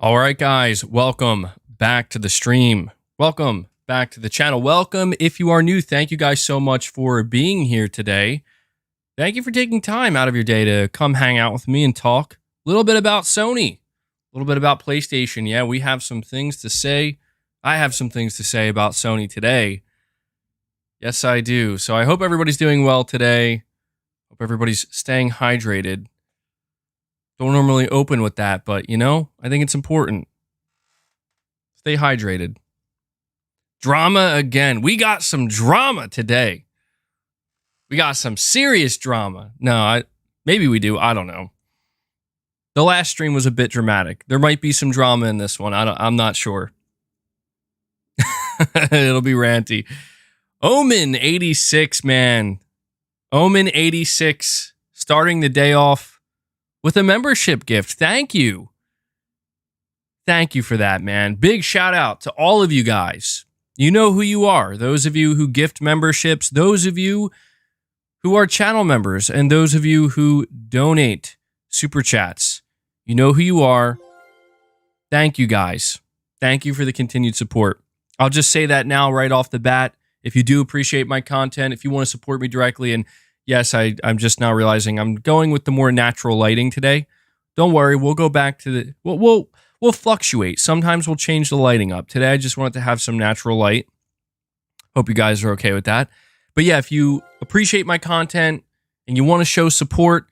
All right, guys, welcome back to the stream. Welcome back to the channel. Welcome if you are new. Thank you guys so much for being here today. Thank you for taking time out of your day to come hang out with me and talk a little bit about Sony, a little bit about PlayStation. Yeah, we have some things to say. I have some things to say about Sony today. Yes, I do. So I hope everybody's doing well today. Hope everybody's staying hydrated. Don't normally open with that, but, you know, I think it's important. Stay hydrated. Drama again. We got some drama today. We got some serious drama. No, maybe we do. I don't know. The last stream was a bit dramatic. There might be some drama in this one. I'm not sure. It'll be ranty. Omen 86, man. Omen 86 starting the day off with a membership gift. Thank you. Thank you for that, man. Big shout out to all of you guys. You know who you are. Those of you who gift memberships, those of you who are channel members, and those of you who donate super chats. You know who you are. Thank you, guys. Thank you for the continued support. I'll just say that now right off the bat. If you do appreciate my content, if you want to support me directly, and yes, I'm just now realizing I'm going with the more natural lighting today. Don't worry, we'll go back to the... We'll fluctuate. Sometimes we'll change the lighting up. Today, I just wanted to have some natural light. Hope you guys are okay with that. But yeah, if you appreciate my content and you want to show support,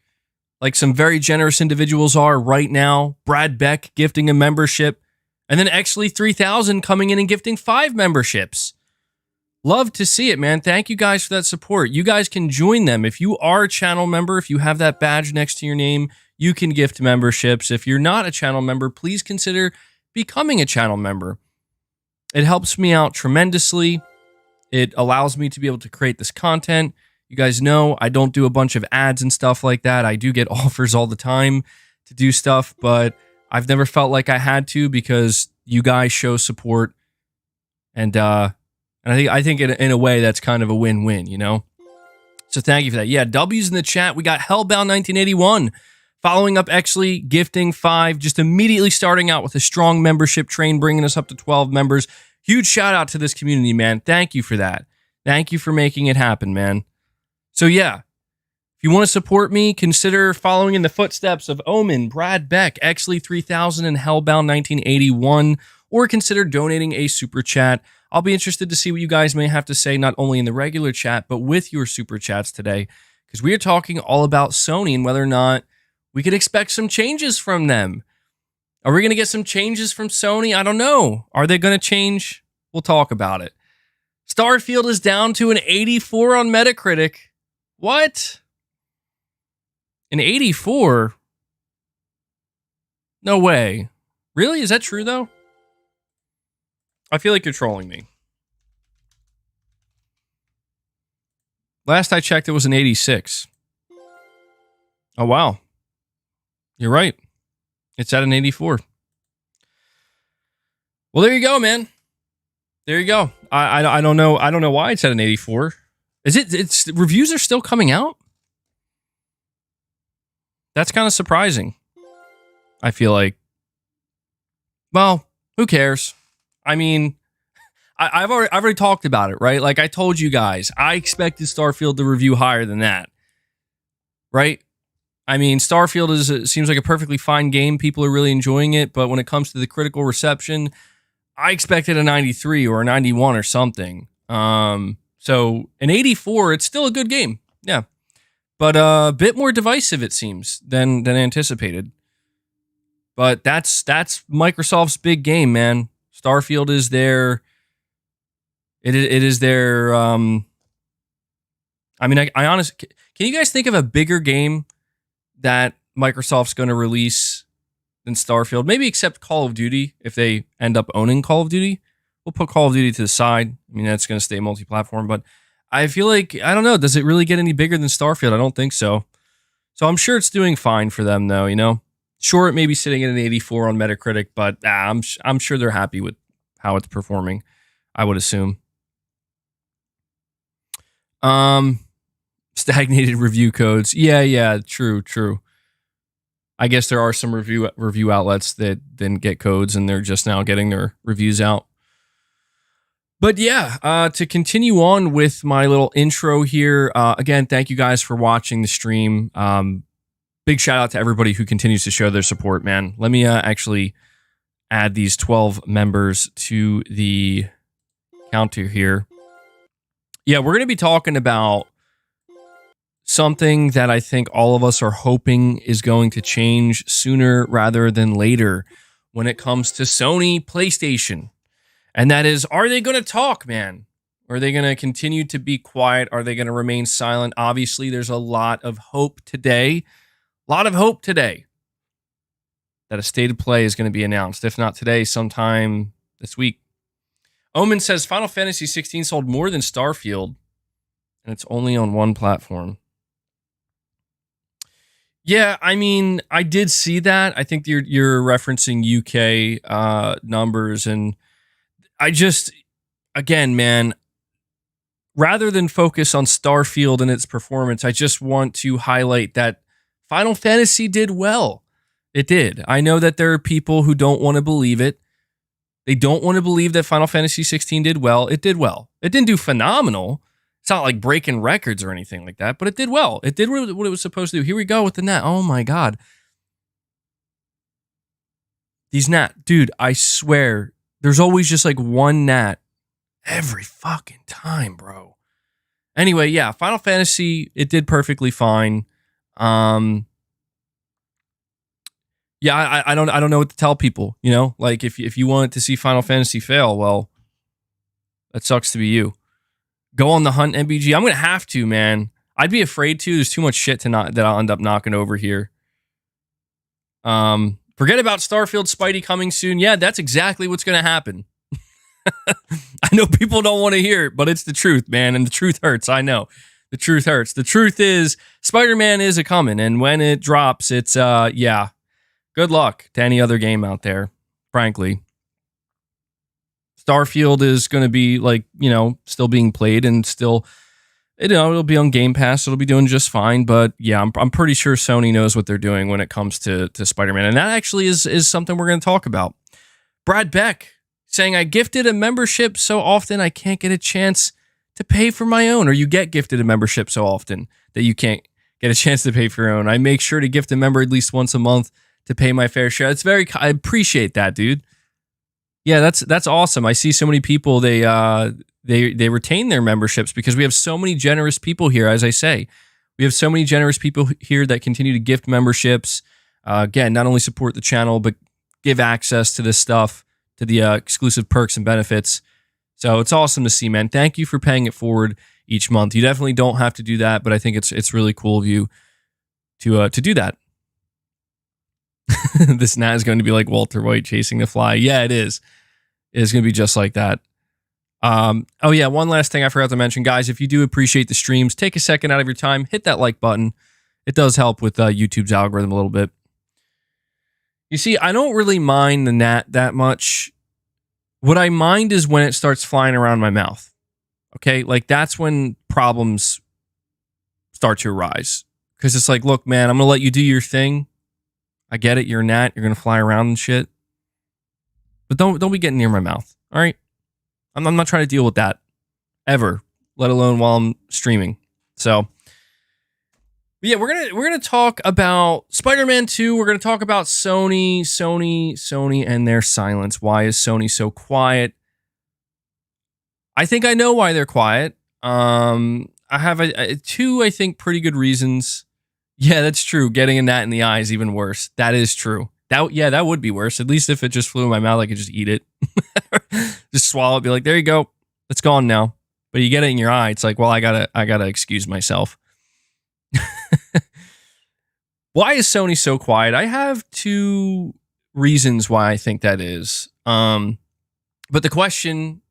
like some very generous individuals are right now, Brad Beck gifting a membership, and then actually 3000 coming in and gifting 5 memberships. Love to see it, man. Thank you guys for that support. You guys can join them. If you are a channel member, if you have that badge next to your name, you can gift memberships. If you're not a channel member, please consider becoming a channel member. It helps me out tremendously. It allows me to be able to create this content. You guys know I don't do a bunch of ads and stuff like that. I do get offers all the time to do stuff, but I've never felt like I had to because you guys show support. And I think in a way that's kind of a win-win, you know? So thank you for that. Yeah, W's in the chat. We got Hellbound 1981 following up, actually gifting 5, just immediately starting out with a strong membership train, bringing us up to 12 members. Huge shout out to this community, man. Thank you for that. Thank you for making it happen, man. So yeah, if you want to support me, consider following in the footsteps of Omen, Brad Beck, Exley 3000, and Hellbound 1981, or consider donating a super chat. I'll be interested to see what you guys may have to say, not only in the regular chat, but with your super chats today, because we are talking all about Sony and whether or not we could expect some changes from them. Are we going to get some changes from Sony? I don't know. Are they going to change? We'll talk about it. Starfield is down to an 84 on Metacritic. What? An 84? No way. Really? Is that true, though? I feel like you're trolling me. Last I checked, it was an 86. Oh, wow. You're right. It's at an 84. Well, there you go, man. There you go. I don't know. I don't know why it's at an 84. Is it? It's reviews are still coming out. That's kind of surprising. I feel like. Well, who cares? I mean, I've already talked about it, right? Like I told you guys, I expected Starfield to review higher than that, right? I mean, Starfield seems like a perfectly fine game. People are really enjoying it, but when it comes to the critical reception, I expected a 93 or a 91 or something. So an 84, it's still a good game, yeah, but a bit more divisive it seems than anticipated. But that's Microsoft's big game, man. Starfield is their, it is their, I mean, I honestly, can you guys think of a bigger game that Microsoft's going to release than Starfield? Maybe except Call of Duty, if they end up owning Call of Duty. We'll put Call of Duty to the side. I mean, that's going to stay multi-platform, but I feel like, I don't know, does it really get any bigger than Starfield? I don't think so. So I'm sure it's doing fine for them, though, you know? Sure, it may be sitting at an 84 on Metacritic, but I'm sure they're happy with how it's performing, I would assume. Stagnated review codes. Yeah, true. I guess there are some review outlets that didn't get codes and they're just now getting their reviews out. But yeah, to continue on with my little intro here, again, thank you guys for watching the stream. Big shout out to everybody who continues to show their support, man. Let me actually add these 12 members to the counter here. Yeah, we're going to be talking about something that I think all of us are hoping is going to change sooner rather than later when it comes to Sony PlayStation. And that is, are they going to talk, man? Are they going to continue to be quiet? Are they going to remain silent? Obviously, there's a lot of hope today. That a state of play is going to be announced. If not today, sometime this week. Omen says, Final Fantasy 16 sold more than Starfield, and it's only on one platform. Yeah, I mean, I did see that. I think you're referencing UK numbers, and I just, again, man, rather than focus on Starfield and its performance, I just want to highlight that Final Fantasy did well. It did. I know that there are people who don't want to believe it. They don't want to believe that Final Fantasy 16 did well. It did well. It didn't do phenomenal. It's not like breaking records or anything like that, but it did well. It did what it was supposed to do. Here we go with the NAT. Oh my God. These NAT, dude, I swear, there's always just like one NAT every fucking time, bro. Anyway, yeah, Final Fantasy, it did perfectly fine. Yeah, I don't know what to tell people, you know? Like if you want to see Final Fantasy fail, well, that sucks to be you. Go on the hunt, MBG. I'm gonna have to, man. I'd be afraid to. There's too much shit that I'll end up knocking over here. Forget about Starfield Spidey coming soon. Yeah, that's exactly what's gonna happen. I know people don't want to hear it, but it's the truth, man, and the truth hurts. I know. The truth hurts. The truth is Spider-Man is a-coming, and when it drops, it's yeah. Good luck to any other game out there, frankly. Starfield is going to be like, you know, still being played and still, you know, it'll be on Game Pass. It'll be doing just fine. But yeah, I'm pretty sure Sony knows what they're doing when it comes to Spider-Man. And that actually is something we're going to talk about. Brad Beck saying, I gifted a membership so often I can't get a chance to pay for my own. Or you get gifted a membership so often that you can't get a chance to pay for your own. I make sure to gift a member at least once a month to pay my fair share. I appreciate that, dude. Yeah, that's awesome. I see so many people, they retain their memberships because we have so many generous people here, as I say. We have so many generous people here that continue to gift memberships. Again, not only support the channel, but give access to this stuff, to the exclusive perks and benefits. So it's awesome to see, man. Thank you for paying it forward each month. You definitely don't have to do that, but I think it's really cool of you to do that. This NAT is going to be like Walter White chasing the fly. Yeah, it is. It's going to be just like that. Oh yeah, one last thing I forgot to mention, guys. If you do appreciate the streams, take a second out of your time, hit that like button. It does help with YouTube's algorithm a little bit. You see, I don't really mind the NAT that much. What I mind is when it starts flying around my mouth. Okay, like that's when problems start to arise. Because it's like, look, man, I'm going to let you do your thing. I get it. You're a gnat. You're going to fly around and shit. But don't be getting near my mouth. All right? I'm not trying to deal with that ever, let alone while I'm streaming. So, yeah, we're gonna talk about Spider-Man 2. We're gonna talk about Sony, and their silence. Why is Sony so quiet? I think I know why they're quiet. I have two, I think, pretty good reasons. Yeah, that's true. Getting a gnat in the eye is even worse. That is true. That would be worse. At least if it just flew in my mouth, I could just eat it. Just swallow it, be like, there you go. It's gone now. But you get it in your eye, it's like, well, I gotta excuse myself. Why is Sony so quiet? I have two reasons why I think that is. But the question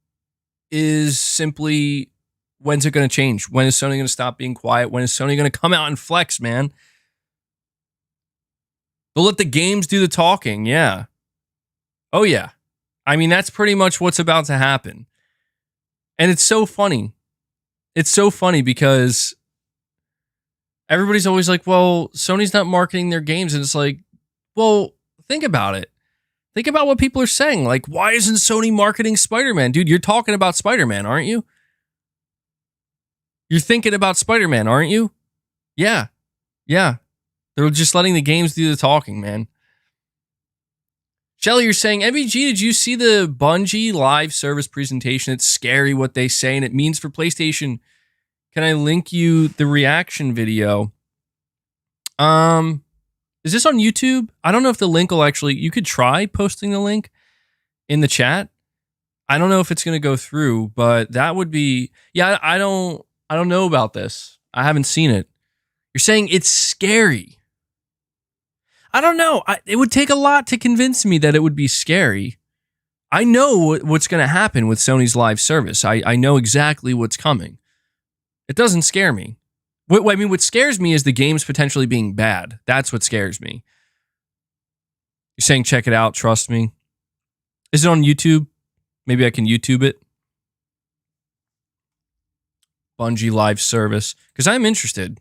is simply, when's it going to change? When is Sony going to stop being quiet? When is Sony going to come out and flex, man? They'll let the games do the talking, yeah. Oh, yeah. I mean, that's pretty much what's about to happen. And it's so funny. It's so funny because everybody's always like, well, Sony's not marketing their games. And it's like, Well, think about it. Think about what people are saying. Like, why isn't Sony marketing Spider-Man? Dude, you're talking about Spider-Man, aren't you? You're thinking about Spider-Man, aren't you? Yeah. Yeah. They're just letting the games do the talking, man. Shelly, you're saying, MVG, did you see the Bungie live service presentation? It's scary what they say, and it means for PlayStation. Can I link you the reaction video? Is this on YouTube? I don't know if the link will actually... You could try posting the link in the chat. I don't know if it's going to go through, but that would be... Yeah, I don't know about this. I haven't seen it. You're saying it's scary. I don't know. It would take a lot to convince me that it would be scary. I know what's going to happen with Sony's live service. I know exactly what's coming. It doesn't scare me. What scares me is the games potentially being bad. That's what scares me. You're saying check it out, trust me. Is it on YouTube? Maybe I can YouTube it. Bungie live service. Because I'm interested.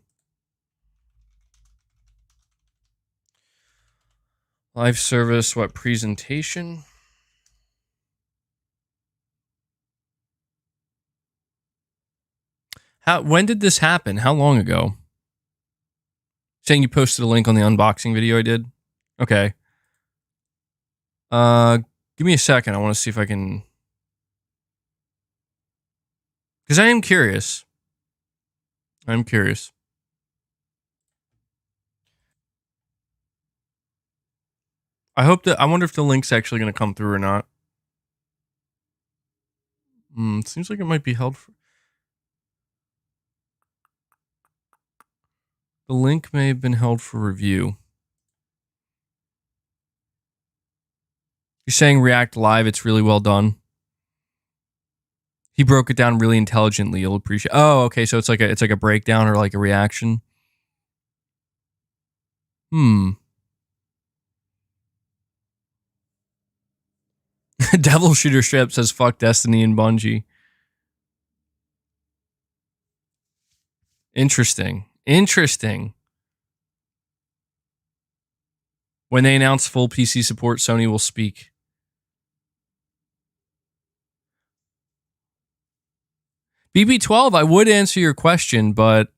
Live service, what, presentation? When did this happen? How long ago? Saying you posted a link on the unboxing video I did? Okay. Give me a second. I want to see if I can... Because I am curious. I'm curious. I wonder if the link's actually going to come through or not. It seems like it might be held for... The link may have been held for review. You're saying React Live, it's really well done. He broke it down really intelligently. You'll appreciate... Oh, okay, so it's like a breakdown or like a reaction. Devil Shooter Strip says fuck Destiny and Bungie. Interesting. When they announce full PC support, Sony will speak. BB12, I would answer your question, but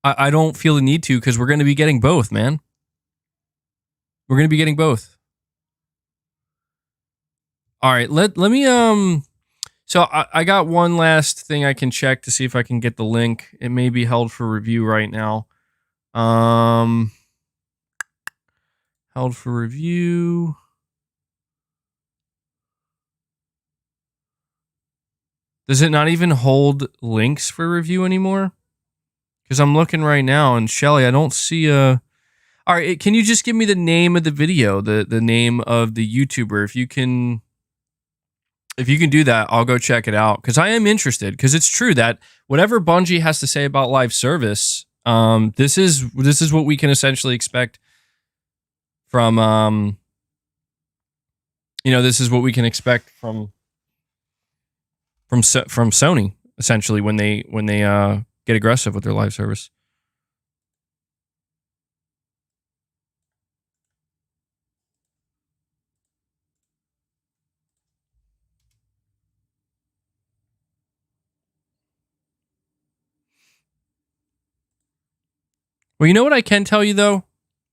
I don't feel the need to because we're going to be getting both, man. We're going to be getting both. All right, let me so I got one last thing I can check to see if I can get the link. It may be held for review right now. Held for review. Does it not even hold links for review anymore? Because I'm looking right now, and Shelly, I don't see a... All right, can you just give me the name of the video, the name of the YouTuber? If you can do that, I'll go check it out. Because I am interested, because it's true that whatever Bungie has to say about live service, this is what we can essentially expect from... this is what we can expect from Sony, essentially, when they get aggressive with their live service. Well, you know what I can tell you, though?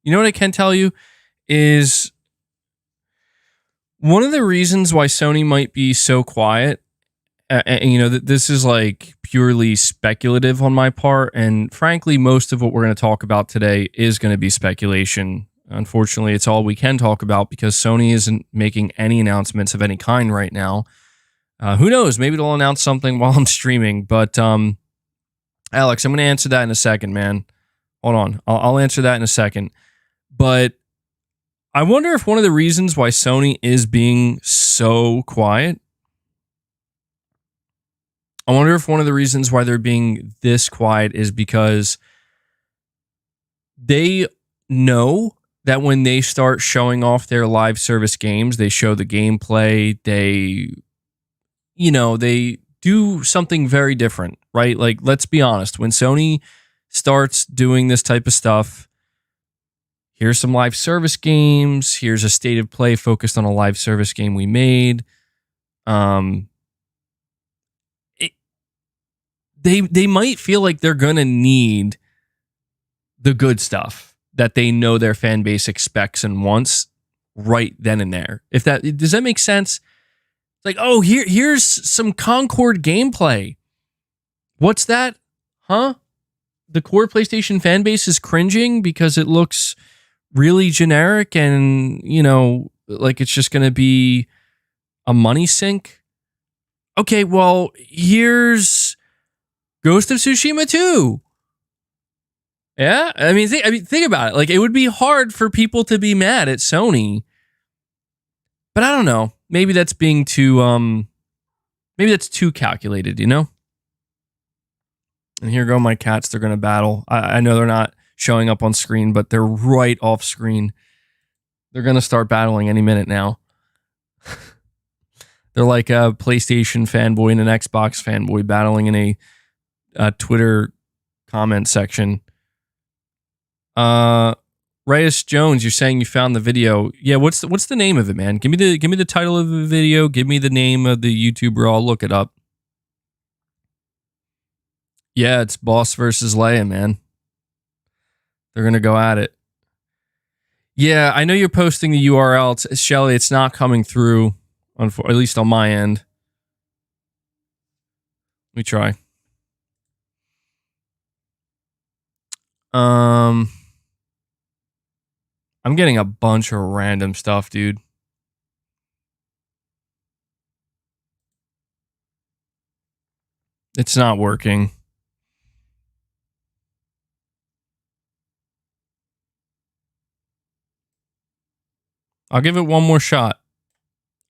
You know what I can tell you is one of the reasons why Sony might be so quiet, this is like purely speculative on my part, and frankly, most of what we're going to talk about today is going to be speculation. Unfortunately, it's all we can talk about because Sony isn't making any announcements of any kind right now. Who knows? Maybe they'll announce something while I'm streaming, but Alex, I'm going to answer that in a second, man. Hold on. I'll answer that in a second. But I wonder if one of the reasons why Sony is being so quiet, I wonder if one of the reasons why they're being this quiet is because they know that when they start showing off their live service games, they show the gameplay, they do something very different, right? Like, let's be honest, when Sony starts doing this type of stuff, here's some live service games. Here's a state of play focused on a live service game we made. They might feel like they're gonna need the good stuff that they know their fan base expects and wants right then and there. Does that make sense? Like, oh, here's some Concord gameplay. What's that? Huh? The core PlayStation fan base is cringing because it looks really generic and, like it's just going to be a money sink. Okay, well, here's Ghost of Tsushima 2. Yeah, I mean, think about it. Like, it would be hard for people to be mad at Sony, but I don't know. Maybe that's being too, maybe that's too calculated, And here go my cats. They're going to battle. I know they're not showing up on screen, but they're right off screen. They're going to start battling any minute now. They're like a PlayStation fanboy and an Xbox fanboy battling in a Twitter comment section. Reyes Jones, you're saying you found the video. Yeah, what's the name of it, man? Give me the title of the video. Give me the name of the YouTuber. I'll look it up. Yeah, it's Boss versus Leia, man. They're gonna go at it. Yeah, I know you're posting the URL. Shelly, it's not coming through, at least on my end. Let me try. I'm getting a bunch of random stuff, dude. It's not working. I'll give it one more shot.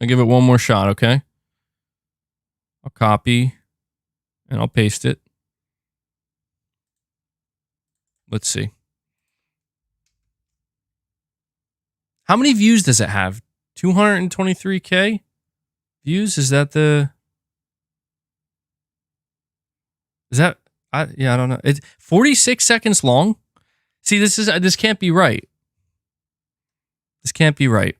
Okay? I'll copy and I'll paste it. Let's see. How many views does it have? 223K views? Is that I don't know. It's 46 seconds long. See, this can't be right. This can't be right.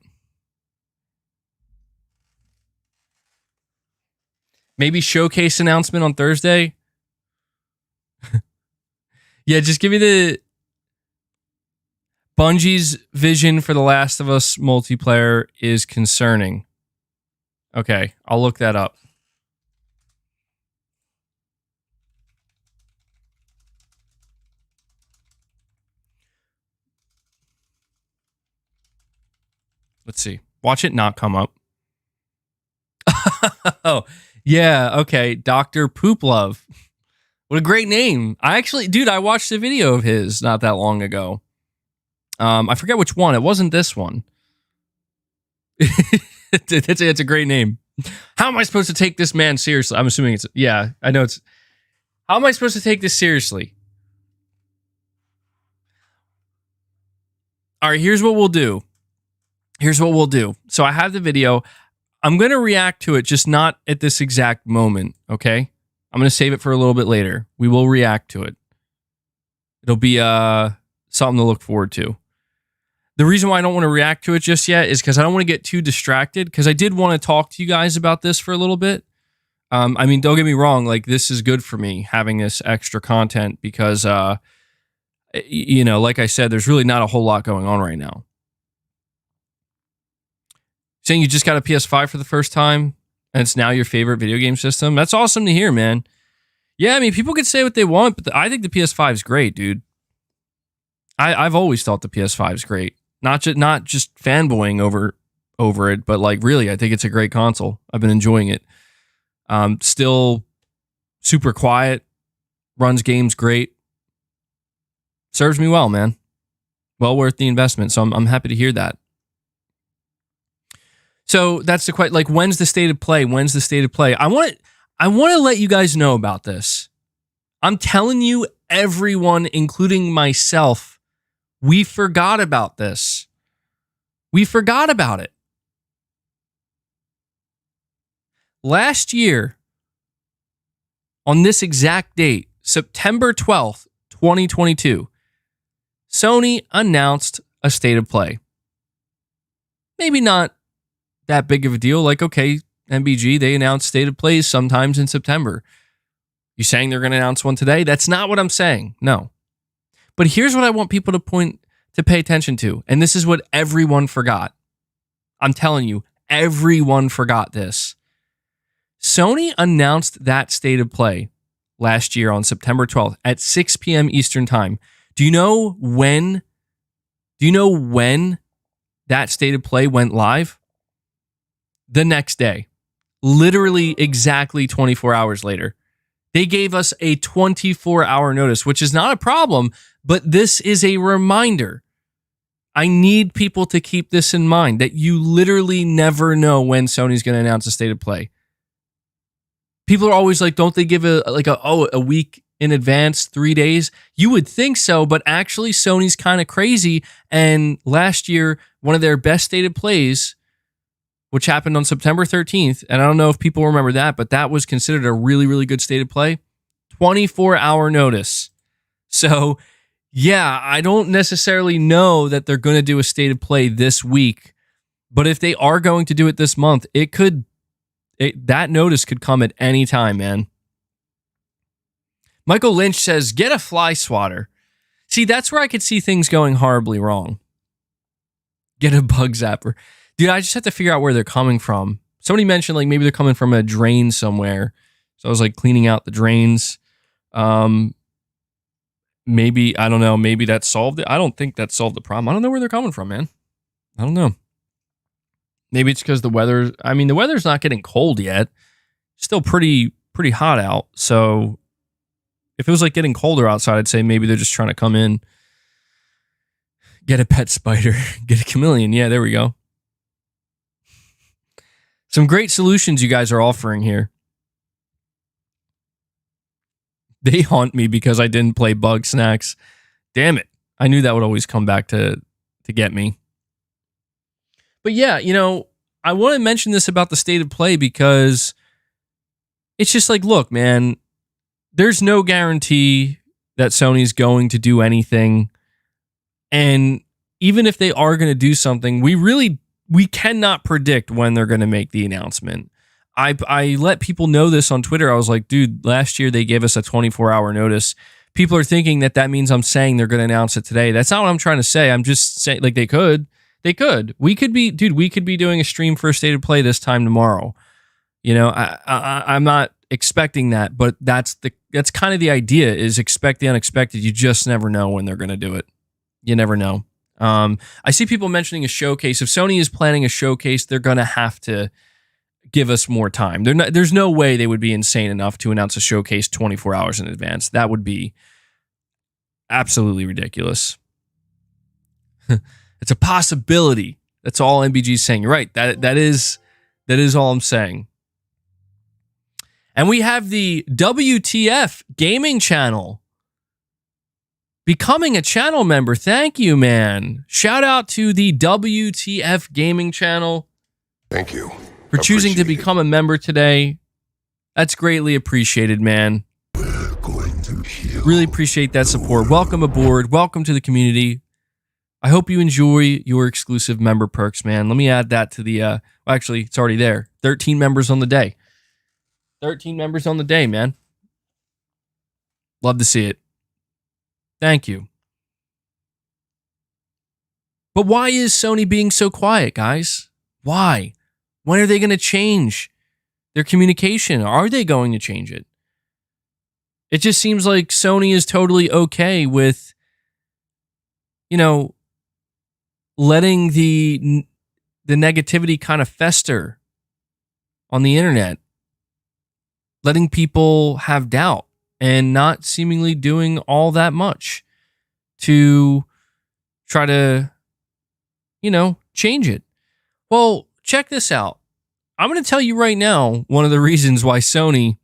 Maybe showcase announcement on Thursday. Yeah, just give me the Bungie's vision for The Last of Us multiplayer is concerning. Okay, I'll look that up. Let's see. Watch it not come up. Oh, yeah, okay. Dr. Poop Love. What a great name. I watched a video of his not that long ago. I forget which one. It wasn't this one. It's a great name. How am I supposed to take this man seriously? I'm assuming I know it's. How am I supposed to take this seriously? All right, here's what we'll do. So I have the video. I'm going to react to it, just not at this exact moment, okay? I'm going to save it for a little bit later. We will react to it. It'll be something to look forward to. The reason why I don't want to react to it just yet is because I don't want to get too distracted, because I did want to talk to you guys about this for a little bit. I mean, don't get me wrong. Like, this is good for me, having this extra content, because, like I said, there's really not a whole lot going on right now. Saying you just got a PS5 for the first time, and it's now your favorite video game system. That's awesome to hear, man. Yeah, I mean, people could say what they want, but I think the PS5 is great, dude. I've always thought the PS5 is great. Not just fanboying over it, but like, really, I think it's a great console. I've been enjoying it. Still super quiet, runs games great, serves me well, man. Well worth the investment. So I'm happy to hear that. So that's the question. Like, when's the state of play? I want to let you guys know about this. I'm telling you, everyone, including myself, we forgot about this. We forgot about it. Last year, on this exact date, September 12th, 2022, Sony announced a state of play. Maybe not that big of a deal. Like, okay, MBG, they announce state of plays sometimes in September. You saying they're going to announce one today? That's not what I'm saying. No. But here's what I want people to pay attention to. And this is what everyone forgot. I'm telling you, everyone forgot this. Sony announced that state of play last year on September 12th at 6 p.m. Eastern time. Do you know when that state of play went live? The next day. Literally exactly 24 hours later. They gave us a 24-hour notice, which is not a problem, but this is a reminder. I need people to keep this in mind, that you literally never know when Sony's going to announce a state of play. People are always like, don't they give a week in advance, 3 days? You would think so, but actually Sony's kind of crazy. And last year, one of their best state of plays, which happened on September 13th, and I don't know if people remember that, but that was considered a really, really good state of play. 24-hour notice. So, yeah, I don't necessarily know that they're going to do a state of play this week, but if they are going to do it this month, that notice could come at any time, man. Michael Lynch says, get a fly swatter. See, that's where I could see things going horribly wrong. Get a bug zapper. Dude, I just have to figure out where they're coming from. Somebody mentioned like maybe they're coming from a drain somewhere. So I was like cleaning out the drains. Maybe, I don't know, maybe that solved it. I don't think that solved the problem. I don't know where they're coming from, man. I don't know. Maybe it's because the weather's not getting cold yet. Still pretty hot out. So if it was like getting colder outside, I'd say maybe they're just trying to come in, get a pet spider, get a chameleon. Yeah, there we go. Some great solutions you guys are offering here. They haunt me because I didn't play Bug Snacks. Damn it. I knew that would always come back to get me. But yeah, I want to mention this about the state of play because it's just like, look, man, there's no guarantee that Sony's going to do anything. And even if they are going to do something, we cannot predict when they're going to make the announcement. I let people know this on Twitter. I was like, dude, last year they gave us a 24-hour notice. People are thinking that means I'm saying they're going to announce it today. That's not what I'm trying to say. I'm just saying, like, they could. We could be doing a stream for a state of play this time tomorrow. I'm not expecting that, but that's kind of the idea, is expect the unexpected. You just never know when they're going to do it. You never know. I see people mentioning a showcase. If Sony is planning a showcase, they're going to have to give us more time. There's no way they would be insane enough to announce a showcase 24 hours in advance. That would be absolutely ridiculous. It's a possibility. That's all MBG's saying. You're right. That is all I'm saying. And we have the WTF gaming channel becoming a channel member. Thank you, man. Shout out to the WTF gaming channel. Thank you for choosing to become a member today. That's greatly appreciated, man. We're going to heal. Really appreciate that support. Welcome aboard. Welcome to the community. I hope you enjoy your exclusive member perks, man. Let me add that to the, actually, it's already there. 13 members on the day. 13 members on the day, man. Love to see it. Thank you. But why is Sony being so quiet, guys? Why? When are they going to change their communication? Are they going to change it? It just seems like Sony is totally okay with, letting the negativity kind of fester on the internet, letting people have doubt and not seemingly doing all that much to try to, change it. Well, check this out. I'm going to tell you right now one of the reasons why Sony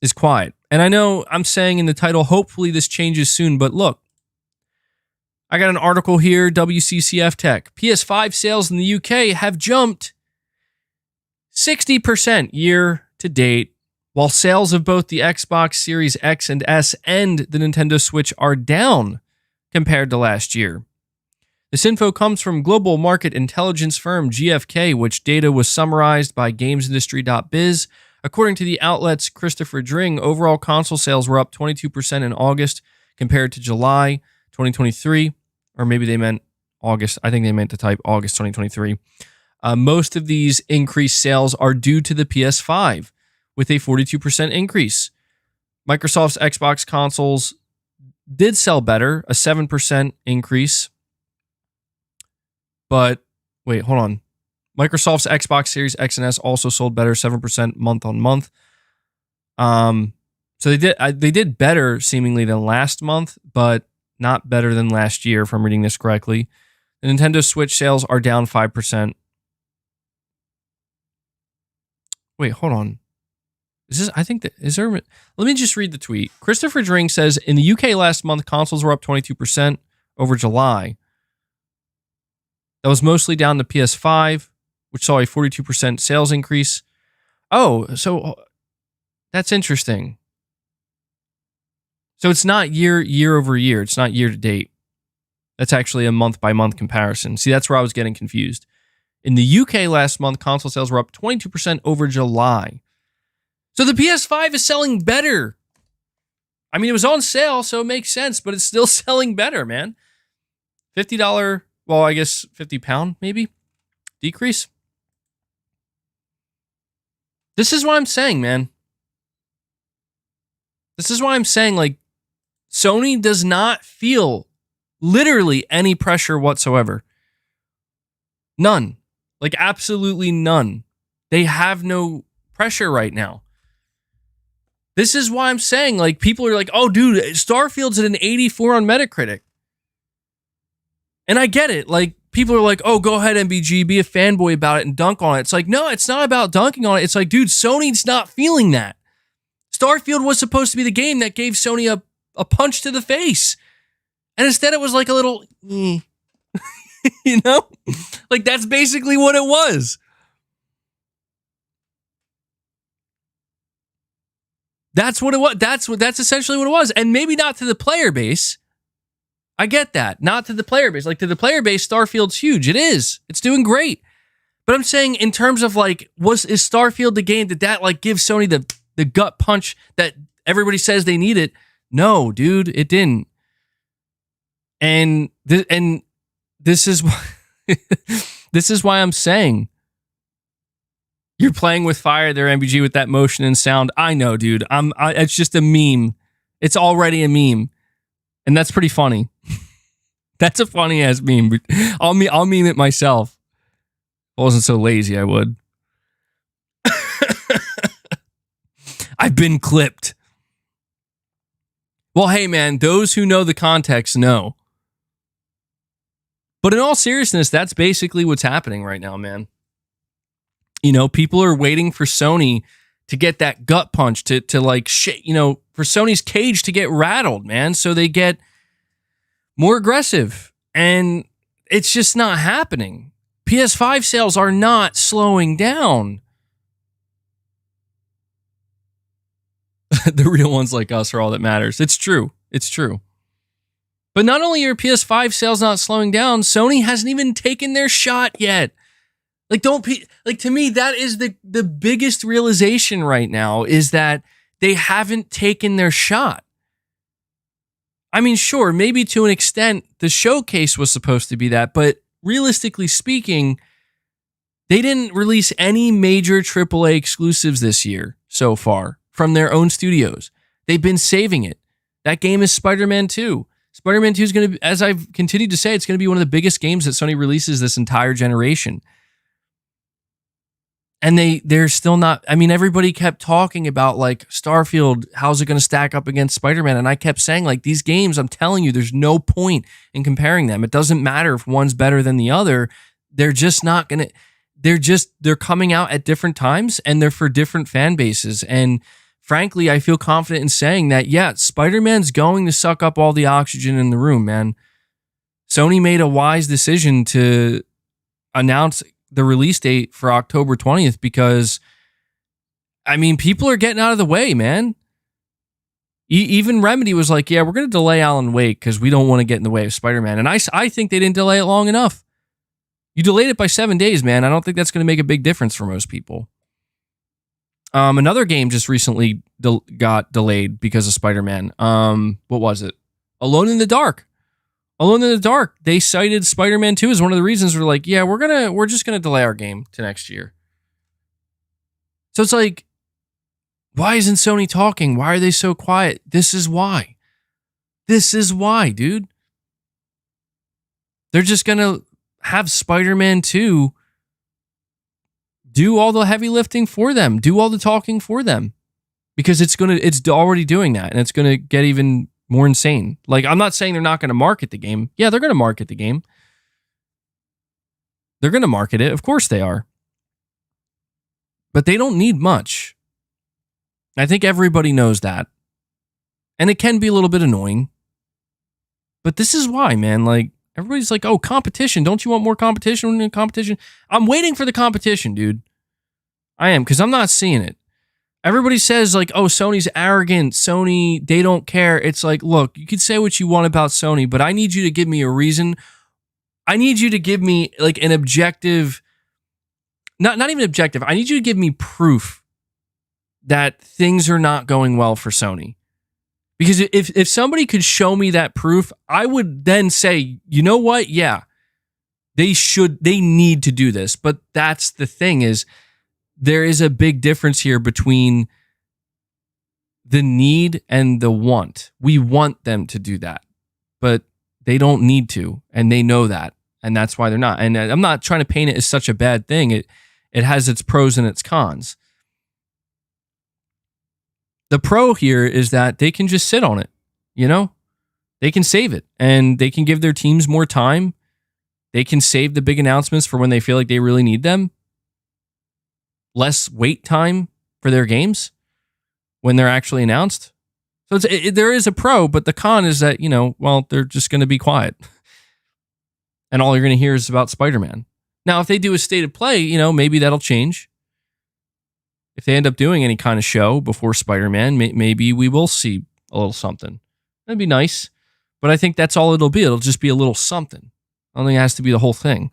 is quiet. And I know I'm saying in the title, hopefully this changes soon, but look, I got an article here, WCCF Tech. PS5 sales in the UK have jumped 60% year to date, while sales of both the Xbox Series X and S and the Nintendo Switch are down compared to last year. This info comes from global market intelligence firm GfK, which data was summarized by gamesindustry.biz. According to the outlet's Christopher Dring, overall console sales were up 22% in August compared to July 2023, or maybe they meant August. I think they meant to type August 2023. Most of these increased sales are due to the PS5, with a 42% increase. Microsoft's Xbox consoles did sell better, a 7% increase. But wait, hold on. Microsoft's Xbox Series X and S also sold better, 7% month on month. So they did better seemingly than last month, but not better than last year, if I'm reading this correctly. The Nintendo Switch sales are down 5%. Wait, hold on. Let me just read the tweet. Christopher Dring says, in the UK last month, consoles were up 22% over July. That was mostly down to PS5, which saw a 42% sales increase. Oh, so that's interesting. So it's not year over year. It's not year to date. That's actually a month by month comparison. See, that's where I was getting confused. In the UK last month, console sales were up 22% over July. So the PS5 is selling better. I mean, it was on sale, so it makes sense, but it's still selling better, man. $50, well, I guess £50 maybe decrease. This is what I'm saying, man. This is why I'm saying, like, Sony does not feel literally any pressure whatsoever. None. Like, absolutely none. They have no pressure right now. This is why I'm saying, like, people are like, oh, dude, Starfield's at an 84 on Metacritic. And I get it. Like, people are like, oh, go ahead, MBG, be a fanboy about it and dunk on it. It's like, no, it's not about dunking on it. It's like, dude, Sony's not feeling that. Starfield was supposed to be the game that gave Sony a punch to the face. And instead it was like a little, you know? Like, that's basically what it was. That's what it was. That's essentially what it was. And maybe not to the player base. I get that. Not to the player base. Like, to the player base, Starfield's huge. It is. It's doing great. But I'm saying in terms of, like, is Starfield the game that like give Sony the gut punch that everybody says they need it? No, dude, it didn't. And this is this is why I'm saying you're playing with fire there, MBG, with that motion and sound. I know, dude. It's just a meme. It's already a meme. And that's pretty funny. That's a funny ass meme. I'll meme it myself. If I wasn't so lazy, I would. I've been clipped. Well, hey, man, those who know the context know. But in all seriousness, that's basically what's happening right now, man. You know, people are waiting for Sony to get that gut punch, to like, shit, you know, for Sony's cage to get rattled, man. So they get more aggressive. And it's just not happening. PS5 sales are not slowing down. The real ones like us are all that matters. It's true. It's true. But not only are PS5 sales not slowing down, Sony hasn't even taken their shot yet. Like, to me, that is the biggest realization right now, is that they haven't taken their shot. I mean, sure, maybe to an extent, the showcase was supposed to be that, but realistically speaking, they didn't release any major AAA exclusives this year so far from their own studios. They've been saving it. That game is Spider-Man 2. Spider-Man 2 is going to, as I've continued to say, it's going to be one of the biggest games that Sony releases this entire generation. And they're still not, I mean, everybody kept talking about, like, Starfield, how's it going to stack up against Spider-Man? And I kept saying, like, these games, I'm telling you, there's no point in comparing them. It doesn't matter if one's better than the other. They're just not going to, they're coming out at different times, and they're for different fan bases. And frankly, I feel confident in saying that, yeah, Spider-Man's going to suck up all the oxygen in the room, man. Sony made a wise decision to announce the release date for October 20th because, I mean, people are getting out of the way, man. Even Remedy was like, yeah, we're going to delay Alan Wake because we don't want to get in the way of Spider-Man. And I think they didn't delay it long enough. You delayed it by 7 days, man. I don't think that's going to make a big difference for most people. Another game just recently got delayed because of Spider-Man. What was it? Alone in the Dark. Alone in the Dark. They cited Spider-Man 2 as one of the reasons. We're like, yeah, we're just gonna delay our game to next year. So it's like, why isn't Sony talking? Why are they so quiet? This is why. This is why, dude. They're just gonna have Spider-Man 2 do all the heavy lifting for them, do all the talking for them, because it's already doing that, and it's gonna get even more insane. Like, I'm not saying they're not gonna market the game. Yeah, they're gonna market the game. They're gonna market it. Of course they are. But they don't need much. I think everybody knows that. And it can be a little bit annoying. But this is why, man. Like, everybody's like, oh, competition. Don't you want more competition? Competition? I'm waiting for the competition, dude. I am, because I'm not seeing it. Everybody says, like, oh, Sony's arrogant. Sony, they don't care. It's like, look, you can say what you want about Sony, but I need you to give me a reason. I need you to give me, like, an objective, not even objective. I need you to give me proof that things are not going well for Sony. Because if somebody could show me that proof, I would then say, you know what? Yeah, they need to do this. But that's the thing, is there is a big difference here between the need and the want. We want them to do that, but they don't need to, and they know that, and that's why they're not. And I'm not trying to paint it as such a bad thing. It has its pros and its cons. The pro here is that they can just sit on it, you know? They can save it, and they can give their teams more time. They can save the big announcements for when they feel like they really need them. Less wait time for their games when they're actually announced. So there is a pro, but the con is that, you know, well, they're just going to be quiet. And all you're going to hear is about Spider-Man. Now, if they do a state of play, you know, maybe that'll change. If they end up doing any kind of show before Spider-Man, maybe we will see a little something. That'd be nice. But I think that's all it'll be. It'll just be a little something. I don't think it has to be the whole thing.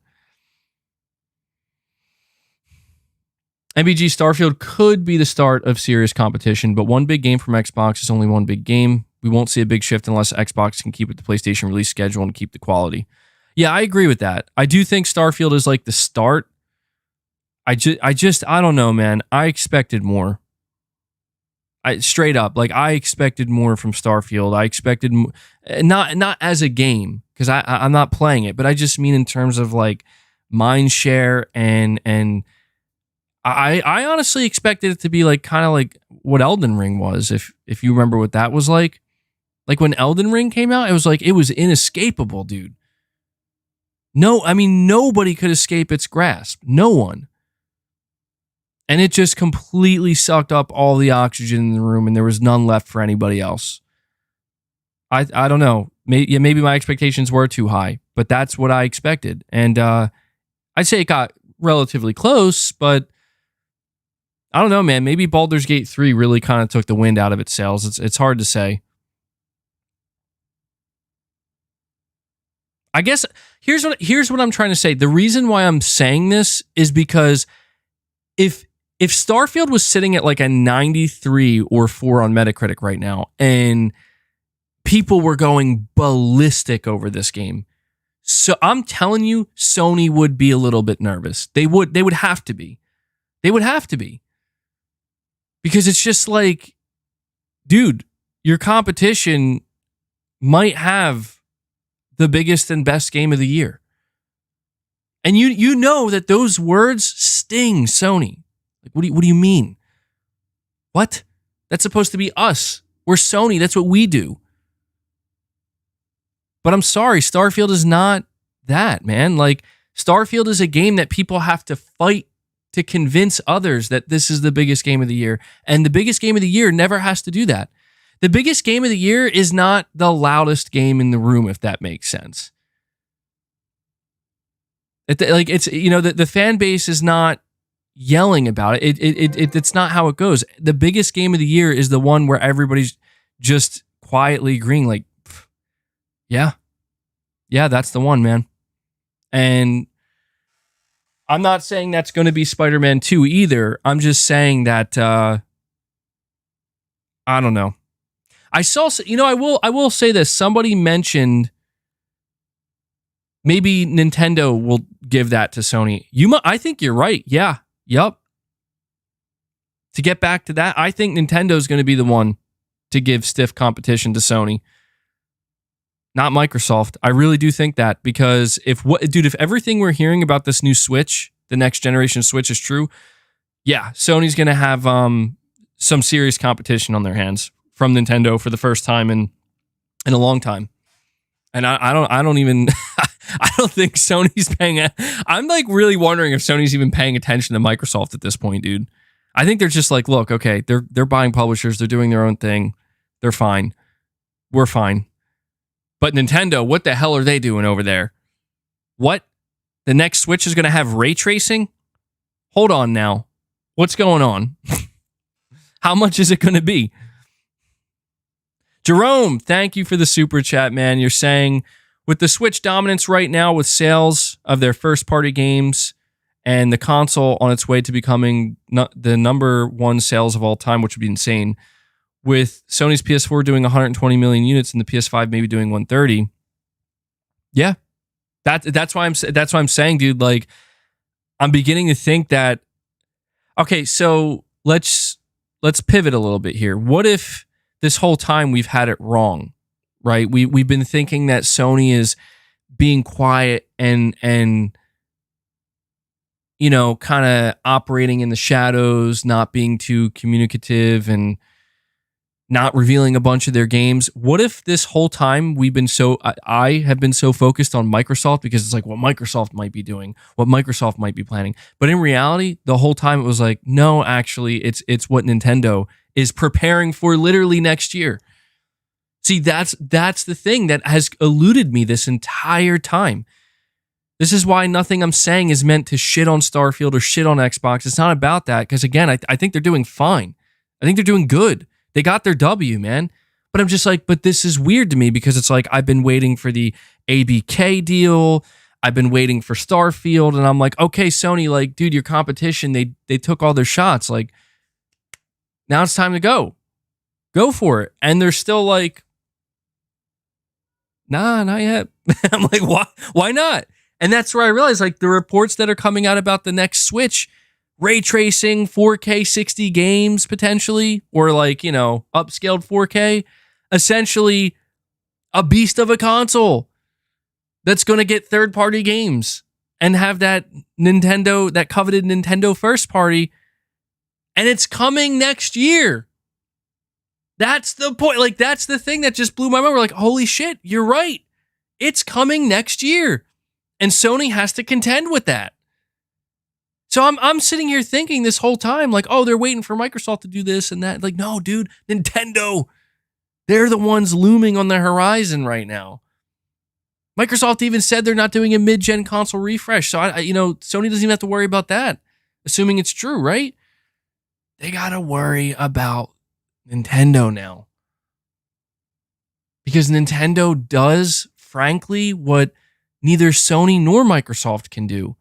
MBG Starfield could be the start of serious competition, but one big game from Xbox is only one big game. We won't see a big shift unless Xbox can keep with the PlayStation release schedule and keep the quality. Yeah, I agree with that. I do think Starfield is like the start. I don't know, man. I expected more. Straight up, like, I expected more from Starfield. I expected not as a game, because I'm not playing it, but I just mean in terms of like mind share and I honestly expected it to be like kind of like what Elden Ring was, if you remember what that was like. Like when Elden Ring came out, it was like, it was inescapable, dude. No, I mean, nobody could escape its grasp. No one. And it just completely sucked up all the oxygen in the room, and there was none left for anybody else. I don't know. Maybe my expectations were too high, but that's what I expected. And I'd say it got relatively close, but I don't know, man. Maybe Baldur's Gate 3 really kind of took the wind out of its sails. It's hard to say. I guess here's what I'm trying to say. The reason why I'm saying this is because if Starfield was sitting at like a 93 or 4 on Metacritic right now, and people were going ballistic over this game, so I'm telling you, Sony would be a little bit nervous. They would have to be. They would have to be. Because it's just like, dude, your competition might have the biggest and best game of the year. And you know that those words sting Sony. Like, what do you mean? What? That's supposed to be us. We're Sony. That's what we do. But I'm sorry, Starfield is not that, man. Like, Starfield is a game that people have to fight to convince others that this is the biggest game of the year. And the biggest game of the year never has to do that. The biggest game of the year is not the loudest game in the room, if that makes sense. The fan base is not yelling about it. It's not how it goes. The biggest game of the year is the one where everybody's just quietly agreeing like, yeah, that's the one, man. And I'm not saying that's going to be Spider-Man 2 either. I'm just saying that, I don't know. I saw, I will say this. Somebody mentioned maybe Nintendo will give that to Sony. I think you're right. Yeah. Yup. To get back to that, I think Nintendo's going to be the one to give stiff competition to Sony. Not Microsoft. I really do think that, because if everything we're hearing about this new Switch, the next generation Switch, is true, yeah, Sony's going to have some serious competition on their hands from Nintendo for the first time in a long time. And I don't even I don't think Sony's paying. I'm like really wondering if Sony's even paying attention to Microsoft at this point, dude. I think they're just like, look, okay, they're buying publishers, they're doing their own thing, they're fine, we're fine. But Nintendo, what the hell are they doing over there? What? The next Switch is going to have ray tracing? Hold on now. What's going on? How much is it going to be? Jerome, thank you for the super chat, man. You're saying, with the Switch dominance right now with sales of their first-party games and the console on its way to becoming the number one sales of all time, which would be insane, with Sony's PS4 doing 120 million units and the PS5 maybe doing 130. Yeah. That's why I'm saying, dude, like, I'm beginning to think that, okay, so let's pivot a little bit here. What if this whole time we've had it wrong, right? We've been thinking that Sony is being quiet and you know, kind of operating in the shadows, not being too communicative and not revealing a bunch of their games. What if this whole time I have been so focused on Microsoft because it's like what Microsoft might be doing, what Microsoft might be planning. But in reality, the whole time it was like, no, actually, it's what Nintendo is preparing for literally next year. See, that's the thing that has eluded me this entire time. This is why nothing I'm saying is meant to shit on Starfield or shit on Xbox. It's not about that, because again, I think they're doing fine. I think they're doing good. They got their W, man. But I'm just like, but this is weird to me because it's like I've been waiting for the ABK deal. I've been waiting for Starfield, and I'm like, okay, Sony, like, dude, your competition, they took all their shots. Like, now it's time to go. Go for it. And they're still like, nah, not yet. I'm like, why not? And that's where I realized, like, the reports that are coming out about the next Switch, ray tracing, 4K 60 games potentially, or like, you know, upscaled 4K, essentially a beast of a console that's going to get third-party games and have that coveted Nintendo first party, and it's coming next year. That's the point. Like, that's the thing that just blew my mind. We're like, holy shit, you're right. It's coming next year. And Sony has to contend with that. So I'm sitting here thinking this whole time, like, oh, they're waiting for Microsoft to do this and that. Like, no, dude, Nintendo, they're the ones looming on the horizon right now. Microsoft even said they're not doing a mid-gen console refresh. So, Sony doesn't even have to worry about that, assuming it's true, right? They got to worry about Nintendo now. Because Nintendo does, frankly, what neither Sony nor Microsoft can do.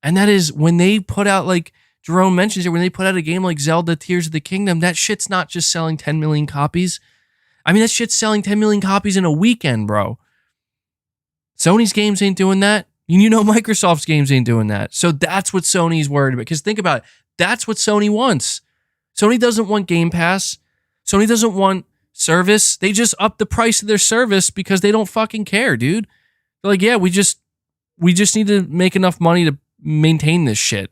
And that is when they put out, like Jerome mentions here, when they put out a game like Zelda Tears of the Kingdom, that shit's not just selling 10 million copies. I mean, that shit's selling 10 million copies in a weekend, bro. Sony's games ain't doing that. You know Microsoft's games ain't doing that. So that's what Sony's worried about. Because think about it. That's what Sony wants. Sony doesn't want Game Pass. Sony doesn't want service. They just up the price of their service because they don't fucking care, dude. They're like, yeah, we just need to make enough money to maintain this shit.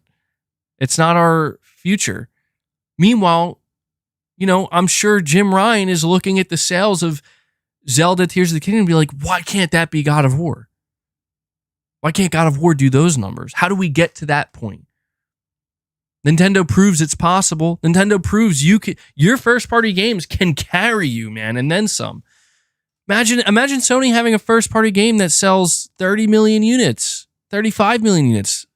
It's not our future. Meanwhile, I'm sure Jim Ryan is looking at the sales of Zelda Tears of the Kingdom and be like, why can't that be God of War? Why can't God of War do those numbers? How do we get to that point? Nintendo proves it's possible. Nintendo proves your first party games can carry you, man, and then some. Imagine Sony having a first party game that sells 30 million units, 35 million units.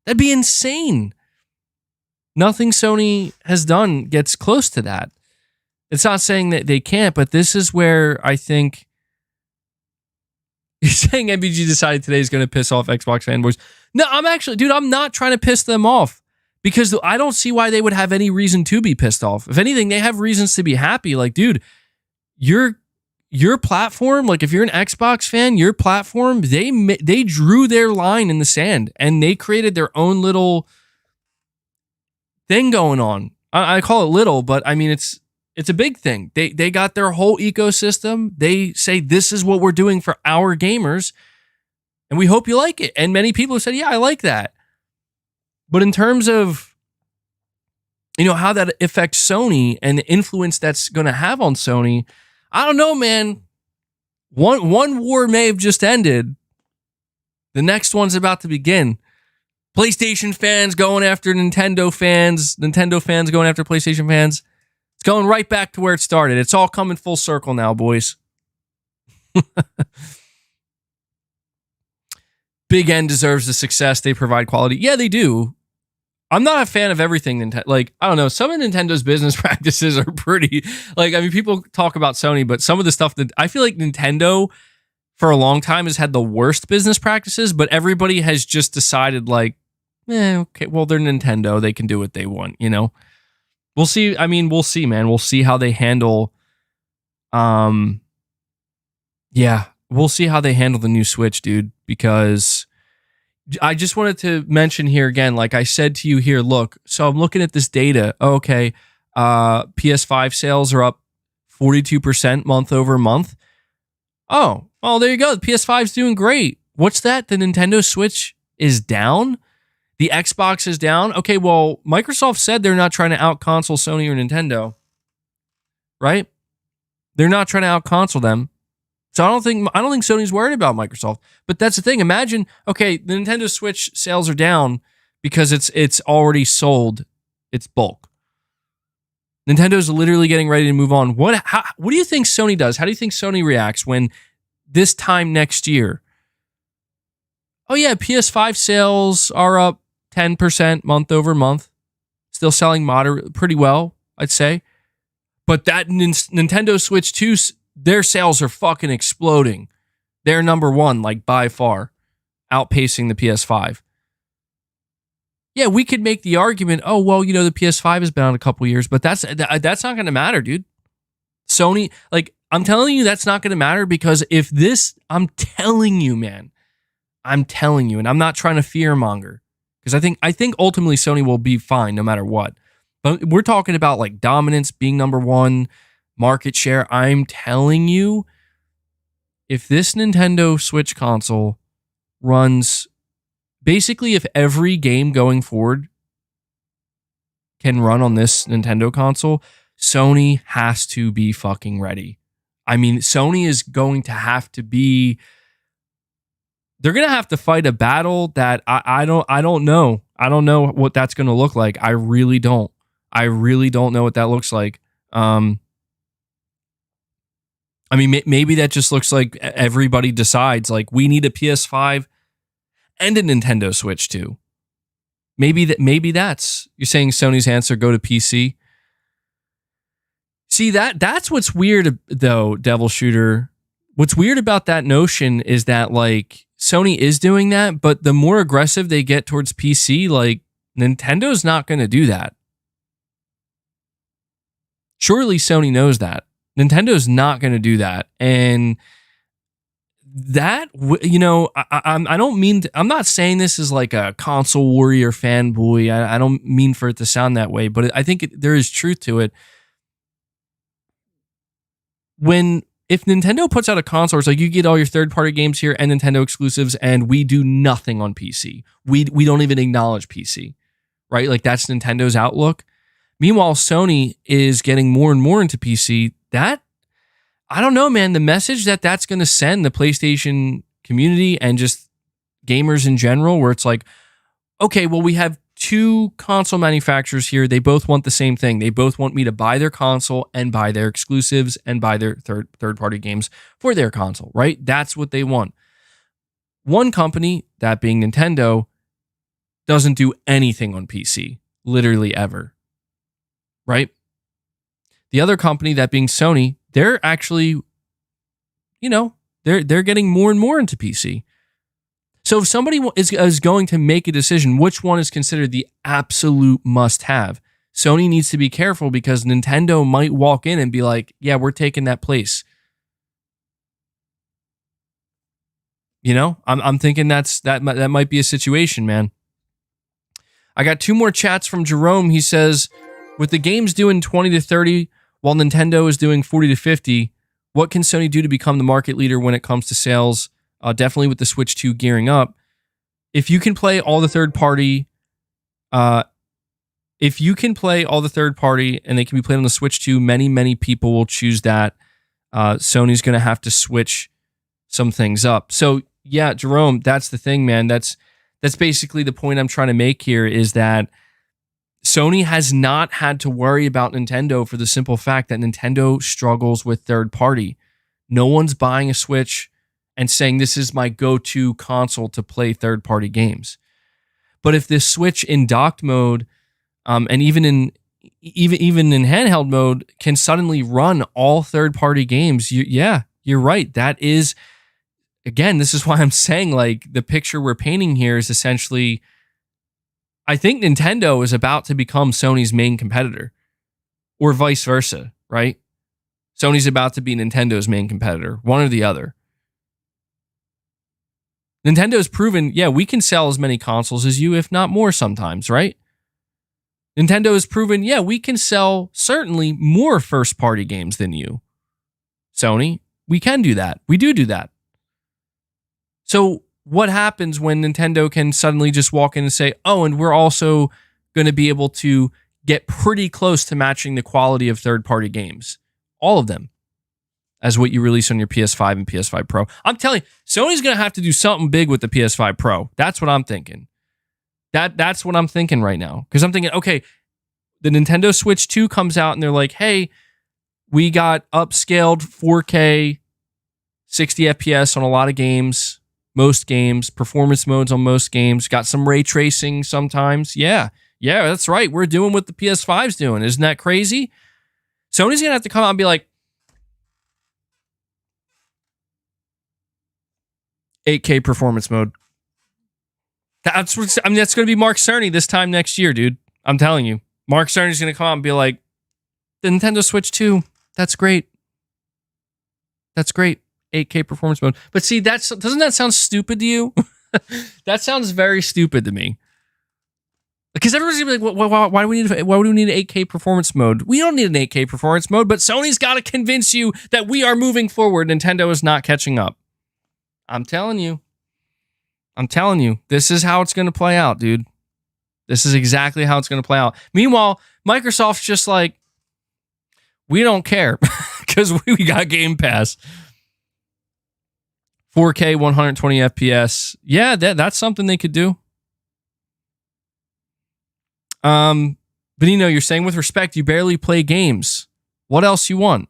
That'd be insane. Nothing Sony has done gets close to that. It's not saying that they can't, but this is where I think you're saying MBG decided today is going to piss off Xbox fanboys. No, I'm not trying to piss them off because I don't see why they would have any reason to be pissed off. If anything, they have reasons to be happy. Like, dude, your platform, like if you're an Xbox fan, your platform, they drew their line in the sand and they created their own little thing going on. I call it little, but I mean, it's a big thing. They got their whole ecosystem. They say, this is what we're doing for our gamers, and we hope you like it. And many people have said, yeah, I like that. But in terms of, how that affects Sony and the influence that's going to have on Sony, I don't know, man. One war may have just ended. The next one's about to begin. PlayStation fans going after Nintendo fans going after PlayStation fans. It's going right back to where it started. It's all coming full circle now, boys. Big N deserves the success. They provide quality. Yeah, they do. I'm not a fan of everything Nintendo. Like, I don't know. Some of Nintendo's business practices are pretty. Like, I mean, people talk about Sony, but some of the stuff that I feel like Nintendo for a long time has had the worst business practices, but everybody has just decided, like, okay, well, they're Nintendo. They can do what they want, We'll see. I mean, we'll see, man. We'll see how they handle. We'll see how they handle the new Switch, dude. Because I just wanted to mention here again, like I said to you here, look. So I'm looking at this data. Okay, PS5 sales are up 42% month over month. Oh, well, there you go. The PS5's doing great. What's that? The Nintendo Switch is down? The Xbox is down? Okay, well, Microsoft said they're not trying to out-console Sony or Nintendo. Right? They're not trying to out-console them. So I don't think Sony's worried about Microsoft. But that's the thing. Imagine, okay, the Nintendo Switch sales are down because it's already sold its bulk. Nintendo's literally getting ready to move on. What do you think Sony does? How do you think Sony reacts when this time next year? Oh yeah, PS5 sales are up 10% month over month. Still selling pretty well, I'd say. But that Nintendo Switch 2, their sales are fucking exploding. They're number one, like by far, outpacing the PS5. Yeah, we could make the argument, oh, well, the PS5 has been out a couple years, but that's not going to matter, dude. Sony, like, I'm telling you, that's not going to matter because if this, I'm telling you, man, and I'm not trying to fearmonger because I think ultimately Sony will be fine no matter what. But we're talking about like dominance, being number one, market share. I'm telling you, if this Nintendo Switch console runs, basically if every game going forward can run on this Nintendo console, Sony has to be fucking ready. I mean, Sony is going to have to be. They're going to have to fight a battle that I don't know. I don't know what that's going to look like. I really don't know what that looks like. I mean, maybe that just looks like everybody decides like we need a PS5 and a Nintendo Switch too. Maybe that's you're saying Sony's answer, go to PC. See, that's what's weird though, Devil Shooter. What's weird about that notion is that like Sony is doing that, but the more aggressive they get towards PC, like Nintendo's not going to do that. Surely Sony knows that. Nintendo's not going to do that. And that, I don't mean, I'm not saying this is like a console warrior fanboy. I don't mean for it to sound that way, but I think there is truth to it. If Nintendo puts out a console, it's like you get all your third-party games here and Nintendo exclusives, and we do nothing on PC. We don't even acknowledge PC, right? Like that's Nintendo's outlook. Meanwhile, Sony is getting more and more into PC. That, I don't know, man. The message that's going to send the PlayStation community and just gamers in general, where it's like, okay, well, we have two console manufacturers here. They both want the same thing. They both want me to buy their console and buy their exclusives and buy their third-party games for their console, right? That's what they want. One company, that being Nintendo, doesn't do anything on PC, literally ever, right? The other company, that being Sony, they're actually, they're getting more and more into PC. So if somebody is going to make a decision, which one is considered the absolute must-have, Sony needs to be careful because Nintendo might walk in and be like, yeah, we're taking that place. I'm thinking that might be a situation, man. I got 2 more chats from Jerome. He says, with the games doing 20 to 30 while Nintendo is doing 40 to 50, what can Sony do to become the market leader when it comes to sales? Definitely with the Switch 2 gearing up. If you can play all the third party, and they can be played on the Switch 2, many people will choose that. Sony's going to have to switch some things up. So yeah, Jerome, that's the thing, man. That's basically the point I'm trying to make here, is that Sony has not had to worry about Nintendo for the simple fact that Nintendo struggles with third party. No one's buying a Switch and saying this is my go-to console to play third party games. But if this Switch in docked mode, and even in handheld mode, can suddenly run all third party games, you're right. That is, again, this is why I'm saying, like, the picture we're painting here is essentially, I think Nintendo is about to become Sony's main competitor, or vice versa, right? Sony's about to be Nintendo's main competitor, one or the other. Nintendo's proven, we can sell as many consoles as you, if not more sometimes, right? Nintendo has proven, we can sell certainly more first-party games than you. Sony, we can do that. We do that. So what happens when Nintendo can suddenly just walk in and say, oh, and we're also going to be able to get pretty close to matching the quality of third-party games? All of them, as what you release on your PS5 and PS5 Pro. I'm telling you, Sony's going to have to do something big with the PS5 Pro. That's what I'm thinking. That's what I'm thinking right now. Because I'm thinking, okay, the Nintendo Switch 2 comes out and they're like, hey, we got upscaled 4K, 60 FPS on a lot of games, most games, performance modes on most games, got some ray tracing sometimes. Yeah, that's right. We're doing what the PS5's doing. Isn't that crazy? Sony's going to have to come out and be like, 8K performance mode. That's going to be Mark Cerny this time next year, dude. I'm telling you. Mark Cerny's going to come out and be like, the Nintendo Switch 2, that's great. That's great. 8K performance mode. But see, doesn't that sound stupid to you? That sounds very stupid to me. Because everybody's going to be like, why do we need an 8K performance mode? We don't need an 8K performance mode, but Sony's got to convince you that we are moving forward. Nintendo is not catching up. I'm telling you, this is how it's going to play out, dude. This is exactly how it's going to play out. Meanwhile, Microsoft's just like, we don't care because we got Game Pass. 4K, 120 FPS. Yeah, that's something they could do. Benino, you're saying with respect, you barely play games. What else you want?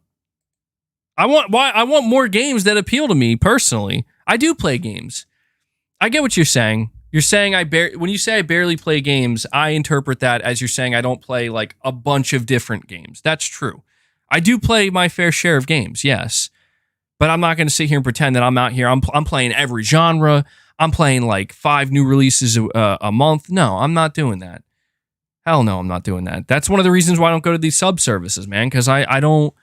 I want more games that appeal to me personally. I do play games. I get what you're saying. You're saying when you say I barely play games, I interpret that as you're saying I don't play like a bunch of different games. That's true. I do play my fair share of games, yes. But I'm not going to sit here and pretend that I'm out here. I'm playing every genre. I'm playing like 5 new releases a month. No, I'm not doing that. Hell no, I'm not doing that. That's one of the reasons why I don't go to these sub services, man, because I don't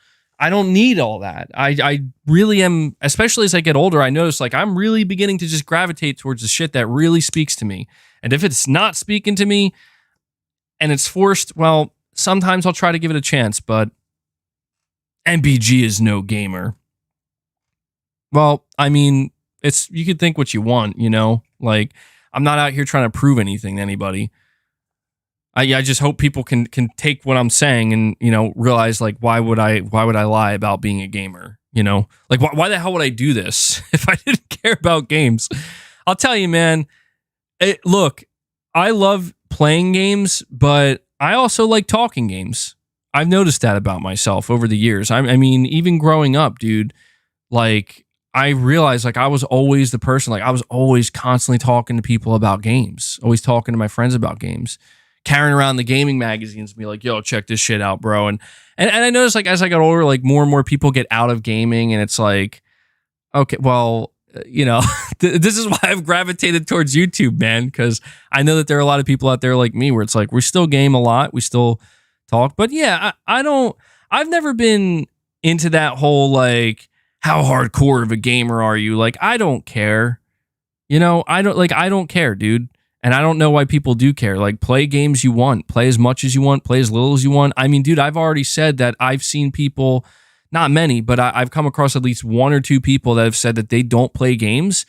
need all that. I really am, especially as I get older, I notice like I'm really beginning to just gravitate towards the shit that really speaks to me. And if it's not speaking to me and it's forced, well, sometimes I'll try to give it a chance, but MBG is no gamer. Well, I mean, you could think what you want, like I'm not out here trying to prove anything to anybody. I just hope people can take what I'm saying and, realize like, why would I lie about being a gamer? Like why the hell would I do this if I didn't care about games? I'll tell you, man, look, I love playing games, but I also like talking games. I've noticed that about myself over the years. I mean, even growing up, dude, like I realized like I was always the person, like I was always constantly talking to people about games, always talking to my friends about games. carrying around the gaming magazines and be like, yo, check this shit out, bro. And I noticed like as I got older, like more and more people get out of gaming, and it's like, okay, well, this is why I've gravitated towards YouTube, man, because I know that there are a lot of people out there like me where it's like we still game a lot, we still talk, but yeah, I've never been into that whole like how hardcore of a gamer are you? Like I don't care, I don't care, dude. And I don't know why people do care. Like, play games you want. Play as much as you want. Play as little as you want. I mean, dude, I've already said that I've seen people, not many, but I've come across at least one or two people that have said that they don't play games,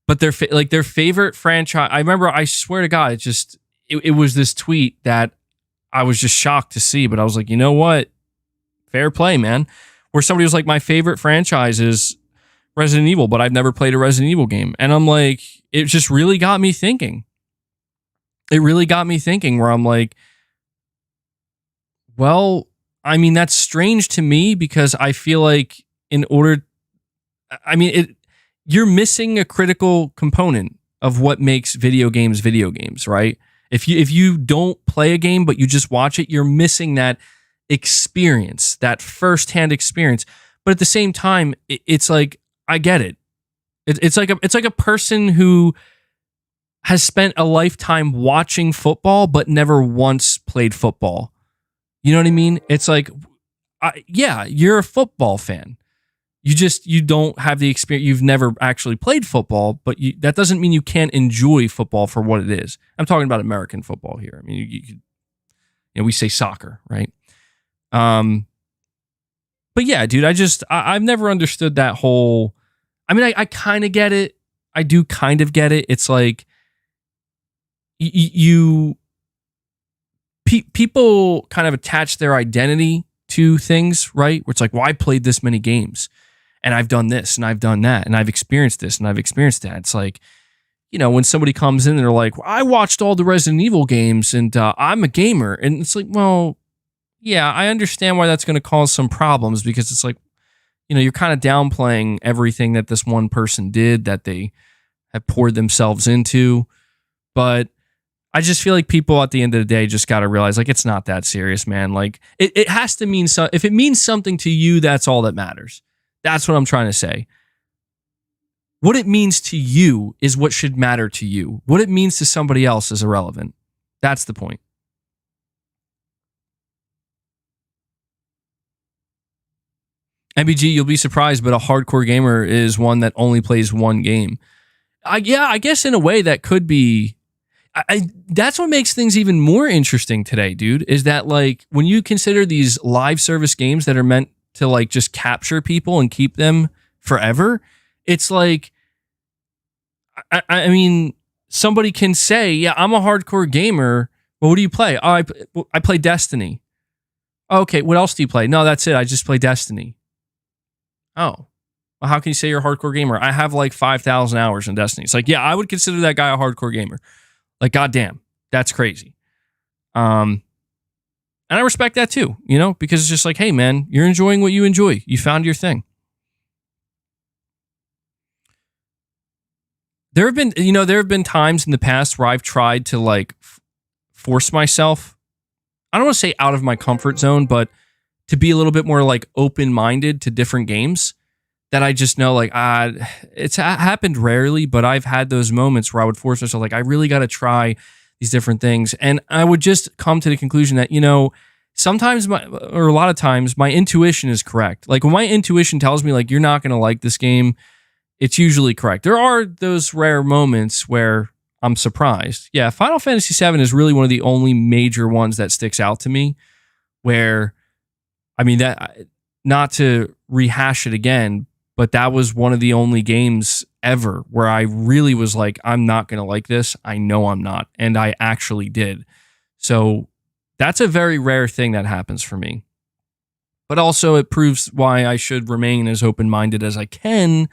but their favorite franchise. I remember, I swear to God, it was this tweet that I was just shocked to see, but I was like, you know what? Fair play, man. Where somebody was like, my favorite franchise is Resident Evil, but I've never played a Resident Evil game. And I'm like, it just really got me thinking. It really got me thinking where I'm like, well, I mean, that's strange to me because I feel like you're missing a critical component of what makes video games, right? If you don't play a game, but you just watch it, you're missing that experience, that firsthand experience. But at the same time, it's like, I get it. It's like a person who has spent a lifetime watching football, but never once played football. You know what I mean? It's like, yeah, you're a football fan. You don't have the experience. You've never actually played football, but that doesn't mean you can't enjoy football for what it is. I'm talking about American football here. I mean, we say soccer, right? But yeah, dude, I've never understood that whole. I mean, I kind of get it. I do kind of get it. It's like, people kind of attach their identity to things, right? Where it's like, well, I played this many games and I've done this and I've done that and I've experienced this and I've experienced that. It's like, when somebody comes in and they're like, well, I watched all the Resident Evil games and I'm a gamer. And it's like, well, yeah, I understand why that's going to cause some problems because it's like, you're kind of downplaying everything that this one person did that they have poured themselves into. But I just feel like people at the end of the day just got to realize, like, it's not that serious, man. Like, it has to mean so. If it means something to you, that's all that matters. That's what I'm trying to say. What it means to you is what should matter to you. What it means to somebody else is irrelevant. That's the point. MBG, you'll be surprised, but a hardcore gamer is one that only plays one game. I guess in a way that could be. That's what makes things even more interesting today, dude, is that like when you consider these live service games that are meant to like just capture people and keep them forever, it's like, I mean, somebody can say, yeah, I'm a hardcore gamer. Well, what do you play? Oh, I play Destiny. Okay, what else do you play? No, that's it. I just play Destiny. Oh, well, how can you say you're a hardcore gamer? I have like 5,000 hours in Destiny. It's like, yeah, I would consider that guy a hardcore gamer. Like, goddamn, that's crazy. And I respect that too, because it's just like, hey, man, you're enjoying what you enjoy. You found your thing. There have been times in the past where I've tried to like force myself. I don't want to say out of my comfort zone, but to be a little bit more like open-minded to different games that I just know like, it's happened rarely, but I've had those moments where I would force myself, like, I really got to try these different things. And I would just come to the conclusion that, sometimes or a lot of times my intuition is correct. Like when my intuition tells me like, you're not going to like this game, it's usually correct. There are those rare moments where I'm surprised. Yeah, Final Fantasy VII is really one of the only major ones that sticks out to me where, I mean, that, not to rehash it again, but that was one of the only games ever where I really was like, I'm not going to like this. I know I'm not. And I actually did. So that's a very rare thing that happens for me. But also it proves why I should remain as open-minded as I can.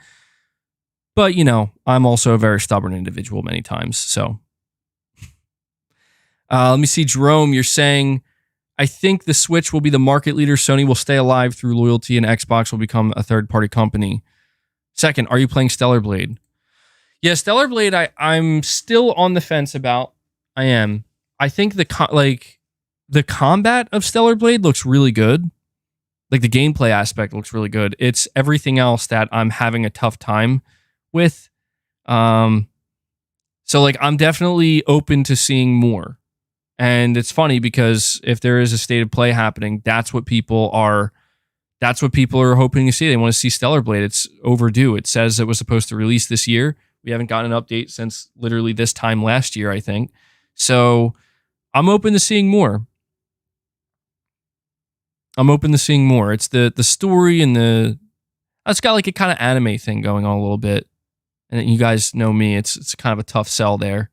But, I'm also a very stubborn individual many times. So let me see, Jerome, you're saying, I think the Switch will be the market leader. Sony will stay alive through loyalty and Xbox will become a third-party company. Second, are you playing Stellar Blade? Yeah, Stellar Blade, I'm still on the fence about. I am. I think the combat of Stellar Blade looks really good. Like the gameplay aspect looks really good. It's everything else that I'm having a tough time with. So like I'm definitely open to seeing more. And it's funny because if there is a state of play happening, that's what people are hoping to see. They want to see Stellar Blade. It's overdue. It says it was supposed to release this year. We haven't gotten an update since literally this time last year, I think. So I'm open to seeing more. It's the story and it's got like a kind of anime thing going on a little bit. And you guys know me, it's kind of a tough sell there.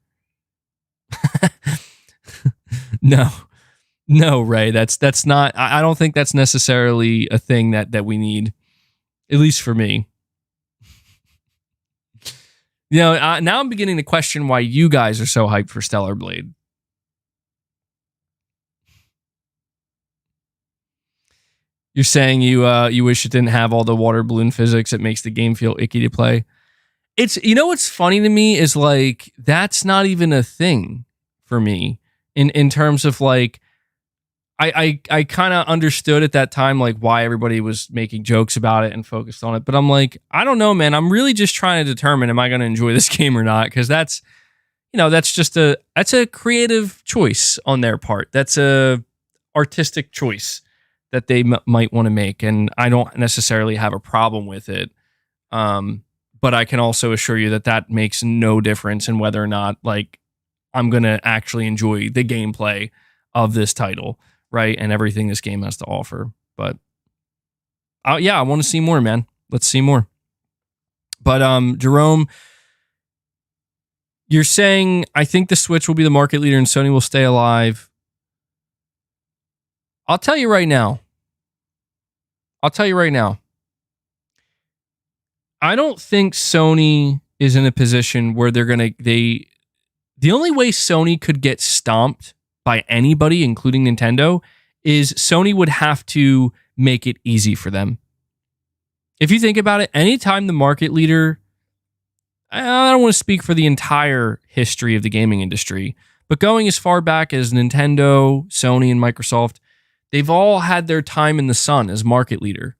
No, Ray, that's not, I don't think that's necessarily a thing that we need, at least for me. Now I'm beginning to question why you guys are so hyped for Stellar Blade. You're saying you wish it didn't have all the water balloon physics. It makes the game feel icky to play. It's, what's funny to me is like that's not even a thing for me in terms of like I kind of understood at that time like why everybody was making jokes about it and focused on it, but I'm like, I don't know, man. I'm really just trying to determine, am I going to enjoy this game or not? Because that's just that's a creative choice on their part. That's a artistic choice that they might want to make, and I don't necessarily have a problem with it. But I can also assure you that makes no difference in whether or not like I'm gonna actually enjoy the gameplay of this title, right, and everything this game has to offer. But yeah, I want to see more, man. Let's see more. But Jerome, you're saying I think the Switch will be the market leader and Sony will stay alive. I'll tell you right now. I don't think Sony is in a position where the only way Sony could get stomped by anybody, including Nintendo, is Sony would have to make it easy for them. If you think about it, anytime the market leader, I don't want to speak for the entire history of the gaming industry, but going as far back as Nintendo, Sony, and Microsoft, they've all had their time in the sun as market leader,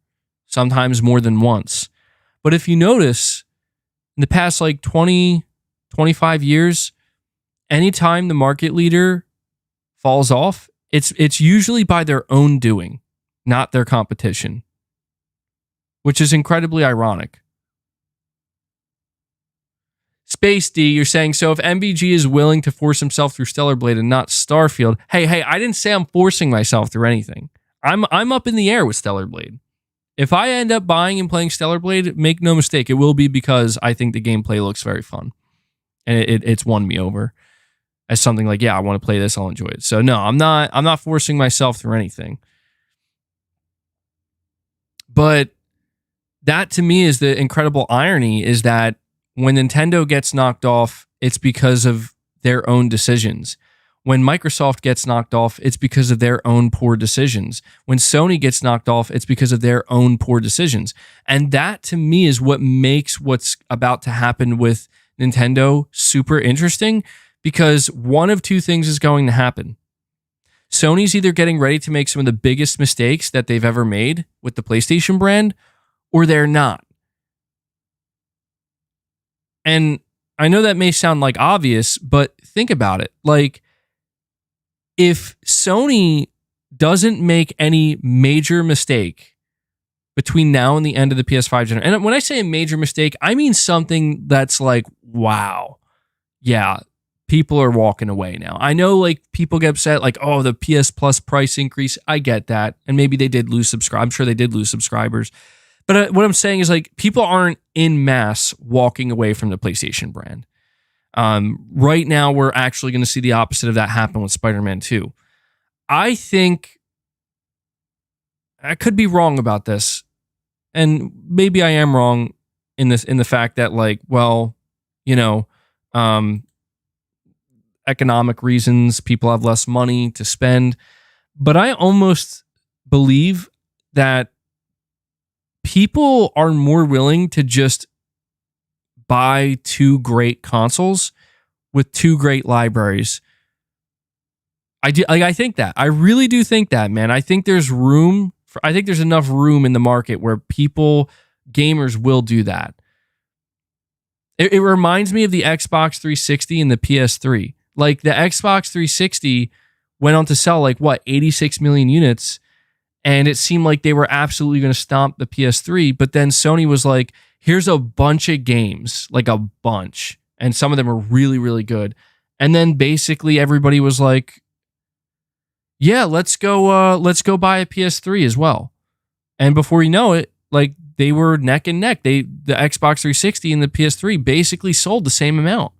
sometimes more than once. But if you notice, in the past like 20, 25 years, anytime the market leader falls off, it's usually by their own doing, not their competition, which is incredibly ironic. Space D, you're saying, so if MVG is willing to force himself through Stellar Blade and not Starfield, hey, I didn't say I'm forcing myself through anything. I'm up in the air with Stellar Blade. If I end up buying and playing Stellar Blade, make no mistake, it will be because I think the gameplay looks very fun. And it's won me over as something like, yeah, I want to play this, I'll enjoy it. So no, I'm not forcing myself through anything. But that to me is the incredible irony, is that when Nintendo gets knocked off, it's because of their own decisions. When Microsoft gets knocked off, it's because of their own poor decisions. When Sony gets knocked off, it's because of their own poor decisions. And that to me is what makes what's about to happen with Nintendo super interesting, because one of two things is going to happen. Sony's either getting ready to make some of the biggest mistakes that they've ever made with the PlayStation brand, or they're not. And I know that may sound like obvious, but think about it. Like, if Sony doesn't make any major mistake between now and the end of the PS5 generation, and when I say a major mistake, I mean something that's like, wow, yeah, people are walking away now. I know like people get upset, like, oh, the PS Plus price increase. I get that. And maybe they did lose subscribers. I'm sure they did lose subscribers. But what I'm saying is like people aren't en masse walking away from the PlayStation brand. Right now, we're actually going to see the opposite of that happen with Spider-Man 2. I think I could be wrong about this, and maybe I am wrong in the fact that like, well, economic reasons, people have less money to spend, but I almost believe that people are more willing to just buy two great consoles with two great libraries I think that. I really do think that, man. I think there's I think there's enough room in the market where gamers will do that. It reminds me of the Xbox 360 and the PS3. Like the Xbox 360 went on to sell 86 million units, and it seemed like they were absolutely going to stomp the PS3. But then Sony was like, here's a bunch of games, like a bunch, and some of them are really, really good. And then basically everybody was like, yeah, let's go buy a PS3 as well. And before you know it, they were neck and neck. The Xbox 360 and the PS3 basically sold the same amount.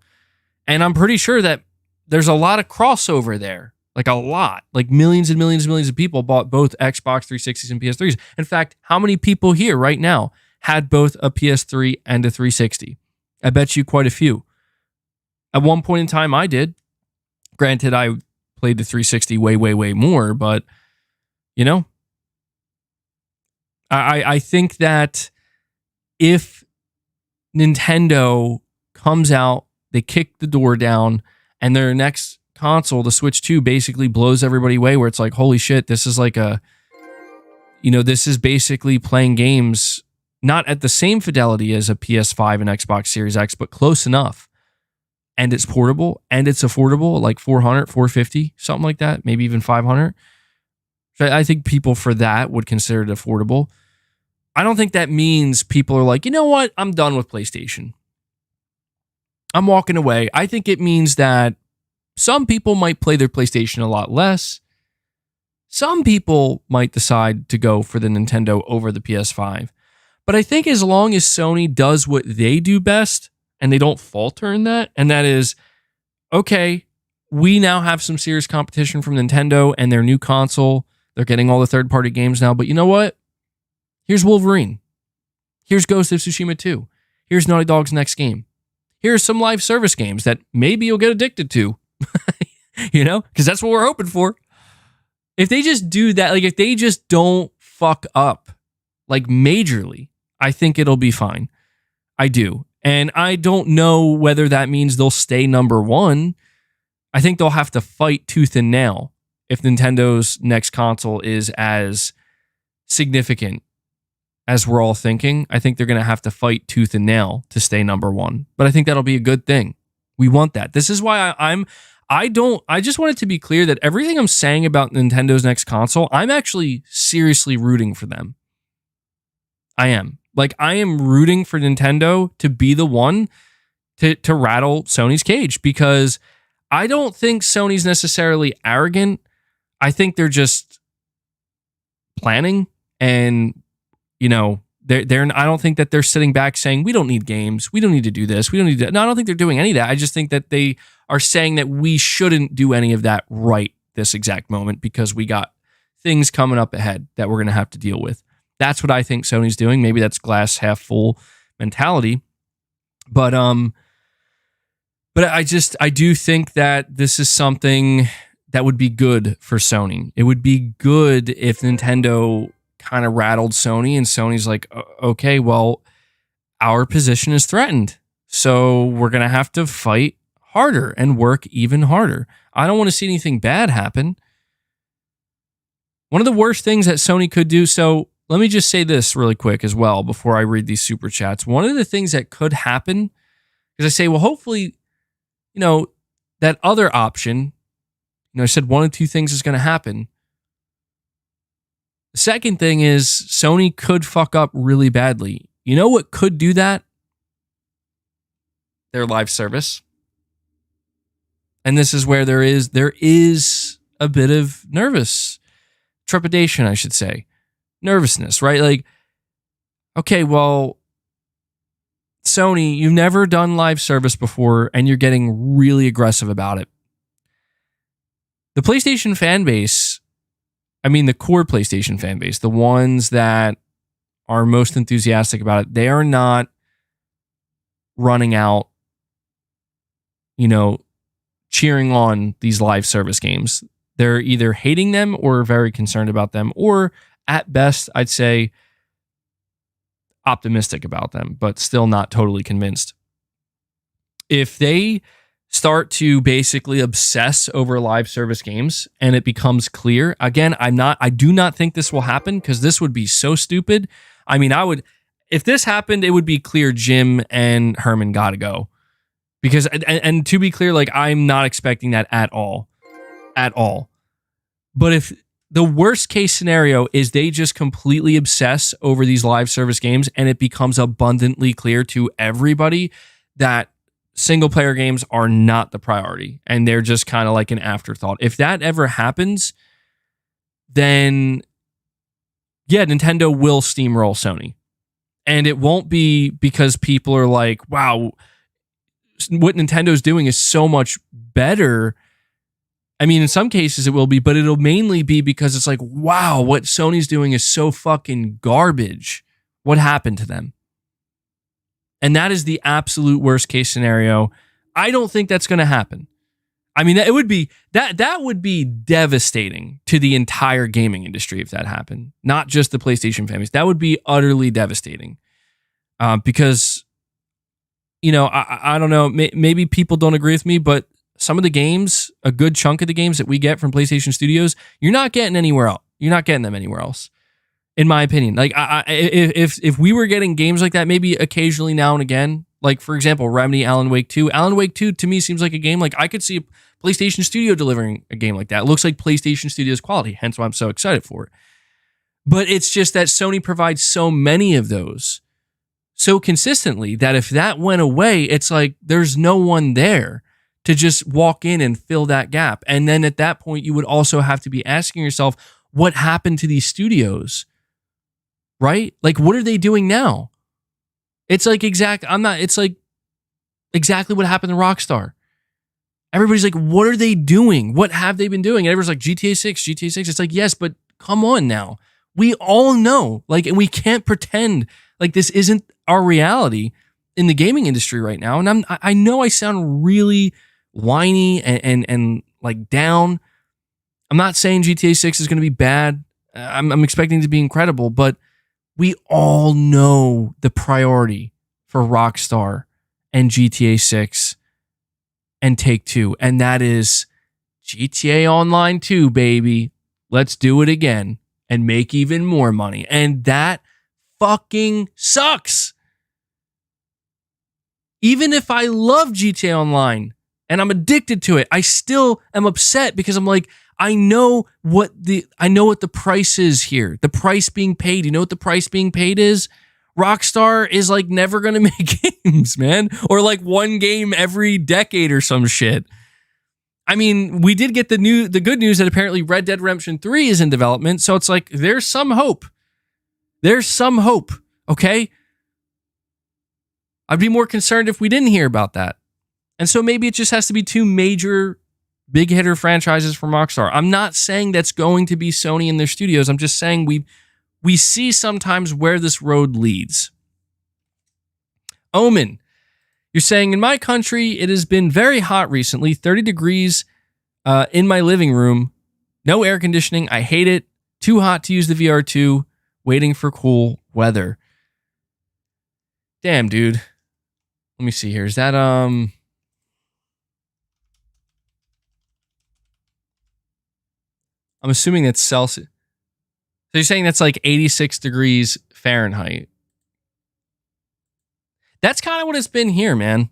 And I'm pretty sure that there's a lot of crossover there. Like a lot. Like millions and millions and millions of people bought both Xbox 360s and PS3s. In fact, how many people here right now had both a PS3 and a 360? I bet you quite a few. At one point in time, I did. Granted, I played the 360 way, way, way more, but I think that if Nintendo comes out, they kick the door down, and their next console, the Switch 2, basically blows everybody away, where it's like, holy shit, this is this is basically playing games not at the same fidelity as a PS5 and Xbox Series X, but close enough. And it's portable and it's affordable, like $400, $450, something like that, maybe even $500. So I think people for that would consider it affordable. I don't think that means people are like, you know what? I'm done with PlayStation. I'm walking away. I think it means that some people might play their PlayStation a lot less. Some people might decide to go for the Nintendo over the PS5. But I think as long as Sony does what they do best, and they don't falter in that, and that is, okay, we now have some serious competition from Nintendo and their new console. They're getting all the third-party games now, but you know what? Here's Wolverine. Here's Ghost of Tsushima 2. Here's Naughty Dog's next game. Here's some live service games that maybe you'll get addicted to, because that's what we're hoping for. If they just do that, if they just don't fuck up, majorly, I think it'll be fine. I do. And I don't know whether that means they'll stay number one. I think they'll have to fight tooth and nail if Nintendo's next console is as significant as we're all thinking. I think they're going to have to fight tooth and nail to stay number one. But I think that'll be a good thing. We want that. This is why I just want it to be clear that everything I'm saying about Nintendo's next console, I'm actually seriously rooting for them. I am. I am rooting for Nintendo to be the one to rattle Sony's cage, because I don't think Sony's necessarily arrogant. I think they're just planning, and they're I don't think that they're sitting back saying, we don't need games, we don't need to do this, we don't need to. No, I don't think they're doing any of that. I just think that they are saying that we shouldn't do any of that right this exact moment, because we got things coming up ahead that we're going to have to deal with. That's what I think Sony's doing. Maybe that's glass half full mentality. But I do think that this is something that would be good for Sony. It would be good if Nintendo kind of rattled Sony, and Sony's like, okay, well, our position is threatened, so we're going to have to fight harder and work even harder. I don't want to see anything bad happen. One of the worst things that Sony could do, so let me just say this really quick as well before I read these super chats. One of the things that could happen is I say, well, hopefully, that other option, I said one of two things is going to happen. The second thing is Sony could fuck up really badly. You know what could do that? Their live service. And this is where there is a bit of trepidation, I should say. Nervousness, right? Okay, well, Sony, you've never done live service before, and you're getting really aggressive about it. The PlayStation fan base, the core PlayStation fan base, the ones that are most enthusiastic about it, they are not running out, cheering on these live service games. They're either hating them or very concerned about them, or at best, I'd say optimistic about them, but still not totally convinced. If they start to basically obsess over live service games and it becomes clear. Again, I do not think this will happen because this would be so stupid. I mean, if this happened, it would be clear Jim and Herman got to go. Because, and to be clear, like, I'm not expecting that at all. At all. But if the worst case scenario is they just completely obsess over these live service games and it becomes abundantly clear to everybody that single player games are not the priority and they're just kind of like an afterthought. If that ever happens, then yeah, Nintendo will steamroll Sony. And it won't be because people are like, wow, what Nintendo's doing is so much better. I mean, in some cases it will be, but it'll mainly be because it's like, wow, what Sony's doing is so fucking garbage. What happened to them? And that is the absolute worst case scenario. I don't think that's going to happen. I mean, it would be that would be devastating to the entire gaming industry if that happened. Not just the PlayStation families. That would be utterly devastating. Because, you know, I don't know. Maybe people don't agree with me, but some of the games, a good chunk of the games that we get from PlayStation Studios, you're not getting anywhere else. You're not getting them anywhere else. In my opinion, like if we were getting games like that, maybe occasionally now and again, like for example, Remedy, Alan Wake 2. Alan Wake 2 to me seems like a game like I could see a PlayStation Studio delivering a game like that. It looks like PlayStation Studios quality, hence why I'm so excited for it. But it's just that Sony provides so many of those so consistently that if that went away, it's like there's no one there to just walk in and fill that gap. And then at that point, you would also have to be asking yourself, what happened to these studios? Right? Like, what are they doing now? It's like it's like exactly what happened to Rockstar. Everybody's like, what are they doing? What have they been doing? And everyone's like, GTA 6. It's like, yes, but come on now. We all know, like, and we can't pretend like this isn't our reality in the gaming industry right now. And I know I sound really whiny and like down. I'm not saying GTA 6 is going to be bad. I'm expecting it to be incredible, but we all know the priority for Rockstar and GTA 6 and Take-Two, and that is GTA Online 2, baby. Let's do it again and make even more money. And that fucking sucks. Even if I love GTA Online and I'm addicted to it, I still am upset because I'm like, I know what the price is here. The price being paid. You know what the price being paid is? Rockstar is like never going to make games, man. Or like one game every decade or some shit. I mean, we did get the good news that apparently Red Dead Redemption 3 is in development. So it's like, there's some hope. There's some hope. Okay. I'd be more concerned if we didn't hear about that. And so maybe it just has to be two major big hitter franchises from Rockstar. I'm not saying that's going to be Sony in their studios. I'm just saying we see sometimes where this road leads. Omen, you're saying, in my country, it has been very hot recently, 30 degrees in my living room, no air conditioning. I hate it. Too hot to use the VR2, waiting for cool weather. Damn, dude. Let me see here. Is that, I'm assuming that's Celsius. So you're saying that's like 86 degrees Fahrenheit. That's kind of what it's been here, man.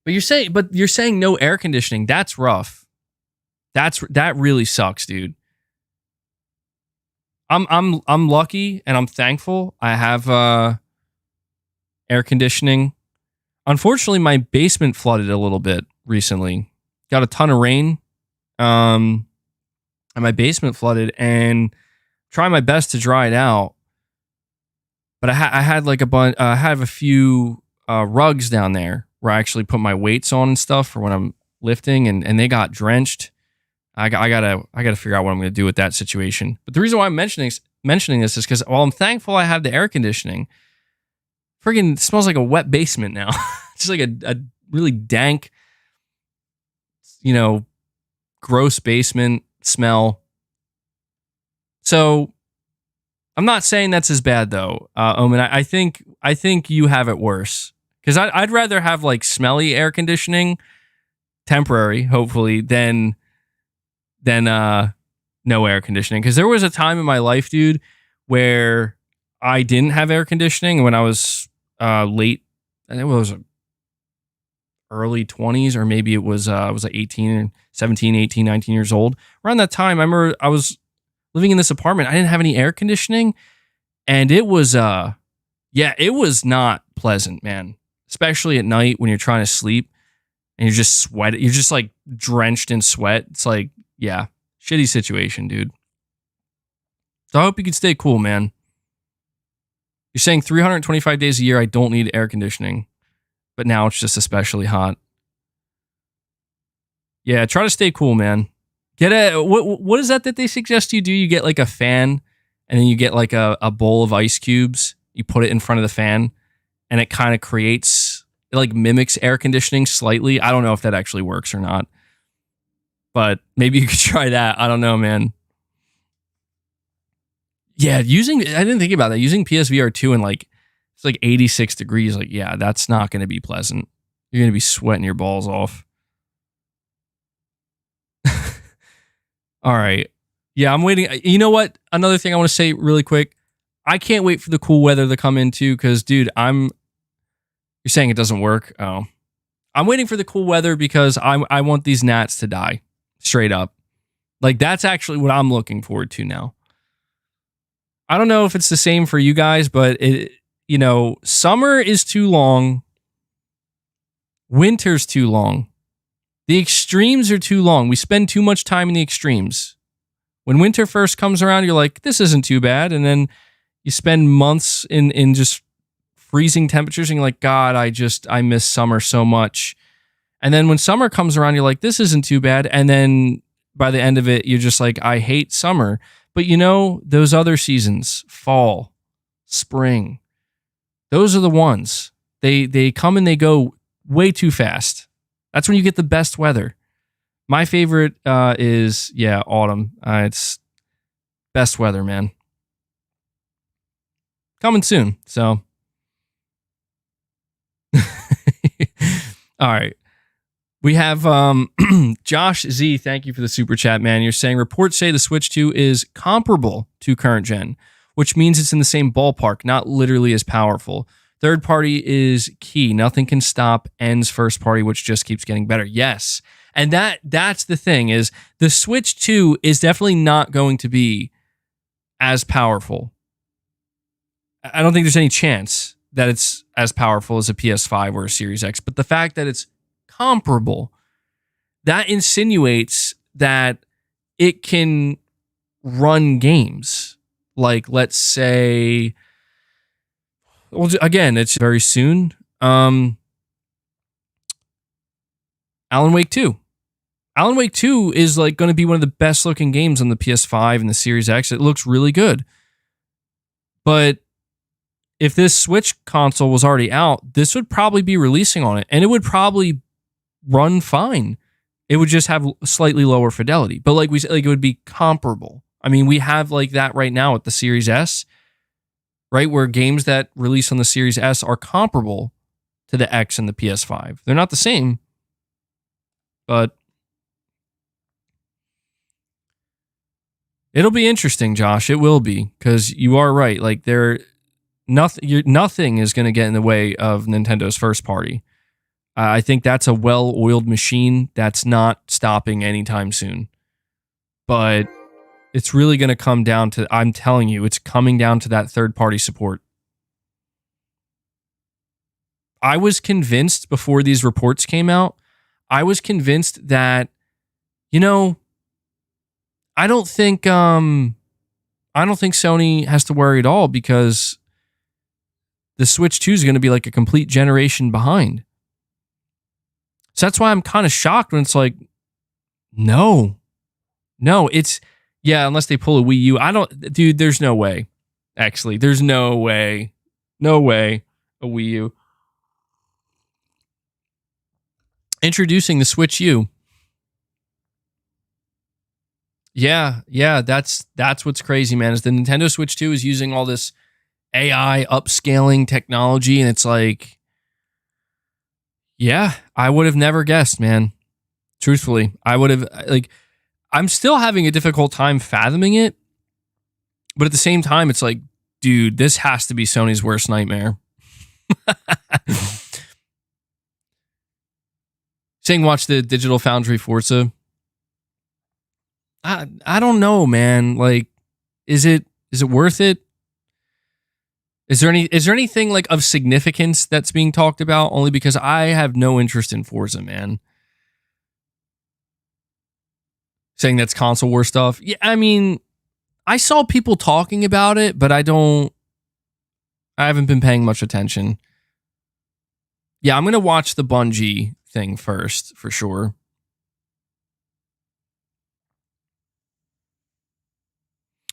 But you're saying no air conditioning. That's rough. That really sucks, dude. I'm lucky and I'm thankful. I have air conditioning. Unfortunately, my basement flooded a little bit recently. Got a ton of rain. And my basement flooded, and trying my best to dry it out. But I had like I have a few rugs down there where I actually put my weights on and stuff for when I'm lifting, and they got drenched. I gotta figure out what I'm gonna do with that situation. But the reason why I'm mentioning this is because while I'm thankful I have the air conditioning, friggin' smells like a wet basement now. It's just like a really dank, gross basement smell. So I'm not saying that's as bad though, Omen. I think you have it worse Because I'd rather have like smelly air conditioning, temporary, hopefully, than no air conditioning. Because there was a time in my life, dude, where I didn't have air conditioning when I was late. I think it was early 20s, or maybe it was I was like 17, 18, 19 years old. Around that time, I remember I was living in this apartment. I didn't have any air conditioning, and it was it was not pleasant, man. Especially at night when you're trying to sleep and you're just sweating. You're just like drenched in sweat. It's like, yeah, shitty situation, dude. So I hope you can stay cool, man. You're saying 325 days a year, I don't need air conditioning, but now it's just especially hot. Yeah, try to stay cool, man. What is that they suggest you do? You get like a fan, and then you get like a bowl of ice cubes. You put it in front of the fan, and it kind of creates, it like mimics air conditioning slightly. I don't know if that actually works or not, but maybe you could try that. I don't know, man. Yeah, I didn't think about that. Using PSVR 2 and like, it's like 86 degrees. Like, yeah, that's not going to be pleasant. You're going to be sweating your balls off. All right. Yeah, I'm waiting. You know what? Another thing I want to say really quick. I can't wait for the cool weather to come in too, because, dude, you're saying it doesn't work? Oh. I'm waiting for the cool weather because I want these gnats to die. Straight up. Like, that's actually what I'm looking forward to now. I don't know if it's the same for you guys, but summer is too long. Winter's too long. The extremes are too long. We spend too much time in the extremes. When winter first comes around, you're like, this isn't too bad. And then you spend months in just freezing temperatures and you're like, God, I miss summer so much. And then when summer comes around, you're like, this isn't too bad. And then by the end of it, you're just like, I hate summer. But those other seasons, fall, spring, those are the ones. They come and they go way too fast. That's when you get the best weather. My favorite is, autumn. It's best weather, man. Coming soon, so. All right. We have Josh Z. Thank you for the super chat, man. You're saying reports say the Switch 2 is comparable to current gen, which means it's in the same ballpark, not literally as powerful. Third party is key. Nothing can stop N's first party, which just keeps getting better. Yes. And that's the thing, is the Switch 2 is definitely not going to be as powerful. I don't think there's any chance that it's as powerful as a PS5 or a Series X, but the fact that it's comparable, that insinuates that it can run games. Like, let's say, well, again, it's very soon. Alan Wake 2. Alan Wake 2 is like going to be one of the best looking games on the PS5 and the Series X. It looks really good. But if this Switch console was already out, this would probably be releasing on it, and it would probably run fine. It would just have slightly lower fidelity, but like we said, like it would be comparable. I mean, we have like that right now with the Series S, right? Where games that release on the Series S are comparable to the X and the PS5. They're not the same, but it'll be interesting, Josh. It will be, because you are right. Like nothing is going to get in the way of Nintendo's first party. I think that's a well-oiled machine that's not stopping anytime soon. But it's really going to come down to, I'm telling you, it's coming down to that third-party support. I was convinced before these reports came out, I was convinced that, I don't think Sony has to worry at all, because the Switch 2 is going to be like a complete generation behind. So that's why I'm kind of shocked when it's like, no, it's, unless they pull a Wii U. Dude, there's no way. Actually, there's no way a Wii U. Introducing the Switch U. Yeah, that's what's crazy, man, is the Nintendo Switch 2 is using all this AI upscaling technology, and it's like, Yeah, I would have never guessed, man. Truthfully, I would have, like, I'm still having a difficult time fathoming it. But at the same time, it's like, dude, this has to be Sony's worst nightmare. Saying watch the Digital Foundry Forza. I don't know, man. Like, is it worth it? Is there anything like of significance that's being talked about? Only because I have no interest in Forza, man. Saying that's console war stuff. Yeah, I mean, I saw people talking about it, but I haven't been paying much attention. Yeah, I'm gonna watch the Bungie thing first for sure.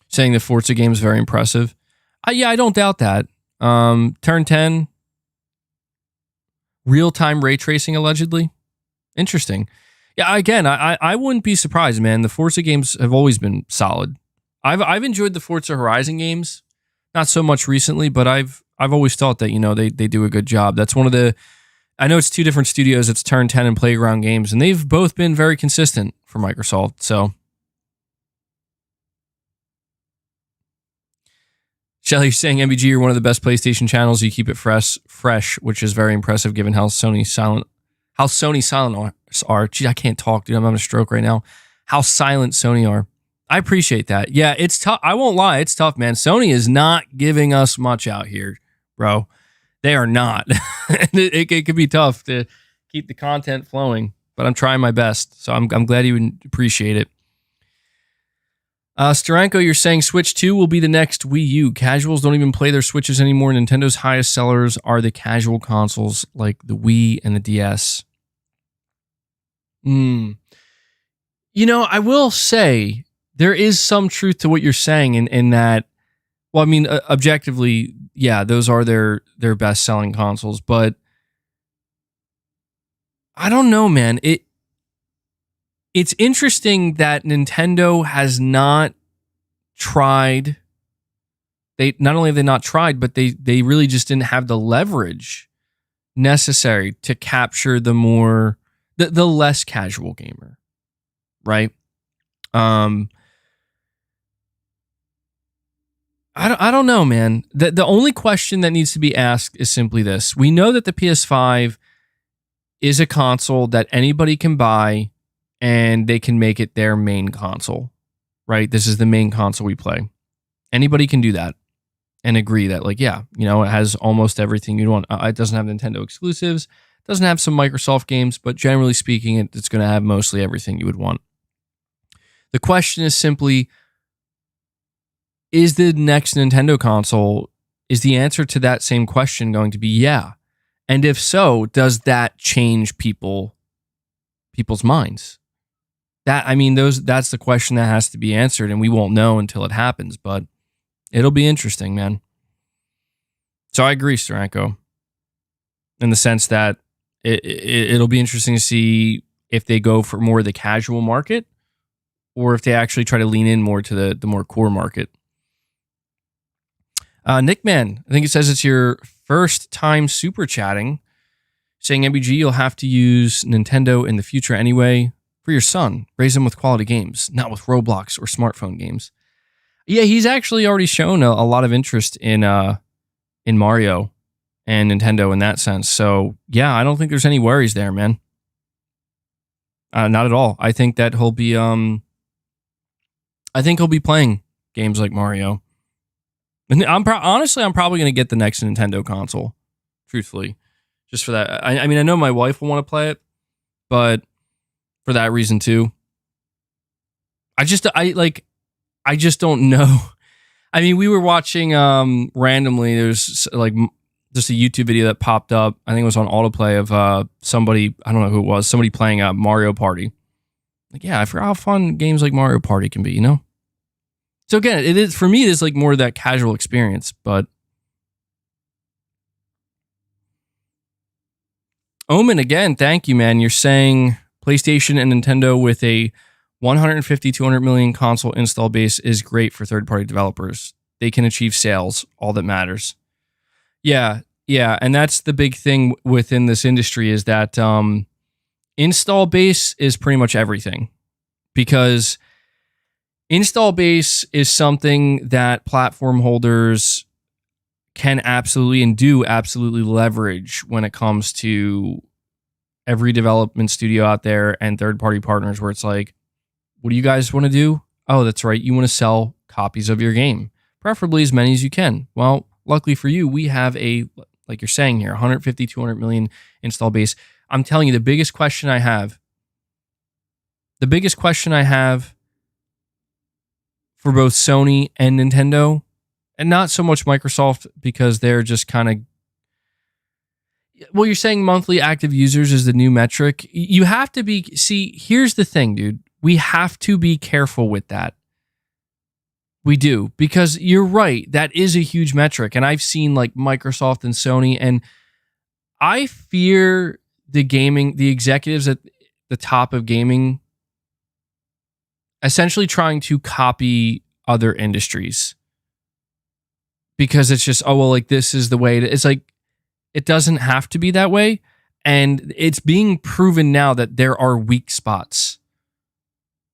Saying the Forza game is very impressive. Yeah, I don't doubt that. Turn 10, real-time ray tracing allegedly. Interesting. Yeah, again, I wouldn't be surprised, man. The Forza games have always been solid. I've enjoyed the Forza Horizon games, not so much recently, but I've always thought that, you know, they do a good job. That's one of the, I know it's two different studios. It's Turn 10 and Playground Games, and they've both been very consistent for Microsoft. So Shelly saying, MBG, you're one of the best PlayStation channels. You keep it fresh, which is very impressive given how Sony silent are. Gee, I can't talk, dude. I'm having a stroke right now. How silent Sony are. I appreciate that. Yeah, it's tough. I won't lie. It's tough, man. Sony is not giving us much out here, bro. They are not. it could be tough to keep the content flowing, but I'm trying my best. So I'm glad you would appreciate it. Steranko, you're saying Switch 2 will be the next Wii U. Casuals don't even play their Switches anymore. Nintendo's highest sellers are the casual consoles like the Wii and the DS. You know, I will say there is some truth to what you're saying in that, well, I mean, objectively, yeah, those are their best-selling consoles, but I don't know, man. It's interesting that Nintendo has not tried. Not only have they not tried, but they really just didn't have the leverage necessary to capture the less casual gamer, right? I don't know, man. The only question that needs to be asked is simply this: we know that the PS5 is a console that anybody can buy, and they can make it their main console, right? This is the main console we play. Anybody can do that and agree that, like, yeah, you know, it has almost everything you'd want. It doesn't have Nintendo exclusives, doesn't have some Microsoft games, but generally speaking, it's going to have mostly everything you would want. The question is simply, is the next Nintendo console, is the answer to that same question going to be yeah? And if so, does that change people's minds? That's the question that has to be answered, and we won't know until it happens, but it'll be interesting, man. So I agree, Steranko, in the sense that it'll be interesting to see if they go for more of the casual market or if they actually try to lean in more to the more core market. Nickman, I think it says it's your first time super chatting, saying, MBG, you'll have to use Nintendo in the future anyway. For your son, raise him with quality games, not with Roblox or smartphone games. Yeah, he's actually already shown a lot of interest in Mario and Nintendo in that sense. So yeah, I don't think there's any worries there, man. Not at all. I think that he'll be playing games like Mario. And I'm probably going to get the next Nintendo console, truthfully, just for that. I mean, I know my wife will want to play it, but for that reason too. I just don't know. I mean, we were watching randomly. There's like just a YouTube video that popped up. I think it was on autoplay of somebody. I don't know who it was. Somebody playing a Mario Party. Like, yeah, I forgot how fun games like Mario Party can be. You know. So again, it is for me. It is like more of that casual experience. But Omen, again, thank you, man. You're saying PlayStation and Nintendo with a 150, 200 million console install base is great for third-party developers. They can achieve sales, all that matters. Yeah, Yeah, and that's the big thing within this industry is that install base is pretty much everything, because install base is something that platform holders can absolutely and do absolutely leverage when it comes to every development studio out there and third-party partners, where it's like, what do you guys want to do? Oh, that's right. You want to sell copies of your game, preferably as many as you can. Well, luckily for you, we have a, like you're saying here, 150, 200 million install base. I'm telling you, the biggest question I have for both Sony and Nintendo, and not so much Microsoft, because they're just kind of, well, you're saying monthly active users is the new metric. You have to be, see, here's the thing, dude. We have to be careful with that. We do, because you're right. That is a huge metric. And I've seen like Microsoft and Sony, and I fear the executives at the top of gaming essentially trying to copy other industries, because it's just, oh, well, like this is the way it's like, it doesn't have to be that way. And it's being proven now that there are weak spots.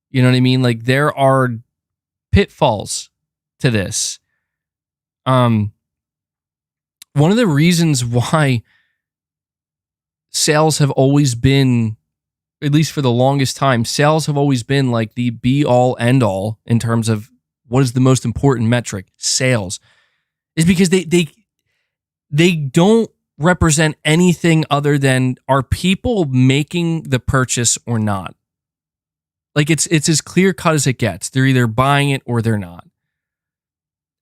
You know what I mean? Like there are pitfalls to this. One of the reasons why sales have always been, at least for the longest time, sales have always been like the be all end all in terms of what is the most important metric, sales, is because they don't represent anything other than, are people making the purchase or not? Like it's as clear cut as it gets. They're either buying it or they're not.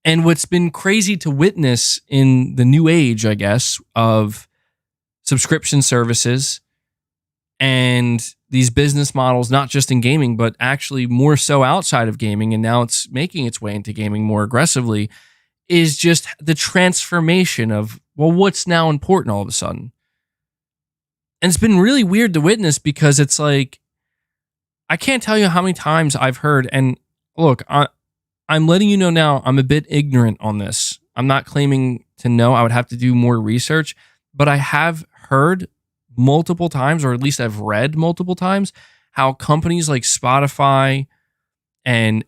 And what's been crazy to witness in the new age, I guess, of subscription services and these business models, not just in gaming, but actually more so outside of gaming, and now it's making its way into gaming more aggressively, is just the transformation of, well, what's now important all of a sudden? And it's been really weird to witness, because it's like, I can't tell you how many times I've heard, and look, I'm letting you know now, I'm a bit ignorant on this. I'm not claiming to know. I would have to do more research, but I have heard multiple times, or at least I've read multiple times, how companies like Spotify and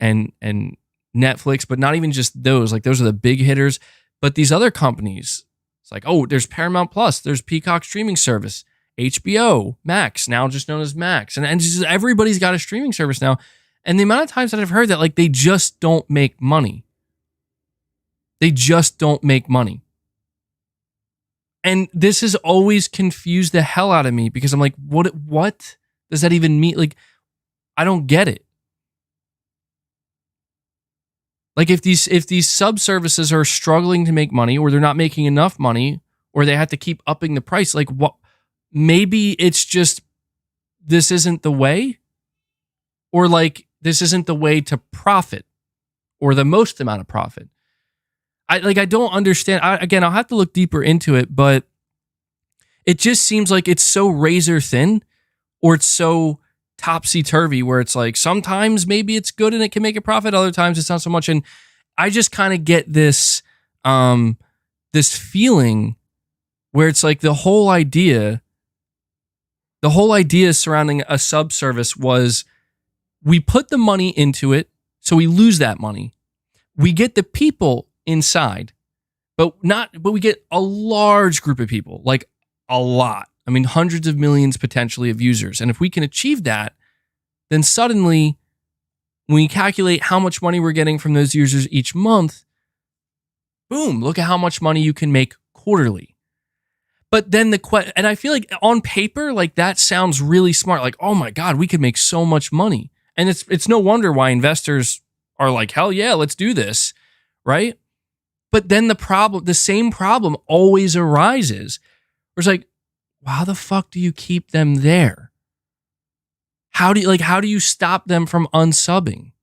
Netflix, but not even just those, like those are the big hitters, but these other companies, it's like, oh, there's Paramount Plus, there's Peacock streaming service, HBO Max, now just known as Max, and just everybody's got a streaming service now. And the amount of times that I've heard that, like, they just don't make money. They just don't make money. And this has always confused the hell out of me, because I'm like, what does that even mean? Like, I don't get it. Like, if these sub services are struggling to make money, or they're not making enough money, or they have to keep upping the price, like, what? Maybe it's just, this isn't the way, or like, this isn't the way to profit, or the most amount of profit. I don't understand. Again, I'll have to look deeper into it, but it just seems like it's so razor thin, or it's so topsy-turvy, where it's like, sometimes maybe it's good and it can make a profit, other times it's not so much. And I just kind of get this this feeling where it's like the whole idea surrounding a sub service was, we put the money into it, so we lose that money. We get the people inside, but we get a large group of people, like a lot. I mean, hundreds of millions potentially of users. And if we can achieve that, then suddenly, when you calculate how much money we're getting from those users each month, boom, look at how much money you can make quarterly. But then and I feel like on paper, like that sounds really smart. Like, oh my God, we could make so much money. And it's no wonder why investors are like, hell yeah, let's do this, right? But then the same problem always arises. Where it's like, well, how the fuck do you keep them there? How do you stop them from unsubbing?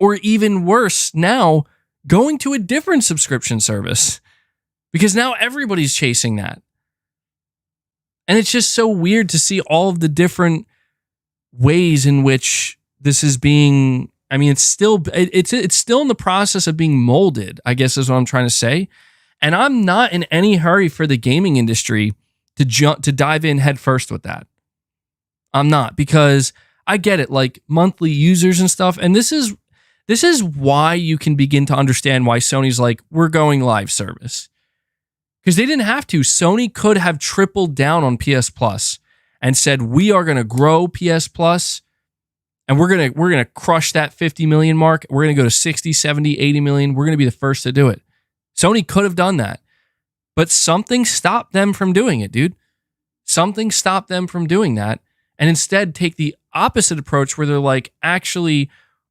Or even worse, now going to a different subscription service, because now everybody's chasing that. And it's just so weird to see all of the different ways in which this is being, I mean, it's still in the process of being molded, I guess is what I'm trying to say. And I'm not in any hurry for the gaming industry to dive in head first with that. I'm not, because I get it, like monthly users and stuff. And this is why you can begin to understand why Sony's like, we're going live service. Because they didn't have to. Sony could have tripled down on PS Plus and said, we are going to grow PS Plus and we're going to crush that 50 million mark. We're going to go to 60, 70, 80 million. We're going to be the first to do it. Sony could have done that. But something stopped them from doing it, dude. Something stopped them from doing that. And instead take the opposite approach where they're like, actually,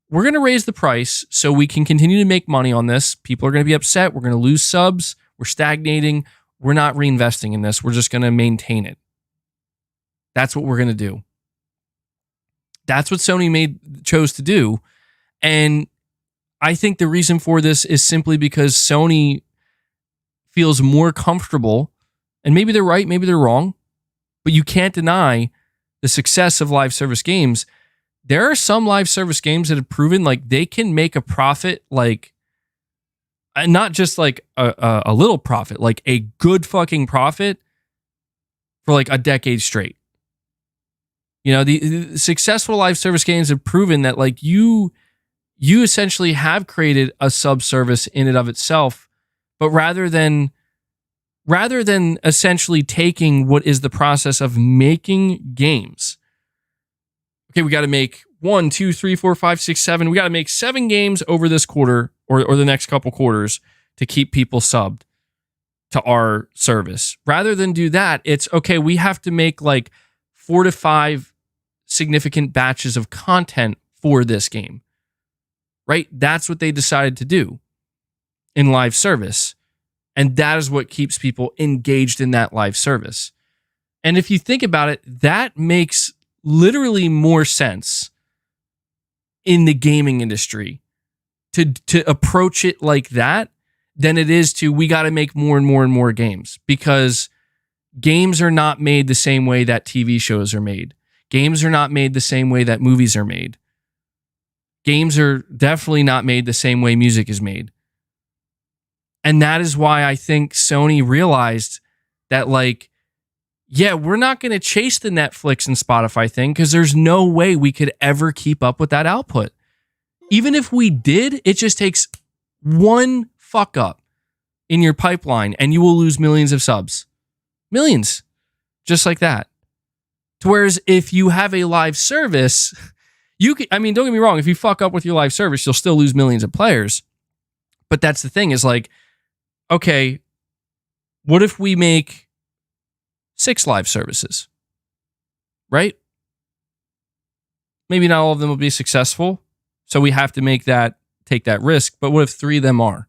we're going to raise the price so we can continue to make money on this. People are going to be upset. We're going to lose subs. We're stagnating. We're not reinvesting in this. We're just going to maintain it. That's what we're going to do. That's what Sony chose to do. And I think the reason for this is simply because Sony feels more comfortable, and maybe they're right, maybe they're wrong, but you can't deny the success of live service games. There are some live service games that have proven like they can make a profit, like not just like a little profit, like a good fucking profit for like a decade straight. You know, the successful live service games have proven that like you essentially have created a subservice in and of itself, but rather than essentially taking what is the process of making games. Okay, we got to make 1, 2, 3, 4, 5, 6, 7. We got to make 7 games over this quarter or the next couple quarters to keep people subbed to our service. Rather than do that, it's okay, we have to make like 4 to 5 significant batches of content for this game. Right? That's what they decided to do in live service. And that is what keeps people engaged in that live service. And if you think about it, that makes literally more sense in the gaming industry to approach it like that than it is to, we got to make more and more and more games, because games are not made the same way that TV shows are made. Games are not made the same way that movies are made. Games are definitely not made the same way music is made. And that is why I think Sony realized that, like, yeah, we're not going to chase the Netflix and Spotify thing because there's no way we could ever keep up with that output. Even if we did, it just takes one fuck up in your pipeline and you will lose millions of subs. Millions. Just like that. Whereas if you have a live service, you can, I mean, don't get me wrong, if you fuck up with your live service, you'll still lose millions of players. But that's the thing, is like, okay, what if we make 6 live services? Right? Maybe not all of them will be successful, so we have to take that risk. But what if 3 of them are?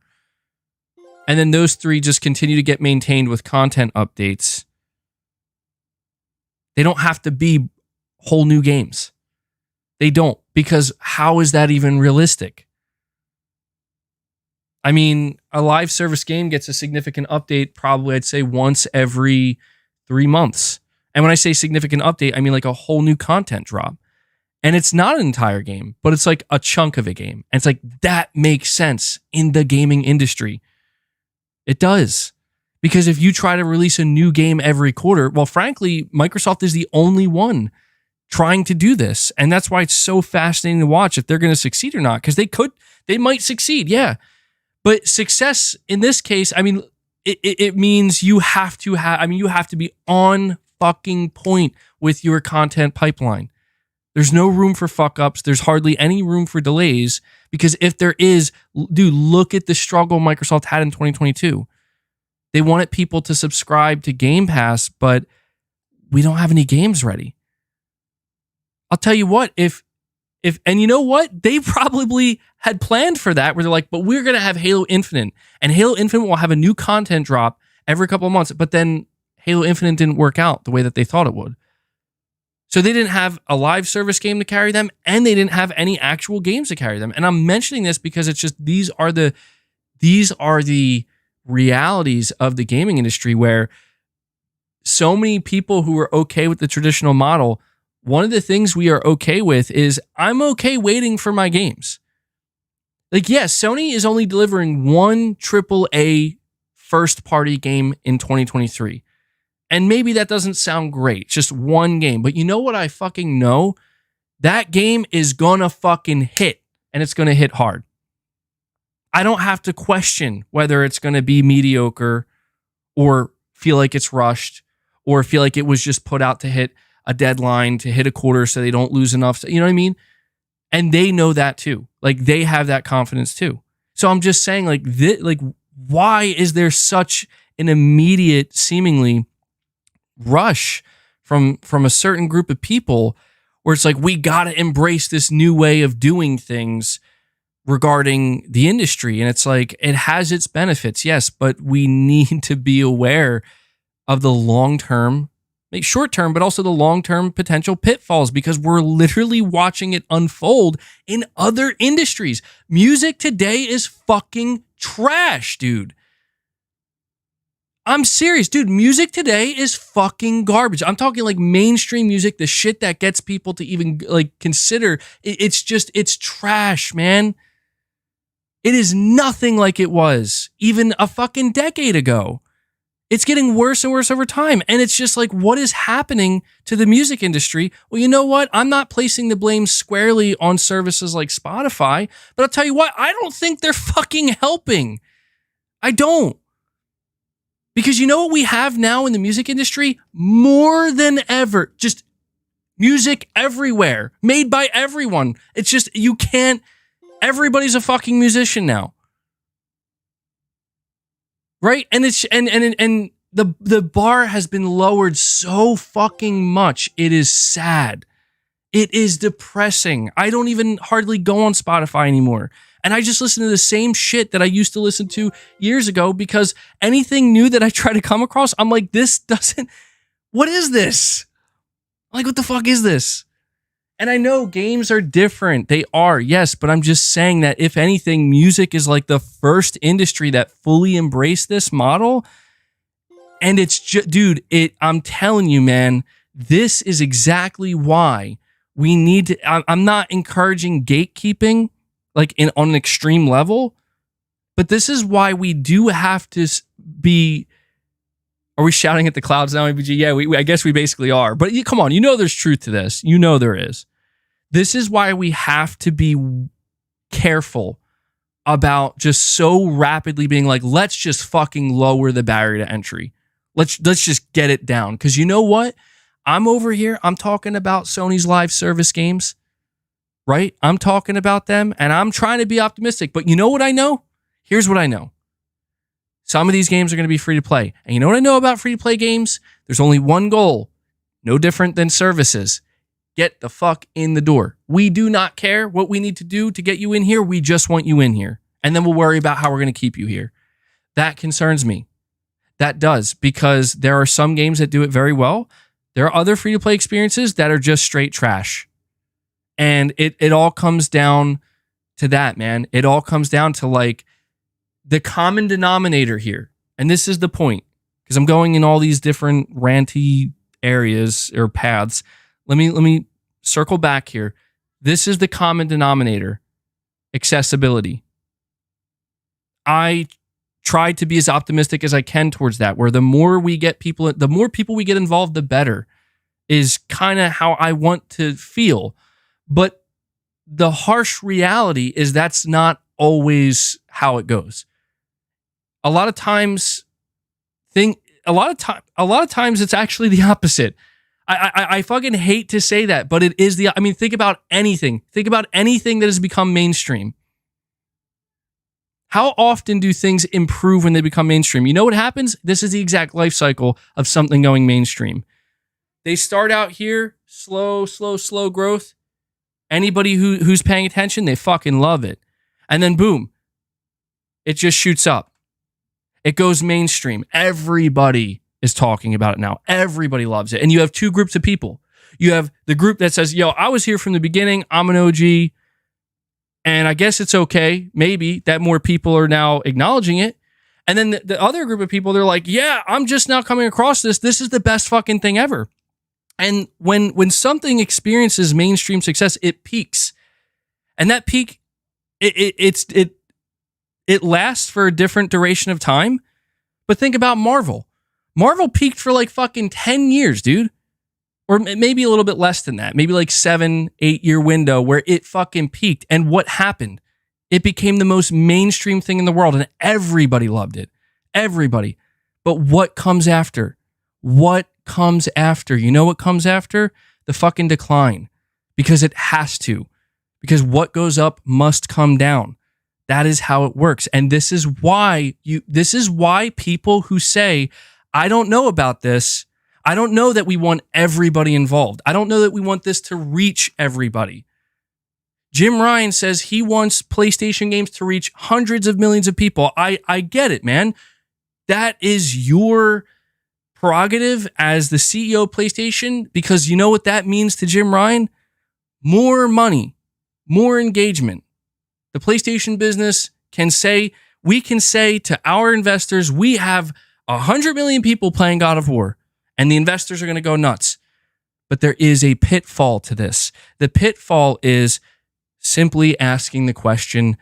And then those 3 just continue to get maintained with content updates. They don't have to be whole new games. They don't, because how is that even realistic? I mean, a live service game gets a significant update probably, I'd say, once every 3 months. And when I say significant update, I mean like a whole new content drop. And it's not an entire game, but it's like a chunk of a game. And it's like, that makes sense in the gaming industry. It does. Because if you try to release a new game every quarter, well, frankly, Microsoft is the only one trying to do this. And that's why it's so fascinating to watch if they're going to succeed or not. Because they might succeed, yeah. But success in this case, I mean, it means you have to be on fucking point with your content pipeline. There's no room for fuck ups. There's hardly any room for delays, because if there is, dude, look at the struggle Microsoft had in 2022. They wanted people to subscribe to Game Pass, but we don't have any games ready. I'll tell you what, and you know what? They probably had planned for that, where they're like, but we're going to have Halo Infinite, and Halo Infinite will have a new content drop every couple of months. But then Halo Infinite didn't work out the way that they thought it would. So they didn't have a live service game to carry them, and they didn't have any actual games to carry them. And I'm mentioning this because it's just, these are the realities of the gaming industry, where so many people who are okay with the traditional model, one of the things we are okay with is, I'm okay waiting for my games. Like, yes, Sony is only delivering one AAA first party game in 2023. And maybe that doesn't sound great. It's just one game. But you know what I fucking know? That game is gonna fucking hit, and it's gonna hit hard. I don't have to question whether it's gonna be mediocre or feel like it's rushed or feel like it was just put out to hit a deadline, to hit a quarter so they don't lose enough. You know what I mean? And they know that too. Like, they have that confidence too. So I'm just saying, like, why is there such an immediate, seemingly, rush from a certain group of people where it's like, we got to embrace this new way of doing things regarding the industry? And it's like, it has its benefits, yes, but we need to be aware of the long-term, short-term, but also the long-term potential pitfalls, because we're literally watching it unfold in other industries. Music today is fucking trash, dude. I'm serious, dude. Music today is fucking garbage. I'm talking like mainstream music, the shit that gets people to even like consider. It's trash, man. It is nothing like it was even a fucking decade ago. It's getting worse and worse over time. And it's just like, what is happening to the music industry? Well, you know what? I'm not placing the blame squarely on services like Spotify, but I'll tell you what, I don't think they're fucking helping. I don't. Because you know what we have now in the music industry? More than ever. Just music everywhere. Made by everyone. It's just, you can't, everybody's a fucking musician now. Right? And it's and the bar has been lowered so fucking much. It is sad. It is depressing. I don't even hardly go on Spotify anymore. And I just listen to the same shit that I used to listen to years ago, because anything new that I try to come across, I'm like, this doesn't, what is this? Like, what the fuck is this? And I know games are different. They are, yes, but I'm just saying that if anything, music is like the first industry that fully embraced this model. And it's just, dude, I'm telling you, man, this is exactly why we need to, I'm not encouraging gatekeeping like on an extreme level, but this is why we do have to be, are we shouting at the clouds now, ABG? Yeah, I guess we basically are. But come on, you know there's truth to this. You know there is. This is why we have to be careful about just so rapidly being like, let's just fucking lower the barrier to entry. Let's just get it down. Because you know what? I'm over here. I'm talking about Sony's live service games, right? I'm talking about them, and I'm trying to be optimistic. But you know what I know? Here's what I know. Some of these games are going to be free to play. And you know what I know about free to play games? There's only one goal, no different than services. Get the fuck in the door. We do not care what we need to do to get you in here. We just want you in here. And then we'll worry about how we're going to keep you here. That concerns me. That does, because there are some games that do it very well. There are other free to play experiences that are just straight trash. And it all comes down to that, man. It all comes down to like, the common denominator here, and this is the point, because I'm going in all these different ranty areas or paths. Let me circle back here. This is the common denominator: accessibility. I try to be as optimistic as I can towards that, where the more we get people, the more people we get involved, the better, is kind of how I want to feel. But the harsh reality is that's not always how it goes. A lot of times it's actually the opposite. I fucking hate to say that, but it is think about anything. Think about anything that has become mainstream. How often do things improve when they become mainstream? You know what happens? This is the exact life cycle of something going mainstream. They start out here, slow growth. Anybody who's paying attention, they fucking love it. And then boom, it just shoots up. It goes mainstream. Everybody is talking about it now. Everybody loves it. And you have two groups of people. You have the group that says, yo, I was here from the beginning. I'm an OG. And I guess it's okay, maybe, that more people are now acknowledging it. And then the other group of people, they're like, yeah, I'm just now coming across this. This is the best fucking thing ever. And when something experiences mainstream success, it peaks. And that peak, it lasts for a different duration of time, But think about Marvel. Marvel peaked for like fucking 10 years, dude. Or maybe a little bit less than that. Maybe like 7-8 year window where it fucking peaked. And what happened? It became the most mainstream thing in the world and everybody loved it. Everybody. But what comes after? What comes after? You know what comes after? The fucking decline. Because it has to. Because what goes up must come down. That is how it works. And this is why people who say, I don't know about this. I don't know that we want everybody involved. I don't know that we want this to reach everybody. Jim Ryan says he wants PlayStation games to reach hundreds of millions of people. I get it, man. That is your prerogative as the CEO of PlayStation, because you know what that means to Jim Ryan? More money, more engagement. The PlayStation business we can say to our investors, we have 100 million people playing God of War, and the investors are going to go nuts. But there is a pitfall to this. The pitfall is simply asking the question,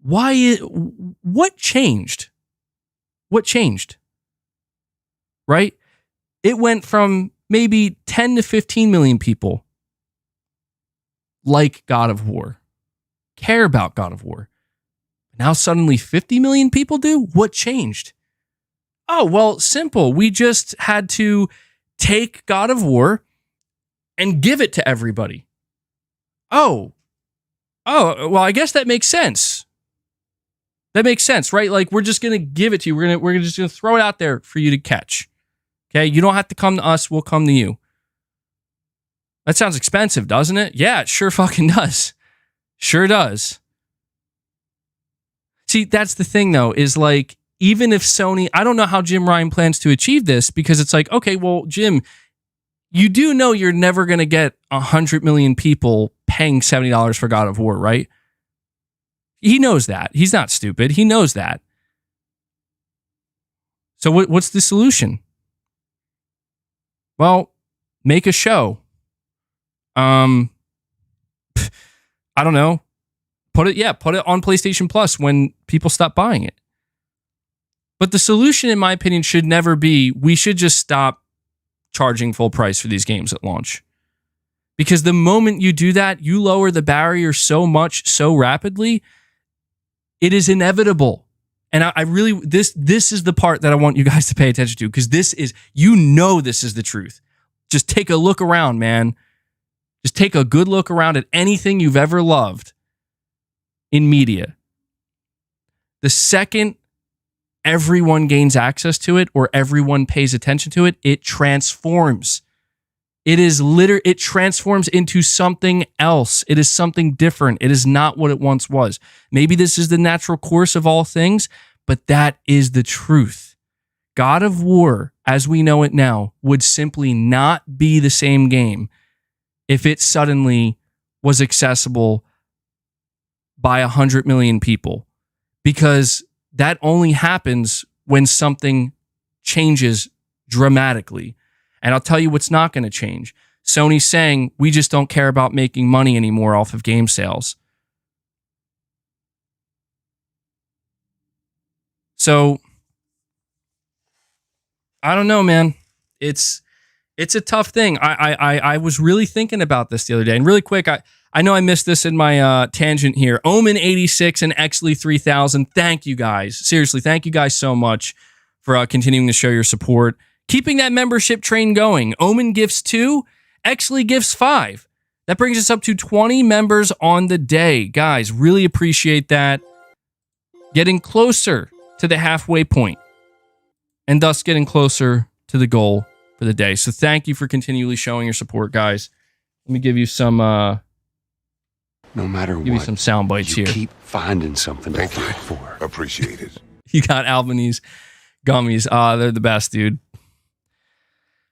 what changed? What changed? Right? It went from maybe 10 to 15 million people like God of War, care about God of War. Now suddenly 50 million people do? What changed? Oh, well, simple. We just had to take God of War and give it to everybody. Oh, well, I guess that makes sense. That makes sense, right? Like, we're just going to give it to you. We're just going to throw it out there for you to catch. Okay? You don't have to come to us. We'll come to you. That sounds expensive, doesn't it? Yeah, it sure fucking does. Sure does. See, that's the thing, though, is like, even if Sony, I don't know how Jim Ryan plans to achieve this, because it's like, okay, well, Jim, you do know you're never going to get 100 million people paying $70 for God of War, right? He knows that. He's not stupid. He knows that. So what's the solution? Well, make a show. I don't know. Put it on PlayStation Plus when people stop buying it. But the solution, in my opinion, should never be, we should just stop charging full price for these games at launch. Because the moment you do that, you lower the barrier so much, so rapidly, it is inevitable. And I really, this is the part that I want you guys to pay attention to, because this is the truth. Just take a look around, man. Just take a good look around at anything you've ever loved in media. The second everyone gains access to it or everyone pays attention to it, it transforms. It transforms into something else. It is something different. It is not what it once was. Maybe this is the natural course of all things, but that is the truth. God of War, as we know it now, would simply not be the same game if it suddenly was accessible by 100 million people, because that only happens when something changes dramatically. And I'll tell you what's not going to change. Sony's saying, we just don't care about making money anymore off of game sales. So, I don't know, man. It's a tough thing. I was really thinking about this the other day. And really quick, I know I missed this in my tangent here. Omen86 and Exley3000, thank you guys. Seriously, thank you guys so much for continuing to show your support. Keeping that membership train going. Omen gifts 2, Exley gifts 5. That brings us up to 20 members on the day. Guys, really appreciate that. Getting closer to the halfway point, and thus getting closer to the goal for the day. So thank you for continually showing your support, guys. Let me give you some no matter give you some sound bites here. Keep finding something to fight for. Appreciate it. You got Albanese gummies. They're the best, dude.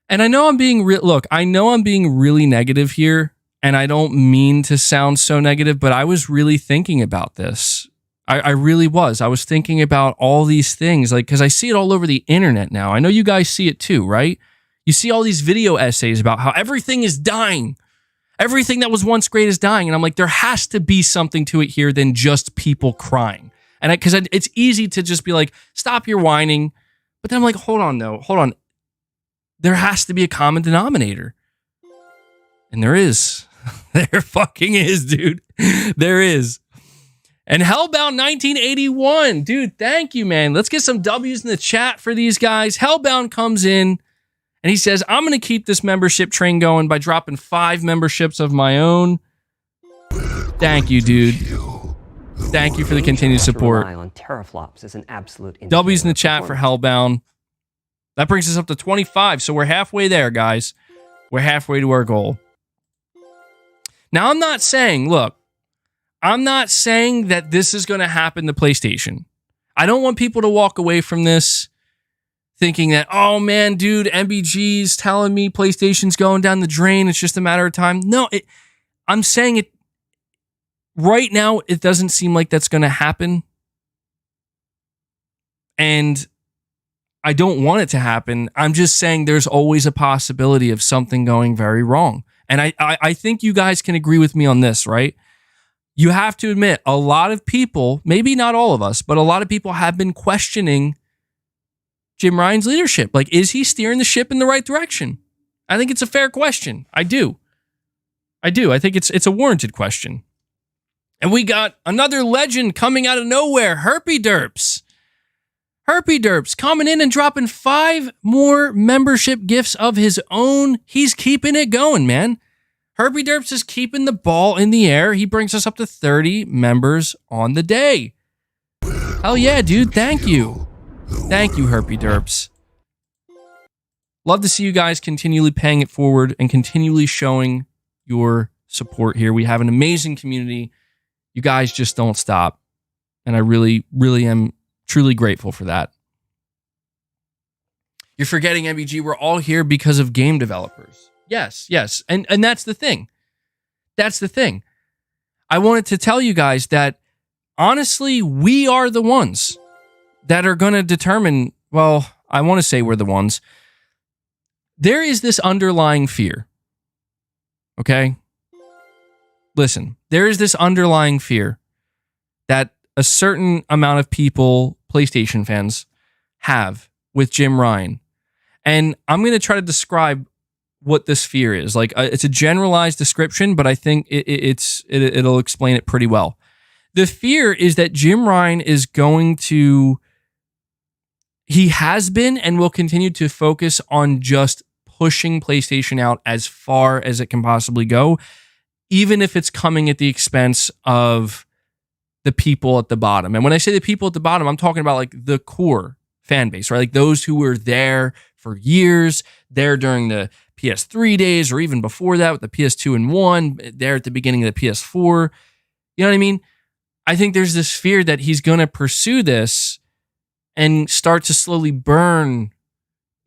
And I know I'm being really negative here, and I don't mean to sound so negative, but I was really thinking about this. I really was. I was thinking about all these things, like, because I see it all over the internet now. I know you guys see it too, right? You see all these video essays about how everything is dying. Everything that was once great is dying. And I'm like, there has to be something to it here than just people crying. And because it's easy to just be like, stop your whining. But then I'm like, hold on. There has to be a common denominator. And there is. There fucking is, dude. There is. And Hellbound 1981. Dude, thank you, man. Let's get some W's in the chat for these guys. Hellbound comes in and he says, I'm going to keep this membership train going by dropping 5 memberships of my own. Thank you, dude. Thank you for the continued support. On teraflops is an absolute W's in the chat for Hellbound. That brings us up to 25. So we're halfway there, guys. We're halfway to our goal. Now, I'm not saying that this is going to happen to PlayStation. I don't want people to walk away from this thinking that, oh man, dude, MBG's telling me PlayStation's going down the drain. It's just a matter of time. No, I'm saying it right now. It doesn't seem like that's going to happen. And I don't want it to happen. I'm just saying there's always a possibility of something going very wrong. And I think you guys can agree with me on this, right? You have to admit, a lot of people, maybe not all of us, but a lot of people have been questioning Jim Ryan's leadership. Like, is he steering the ship in the right direction? I think it's a fair question. I do. I think it's a warranted question. And we got another legend coming out of nowhere, Herpy Derps. Herpy Derps coming in and dropping 5 more membership gifts of his own. He's keeping it going, man. Herpy Derps is keeping the ball in the air. He brings us up to 30 members on the day. Hell yeah, dude. Thank you. Thank you, Herpy Derps. Love to see you guys continually paying it forward and continually showing your support here. We have an amazing community. You guys just don't stop. And I really, really am truly grateful for that. You're forgetting, MBG, we're all here because of game developers. Yes. And that's the thing. That's the thing. I wanted to tell you guys that, honestly, we are the ones that are going to determine, well, I want to say we're the ones. There is this underlying fear. Okay? Listen, there is this underlying fear that a certain amount of people, PlayStation fans, have with Jim Ryan. And I'm going to try to describe what this fear is. Like, it's a generalized description, but I think it'll explain it pretty well. The fear is that Jim Ryan is going to, he has been and will continue to focus on just pushing PlayStation out as far as it can possibly go, even if it's coming at the expense of the people at the bottom. And when I say the people at the bottom, I'm talking about like the core fan base, right? Like those who were there for years, there during the PS3 days, or even before that with the PS2 and 1, there at the beginning of the PS4. You know what I mean? I think there's this fear that he's going to pursue this and start to slowly burn,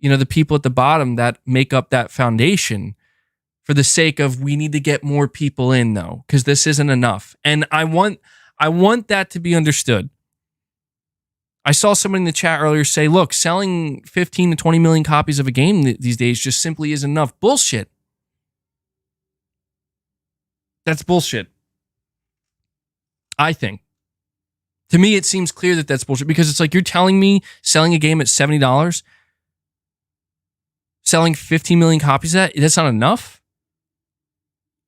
the people at the bottom that make up that foundation, for the sake of, we need to get more people in though, because this isn't enough. And I want that to be understood. I saw somebody in the chat earlier say, look, selling 15 to 20 million copies of a game these days just simply isn't enough. Bullshit. That's bullshit. I think. To me, it seems clear that that's bullshit, because it's like, you're telling me selling a game at $70, selling 15 million copies of that's not enough?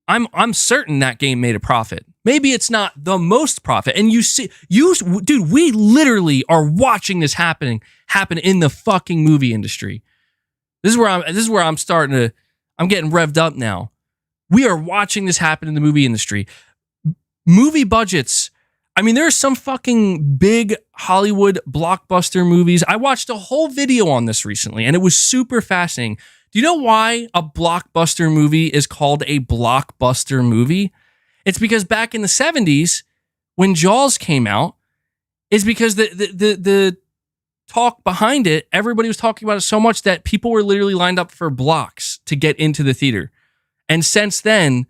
I'm certain that game made a profit. Maybe it's not the most profit. And dude, we literally are watching this happen in the fucking movie industry. This is where I'm getting revved up now. We are watching this happen in the movie industry. Movie budgets. I mean, there are some fucking big Hollywood blockbuster movies. I watched a whole video on this recently, and it was super fascinating. Do you know why a blockbuster movie is called a blockbuster movie? It's because back in the 70s, when Jaws came out, is because the talk behind it, everybody was talking about it so much that people were literally lined up for blocks to get into the theater. And since then,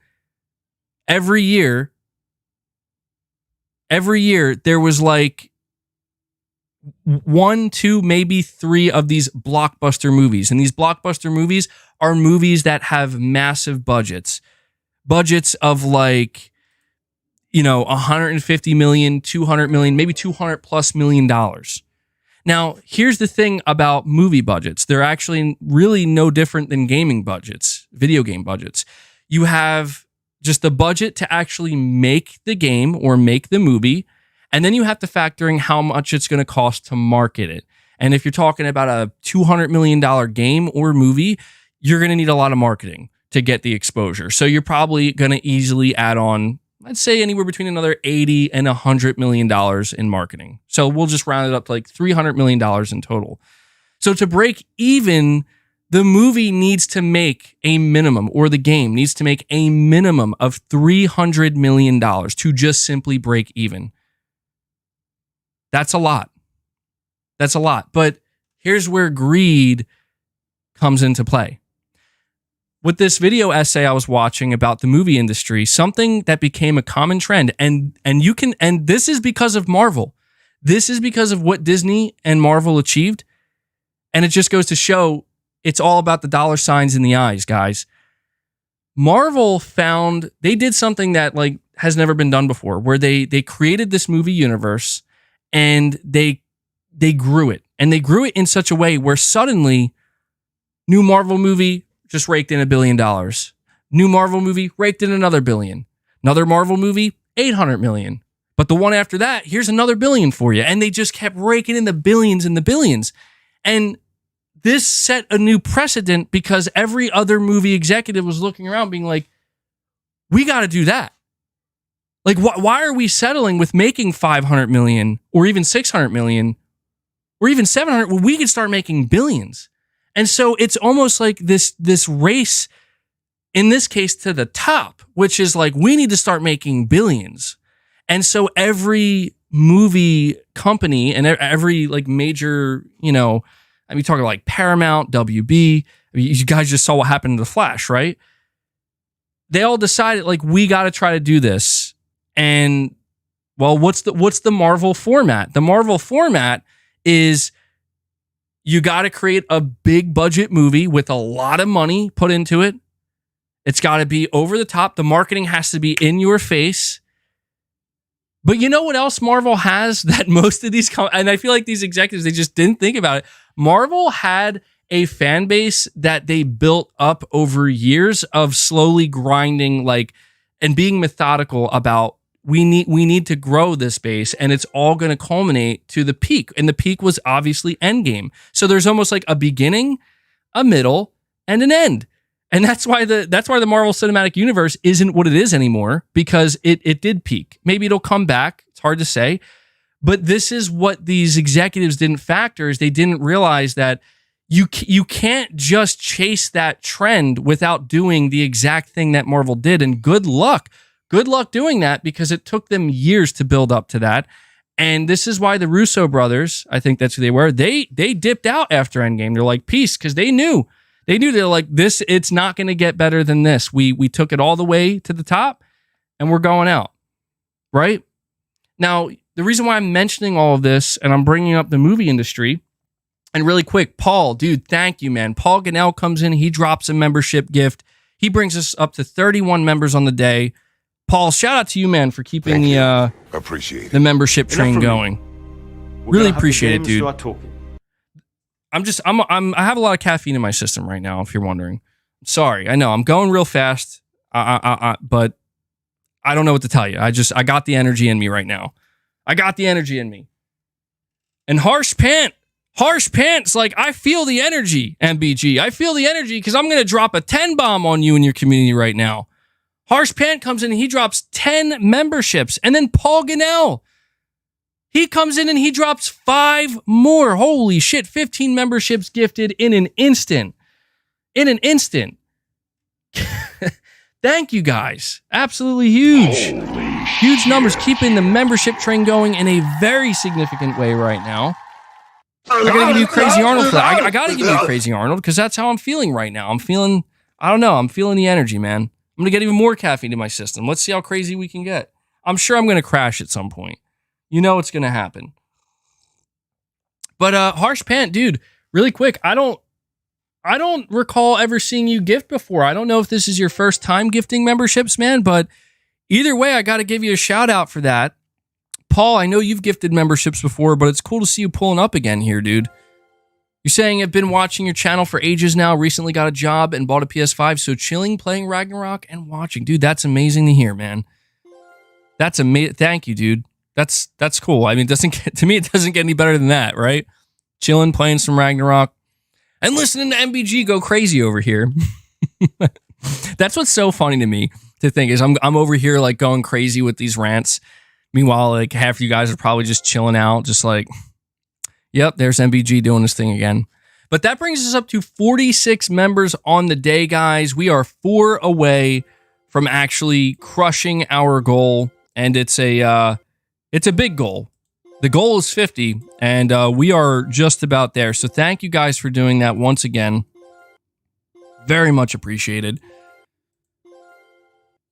every year, there was like 1, 2, maybe 3 of these blockbuster movies. And these blockbuster movies are movies that have massive budgets. Budgets of like $150 million, $200 million, maybe $200+ million. Now, here's the thing about movie budgets. They're actually really no different than gaming budgets, video game budgets. You have just the budget to actually make the game or make the movie, and then you have to factor in how much it's going to cost to market it. And if you're talking about a $200 million game or movie, you're going to need a lot of marketing to get the exposure. So you're probably going to easily add on, I'd say, anywhere between another $80 and $100 million in marketing. So we'll just round it up to like $300 million in total. So to break even, the movie needs to make a minimum, or the game needs to make a minimum of $300 million to just simply break even. That's a lot. That's a lot. But here's where greed comes into play. With this video essay I was watching about the movie industry, something that became a common trend, and this is because of Marvel. This is because of what Disney and Marvel achieved. And it just goes to show it's all about the dollar signs in the eyes, guys. Marvel they did something that like has never been done before, where they created this movie universe and they grew it. And they grew it in such a way where suddenly new Marvel movie just raked in $1 billion. New Marvel movie raked in another $1 billion. Another Marvel movie, $800 million. But the one after that, here's another $1 billion for you. And they just kept raking in the billions and the billions. And this set a new precedent because every other movie executive was looking around being like, we got to do that. Like, why are we settling with making $500 million or even $600 million or even $700? Well, we could start making billions. And so it's almost like this race, in this case, to the top, which is like, we need to start making billions. And so every movie company and every like major, talking like Paramount, WB, you guys just saw what happened to The Flash, right? They all decided like, we got to try to do this. And well, what's the Marvel format? The Marvel format is you got to create a big budget movie with a lot of money put into it. It's got to be over the top. The marketing has to be in your face. But you know what else Marvel has that most of these and I feel like these executives, they just didn't think about it. Marvel had a fan base that they built up over years of slowly grinding and being methodical about we need to grow this base, and it's all going to culminate to the peak. And the peak was obviously Endgame. So there's almost like a beginning, a middle, and an end. And that's why the Marvel Cinematic Universe isn't what it is anymore, because it did peak. Maybe it'll come back. It's hard to say. But this is what these executives didn't factor, is they didn't realize that you can't just chase that trend without doing the exact thing that Marvel did. And good luck doing that, because it took them years to build up to that. And this is why the Russo brothers, I think that's who they were, they dipped out after Endgame. They're like, peace, because they knew they're like, this, it's not going to get better than this. We took it all the way to the top and we're going out, right? Now, the reason why I'm mentioning all of this and I'm bringing up the movie industry, and really quick, Paul, dude, thank you, man. Paul Ganell comes in, he drops a membership gift. He brings us up to 31 members on the day. Paul, shout out to you, man, for keeping the membership train going. Really appreciate it, dude. I have a lot of caffeine in my system right now, if you're wondering. Sorry, I know I'm going real fast, but I don't know what to tell you. I got the energy in me right now. I got the energy in me. And Harsh Pants, like, I feel the energy, MBG. I feel the energy because I'm going to drop a 10 bomb on you in your community right now. Harsh Pant comes in and he drops 10 memberships. And then Paul Ganell, he comes in and he drops 5 more. Holy shit, 15 memberships gifted in an instant. Thank you, guys. Absolutely huge. Huge numbers, keeping the membership train going in a very significant way right now. I gotta give you Crazy Arnold for that. I gotta give you Crazy Arnold because that's how I'm feeling right now. I'm feeling the energy, man. I'm gonna get even more caffeine in my system. Let's see how crazy we can get. I'm sure I'm gonna crash at some point. You know it's gonna happen. But Harsh Pant, dude, really quick, I don't recall ever seeing you gift before. I don't know if this is your first time gifting memberships, man, but Either way, I got to give you a shout out for that. Paul, I know you've gifted memberships before, but it's cool to see you pulling up again here, dude. You're saying I've been watching your channel for ages now, recently got a job and bought a PS5, so chilling, playing Ragnarok, and watching. Dude, that's amazing to hear, man. That's amazing. Thank you, dude. That's cool. I mean, to me, it doesn't get any better than that, right? Chilling, playing some Ragnarok, and listening to MBG go crazy over here. That's what's so funny to me to think is I'm over here like going crazy with these rants. Meanwhile, like half of you guys are probably just chilling out, just like, yep, there's MBG doing this thing again. But that brings us up to 46 members on the day, guys. We are 4 away from actually crushing our goal, and it's a big goal. The goal is 50, and we are just about there. So thank you guys for doing that once again. Very much appreciated.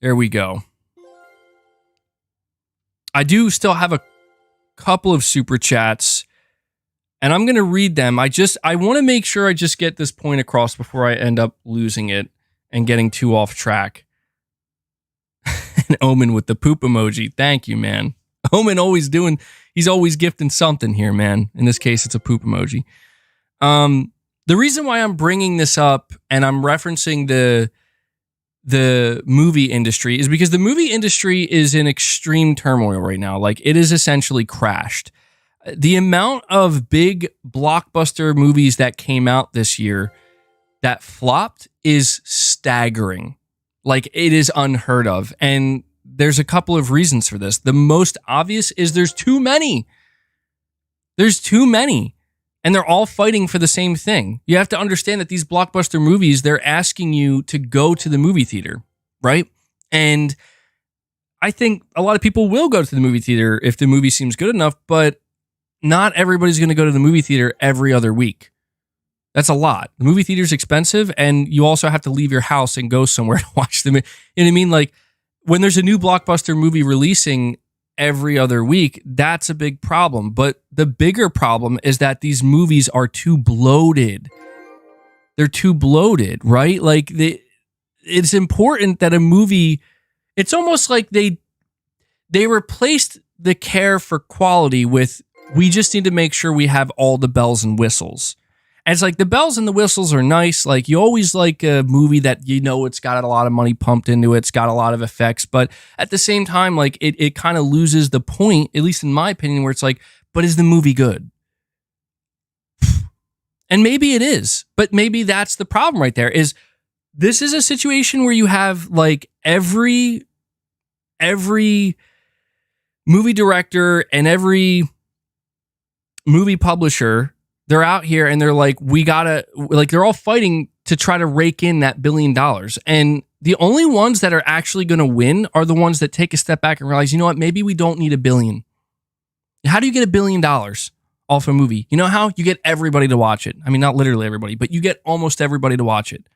There we go. I do still have a couple of super chats, and I'm going to read them. I want to make sure I just get this point across before I end up losing it and getting too off track. And Omen with the poop emoji. Thank you, man. Omen he's always gifting something here, man. In this case, it's a poop emoji. The reason why I'm bringing this up and I'm referencing the movie industry is because the movie industry is in extreme turmoil right now. Like, it is essentially crashed. The amount of big blockbuster movies that came out this year that flopped is staggering. Like, it is unheard of. And there's a couple of reasons for this. The most obvious is there's too many. There's too many. And they're all fighting for the same thing. You have to understand that these blockbuster movies, they're asking you to go to the movie theater, right? And I think a lot of people will go to the movie theater if the movie seems good enough, but not everybody's going to go to the movie theater every other week. That's a lot. The movie theater's expensive, and you also have to leave your house and go somewhere to watch them. You know what I mean? Like, when there's a new blockbuster movie releasing every other week, that's a big problem. But the bigger problem is that these movies are too bloated. They're too bloated, right? Like, it's important that a movie, it's almost like they replaced the care for quality with, we just need to make sure we have all the bells and whistles. And it's like, the bells and the whistles are nice. Like, you always like a movie that, you know, it's got a lot of money pumped into it. It's got a lot of effects. But at the same time, like, it kind of loses the point, at least in my opinion, where it's like, but is the movie good? And maybe it is. But maybe that's the problem right there, is this is a situation where you have, like, every movie director and every movie publisher, they're out here and they're like, they're all fighting to try to rake in that $1 billion. And the only ones that are actually going to win are the ones that take a step back and realize, you know what, maybe we don't need $1 billion. How do you get $1 billion off a movie? You know how? You get everybody to watch it. I mean, not literally everybody, but you get almost everybody to watch it,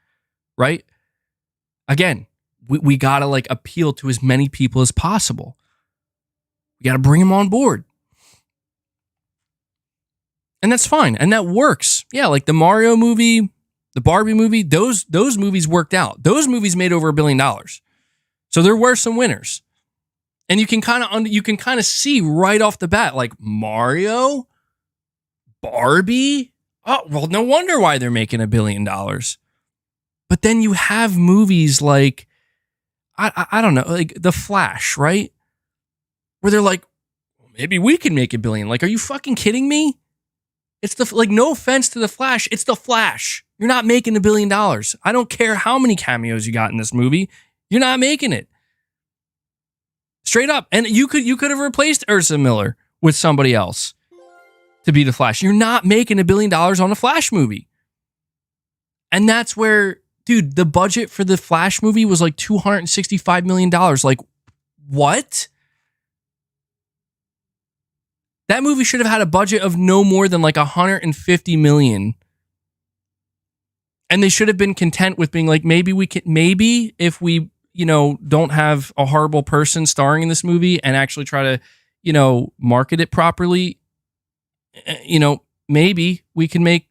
right? Again, we got to, like, appeal to as many people as possible. We got to bring them on board. And that's fine. And that works. Yeah, like the Mario movie, the Barbie movie, those movies worked out. Those movies made over $1 billion. So there were some winners. And you can kind of see right off the bat, like, Mario, Barbie. Oh, well, no wonder why they're making $1 billion. But then you have movies like, I don't know, like The Flash, right? Where they're like, maybe we can make $1 billion. Like, are you fucking kidding me? It's no offense to The Flash. It's The Flash. You're not making $1 billion. I don't care how many cameos you got in this movie. You're not making it. Straight up. And you could have replaced Ursa Miller with somebody else to be The Flash. You're not making $1 billion on a Flash movie. And that's where, dude, the budget for the Flash movie was like $265 million. Like, what? That movie should have had a budget of no more than like $150 million. And they should have been content with being like, maybe if we, you know, don't have a horrible person starring in this movie and actually try to, you know, market it properly, you know, maybe we can make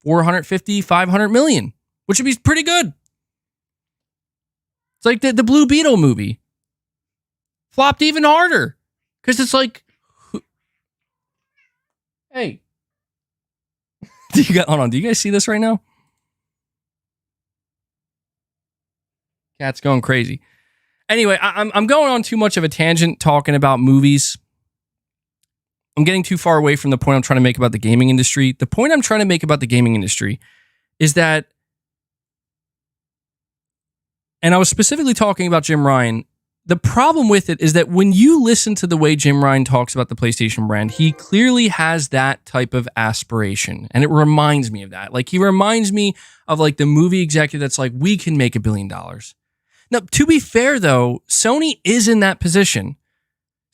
450, 500 million, which would be pretty good. It's like the Blue Beetle movie. flopped even harder. Because it's like, hey, hold on, do you guys see this right now? Cat's going crazy. Anyway, I'm going on too much of a tangent talking about movies. I'm getting too far away from the point I'm trying to make about the gaming industry. The point I'm trying to make about the gaming industry is that, and I was specifically talking about Jim Ryan, the problem with it is that when you listen to the way Jim Ryan talks about the PlayStation brand, he clearly has that type of aspiration. And it reminds me of that. Like, he reminds me of like the movie executive that's like, we can make $1 billion. Now, to be fair though, Sony is in that position.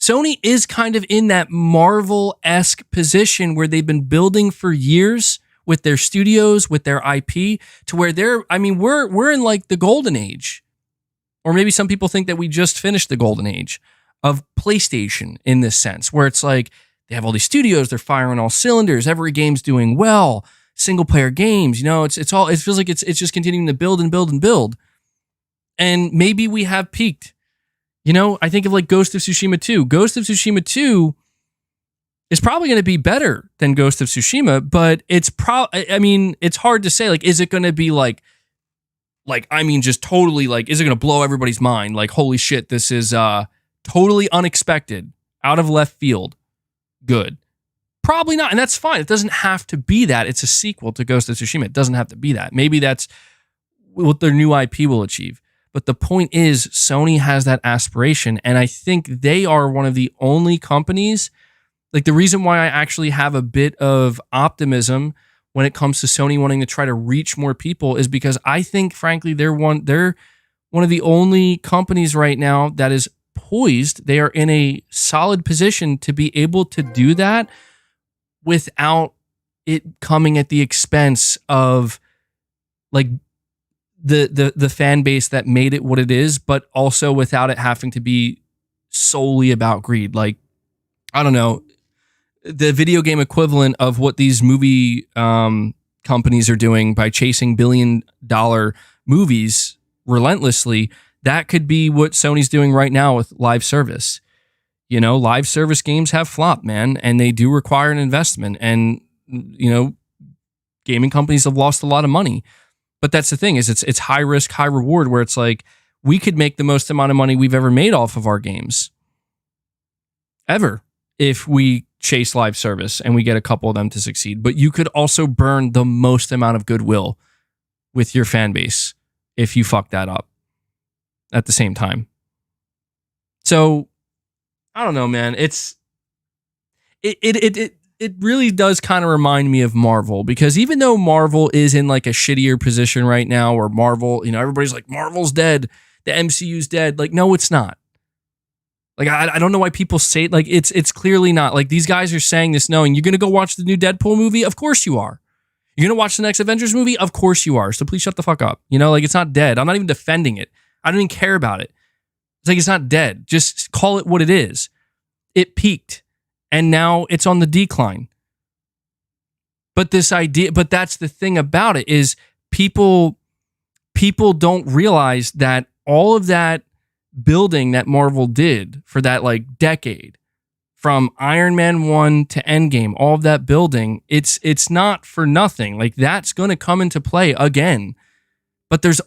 Sony is kind of in that Marvel-esque position where they've been building for years with their studios, with their IP, to where we're in like the golden age. Or maybe some people think that we just finished the golden age of PlayStation in this sense, where it's like they have all these studios, they're firing all cylinders, every game's doing well, single player games, it feels like it's just continuing to build and build and build. And maybe we have peaked. I think of like Ghost of Tsushima 2. Ghost of Tsushima 2 is probably going to be better than Ghost of Tsushima, but it's hard to say, like, is it going to be just totally, like, is it going to blow everybody's mind? Like, holy shit, this is totally unexpected, out of left field, good. Probably not, and that's fine. It doesn't have to be that. It's a sequel to Ghost of Tsushima. It doesn't have to be that. Maybe that's what their new IP will achieve. But the point is, Sony has that aspiration, and I think they are one of the only companies, like the reason why I actually have a bit of optimism when it comes to Sony wanting to try to reach more people is because I think, frankly, they're one of the only companies right now that is poised. They are in a solid position to be able to do that without it coming at the expense of like the fan base that made it what it is, but also without it having to be solely about greed. Like, I don't know, the video game equivalent of what these movie companies are doing by chasing $1 billion movies relentlessly, that could be what Sony's doing right now with live service. Live service games have flopped, man, and they do require an investment. And, gaming companies have lost a lot of money. But that's the thing, is it's high risk, high reward, where it's like, we could make the most amount of money we've ever made off of our games. Ever. If we chase live service and we get a couple of them to succeed. But you could also burn the most amount of goodwill with your fan base if you fuck that up at the same time. So, I don't know, man. It really does kind of remind me of Marvel, because even though Marvel is in like a shittier position right now, or Marvel, everybody's like, Marvel's dead, the MCU's dead. Like, no, it's not. Like, I don't know why people say it. Like, it's clearly not. Like, these guys are saying this knowing you're going to go watch the new Deadpool movie. Of course you are. You're going to watch the next Avengers movie. Of course you are. So please shut the fuck up. Like, it's not dead. I'm not even defending it. I don't even care about it. It's like, it's not dead. Just call it what it is. It peaked. And now it's on the decline. But that's the thing about it, is people don't realize that all of that building that Marvel did for that like decade, from Iron Man 1 to Endgame, all of that building, it's not for nothing. Like, that's going to come into play again. But there's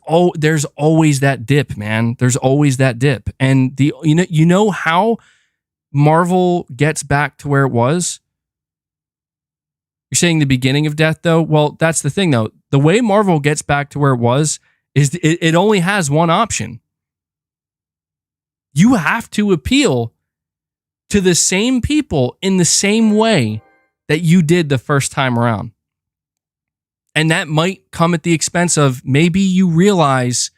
always that dip, man. There's always that dip. And you know how Marvel gets back to where it was? You're saying the beginning of death, though? Well, that's the thing, though. The way Marvel gets back to where it was is it only has one option. You have to appeal to the same people in the same way that you did the first time around. And that might come at the expense of, maybe you realize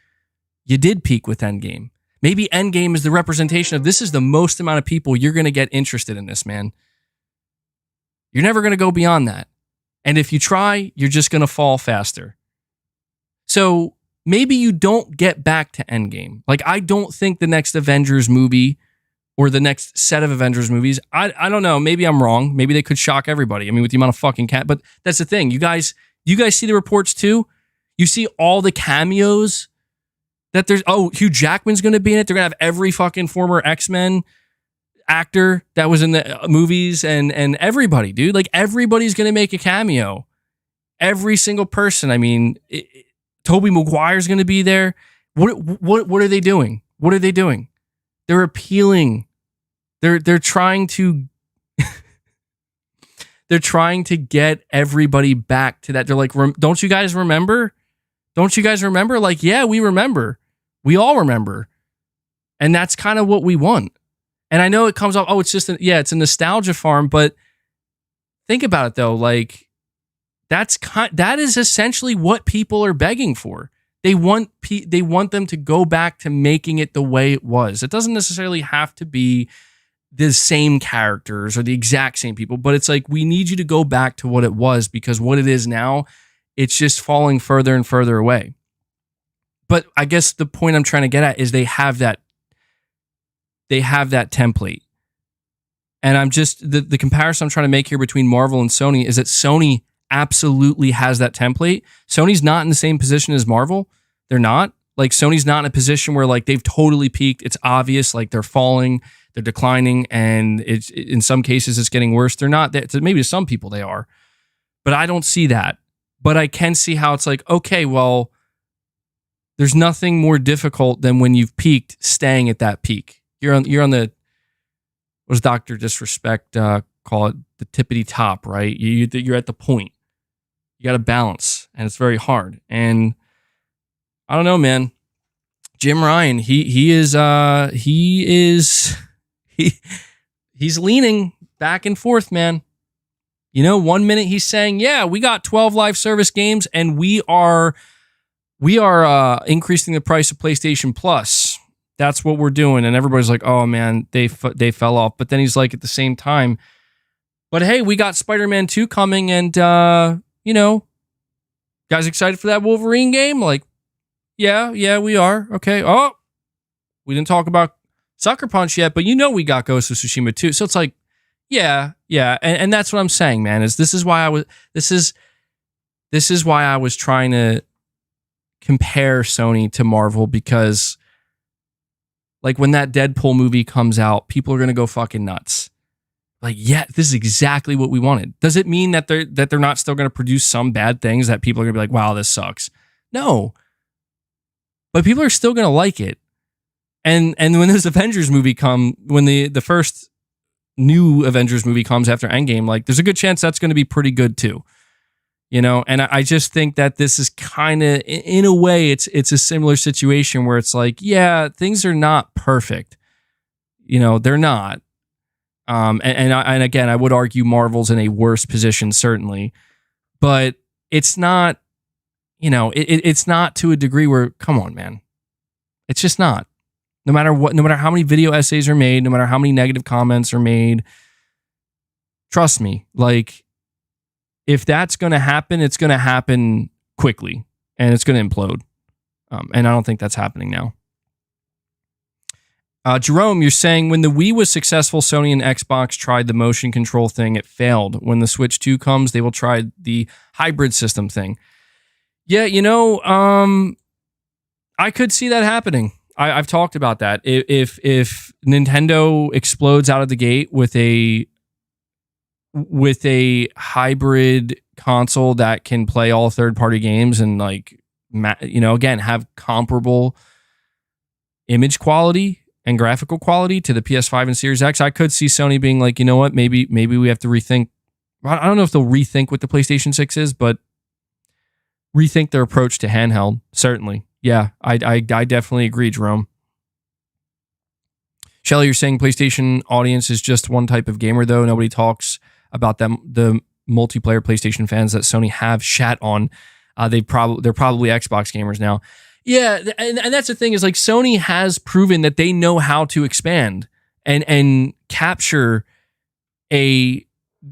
you did peak with Endgame. Maybe Endgame is the representation of, this is the most amount of people you're going to get interested in this, man. You're never going to go beyond that. And if you try, you're just going to fall faster. So maybe you don't get back to Endgame. Like, I don't think the next Avengers movie or the next set of Avengers movies, I don't know, maybe I'm wrong. Maybe they could shock everybody. I mean, with the amount of fucking but that's the thing. You guys see the reports too? You see all the cameos that there's, oh, Hugh Jackman's going to be in it. They're going to have every fucking former X-Men actor that was in the movies and everybody, dude. Like, everybody's going to make a cameo. Every single person. I mean, Tobey Maguire's going to be there. What are they doing? What are they doing? They're appealing. They're trying to they're trying to get everybody back to that. They're like, don't you guys remember? Don't you guys remember? Like, yeah, we remember. We all remember. And that's kind of what we want. And I know it comes off, oh, it's just, it's a nostalgia farm, but think about it though. Like, that is essentially what people are begging for. They want them to go back to making it the way it was. It doesn't necessarily have to be the same characters or the exact same people, but it's like, we need you to go back to what it was, because what it is now, it's just falling further and further away. But I guess the point I'm trying to get at is they have that template. And I'm just, the comparison I'm trying to make here between Marvel and Sony is that Sony absolutely has that template. Sony's not in the same position as Marvel. They're not. Like, Sony's not in a position where, like, they've totally peaked. It's obvious, like, they're falling, they're declining, and it's, in some cases it's getting worse. They're not. Maybe to some people they are, but I don't see that. But I can see how it's like, okay, well, there's nothing more difficult than when you've peaked, staying at that peak. You're on the, what does Dr. Disrespect call it? The tippity top, right? You're at the point. You got to balance, and it's very hard. And I don't know, man. Jim Ryan, he's leaning back and forth, man. You know, 1 minute he's saying, yeah, we got 12 live service games, and we are increasing the price of PlayStation Plus. That's what we're doing. And everybody's like, oh man, they fell off. But then he's like, at the same time, but hey, we got Spider-Man 2 coming, and guys excited for that Wolverine game? Like, yeah, we are. Okay. Oh, we didn't talk about Sucker Punch yet, but we got Ghost of Tsushima 2. So it's like, yeah. And that's what I'm saying, man, this is why I was trying to compare Sony to Marvel, because like, when that Deadpool movie comes out, people are going to go fucking nuts. Like, yeah, this is exactly what we wanted. Does it mean that they're not still going to produce some bad things that people are going to be like, wow, this sucks? No. But people are still going to like it. And when this Avengers movie when the first new Avengers movie comes after Endgame, like, there's a good chance that's going to be pretty good too. And I just think that this is kind of, in a way, it's a similar situation where it's like, yeah, things are not perfect. They're not. And again, I would argue Marvel's in a worse position, certainly, but it's not, it's not to a degree where, come on, man, it's just not. No matter how many video essays are made, no matter how many negative comments are made, trust me, like, if that's going to happen, it's going to happen quickly, and it's going to implode. And I don't think that's happening now. Jerome, you're saying when the Wii was successful, Sony and Xbox tried the motion control thing. It failed. When the Switch 2 comes, they will try the hybrid system thing. Yeah, I could see that happening. I've talked about that. If Nintendo explodes out of the gate with a hybrid console that can play all third-party games and, like, again, have comparable image quality and graphical quality to the PS5 and Series X, I could see Sony being like, you know what, maybe we have to rethink. I don't know if they'll rethink what the PlayStation 6 is, but rethink their approach to handheld. Certainly. Yeah, I definitely agree, Jerome. Shelly, you're saying PlayStation audience is just one type of gamer, though. Nobody talks about them, the multiplayer PlayStation fans that Sony have shat on. They're probably Xbox gamers now. Yeah, and that's the thing, is like, Sony has proven that they know how to expand and capture a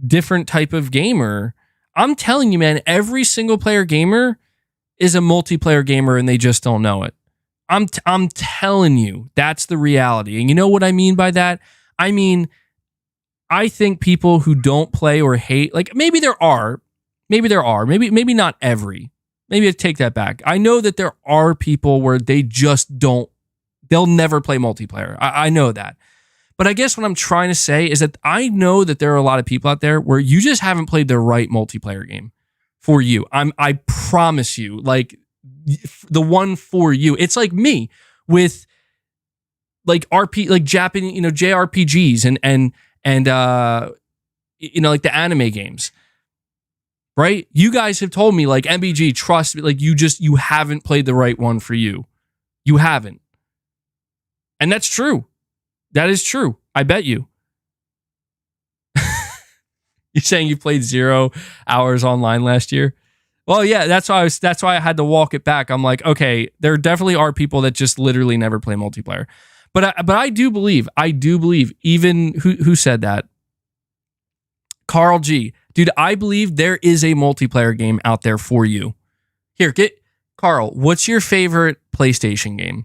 different type of gamer. I'm telling you, man, every single player gamer is a multiplayer gamer, and they just don't know it. I'm telling you, that's the reality. And you know what I mean by that? I mean, I think people who don't play or hate, like, maybe not every, Maybe I take that back. I know that there are people where they just don't, they'll never play multiplayer. I know that. But I guess what I'm trying to say is that I know that there are a lot of people out there where you just haven't played the right multiplayer game for you. I promise you, like the one for you. It's like me with like Japanese, JRPGs and like the anime games. Right? You guys have told me, like, MBG, trust me, like, you haven't played the right one for you. You haven't. And that's true. That is true. I bet you. You're saying you played 0 hours online last year? Well, yeah, that's why I had to walk it back. I'm like, okay, there definitely are people that just literally never play multiplayer. But I do believe, even who said that? Carl G. Dude, I believe there is a multiplayer game out there for you. Here, Carl, what's your favorite PlayStation game?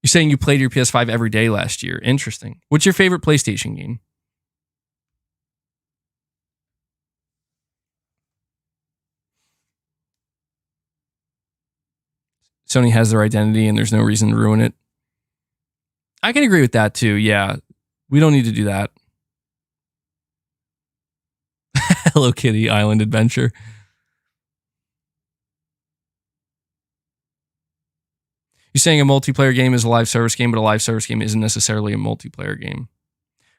You're saying you played your PS5 every day last year. Interesting. What's your favorite PlayStation game? Sony has their identity and there's no reason to ruin it. I can agree with that too, yeah. We don't need to do that. Hello Kitty Island Adventure. You're saying a multiplayer game is a live service game, but a live service game isn't necessarily a multiplayer game.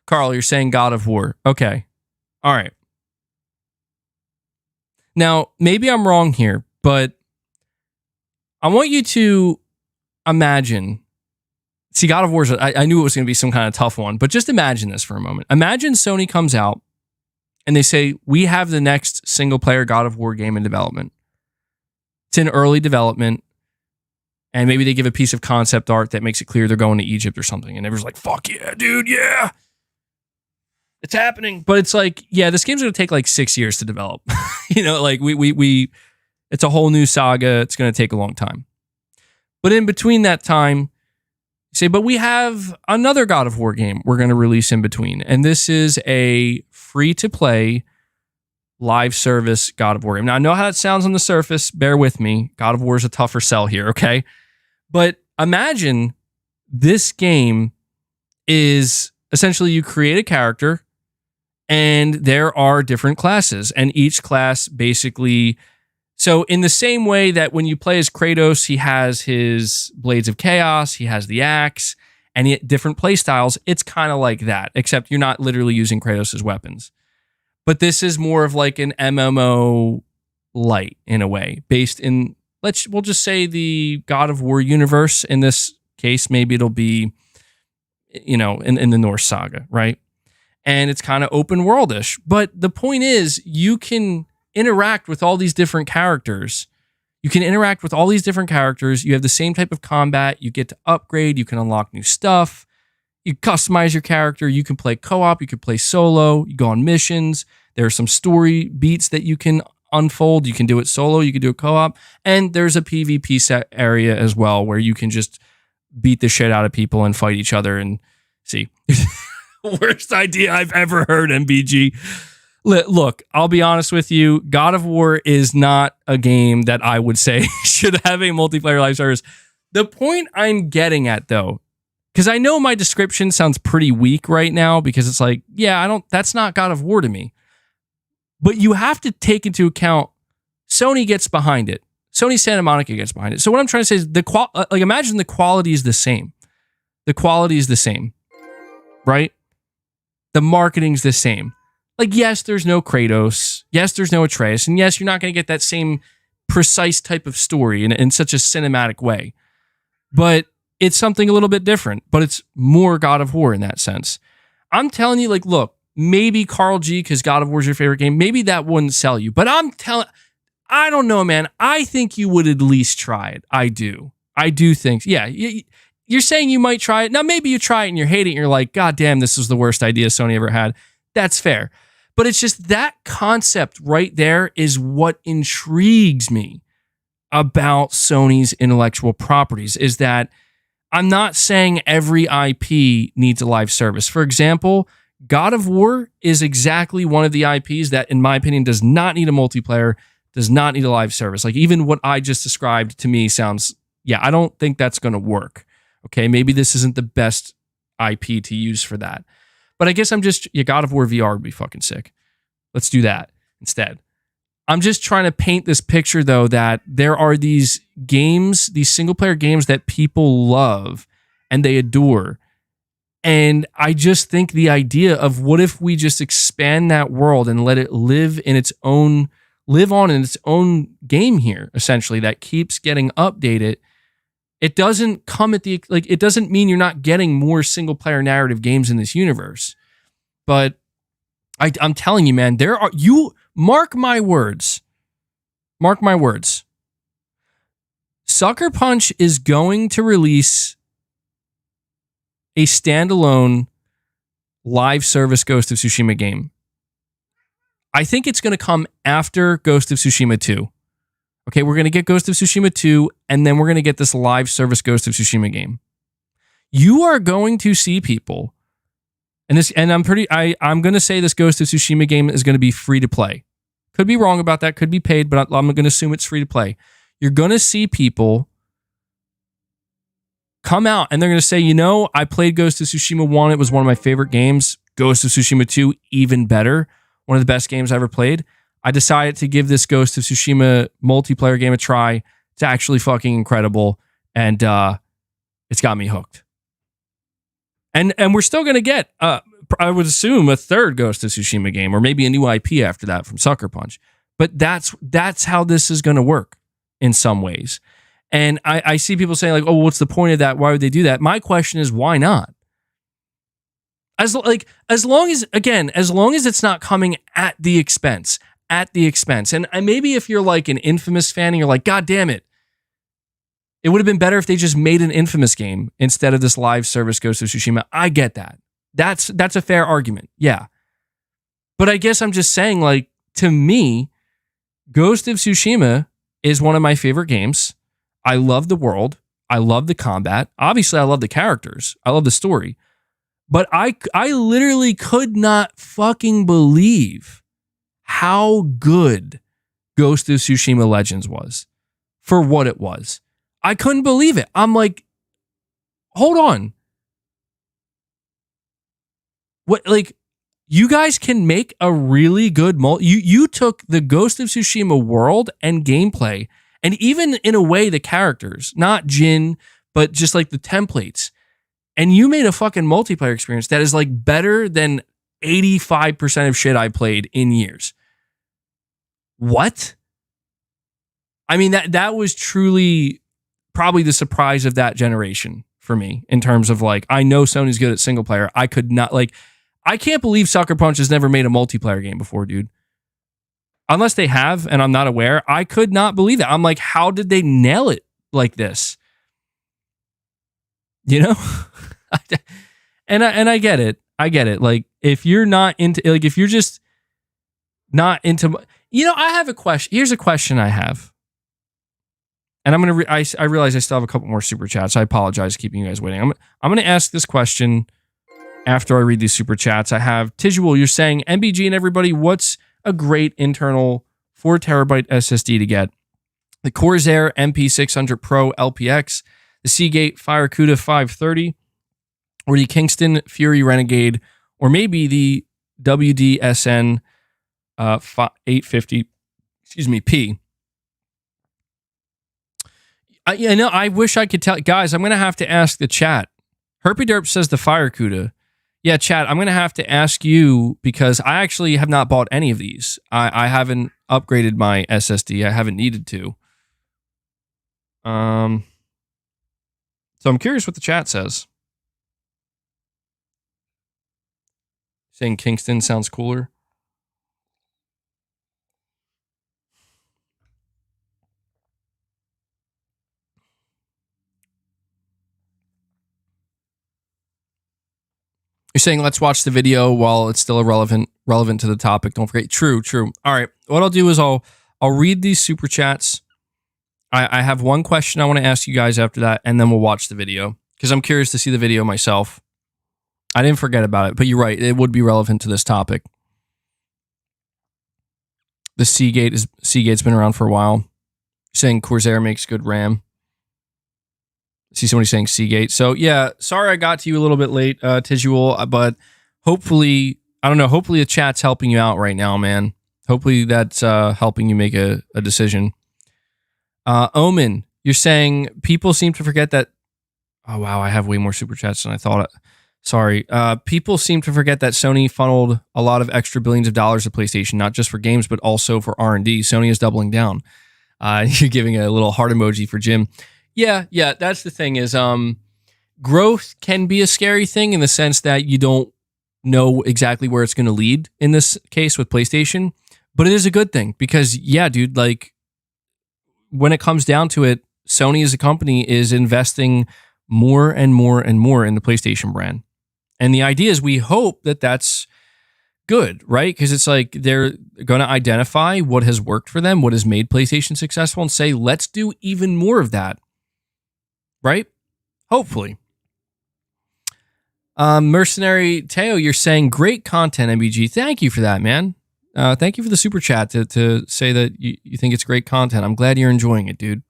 Carl, you're saying God of War. Okay. All right. Now, maybe I'm wrong here, but I want you to imagine. See, God of War, I knew it was going to be some kind of tough one, but just imagine this for a moment. Imagine Sony comes out and they say, we have the next single-player God of War game in development. It's in early development, and maybe they give a piece of concept art that makes it clear they're going to Egypt or something, and everyone's like, fuck yeah, dude, yeah. It's happening. But it's like, yeah, this game's going to take like 6 years to develop. Like it's a whole new saga. It's going to take a long time. But in between that time, you say, but we have another God of War game we're going to release in between. And this is a free-to-play live service God of War game. Now, I know how that sounds on the surface. Bear with me. God of War is a tougher sell here, okay? But imagine this game is essentially you create a character and there are different classes. And each class basically... So in the same way that when you play as Kratos, he has his Blades of Chaos, he has the axe, and he different play styles, it's kind of like that, except you're not literally using Kratos' weapons. But this is more of like an MMO light in a way, based in, we'll just say the God of War universe. In this case, maybe it'll be, in the Norse saga, right? And it's kind of open worldish. But the point is, you can interact with all these different characters. You have the same type of combat. You get to upgrade. You can unlock new stuff. You customize your character. You can play co-op. You can play solo. You go on missions. There are some story beats that you can unfold. You can do it solo. You can do it co-op. And there's a PvP set area as well where you can just beat the shit out of people and fight each other and see. Worst idea I've ever heard, MBG. Look, I'll be honest with you. God of War is not a game that I would say should have a multiplayer live service. The point I'm getting at, though, because I know my description sounds pretty weak right now because it's like, yeah, that's not God of War to me. But you have to take into account Sony gets behind it. Sony Santa Monica gets behind it. So what I'm trying to say is imagine the quality is the same. The quality is the same, right? The marketing's the same. Like, yes, there's no Kratos. Yes, there's no Atreus. And yes, you're not going to get that same precise type of story in such a cinematic way. But it's something a little bit different. But it's more God of War in that sense. I'm telling you, like, look, maybe Carl G, because God of War is your favorite game, maybe that wouldn't sell you. But I don't know, man. I think you would at least try it. I do think, yeah. You're saying you might try it. Now, maybe you try it and you're hating it and you're like, God damn, this is the worst idea Sony ever had. That's fair. But it's just that concept right there is what intrigues me about Sony's intellectual properties, is that I'm not saying every IP needs a live service. For example, God of War is exactly one of the IPs that, in my opinion, does not need a multiplayer, does not need a live service. Like, even what I just described to me sounds, yeah, I don't think that's going to work. Okay, maybe this isn't the best IP to use for that. But I guess God of War VR would be fucking sick. Let's do that instead. I'm just trying to paint this picture, though, that there are these games, these single-player games that people love and they adore. And I just think the idea of what if we just expand that world and let it live on in its own game here, essentially, that keeps getting updated. It doesn't come at it doesn't mean you're not getting more single player narrative games in this universe. But I'm telling you, man, mark my words. Mark my words. Sucker Punch is going to release a standalone live service Ghost of Tsushima game. I think it's going to come after Ghost of Tsushima 2. Okay, we're going to get Ghost of Tsushima 2, and then we're going to get this live service Ghost of Tsushima game. You are going to see people, and I'm going to say this Ghost of Tsushima game is going to be free to play. Could be wrong about that, could be paid, but I'm going to assume it's free to play. You're going to see people come out and they're going to say, I played Ghost of Tsushima 1. It was one of my favorite games. Ghost of Tsushima 2, even better. One of the best games I ever played. I decided to give this Ghost of Tsushima multiplayer game a try. It's actually fucking incredible. And it's got me hooked. And we're still going to get, I would assume, a third Ghost of Tsushima game, or maybe a new IP after that from Sucker Punch. But that's how this is going to work in some ways. And I see people saying, like, oh, what's the point of that? Why would they do that? My question is, why not? As long as it's not coming at the expense. And maybe if you're like an Infamous fan and you're like, God damn it, it would have been better if they just made an Infamous game instead of this live service Ghost of Tsushima. I get that. That's a fair argument. Yeah. But I guess I'm just saying, like, to me, Ghost of Tsushima is one of my favorite games. I love the world. I love the combat. Obviously, I love the characters. I love the story. But I literally could not fucking believe how good Ghost of Tsushima Legends was for what it was. I couldn't believe it. I'm like, hold on. What, like, you guys can make a really good you took the Ghost of Tsushima world and gameplay, and even in a way the characters, not Jin, but just like the templates, and you made a fucking multiplayer experience that is like better than 85% of shit I played in years. What? I mean, that was truly probably the surprise of that generation for me, in terms of, like, I know Sony's good at single player. I can't believe Sucker Punch has never made a multiplayer game before, dude. Unless they have, and I'm not aware, I could not believe that. I'm like, how did they nail it like this? And I get it. Like, if you're not into, like, if you're just not into, I have a question. Here's a question I have. And I realize I still have a couple more super chats. I apologize keeping you guys waiting. I'm going to ask this question after I read these super chats. I have Tijual, you're saying, MBG and everybody, what's a great internal 4 terabyte SSD to get? The Corsair MP600 Pro LPX, the Seagate Firecuda 530, or the Kingston Fury Renegade, or maybe the WDSN 850, P. I wish I could tell. Guys, I'm going to have to ask the chat. Herpy Derp says the Firecuda. Yeah, chat, I'm going to have to ask you, because I actually have not bought any of these. I haven't upgraded my SSD. I haven't needed to. So I'm curious what the chat says. Saying Kingston sounds cooler. You're saying let's watch the video while it's still relevant to the topic. Don't forget. True. All right. What I'll do is I'll read these super chats. I have one question I want to ask you guys after that, and then we'll watch the video, because I'm curious to see the video myself. I didn't forget about it, but you're right. It would be relevant to this topic. The Seagate's been around for a while. You're saying Corsair makes good RAM. I see somebody saying Seagate. So yeah, sorry I got to you a little bit late, Tijual, but hopefully, I don't know, hopefully the chat's helping you out right now, man. Hopefully that's helping you make a decision. Omen, you're saying people seem to forget that. Oh, wow, I have way more super chats than I thought. Sorry. People seem to forget that Sony funneled a lot of extra billions of dollars to PlayStation, not just for games, but also for R&D. Sony is doubling down. You're giving a little heart emoji for Jim. Yeah, that's the thing is growth can be a scary thing in the sense that you don't know exactly where it's going to lead in this case with PlayStation, but it is a good thing because, yeah, dude, like when it comes down to it, Sony as a company is investing more and more and more in the PlayStation brand. And the idea is we hope that that's good, right? Because it's like they're going to identify what has worked for them, what has made PlayStation successful, and say, let's do even more of that. Right? Hopefully. Mercenary Teo, you're saying great content, MBG. Thank you for that, man. Thank you for the super chat to say that you think it's great content. I'm glad you're enjoying it, dude.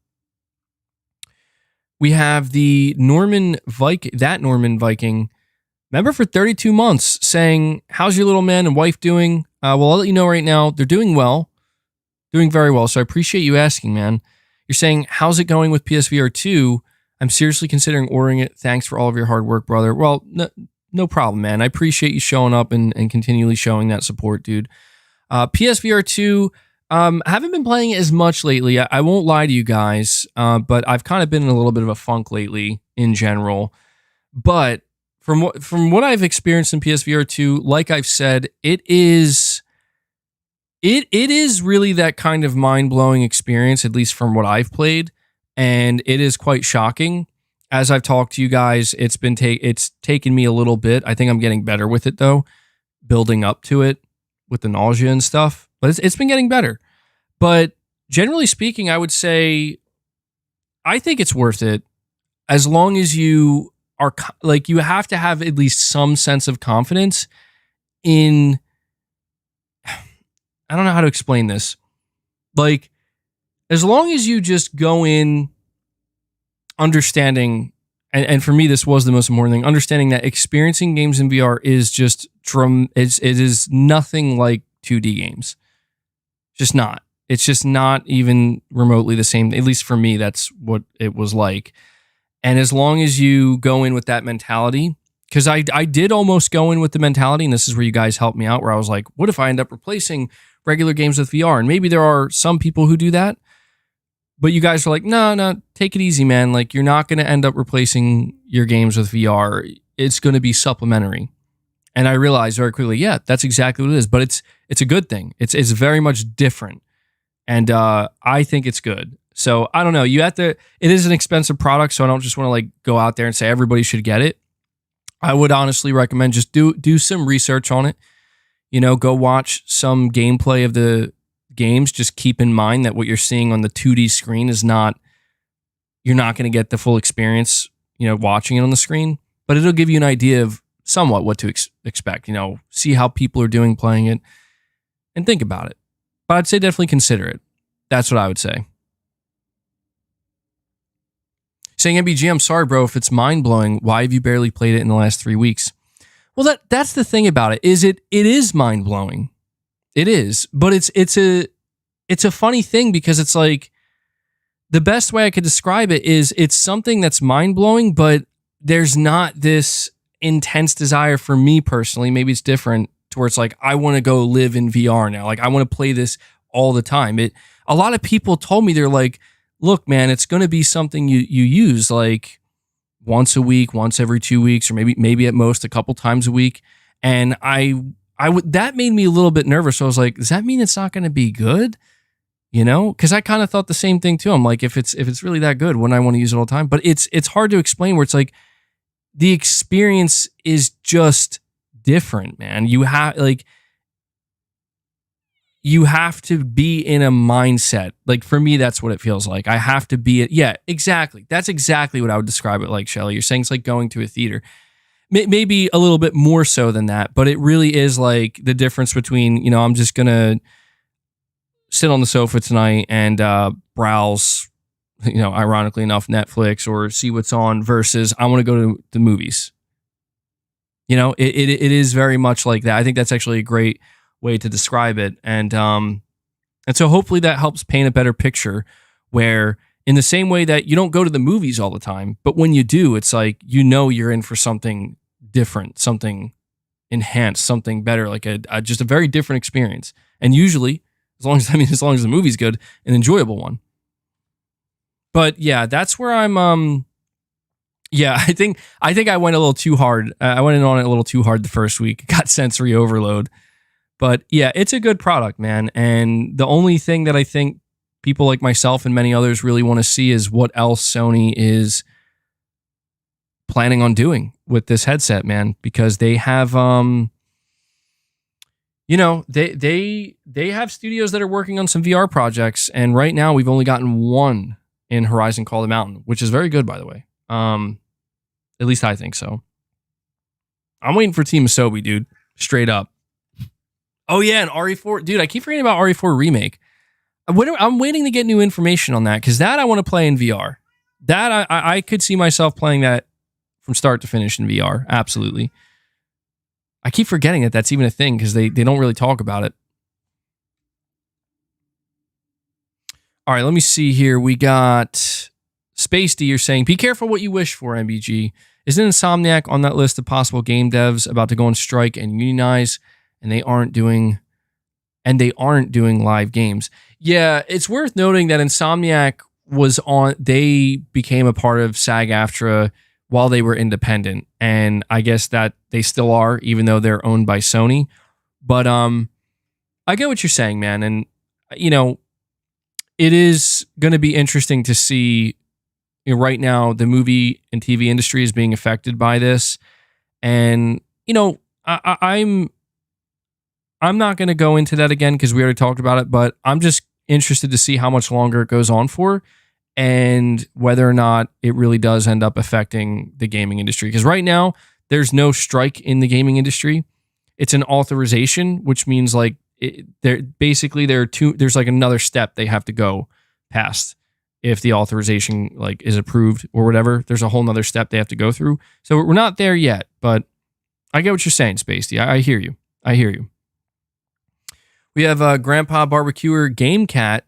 We have the Norman Viking, member for 32 months, saying, how's your little man and wife doing? Well, I'll let you know right now. They're doing well. Doing very well. So I appreciate you asking, man. You're saying, how's it going with PSVR 2? I'm seriously considering ordering it. Thanks for all of your hard work, brother. Well, no problem, man. I appreciate you showing up and continually showing that support, dude. PSVR 2, haven't been playing it as much lately. I won't lie to you guys, but I've kind of been in a little bit of a funk lately in general. But from what I've experienced in PSVR 2, like I've said, it is really that kind of mind-blowing experience, at least from what I've played. And it is quite shocking. As I've talked to you guys, it's taken me a little bit. I think I'm getting better with it though, building up to it with the nausea and stuff. But it's been getting better. But generally speaking, I would say I think it's worth it as long as you are like you have to have at least some sense of confidence in. I don't know how to explain this. Like, as long as you just go in understanding, and for me, this was the most important thing, understanding that experiencing games in VR is just, it is nothing like 2D games. Just not. It's just not even remotely the same. At least for me, that's what it was like. And as long as you go in with that mentality, because I did almost go in with the mentality, and this is where you guys helped me out, where I was like, what if I end up replacing regular games with VR? And maybe there are some people who do that. But you guys are like, no, take it easy, man. Like, you're not going to end up replacing your games with VR. It's going to be supplementary. And I realized very quickly, yeah, that's exactly what it is. But it's a good thing. It's very much different. And I think it's good. So I don't know. It is an expensive product, so I don't just want to like go out there and say everybody should get it. I would honestly recommend just do some research on it. You know, go watch some gameplay of the games. Just keep in mind that what you're seeing on the 2D screen is not, you're not going to get the full experience, you know, watching it on the screen, but it'll give you an idea of somewhat what to expect, you know, see how people are doing playing it and think about it. But I'd say definitely consider it. That's what I would say. Saying MBG, I'm sorry, bro, if it's mind-blowing, why have you barely played it in the last 3 weeks? Well, that's the thing about it, is it is mind-blowing. It is, but it's a funny thing because it's like the best way I could describe it is it's something that's mind-blowing, but there's not this intense desire for me personally. Maybe it's different to where it's like, I want to go live in VR now. Like, I want to play this all the time. A lot of people told me, they're like, look, man, it's going to be something you use like once a week, once every 2 weeks, or maybe at most a couple times a week. And that made me a little bit nervous. So I was like, does that mean it's not going to be good? You know, because I kind of thought the same thing too. I'm like, if it's really that good, wouldn't I want to use it all the time? But it's hard to explain, where it's like the experience is just different, man. You have to be in a mindset. Like, for me, that's what it feels like. I have to be yeah, exactly. That's exactly what I would describe it like, Shelly. You're saying it's like going to a theater. maybe a little bit more so than that, but it really is like the difference between, you know, I'm just going to sit on the sofa tonight and browse, you know, ironically enough, Netflix or see what's on versus I want to go to the movies. You know, it is very much like that. I think that's actually a great way to describe it. And so hopefully that helps paint a better picture where in the same way that you don't go to the movies all the time, but when you do, it's like, you know, you're in for something different, something enhanced, something better, like just a very different experience. And usually, as long as the movie's good, an enjoyable one. But yeah, that's where I'm. Yeah, I think I went a little too hard. I went in on it a little too hard the first week. Got sensory overload. But yeah, it's a good product, man. And the only thing that I think people like myself and many others really want to see is what else Sony is planning on doing with this headset, man. Because they have, you know, they have studios that are working on some VR projects, and right now we've only gotten one in Horizon Call the Mountain, which is very good, by the way. At least I think so. I'm waiting for Team Asobi, dude. Straight up. Oh yeah, and RE4, dude. I keep forgetting about RE4 remake. I'm waiting to get new information on that because that I want to play in VR. That I could see myself playing that from start to finish in VR. Absolutely. I keep forgetting that that's even a thing because they don't really talk about it. All right, let me see here. We got Space D. You're saying, be careful what you wish for, MBG. Isn't Insomniac on that list of possible game devs about to go on strike and unionize, and they aren't doing live games? Yeah, it's worth noting that Insomniac they became a part of SAG-AFTRA while they were independent, and I guess that they still are, even though they're owned by Sony. But I get what you're saying, man, and you know, it is going to be interesting to see. You know, right now, the movie and TV industry is being affected by this, and you know, I'm not going to go into that again because we already talked about it. But I'm just interested to see how much longer it goes on for, and whether or not it really does end up affecting the gaming industry. Because right now, there's no strike in the gaming industry; it's an authorization, which means like there's like another step they have to go past. If the authorization like is approved or whatever, there's a whole nother step they have to go through. So we're not there yet, but I get what you're saying, Spacey. I hear you. I hear you. We have Grandpa Barbecuer Game Cat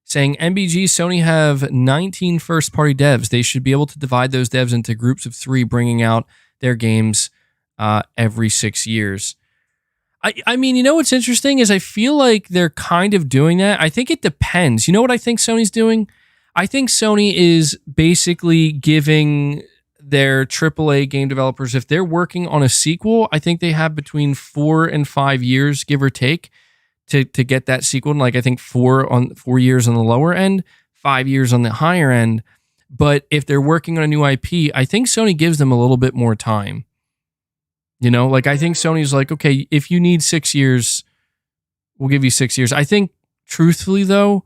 saying, MBG, Sony have 19 first-party devs. They should be able to divide those devs into groups of 3, bringing out their games every 6 years. I mean, you know what's interesting is I feel like they're kind of doing that. I think it depends. You know what I think Sony's doing? I think Sony is basically giving their AAA game developers, if they're working on a sequel, I think they have between 4 and 5 years, give or take, to get that sequel. And like I think 4 years on the lower end, 5 years on the higher end. But if they're working on a new IP, I think Sony gives them a little bit more time. You know, like I think Sony's like, okay, if you need 6 years, we'll give you 6 years. I think truthfully though,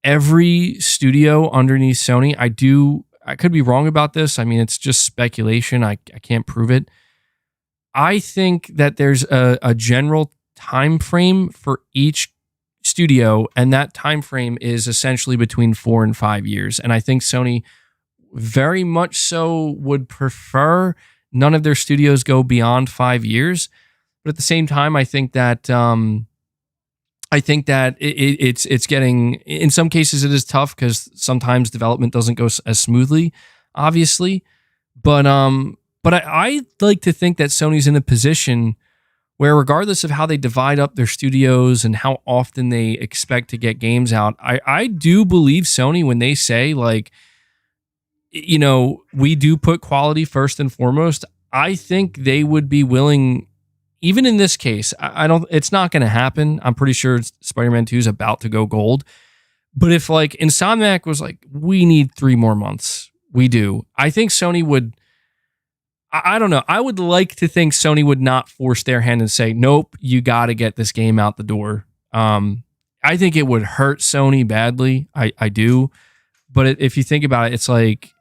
every studio underneath Sony, I could be wrong about this. I mean, it's just speculation. I can't prove it. I think that there's a general time frame for each studio, and that time frame is essentially between 4 and 5 years. And I think Sony very much so would prefer none of their studios go beyond 5 years. But at the same time, I think that it's getting, in some cases it is tough because sometimes development doesn't go as smoothly, obviously. But I like to think that Sony's in a position where regardless of how they divide up their studios and how often they expect to get games out, I do believe Sony when they say like, you know, we do put quality first and foremost. I think they would be willing. Even in this case, it's not going to happen. I'm pretty sure Spider-Man 2 is about to go gold. But if like Insomniac was like, we need 3 more months, we do. I think Sony would, I don't know. I would like to think Sony would not force their hand and say, nope, you got to get this game out the door. I think it would hurt Sony badly. I do. But if you think about it, it's like,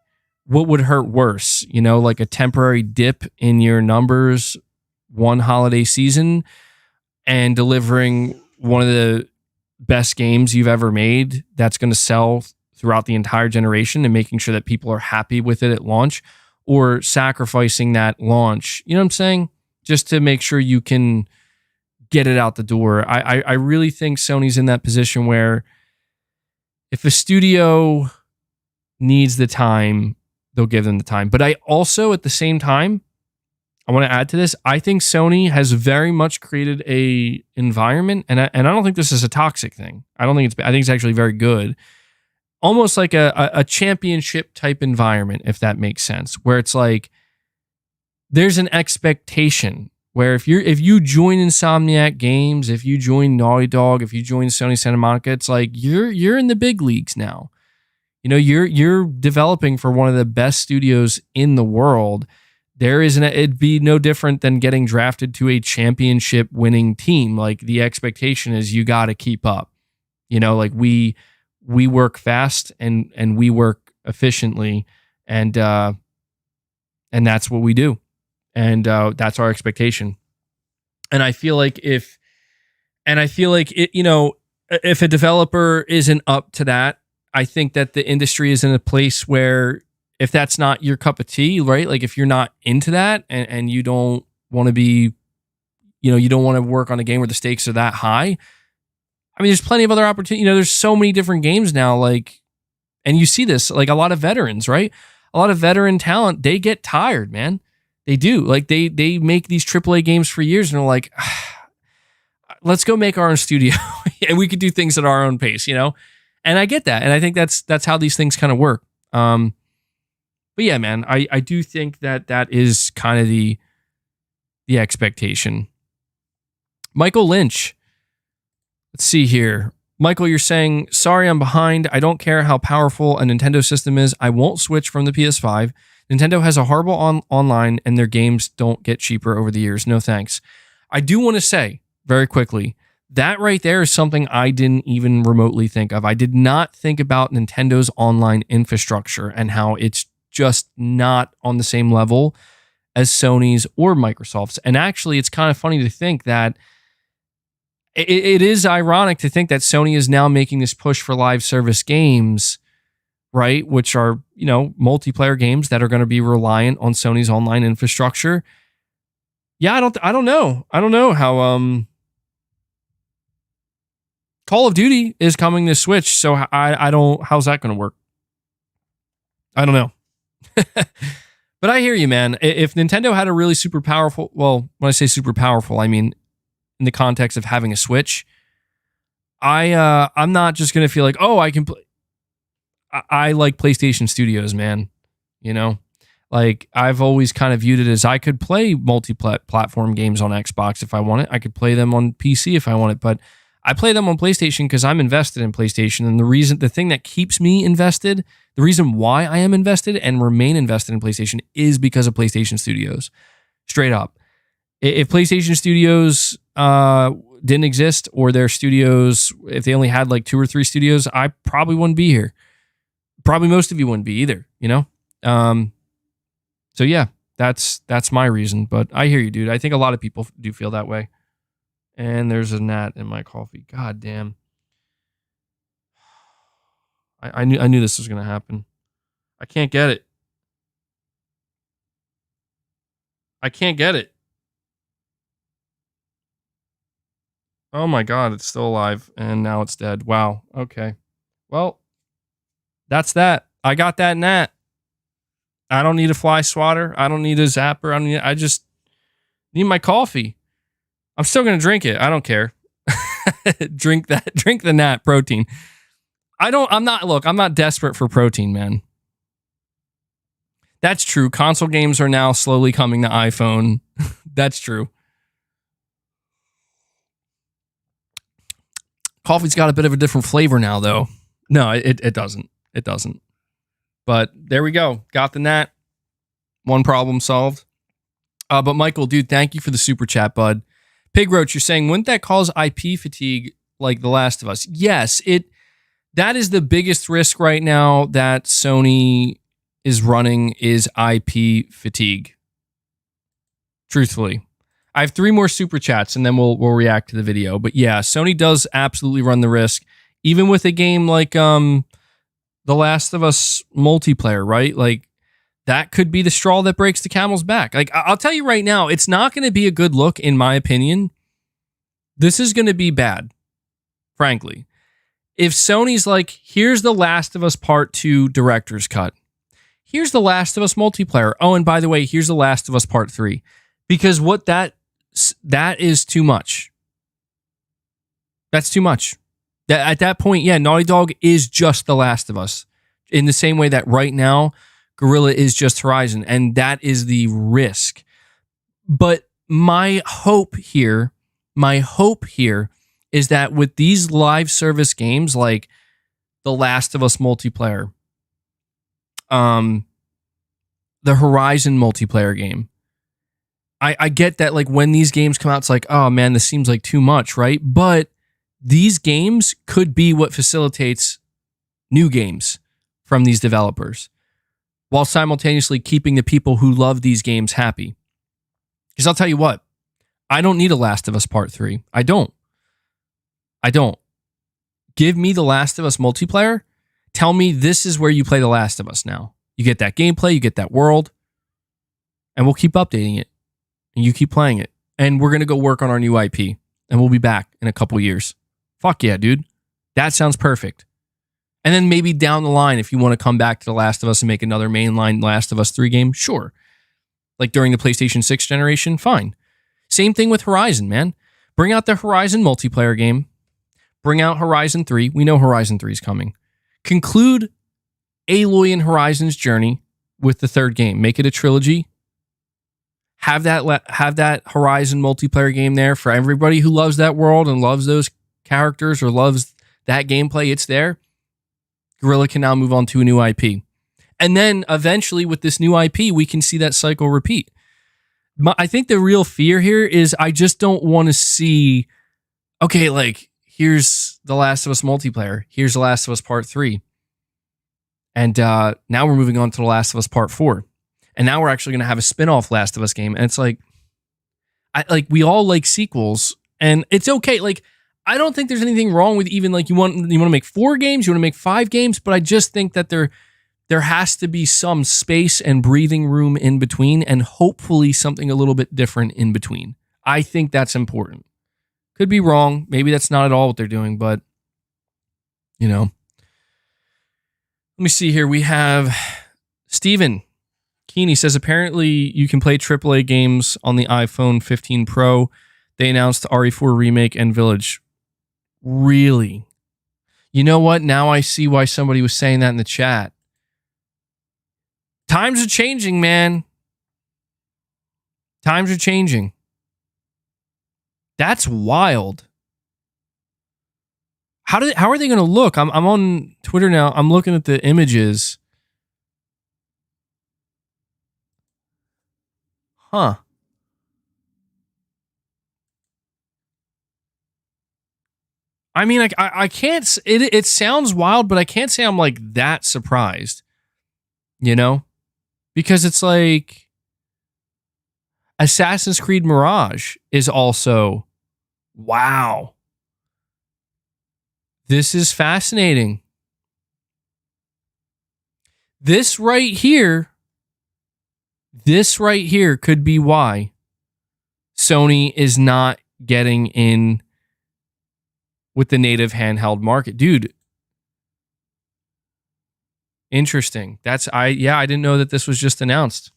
what would hurt worse? You know, like a temporary dip in your numbers one holiday season and delivering one of the best games you've ever made that's going to sell throughout the entire generation and making sure that people are happy with it at launch, or sacrificing that launch, you know what I'm saying? Just to make sure you can get it out the door. I really think Sony's in that position where if a studio needs the time, they'll give them the time. But I also, at the same time, I want to add to this. I think Sony has very much created a environment, and I don't think this is a toxic thing. I think it's actually very good. Almost like a championship type environment, if that makes sense, where it's like there's an expectation where if you join Insomniac Games, if you join Naughty Dog, if you join Sony Santa Monica, it's like you're in the big leagues now. You know, you're developing for one of the best studios in the world. It'd be no different than getting drafted to a championship winning team. Like, the expectation is you got to keep up. You know, like we work fast and we work efficiently, and that's what we do. And that's our expectation. And I feel like if a developer isn't up to that, I think that the industry is in a place where, if that's not your cup of tea, right? Like, if you're not into that and you don't want to be, you don't want to work on a game where the stakes are that high. I mean, there's plenty of other opportunities. There's so many different games now, like, and you see this, like, a lot of veterans, right? A lot of veteran talent, they get tired, man. They do. Like, they make these AAA games for years and they're like, let's go make our own studio and we could do things at our own pace, And I get that. And I think that's how these things kind of work. But yeah, man, I do think that is kind of the expectation. Michael Lynch. Let's see here. Michael, you're saying, sorry, I'm behind. I don't care how powerful a Nintendo system is. I won't switch from the PS5. Nintendo has a horrible online and their games don't get cheaper over the years. No thanks. I do want to say very quickly, that right there is something I didn't even remotely think of. I did not think about Nintendo's online infrastructure and how it's just not on the same level as Sony's or Microsoft's. And actually, it's kind of funny to think that it is ironic to think that Sony is now making this push for live service games, right? Which are, multiplayer games that are going to be reliant on Sony's online infrastructure. Yeah, I don't know. I don't know how Call of Duty is coming to Switch, so how's that going to work? I don't know. But I hear you, man. If Nintendo had a really super powerful, well, when I say super powerful, I mean in the context of having a Switch, I'm not just going to feel like, oh, I can play. I like PlayStation Studios, man. Like, I've always kind of viewed it as I could play multi-platform games on Xbox if I want it. I could play them on PC if I want it, but I play them on PlayStation because I'm invested in PlayStation. And the thing that keeps me invested, the reason why I am invested and remain invested in PlayStation is because of PlayStation Studios. Straight up. If PlayStation Studios didn't exist, or their studios, if they only had like 2 or 3 studios, I probably wouldn't be here. Probably most of you wouldn't be either, So yeah, that's my reason. But I hear you, dude. I think a lot of people do feel that way. And there's a gnat in my coffee. God damn. I knew this was gonna happen. I can't get it. Oh my God, it's still alive and now it's dead. Wow. Okay. Well, that's that. I got that gnat. I don't need a fly swatter. I don't need a zapper. I just need my coffee. I'm still going to drink it. I don't care. Drink the gnat protein. I'm not desperate for protein, man. That's true. Console games are now slowly coming to iPhone. That's true. Coffee's got a bit of a different flavor now, though. No, it doesn't. It doesn't. But there we go. Got the gnat. One problem solved. But Michael, dude, thank you for the super chat, bud. Pig Roach, you're saying, wouldn't that cause IP fatigue like The Last of Us? Yes, that is the biggest risk right now that Sony is running is IP fatigue. Truthfully. I have 3 more super chats and then we'll react to the video. But yeah, Sony does absolutely run the risk, even with a game like The Last of Us multiplayer, right? Like, that could be the straw that breaks the camel's back. Like, I'll tell you right now, it's not going to be a good look, in my opinion. This is going to be bad, frankly. If Sony's like, here's The Last of Us Part 2 Director's Cut. Here's The Last of Us multiplayer. Oh, and by the way, here's The Last of Us Part 3. Because what that is too much. That's too much. At that point, yeah, Naughty Dog is just The Last of Us. In the same way that right now, Guerrilla is just Horizon. And that is the risk. But my hope here is that with these live service games like The Last of Us multiplayer, the Horizon multiplayer game, I get that, like, when these games come out, it's like, oh man, this seems like too much, right? But these games could be what facilitates new games from these developers, while simultaneously keeping the people who love these games happy. Because I'll tell you what, I don't need a Last of Us Part 3. I don't. Give me The Last of Us multiplayer. Tell me this is where you play The Last of Us now. You get that gameplay, you get that world, and we'll keep updating it. And you keep playing it. And we're going to go work on our new IP. And we'll be back in a couple years. Fuck yeah, dude. That sounds perfect. And then maybe down the line, if you want to come back to The Last of Us and make another mainline Last of Us 3 game, sure. Like during the PlayStation 6 generation, fine. Same thing with Horizon, man. Bring out the Horizon multiplayer game. Bring out Horizon 3. We know Horizon 3 is coming. Conclude Aloy and Horizon's journey with the 3rd game. Make it a trilogy. Have that Horizon multiplayer game there for everybody who loves that world and loves those characters or loves that gameplay. It's there. Guerrilla can now move on to a new IP. And then eventually with this new IP, we can see that cycle repeat. I think the real fear here is I just don't want to see, okay, like, here's The Last of Us multiplayer. Here's The Last of Us Part 3. And now we're moving on to The Last of Us Part 4. And now we're actually going to have a spin-off Last of Us game. And it's like, we all like sequels. And it's okay. Like, I don't think there's anything wrong with even, like, you want to make 4 games, you want to make 5 games. But I just think that there has to be some space and breathing room in between, and hopefully something a little bit different in between. I think that's important. Could be wrong. Maybe that's not at all what they're doing, but, you know. Let me see here. We have Steven Keeney says, apparently you can play AAA games on the iPhone 15 Pro. They announced RE4 Remake and Village. Really? You know what? Now I see why somebody was saying that in the chat. Times are changing, man. Times are changing. That's wild. How are they going to look? I'm on Twitter now. I'm looking at the images. Huh. I mean, I can't. It sounds wild, but I can't say I'm like that surprised. You know, because it's like Assassin's Creed Mirage is also, wow. This is fascinating. This right here could be why Sony is not getting in with the native handheld market. Dude, interesting. I didn't know that this was just announced.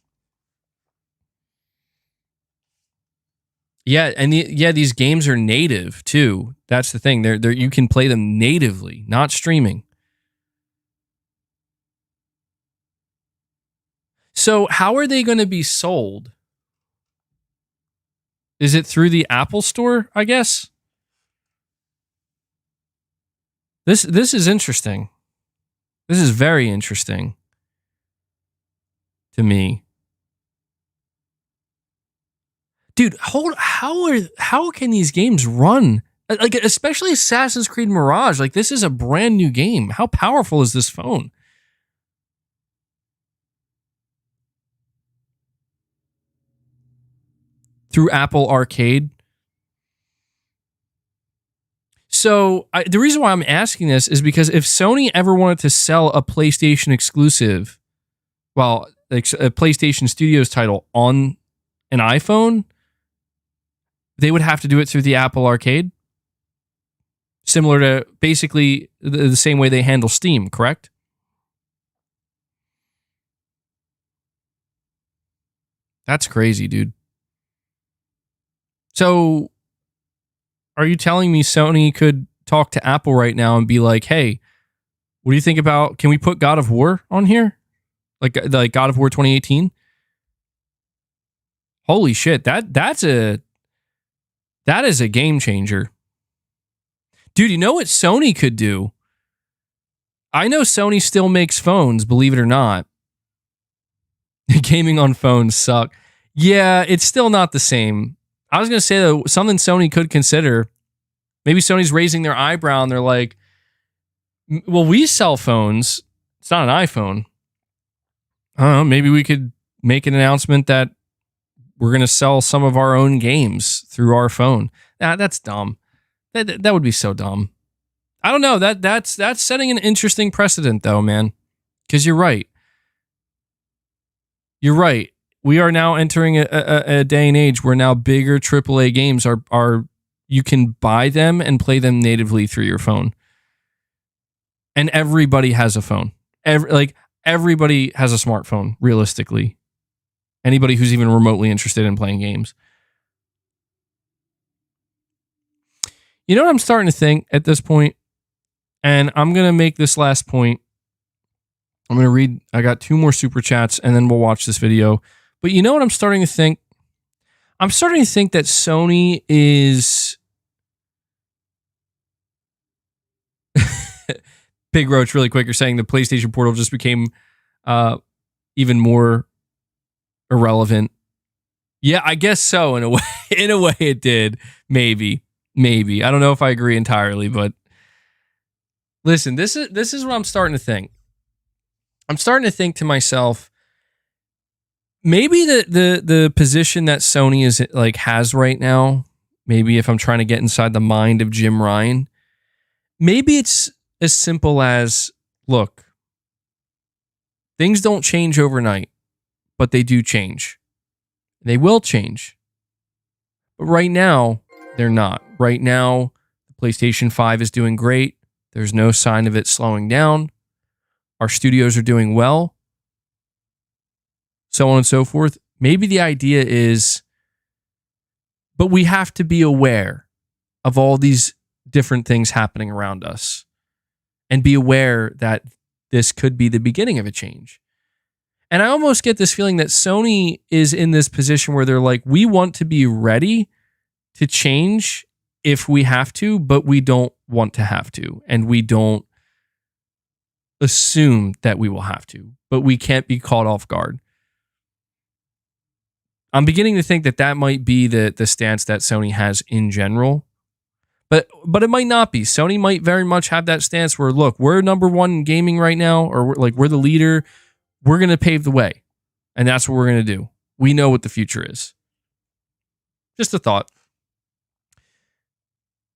Yeah, and these games are native too. That's the thing. They're you can play them natively, not streaming. So how are they going to be sold? Is it through the Apple Store, I guess? This is interesting. This is very interesting to me. Dude, how can these games run? Like, especially Assassin's Creed Mirage. Like, this is a brand new game. How powerful is this phone? through Apple Arcade. So the reason why I'm asking this is because if Sony ever wanted to sell a PlayStation exclusive, well, like a PlayStation Studios title on an iPhone, they would have to do it through the Apple Arcade. Similar to basically the same way they handle Steam, correct? That's crazy, dude. So, are you telling me Sony could talk to Apple right now and be like, hey, what do you think about, can we put God of War on here? Like God of War 2018? Holy shit, that is a game changer. Dude, you know what Sony could do? I know Sony still makes phones, believe it or not. Gaming on phones suck. Yeah, it's still not the same. I was going to say, though, something Sony could consider. Maybe Sony's raising their eyebrow and they're like, well, we sell phones. It's not an iPhone. I don't know. Maybe we could make an announcement that we're going to sell some of our own games through our phone. That's dumb. That would be so dumb. I don't know. That's setting an interesting precedent, though, man. Because you're right. You're right. We are now entering a day and age where now bigger AAA games are you can buy them and play them natively through your phone. And everybody has a phone. Everybody has a smartphone, realistically. Anybody who's even remotely interested in playing games. You know what I'm starting to think at this point? And I'm going to make this last point. I'm going to read, I got 2 more super chats and then we'll watch this video. But you know what I'm starting to think? I'm starting to think that Sony is... Big Roach, really quick, you're saying the PlayStation Portal just became even more irrelevant. Yeah, I guess so, in a way. In a way it did. Maybe. I don't know if I agree entirely, but listen, this is what I'm starting to think. I'm starting to think to myself, maybe the position that Sony is like has right now, maybe if I'm trying to get inside the mind of Jim Ryan, maybe it's as simple as, look, things don't change overnight, but they do change. They will change. But right now, they're not. Right now, the PlayStation 5 is doing great. There's no sign of it slowing down. Our studios are doing well. So on and so forth. Maybe the idea is, but we have to be aware of all these different things happening around us and be aware that this could be the beginning of a change. And I almost get this feeling that Sony is in this position where they're like, we want to be ready to change if we have to, but we don't want to have to. And we don't assume that we will have to, but we can't be caught off guard. I'm beginning to think that might be the stance that Sony has in general. But it might not be. Sony might very much have that stance where, look, we're number one in gaming right now, or we're the leader. We're going to pave the way. And that's what we're going to do. We know what the future is. Just a thought.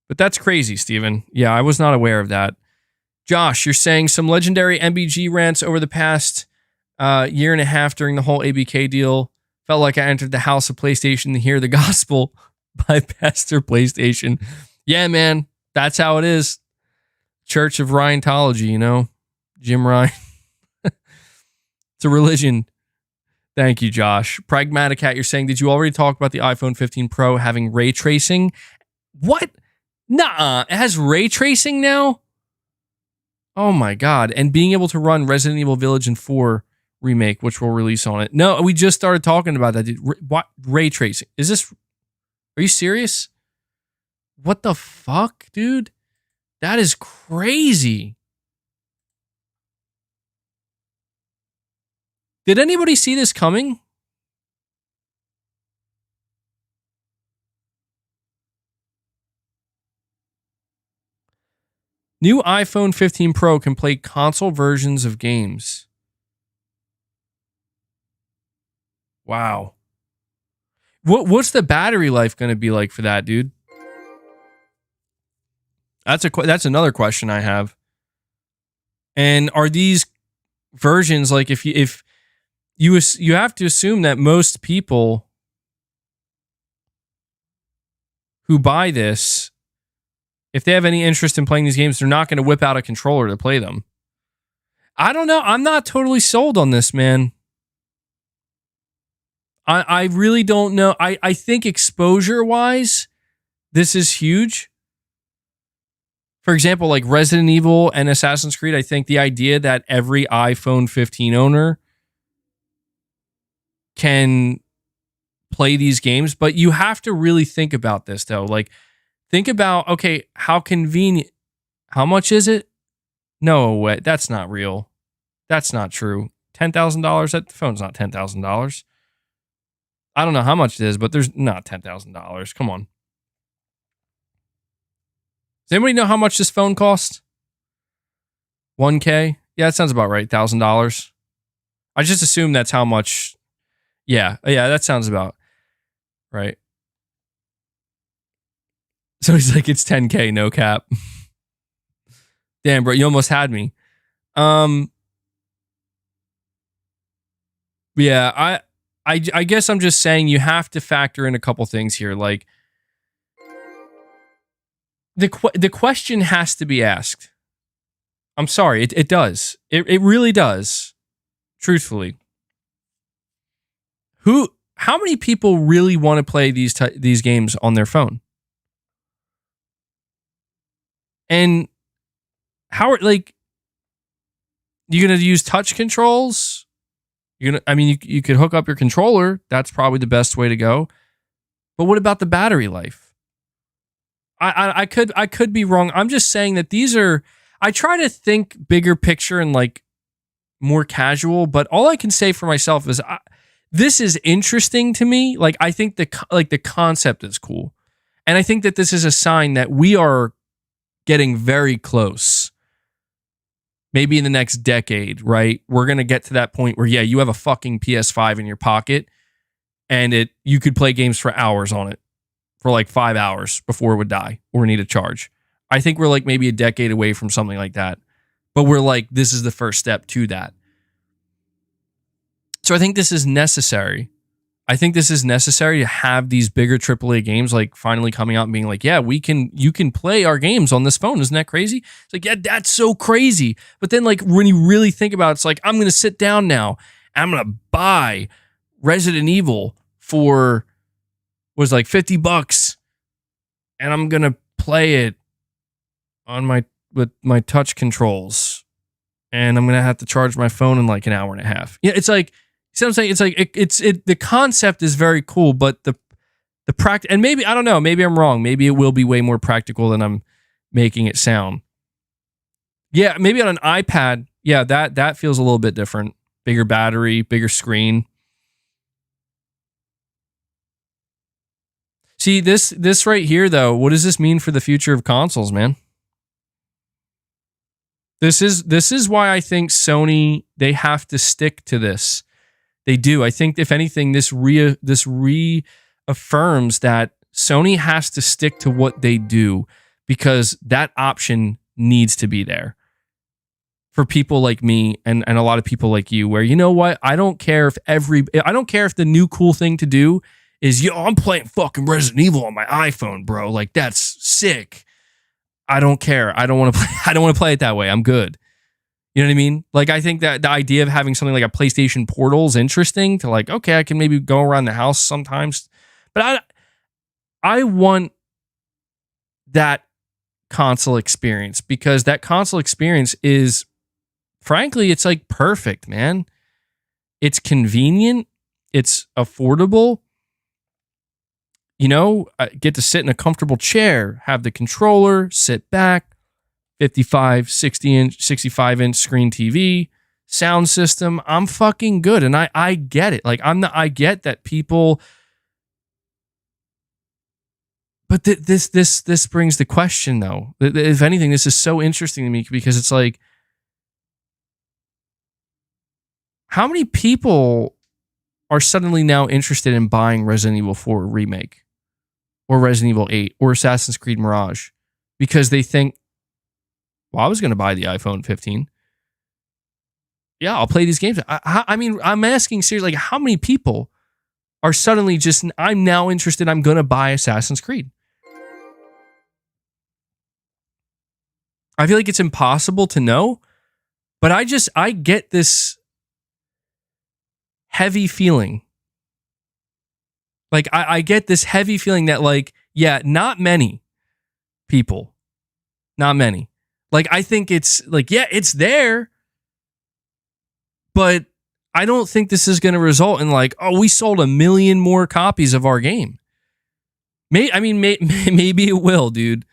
But that's crazy, Steven. Yeah, I was not aware of that. Josh, you're saying some legendary MBG rants over the past year and a half during the whole ABK deal. Felt like I entered the house of PlayStation to hear the gospel by Pastor PlayStation. Yeah, man, that's how it is. Church of Ryanthology, you know? Jim Ryan. It's a religion. Thank you, Josh. Pragmatic Hat, you're saying, did you already talk about the iPhone 15 Pro having ray tracing? What? Nuh-uh. It has ray tracing now? Oh my God. And being able to run Resident Evil Village and 4 remake, which will release on it. No, we just started talking about that, dude. What? Ray tracing? Is this... Are you serious? What the fuck, dude? That is crazy. Did anybody see this coming? New iPhone 15 Pro can play console versions of games. Wow. What's the battery life going to be like for that, dude? That's another question I have. And are these versions like if you have to assume that most people who buy this, if they have any interest in playing these games, they're not going to whip out a controller to play them. I don't know. I'm not totally sold on this, man. I really don't know. I think exposure-wise, this is huge. For example, like Resident Evil and Assassin's Creed, I think the idea that every iPhone 15 owner can play these games, but you have to really think about this, though. Like, think about, okay, how convenient. How much is it? No way. That's not real. That's not true. $10,000? That phone's not $10,000. I don't know how much it is, but there's not $10,000. Come on. Does anybody know how much this phone cost? $1K? Yeah, that sounds about right. $1,000. I just assume that's how much. Yeah, that sounds about right. So he's like, it's $10K, no cap. Damn, bro, you almost had me. Yeah, I guess I'm just saying you have to factor in a couple things here. Like, the question has to be asked. I'm sorry, it does. It really does. Truthfully. How many people really want to play these games on their phone? And how are, like, you going to use touch controls? You could hook up your controller. That's probably the best way to go. But what about the battery life? I could be wrong. I'm just saying that these are. I try to think bigger picture and like more casual. But all I can say for myself is this is interesting to me. Like, I think the concept is cool, and I think that this is a sign that we are getting very close. Maybe in the next decade, right? We're going to get to that point where, yeah, you have a fucking PS5 in your pocket and you could play games for hours on it, for like 5 hours before it would die or need a charge. I think we're like maybe a decade away from something like that. But we're like, this is the first step to that. So I think this is necessary. I think this is necessary to have these bigger AAA games like finally coming out and being like, yeah, you can play our games on this phone. Isn't that crazy? It's like, yeah, that's so crazy. But then like when you really think about it, it's like, I'm going to sit down now. I'm going to buy Resident Evil for was like $50 and I'm going to play it on with my touch controls and I'm going to have to charge my phone in like an hour and a half. Yeah. It's like, see what I'm saying? It's like the concept is very cool, but the practice, and maybe, I don't know, maybe I'm wrong. Maybe it will be way more practical than I'm making it sound. Yeah, maybe on an iPad, yeah, that feels a little bit different. Bigger battery, bigger screen. See, this right here though, what does this mean for the future of consoles, man? This is why I think Sony, they have to stick to this. They do. I think, if anything, this reaffirms that Sony has to stick to what they do because that option needs to be there for people like me and a lot of people like you, where, you know what? I don't care if the new cool thing to do is, yo, I'm playing fucking Resident Evil on my iPhone, bro. Like, that's sick. I don't care. I don't want to play it that way. I'm good. You know what I mean? Like, I think that the idea of having something like a PlayStation Portal is interesting to, like, okay, I can maybe go around the house sometimes. But I want that console experience because that console experience is, frankly, it's like perfect, man. It's convenient. It's affordable. You know, I get to sit in a comfortable chair, have the controller, sit back. 55, 60-inch, 65-inch screen TV, sound system. I'm fucking good. And I get it. Like, I get that people. But this brings the question, though. If anything, this is so interesting to me because it's like, how many people are suddenly now interested in buying Resident Evil 4 Remake or Resident Evil 8 or Assassin's Creed Mirage because they think, well, I was going to buy the iPhone 15. Yeah, I'll play these games. I mean, I'm asking seriously, like, how many people are suddenly just, I'm now interested, I'm going to buy Assassin's Creed? I feel like it's impossible to know, but I get this heavy feeling. Like, I get this heavy feeling that, like, yeah, not many people. Not many. Like, I think it's, like, yeah, it's there, but I don't think this is going to result in, like, oh, we sold 1 million more copies of our game. Maybe it will, dude.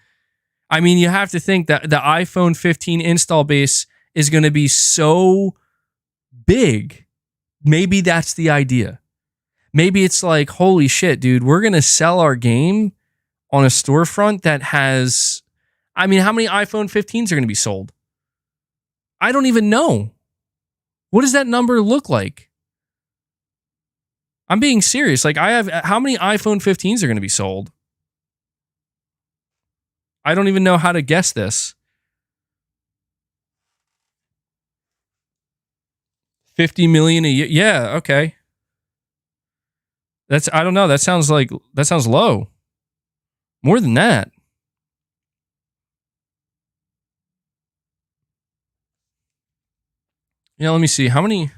I mean, you have to think that the iPhone 15 install base is going to be so big. Maybe that's the idea. Maybe it's like, holy shit, dude, we're going to sell our game on a storefront that has, I mean, how many iPhone 15s are going to be sold? I don't even know. What does that number look like? I'm being serious. Like, how many iPhone 15s are going to be sold? I don't even know how to guess this. 50 million a year. Yeah, okay. I don't know. That sounds low. More than that. Yeah, let me see. How many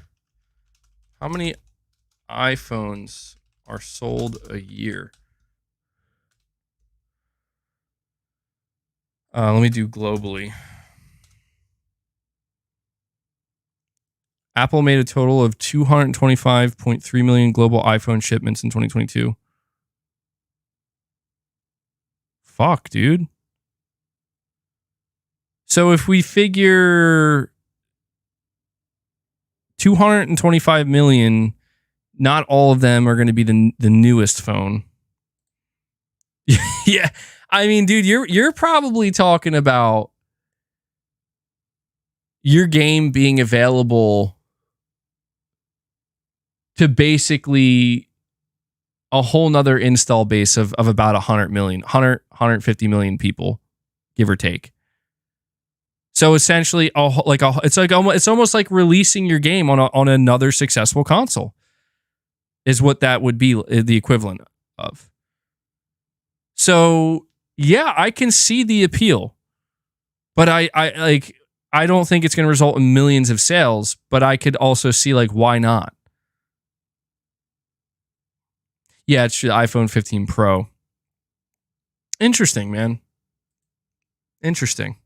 iPhones are sold a year? Let me do globally. Apple made a total of 225.3 million global iPhone shipments in 2022. Fuck, dude. So if we figure 225 million, not all of them are going to be the newest phone. Yeah. I mean, dude, you're probably talking about your game being available to basically a whole nother install base of about 150 million people, give or take. So essentially, it's almost like releasing your game on another successful console, is what that would be the equivalent of. So yeah, I can see the appeal, but I don't think it's going to result in millions of sales. But I could also see, like, why not? Yeah, it's the iPhone 15 Pro. Interesting, man. Interesting.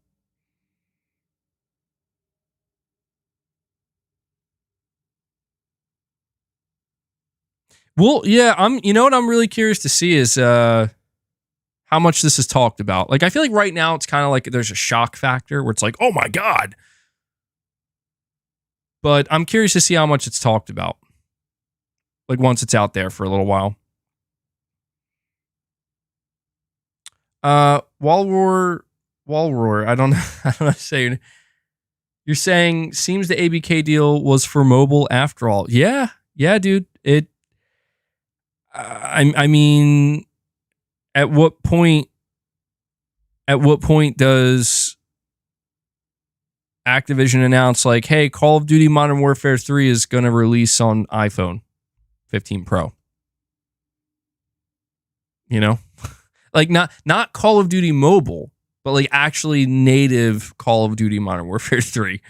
Well, yeah, you know what I'm really curious to see is how much this is talked about. Like, I feel like right now it's kind of like there's a shock factor where it's like, oh my God. But I'm curious to see how much it's talked about. Like, once it's out there for a little while. Walroar, I don't know how to say it. You're saying, seems the ABK deal was for mobile after all. Yeah, dude. I mean, at what point does Activision announce, like, hey, Call of Duty Modern Warfare 3 is going to release on iPhone 15 Pro? You know? Like, not Call of Duty Mobile, but like actually native Call of Duty Modern Warfare 3.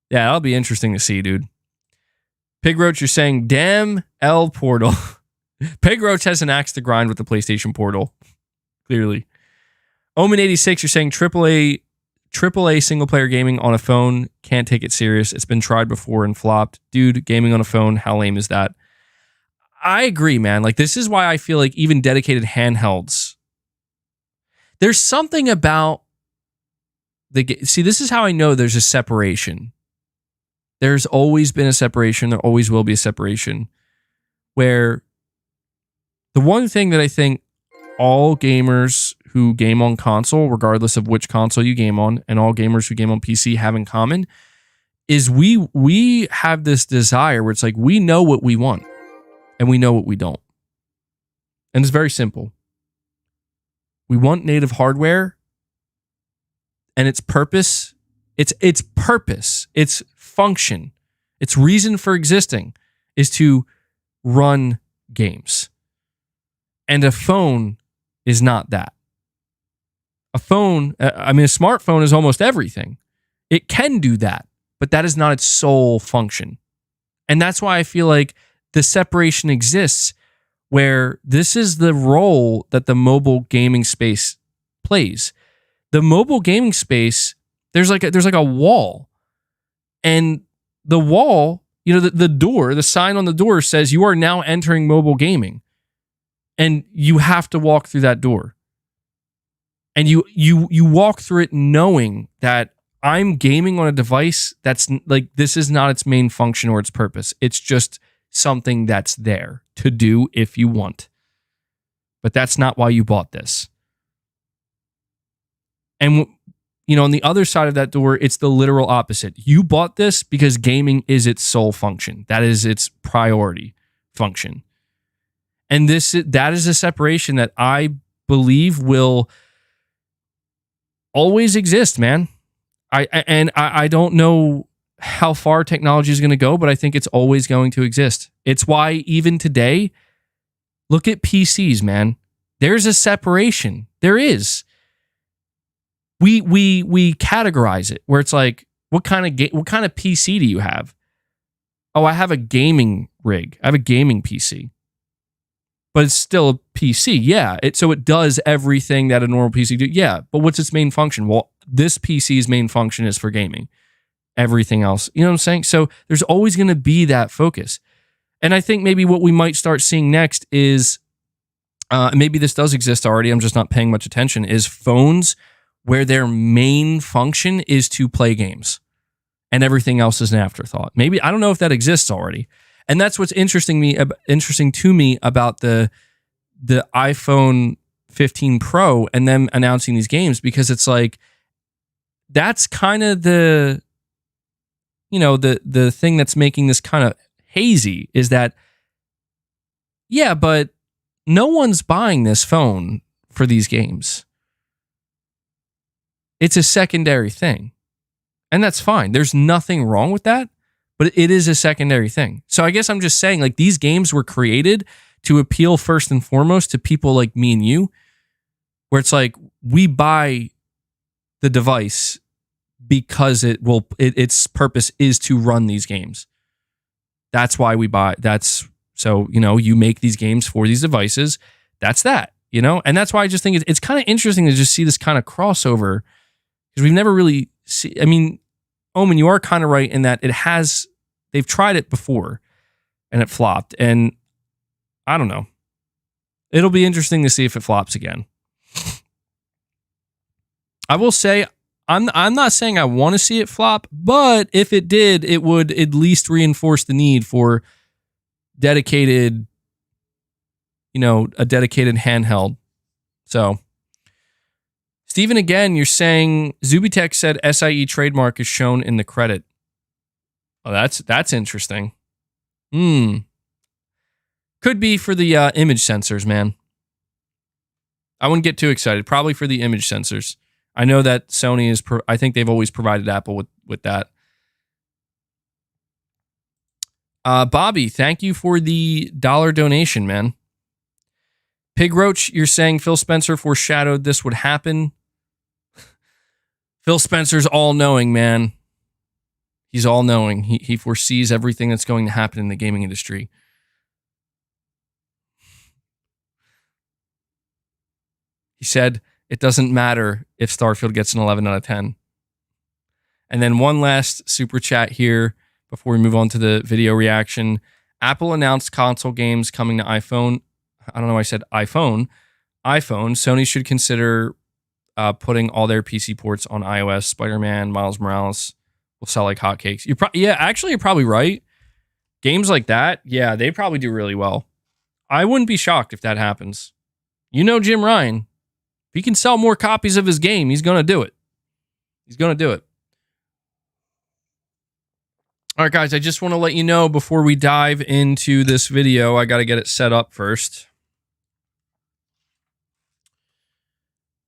Yeah, that'll be interesting to see, dude. Pig Roach, you're saying, damn L Portal. Pig Roach has an axe to grind with the PlayStation Portal. Clearly. Omen86, you're saying AAA single player gaming on a phone, can't take it serious. It's been tried before and flopped. Dude, gaming on a phone, how lame is that? I agree, man. Like, this is why I feel like even dedicated handhelds, there's something about see, this is how I know there's a separation. There's always been a separation. There always will be a separation, where the one thing that I think all gamers who game on console, regardless of which console you game on, and all gamers who game on PC have in common is we have this desire where it's like we know what we want and we know what we don't. And it's very simple. We want native hardware, and its purpose, its purpose, its function, its reason for existing is to run games. And a phone is not that. A phone, I mean, a smartphone is almost everything. It can do that, but that is not its sole function. And that's why I feel like the separation exists, where this is the role that the mobile gaming space plays. The mobile gaming space, there's like a wall. And the wall, you know, the door, the sign on the door says you are now entering mobile gaming. And you have to walk through that door. And you walk through it knowing that I'm gaming on a device that's like, this is not its main function or its purpose. It's just something that's there to do if you want. But that's not why you bought this. And, you know, on the other side of that door, it's the literal opposite. You bought this because gaming is its sole function. That is its priority function. And that is a separation that I believe will always exist, man. I don't know how far technology is going to go, but I think it's always going to exist. It's why even today, look at PCs, man. There's a separation. There is. We categorize it where it's like, what kind of PC do you have? Oh, I have a gaming rig. I have a gaming PC. But it's still a PC, yeah. So it does everything that a normal PC do, yeah. But what's its main function? Well, this PC's main function is for gaming. Everything else, you know what I'm saying? So there's always going to be that focus. And I think maybe what we might start seeing next is, maybe this does exist already, I'm just not paying much attention, is phones where their main function is to play games and everything else is an afterthought. Maybe, I don't know if that exists already. And that's what's interesting to me about the iPhone 15 Pro and them announcing these games, because it's like, that's kind of the, you know, the thing that's making this kind of hazy is that, yeah, but no one's buying this phone for these games. It's a secondary thing. And that's fine. There's nothing wrong with that. But it is a secondary thing. So I guess I'm just saying, like, these games were created to appeal first and foremost to people like me and you, where it's like, we buy the device because its purpose is to run these games. That's why we buy. So, you know, you make these games for these devices. That's that, you know? And that's why I just think it's kind of interesting to just see this kind of crossover, because we've never really seen, I mean, Omen, you are kind of right in that they've tried it before and it flopped. And I don't know. It'll be interesting to see if it flops again. I will say, I'm not saying I want to see it flop, but if it did, it would at least reinforce the need for dedicated, you know, a dedicated handheld. So, Steven, again, you're saying Zubitech said SIE trademark is shown in the credit. Oh, that's interesting. Could be for the image sensors, man. I wouldn't get too excited. Probably for the image sensors. I know that Sony is, I think they've always provided Apple with that. Bobby, thank you for the $1 donation, man. Pig Roach, you're saying Phil Spencer foreshadowed this would happen. Phil Spencer's all-knowing, man. He's all-knowing. He foresees everything that's going to happen in the gaming industry. He said, it doesn't matter if Starfield gets an 11 out of 10. And then one last super chat here before we move on to the video reaction. Apple announced console games coming to iPhone. I don't know why I said iPhone. Sony should consider putting all their PC ports on iOS. Spider-Man, Miles Morales will sell like hotcakes. You're probably right. Games like that, yeah, they probably do really well. I wouldn't be shocked if that happens. You know Jim Ryan. If he can sell more copies of his game, he's going to do it. He's going to do it. All right, guys, I just want to let you know before we dive into this video, I got to get it set up first.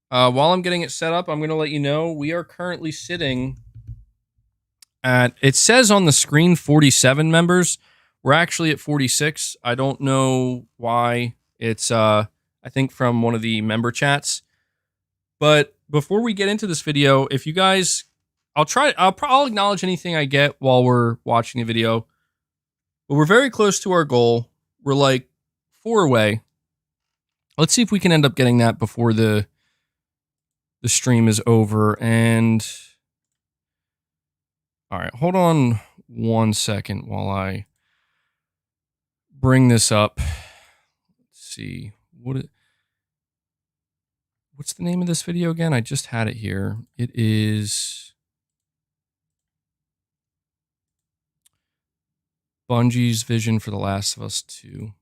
While I'm getting it set up, I'm going to let you know we are currently sitting at, it says on the screen 47 members. We're actually at 46. I don't know why. It's, I think from one of the member chats. But before we get into this video, if you guys... I'll acknowledge anything I get while we're watching the video. But we're very close to our goal. We're like 4 away. Let's see if we can end up getting that before the stream is over. And all right, hold on 1 second while I bring this up. Let's see. What's the name of this video again? I just had it here. It is Bungie's vision for The Last of Us 2.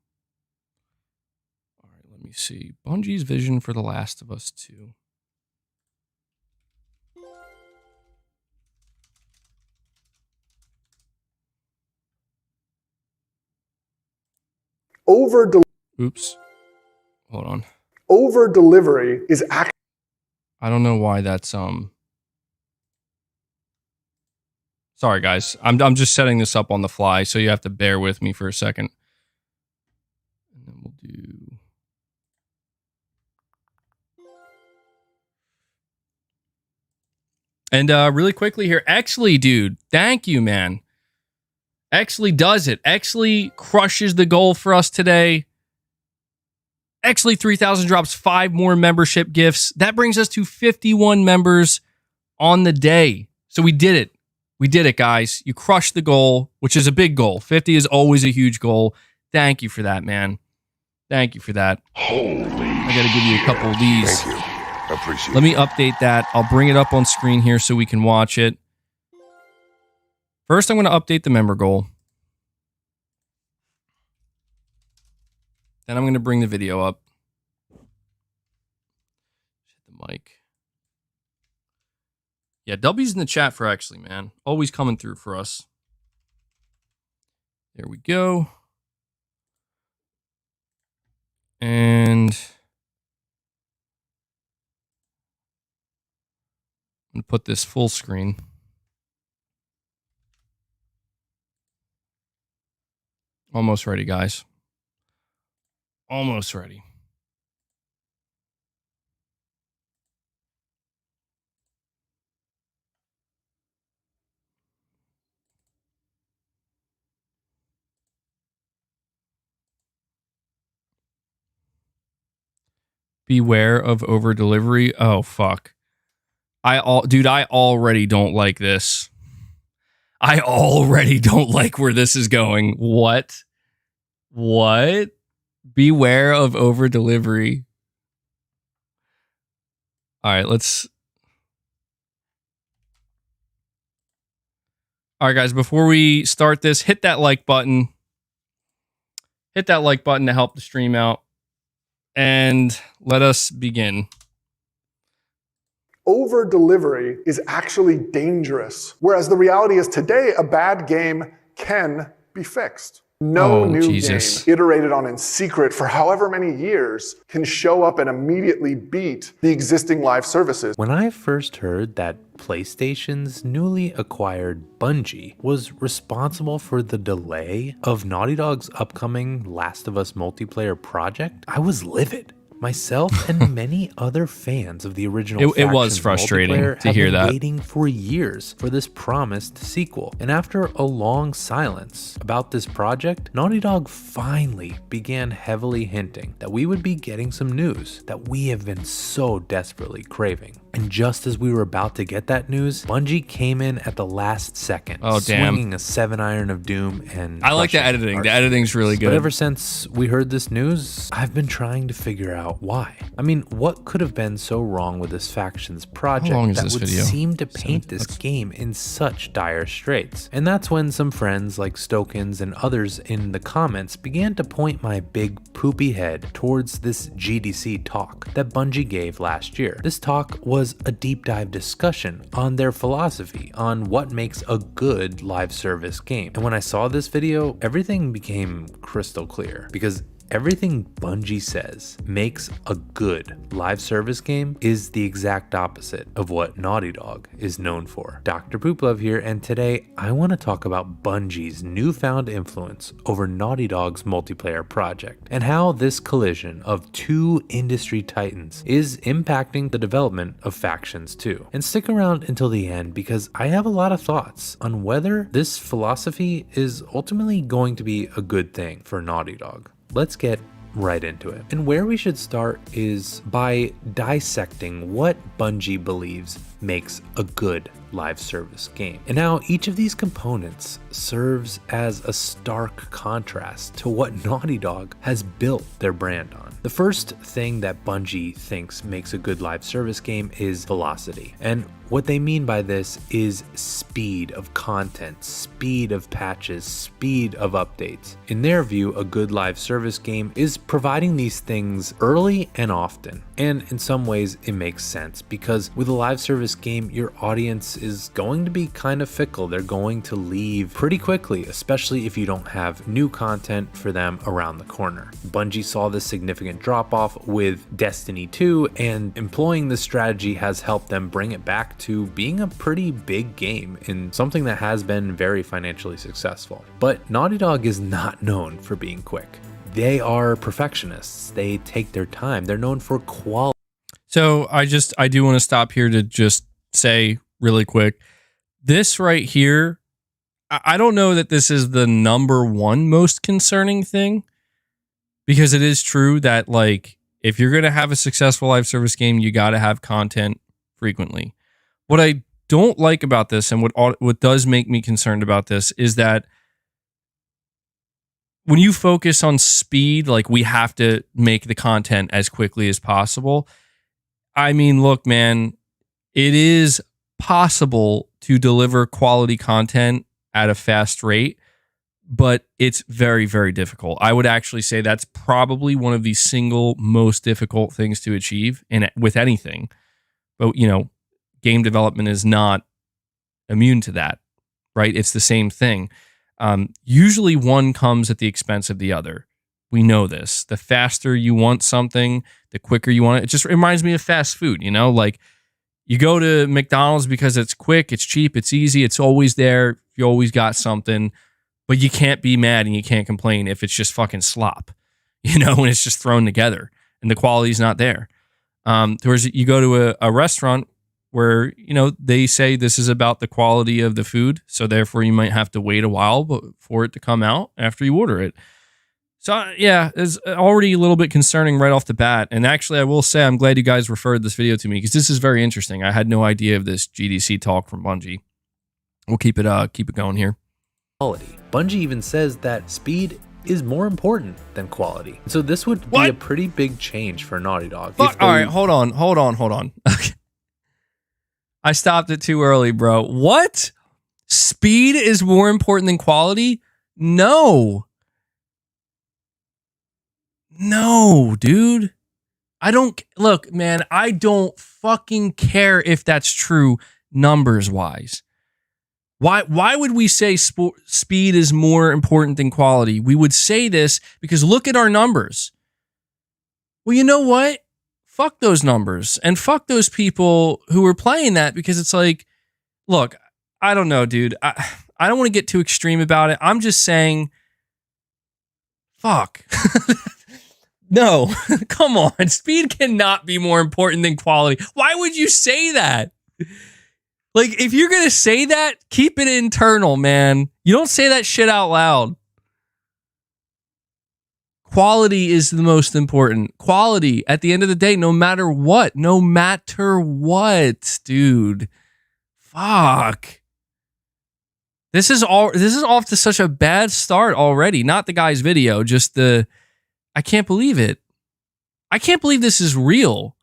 All right, let me see. Bungie's vision for The Last of Us 2. Oops. Hold on. Over delivery is actually... I don't know why that's Sorry, guys. I'm just setting this up on the fly, so you have to bear with me for a second. And then we'll do... And really quickly here, Exley, dude, thank you, man. Exley does it. Exley crushes the goal for us today. Exley 3000 drops 5 more membership gifts. That brings us to 51 members on the day. So we did it. We did it, guys. You crushed the goal, which is a big goal. 50 is always a huge goal. Thank you for that, man. Thank you for that. Holy. I got to give you a couple of these. Thank you. Appreciate Let me update that. I'll bring it up on screen here so we can watch it. First, I'm going to update the member goal. Then I'm going to bring the video up. Hit the mic. Yeah, W's in the chat for Exley, man. Always coming through for us. There we go. And I'm going to put this full screen. Almost ready, guys. Almost ready. Beware of over delivery. Oh, fuck. Dude, I already don't like this. I already don't like where this is going. What? What? Beware of over delivery. All right, let's. All right, guys, before we start this, hit that like button. Hit that like button to help the stream out. And let us begin. Over delivery is actually dangerous. Whereas the reality is today, a bad game can be fixed. No new game iterated on in secret for however many years can show up and immediately beat the existing live services. When I first heard that PlayStation's newly acquired Bungie was responsible for the delay of Naughty Dog's upcoming Last of Us multiplayer project, I was livid. Myself and many other fans of the original it was frustrating to hear that. Waiting for years for this promised sequel. And after a long silence about this project, Naughty Dog finally began heavily hinting that we would be getting some news that we have been so desperately craving. And just as we were about to get that news, Bungie came in at the last second, swinging a 7-iron of doom. And I like the editing. The editing's really good. But ever since we heard this news, I've been trying to figure out out why. I mean, what could have been so wrong with this faction's project that would video? seem to paint this game in such dire straits? And that's when some friends like Stokins and others in the comments began to point my big poopy head towards this GDC talk that Bungie gave last year. This talk was a deep dive discussion on their philosophy on what makes a good live service game. And when I saw this video, everything became crystal clear, because everything Bungie says makes a good live service game is the exact opposite of what Naughty Dog is known for. Dr. Pooplove here, and today I want to talk about Bungie's newfound influence over Naughty Dog's multiplayer project, and how this collision of two industry titans is impacting the development of Factions 2. And stick around until the end, because I have a lot of thoughts on whether this philosophy is ultimately going to be a good thing for Naughty Dog. Let's get right into it. And where we should start is by dissecting what Bungie believes makes a good live service game, and how each of these components serves as a stark contrast to what Naughty Dog has built their brand on. The first thing that Bungie thinks makes a good live service game is velocity, and what they mean by this is speed of content, speed of patches, speed of updates. In their view, a good live service game is providing these things early and often. And in some ways it makes sense, because with a live service game, your audience is going to be kind of fickle. They're going to leave pretty quickly, especially if you don't have new content for them around the corner. Bungie saw this significant drop off with Destiny 2, and employing this strategy has helped them bring it back to being a pretty big game in something that has been very financially successful. But Naughty Dog is not known for being quick. They are perfectionists. They take their time. They're known for quality. So I do want to stop here to just say really quick, this right here, I don't know that this is the number one most concerning thing, because it is true that, like, if you're going to have a successful live service game, you got to have content frequently. What I don't like about this, and what does make me concerned about this, is that when you focus on speed, like, we have to make the content as quickly as possible. I mean, look, man, it is possible to deliver quality content at a fast rate, but it's very, very difficult. I would actually say that's probably one of the single most difficult things to achieve with anything. But, you know, game development is not immune to that, right? It's the same thing. Usually one comes at the expense of the other. We know this. The faster you want something, the quicker you want it. It just reminds me of fast food, you know? Like, you go to McDonald's because it's quick, it's cheap, it's easy, it's always there, you always got something, but you can't be mad and you can't complain if it's just fucking slop, you know, when it's just thrown together and the quality's not there. Whereas you go to a restaurant where, you know, they say this is about the quality of the food, so therefore you might have to wait a while for it to come out after you order it. So yeah, it's already a little bit concerning right off the bat. And actually, I will say I'm glad you guys referred this video to me, because this is very interesting. I had no idea of this GDC talk from Bungie. We'll keep it going here. Quality. Bungie even says that speed is more important than quality. So this would be a pretty big change for Naughty Dog. All right, hold on. Okay. I stopped it too early, bro. What? Speed is more important than quality? No, dude. Look, man, I don't fucking care if that's true numbers wise. Why would we say speed is more important than quality? We would say this because look at our numbers. Well, you know what? Fuck those numbers and fuck those people who were playing that, because it's like, look, I don't know, dude. I don't want to get too extreme about it. I'm just saying, fuck. No, come on. Speed cannot be more important than quality. Why would you say that? Like, if you're going to say that, keep it internal, man. You don't say that shit out loud. Quality is the most important. Quality, at the end of the day, no matter what, dude. Fuck. This is off to such a bad start already. Not the guy's video, just I can't believe it. I can't believe this is real.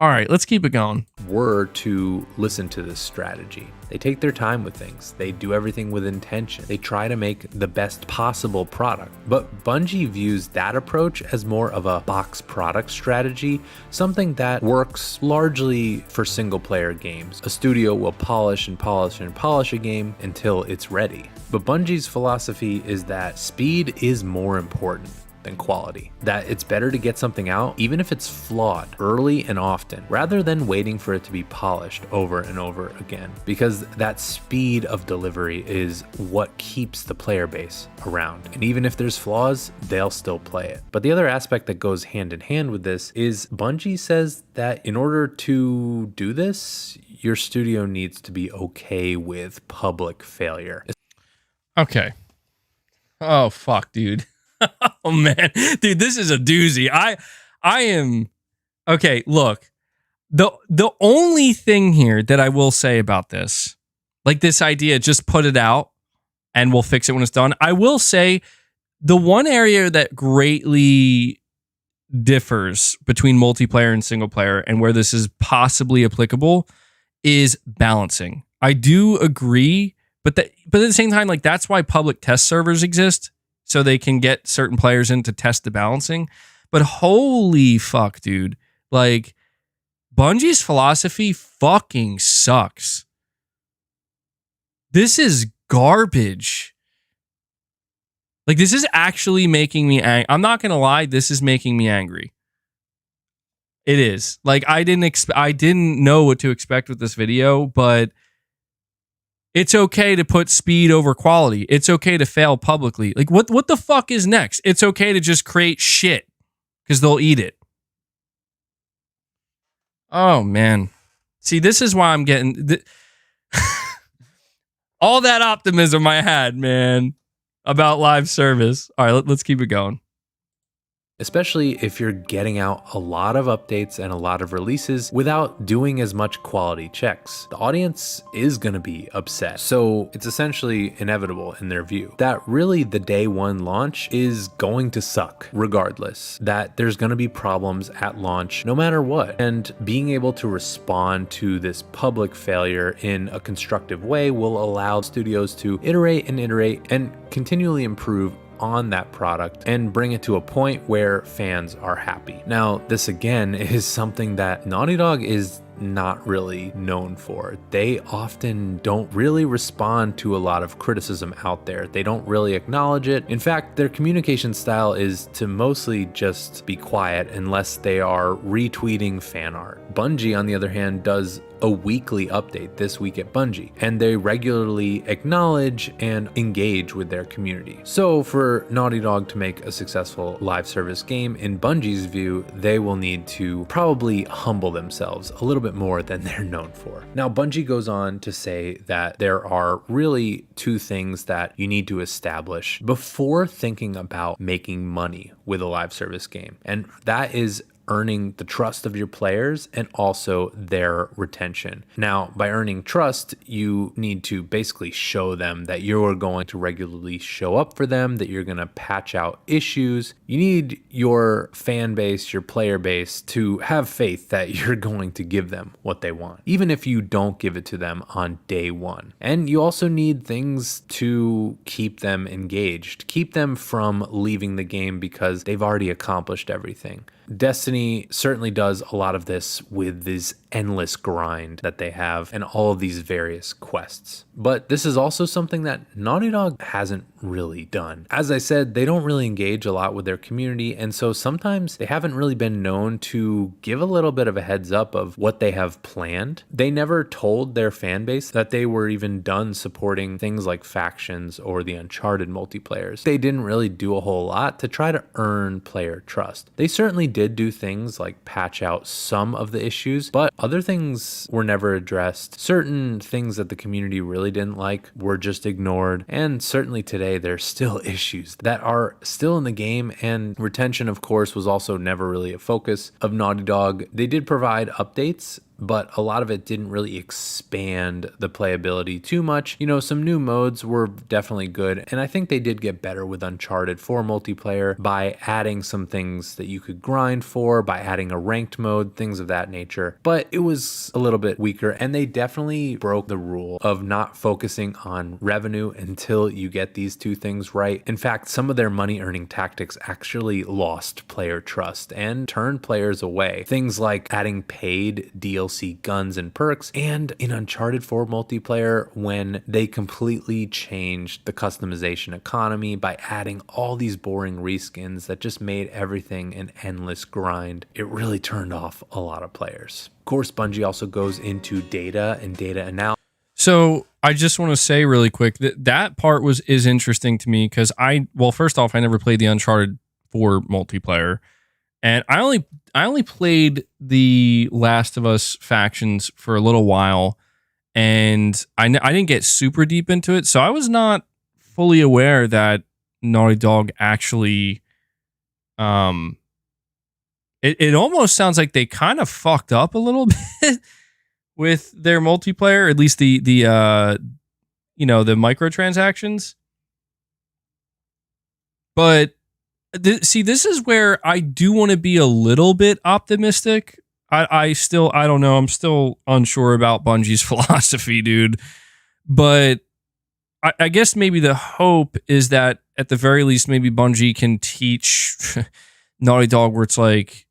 All right, let's keep it going. Were to listen to this strategy. They take their time with things. They do everything with intention. They try to make the best possible product. But Bungie views that approach as more of a box product strategy, something that works largely for single player games. A studio will polish and polish and polish a game until it's ready. But Bungie's philosophy is that speed is more important than quality, that it's better to get something out, even if it's flawed, early and often, rather than waiting for it to be polished over and over again, because that speed of delivery is what keeps the player base around. And even if there's flaws, they'll still play it. But the other aspect that goes hand in hand with this is Bungie says that in order to do this, your studio needs to be okay with public failure. Okay. Oh, fuck, dude. Oh man, dude, this is a doozy. I am okay. Look, the only thing here that I will say about this, like this idea, just put it out and we'll fix it when it's done. I will say the one area that greatly differs between multiplayer and single player and where this is possibly applicable is balancing. I do agree, but at the same time, like that's why public test servers exist. So they can get certain players in to test the balancing. But holy fuck, dude. Like, Bungie's philosophy fucking sucks. This is garbage. Like, this is actually making me angry. I'm not going to lie, this is making me angry. It is. Like, I didn't know what to expect with this video, but it's okay to put speed over quality. It's okay to fail publicly. Like, what the fuck is next? It's okay to just create shit because they'll eat it. Oh, man. See, this is why I'm getting... all that optimism I had, man, about live service. All right, let's keep it going. Especially if you're getting out a lot of updates and a lot of releases without doing as much quality checks. The audience is going to be upset. So it's essentially inevitable in their view that really the day one launch is going to suck regardless, that there's going to be problems at launch no matter what. And being able to respond to this public failure in a constructive way will allow studios to iterate and continually improve on that product and bring it to a point where fans are happy. Now, this again is something that Naughty Dog is not really known for. They often don't really respond to a lot of criticism out there. They don't really acknowledge it. In fact, their communication style is to mostly just be quiet unless they are retweeting fan art. Bungie, on the other hand, does a weekly update, This Week at Bungie, and they regularly acknowledge and engage with their community. So for Naughty Dog to make a successful live service game, in Bungie's view, they will need to probably humble themselves a little bit more than they're known for. Now, Bungie goes on to say that there are really two things that you need to establish before thinking about making money with a live service game, and that is earning the trust of your players and also their retention. Now, by earning trust, you need to basically show them that you're going to regularly show up for them, that you're going to patch out issues. You need your fan base, your player base to have faith that you're going to give them what they want, even if you don't give it to them on day one. And you also need things to keep them engaged, keep them from leaving the game because they've already accomplished everything. Destiny certainly does a lot of this with this endless grind that they have and all of these various quests. But this is also something that Naughty Dog hasn't really done. As I said, they don't really engage a lot with their community, and so sometimes they haven't really been known to give a little bit of a heads up of what they have planned. They never told their fan base that they were even done supporting things like factions or the Uncharted multiplayers. They didn't really do a whole lot to try to earn player trust. They certainly did do things like patch out some of the issues, but other things were never addressed. Certain things that the community really didn't like were just ignored, and certainly today there's still issues that are still in the game, and retention, of course, was also never really a focus of Naughty Dog. They did provide updates but a lot of it didn't really expand the playability too much. You know, some new modes were definitely good, and I think they did get better with Uncharted 4 multiplayer by adding some things that you could grind for, by adding a ranked mode, things of that nature. But it was a little bit weaker, and they definitely broke the rule of not focusing on revenue until you get these two things right. In fact, some of their money earning tactics actually lost player trust and turned players away. Things like adding paid DLC guns and perks, and in Uncharted 4 multiplayer, when they completely changed the customization economy by adding all these boring reskins that just made everything an endless grind, it really turned off a lot of players. Of course, Bungie also goes into data and data analysis. So I just want to say really quick that part is interesting to me because first off, I never played the Uncharted 4 multiplayer, and I only played the Last of Us factions for a little while, and I didn't get super deep into it, so I was not fully aware that Naughty Dog actually, it almost sounds like they kind of fucked up a little bit with their multiplayer, at least the microtransactions. But see, this is where I do want to be a little bit optimistic. I don't know. I'm still unsure about Bungie's philosophy, dude. But I guess maybe the hope is that at the very least, maybe Bungie can teach Naughty Dog where it's like,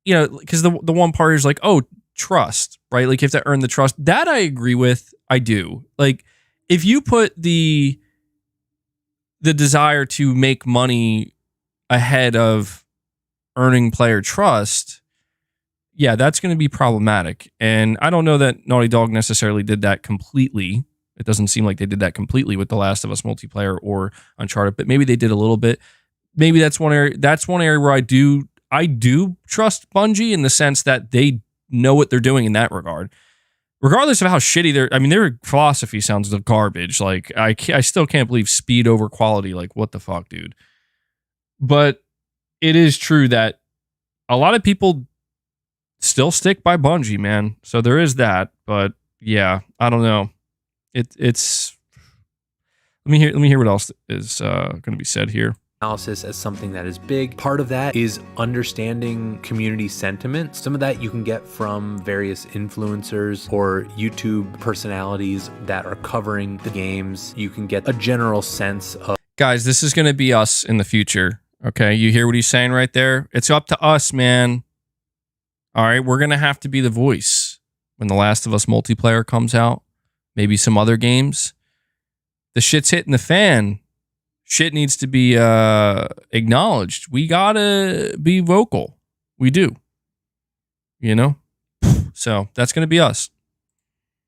you know, because the one part is like, oh, trust, right? Like you have to earn the trust. That I agree with. I do. Like if you put the desire to make money ahead of earning player trust, yeah, that's going to be problematic. And I don't know that Naughty Dog necessarily did that completely. It doesn't seem like they did that completely with The Last of Us multiplayer or Uncharted, but maybe they did a little bit. Maybe that's one area. That's one area where I do trust Bungie in the sense that they know what they're doing in that regard, regardless of how shitty their philosophy sounds like garbage. Like I still can't believe speed over quality. Like what the fuck, dude? But it is true that a lot of people still stick by Bungie, man. So there is that. But yeah, I don't know. It's let me hear what else is going to be said here. Analysis as something that is big. Part of that is understanding community sentiment. Some of that you can get from various influencers or YouTube personalities that are covering the games. You can get a general sense of... Guys, this is going to be us in the future. Okay, you hear what he's saying right there? It's up to us, man. All right, we're going to have to be the voice when The Last of Us multiplayer comes out. Maybe some other games. The shit's hitting the fan. Shit needs to be acknowledged. We gotta be vocal. We do. You know? So that's gonna be us.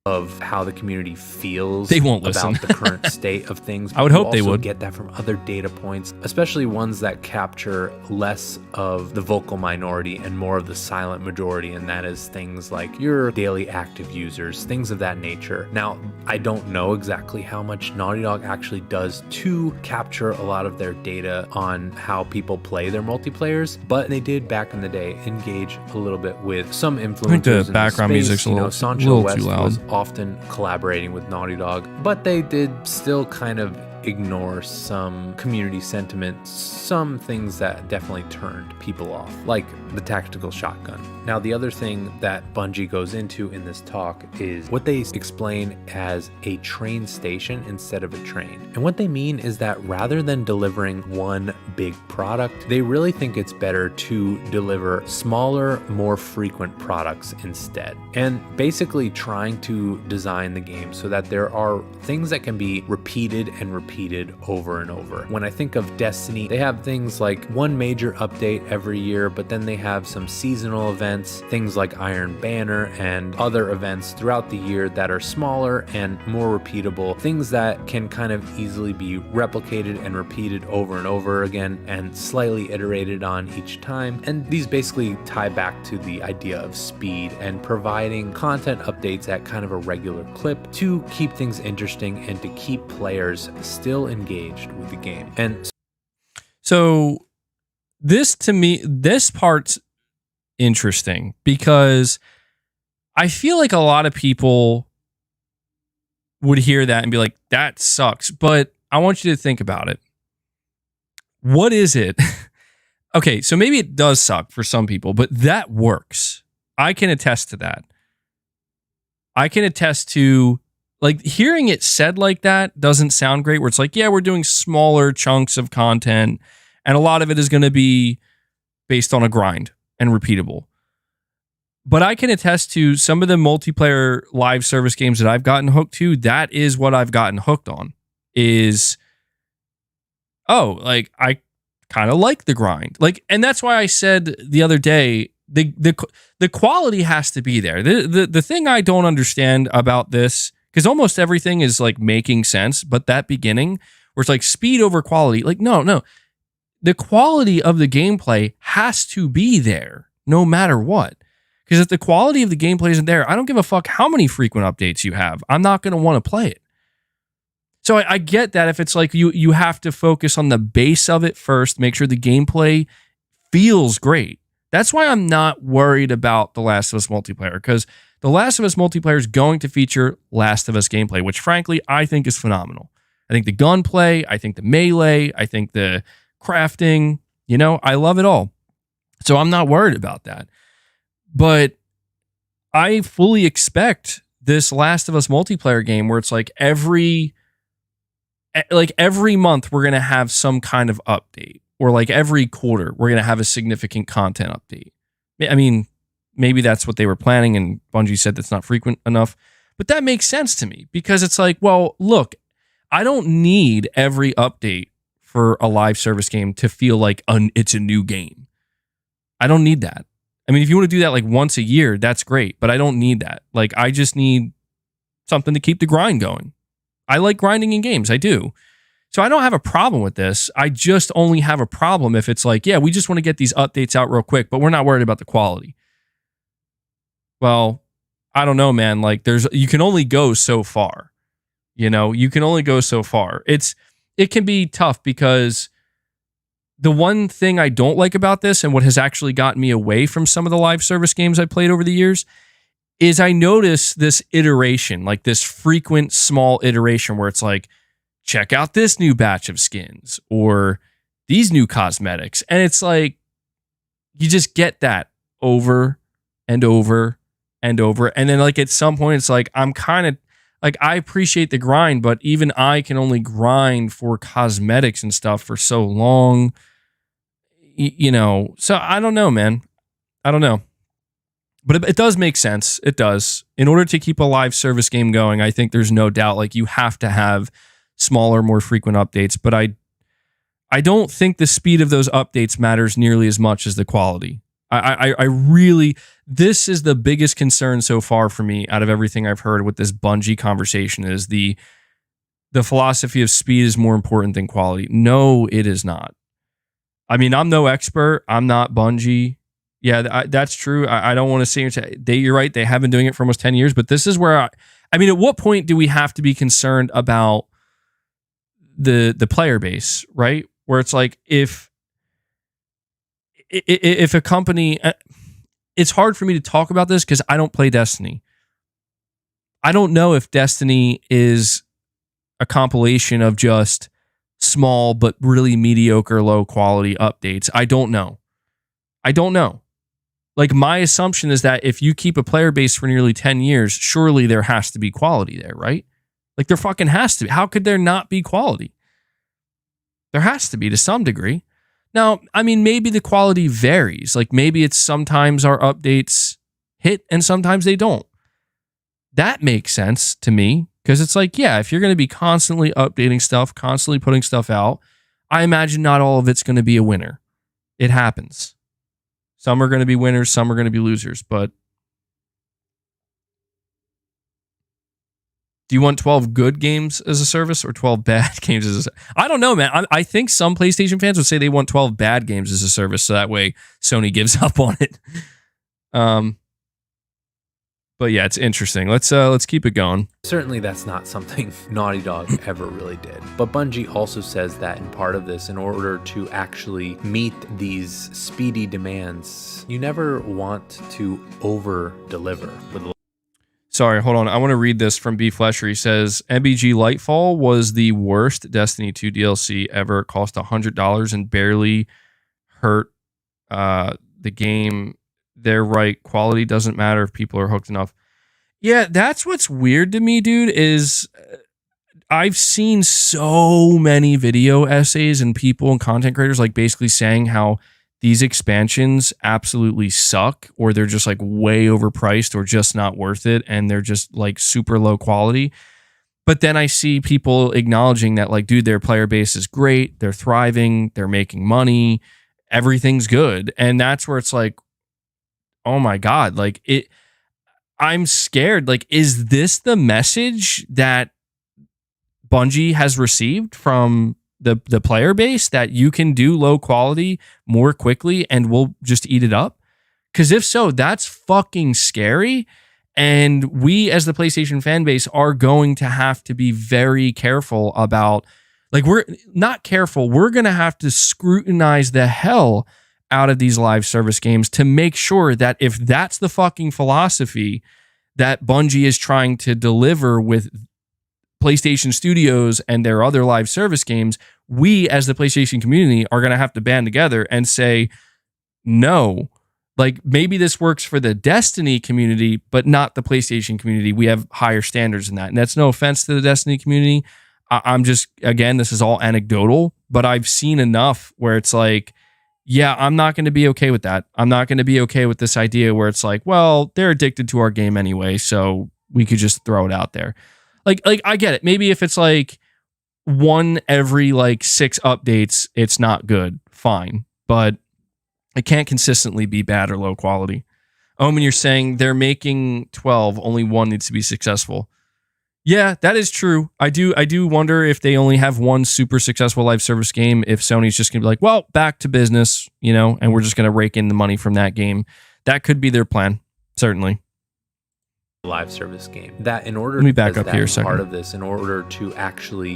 Of how the community feels they won't listen. About the current state of things. I would hope they would get that from other data points, especially ones that capture less of the vocal minority and more of the silent majority, and that is things like your daily active users, things of that nature. Now, I don't know exactly how much Naughty Dog actually does to capture a lot of their data on how people play their multiplayers, but they did back in the day engage a little bit with some influencers. I think the background music's a little too loud. Was often collaborating with Naughty Dog, but they did still kind of ignore some community sentiment, some things that definitely turned people off, like the tactical shotgun. Now, the other thing that Bungie goes into in this talk is what they explain as a train station instead of a train. And what they mean is that rather than delivering one big product, they really think it's better to deliver smaller, more frequent products instead. And basically trying to design the game so that there are things that can be repeated and repeated over and over. When I think of Destiny, they have things like one major update every year, but then they have some seasonal events, things like Iron Banner and other events throughout the year that are smaller and more repeatable, things that can kind of easily be replicated and repeated over and over again and slightly iterated on each time. And these basically tie back to the idea of speed and providing content updates at kind of a regular clip to keep things interesting and to keep players still engaged with the game. And so this, to me, this part's interesting because I feel like a lot of people would hear that and be like, that sucks. But I want you to think about it. What is it? Okay, so maybe it does suck for some people, but that works. I can attest to that. I can attest to, like, hearing it said like that doesn't sound great, where it's like, yeah, we're doing smaller chunks of content, and a lot of it is going to be based on a grind and repeatable. But I can attest to some of the multiplayer live service games that I've gotten hooked to. That is what I've gotten hooked on. Is, oh, like, I kind of like the grind. Like, and that's why I said the other day, the quality has to be there. The thing I don't understand about this, because almost everything is like making sense, but that beginning where it's like speed over quality, like, no. The quality of the gameplay has to be there no matter what. Because if the quality of the gameplay isn't there, I don't give a fuck how many frequent updates you have. I'm not going to want to play it. So I get that if it's like you have to focus on the base of it first, make sure the gameplay feels great. That's why I'm not worried about The Last of Us multiplayer, because The Last of Us multiplayer is going to feature Last of Us gameplay, which frankly I think is phenomenal. I think the gunplay, I think the melee, I think the crafting, I love it all. So I'm not worried about that. But I fully expect this Last of Us multiplayer game where it's like every month we're going to have some kind of update, or like every quarter we're going to have a significant content update. I mean, maybe that's what they were planning and Bungie said that's not frequent enough, but that makes sense to me because it's like, well, look, I don't need every update for a live service game to feel like it's a new game. I don't need that. I mean, if you want to do that like once a year, that's great, but I don't need that. Like, I just need something to keep the grind going. I like grinding in games. I do. So I don't have a problem with this. I just only have a problem if it's like, yeah, we just want to get these updates out real quick, but we're not worried about the quality. Well, I don't know, man. Like, you can only go so far. You can only go so far. It can be tough because the one thing I don't like about this, and what has actually gotten me away from some of the live service games I played over the years, is I notice this iteration, like this frequent small iteration where it's like, check out this new batch of skins or these new cosmetics. And it's like, you just get that over and over and over. And then like at some point, it's like, I'm kind of like, I appreciate the grind, but even I can only grind for cosmetics and stuff for so long, So I don't know, man. I don't know. But it does make sense. It does. In order to keep a live service game going, I think there's no doubt, like, you have to have smaller, more frequent updates. But I don't think the speed of those updates matters nearly as much as the quality. I really, this is the biggest concern so far for me out of everything I've heard with this Bungie conversation, is the philosophy of speed is more important than quality. No, it is not. I mean, I'm no expert. I'm not Bungie. Yeah, that's true. I don't want to say you're right. They have been doing it for almost 10 years, but this is where I mean, at what point do we have to be concerned about the player base, right? Where it's like, if a company, it's hard for me to talk about this because I don't play Destiny. I don't know if Destiny is a compilation of just small but really mediocre, low quality updates. I don't know. Like, my assumption is that if you keep a player base for nearly 10 years, surely there has to be quality there, right? Like, there fucking has to be. How could there not be quality? There has to be to some degree. Now, I mean, maybe the quality varies. Like, maybe it's sometimes our updates hit and sometimes they don't. That makes sense to me because it's like, yeah, if you're going to be constantly updating stuff, constantly putting stuff out, I imagine not all of it's going to be a winner. It happens. Some are going to be winners, some are going to be losers, but do you want 12 good games as a service or 12 bad games as a service? I don't know, man. I think some PlayStation fans would say they want 12 bad games as a service, so that way Sony gives up on it. But yeah, it's interesting. Let's keep it going. Certainly that's not something Naughty Dog ever really did. But Bungie also says that in part of this, in order to actually meet these speedy demands, you never want to over-deliver with sorry, hold on. I want to read this from B Flesher. He says, MBG Lightfall was the worst Destiny 2 DLC ever. It cost $100 and barely hurt the game. They're right. Quality doesn't matter if people are hooked enough. Yeah, that's what's weird to me, dude, is I've seen so many video essays and people and content creators like basically saying how these expansions absolutely suck, or they're just like way overpriced or just not worth it, and they're just like super low quality. But then I see people acknowledging that, like, dude, their player base is great, they're thriving, they're making money, everything's good. And that's where it's like, oh my God, like I'm scared. Like, is this the message that Bungie has received from the player base, that you can do low quality more quickly and we'll just eat it up? Because if so, that's fucking scary. And we as the PlayStation fan base are going to have to be very careful about, like, we're not careful. We're going to have to scrutinize the hell out of these live service games to make sure that if that's the fucking philosophy that Bungie is trying to deliver with PlayStation Studios and their other live service games, we as the PlayStation community are going to have to band together and say, no, like, maybe this works for the Destiny community, but not the PlayStation community. We have higher standards than that. And that's no offense to the Destiny community. I'm just, again, this is all anecdotal, but I've seen enough where it's like, yeah, I'm not going to be okay with that. I'm not going to be okay with this idea where it's like, well, they're addicted to our game anyway, so we could just throw it out there. Like I get it. Maybe if it's like one every like 6 updates, it's not good. Fine. But it can't consistently be bad or low quality. Omen, you're saying they're making 12, only one needs to be successful. Yeah, that is true. I do wonder if they only have one super successful live service game, if Sony's just going to be like, well, back to business, you know, and we're just going to rake in the money from that game. That could be their plan, certainly. Live service game. That in order Let me back up here a second. Part of this, in order to actually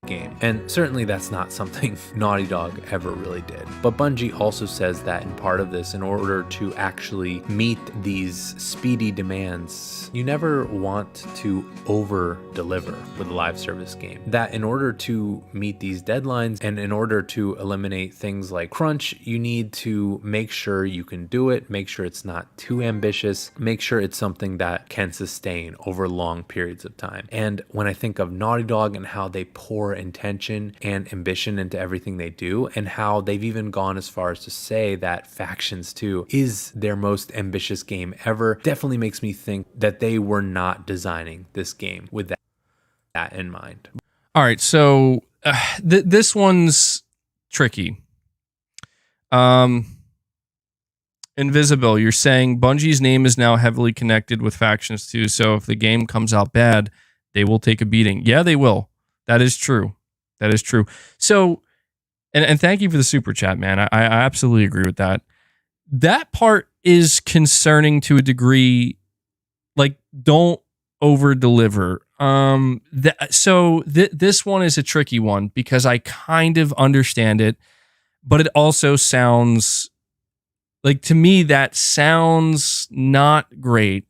game. And certainly that's not something Naughty Dog ever really did. But Bungie also says that in part of this, in order to actually meet these speedy demands, you never want to over deliver with a live service game. That in order to meet these deadlines and in order to eliminate things like crunch, you need to make sure you can do it, make sure it's not too ambitious, make sure it's something that can sustain over long periods of time. And when I think of Naughty Dog and how they pour intention and ambition into everything they do, and how they've even gone as far as to say that Factions 2 is their most ambitious game ever, definitely makes me think that they were not designing this game with that in mind. All right, so this one's tricky. Invisible, you're saying Bungie's name is now heavily connected with Factions 2, so if the game comes out bad, they will take a beating. Yeah, they will. That is true. That is true. So, and thank you for the super chat, man. I absolutely agree with that. That part is concerning to a degree. Like, don't over deliver. This one is a tricky one because I kind of understand it, but it also sounds like, to me, that sounds not great,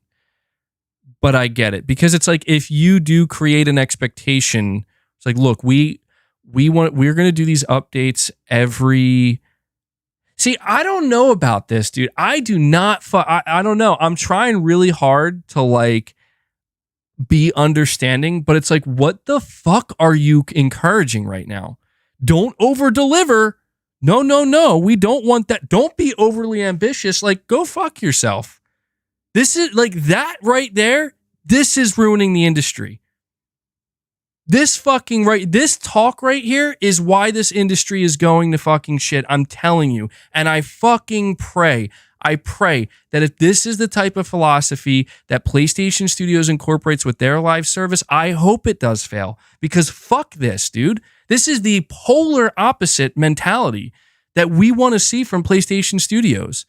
but I get it, because it's like, if you do create an expectation, it's like, look, we're going to do these updates every. See, I don't know about this, dude. I do not. I don't know. I'm trying really hard to like be understanding, but it's like, what the fuck are you encouraging right now? Don't over deliver. No. We don't want that. Don't be overly ambitious. Like, go fuck yourself. This is like that right there. This is ruining the industry. This talk right here is why this industry is going to fucking shit. I'm telling you. And I fucking pray. I pray that if this is the type of philosophy that PlayStation Studios incorporates with their live service, I hope it does fail. Because fuck this, dude. This is the polar opposite mentality that we want to see from PlayStation Studios.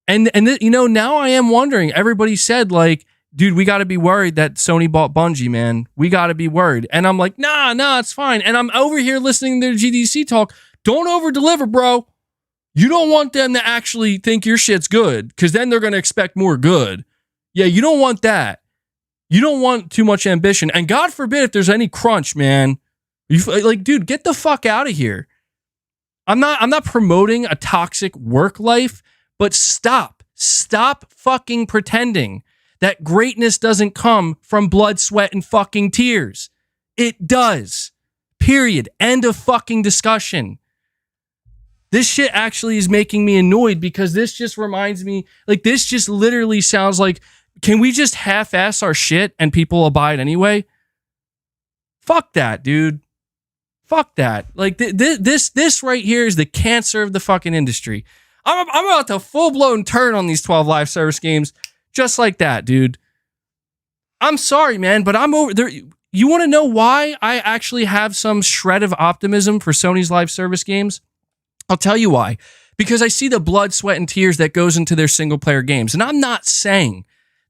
And now I am wondering, everybody said like, dude, we got to be worried that Sony bought Bungie, man. We got to be worried. And I'm like, nah, it's fine. And I'm over here listening to their GDC talk. Don't over deliver, bro. You don't want them to actually think your shit's good, because then they're going to expect more good. Yeah, you don't want that. You don't want too much ambition. And God forbid if there's any crunch, man. Dude, get the fuck out of here. I'm not promoting a toxic work life, but stop fucking pretending that greatness doesn't come from blood, sweat, and fucking tears. It does. Period. End of fucking discussion. This shit actually is making me annoyed because this just reminds me, this just literally sounds like, can we just half-ass our shit and people abide anyway? Fuck that, dude. Fuck that. This right here is the cancer of the fucking industry. I'm about to full-blown turn on these 12 live service games just like that, dude. I'm sorry, man, but I'm over there. You want to know why I actually have some shred of optimism for Sony's live service games? I'll tell you why. Because I see the blood, sweat, and tears that goes into their single-player games. And I'm not saying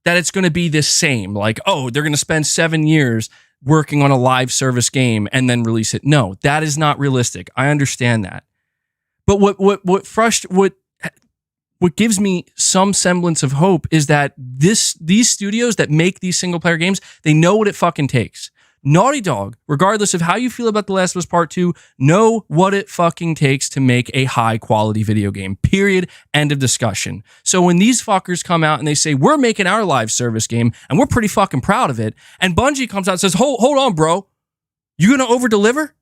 that it's going to be the same. Like, oh, they're going to spend 7 years working on a live service game and then release it. No, that is not realistic. I understand that. But what gives me some semblance of hope is that these studios that make these single player games, they know what it fucking takes. Naughty Dog, regardless of how you feel about The Last of Us Part 2, know what it fucking takes to make a high quality video game. Period. End of discussion. So when these fuckers come out and they say, we're making our live service game and we're pretty fucking proud of it, and Bungie comes out and says, hold on, bro. You gonna over deliver?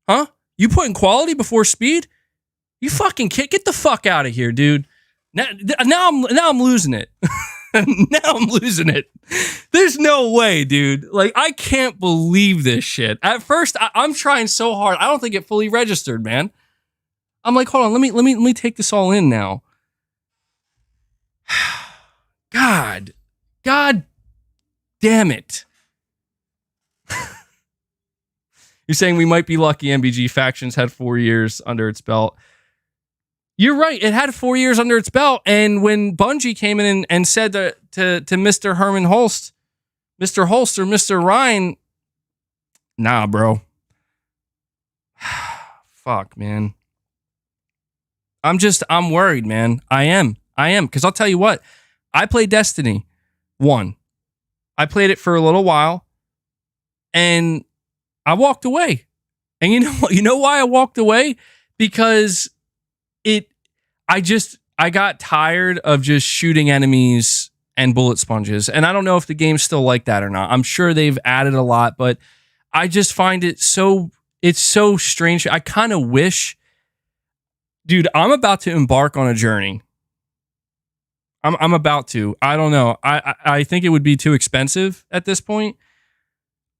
Huh? You putting quality before speed? You fucking get the fuck out of here, dude. Now I'm losing it. Now I'm losing it. There's no way, dude. I can't believe this shit. At first, I'm trying so hard. I don't think it fully registered, man. I'm like, hold on, let me take this all in now. God damn it. You're saying we might be lucky MBG Factions had 4 years under its belt. You're right. It had 4 years under its belt. And when Bungie came in and said to Mr. Herman Holst, Mr. Holst or Mr. Ryan, nah, bro. Fuck, man. I'm worried, man. I am. Because I'll tell you what. I played Destiny 1. I played it for a little while. And I walked away. And you know why I walked away? Because I got tired of just shooting enemies and bullet sponges. And I don't know if the game's still like that or not. I'm sure they've added a lot, but I just find it's so strange. I kind of wish, dude, I'm about to embark on a journey. I'm about to. I don't know. I think it would be too expensive at this point.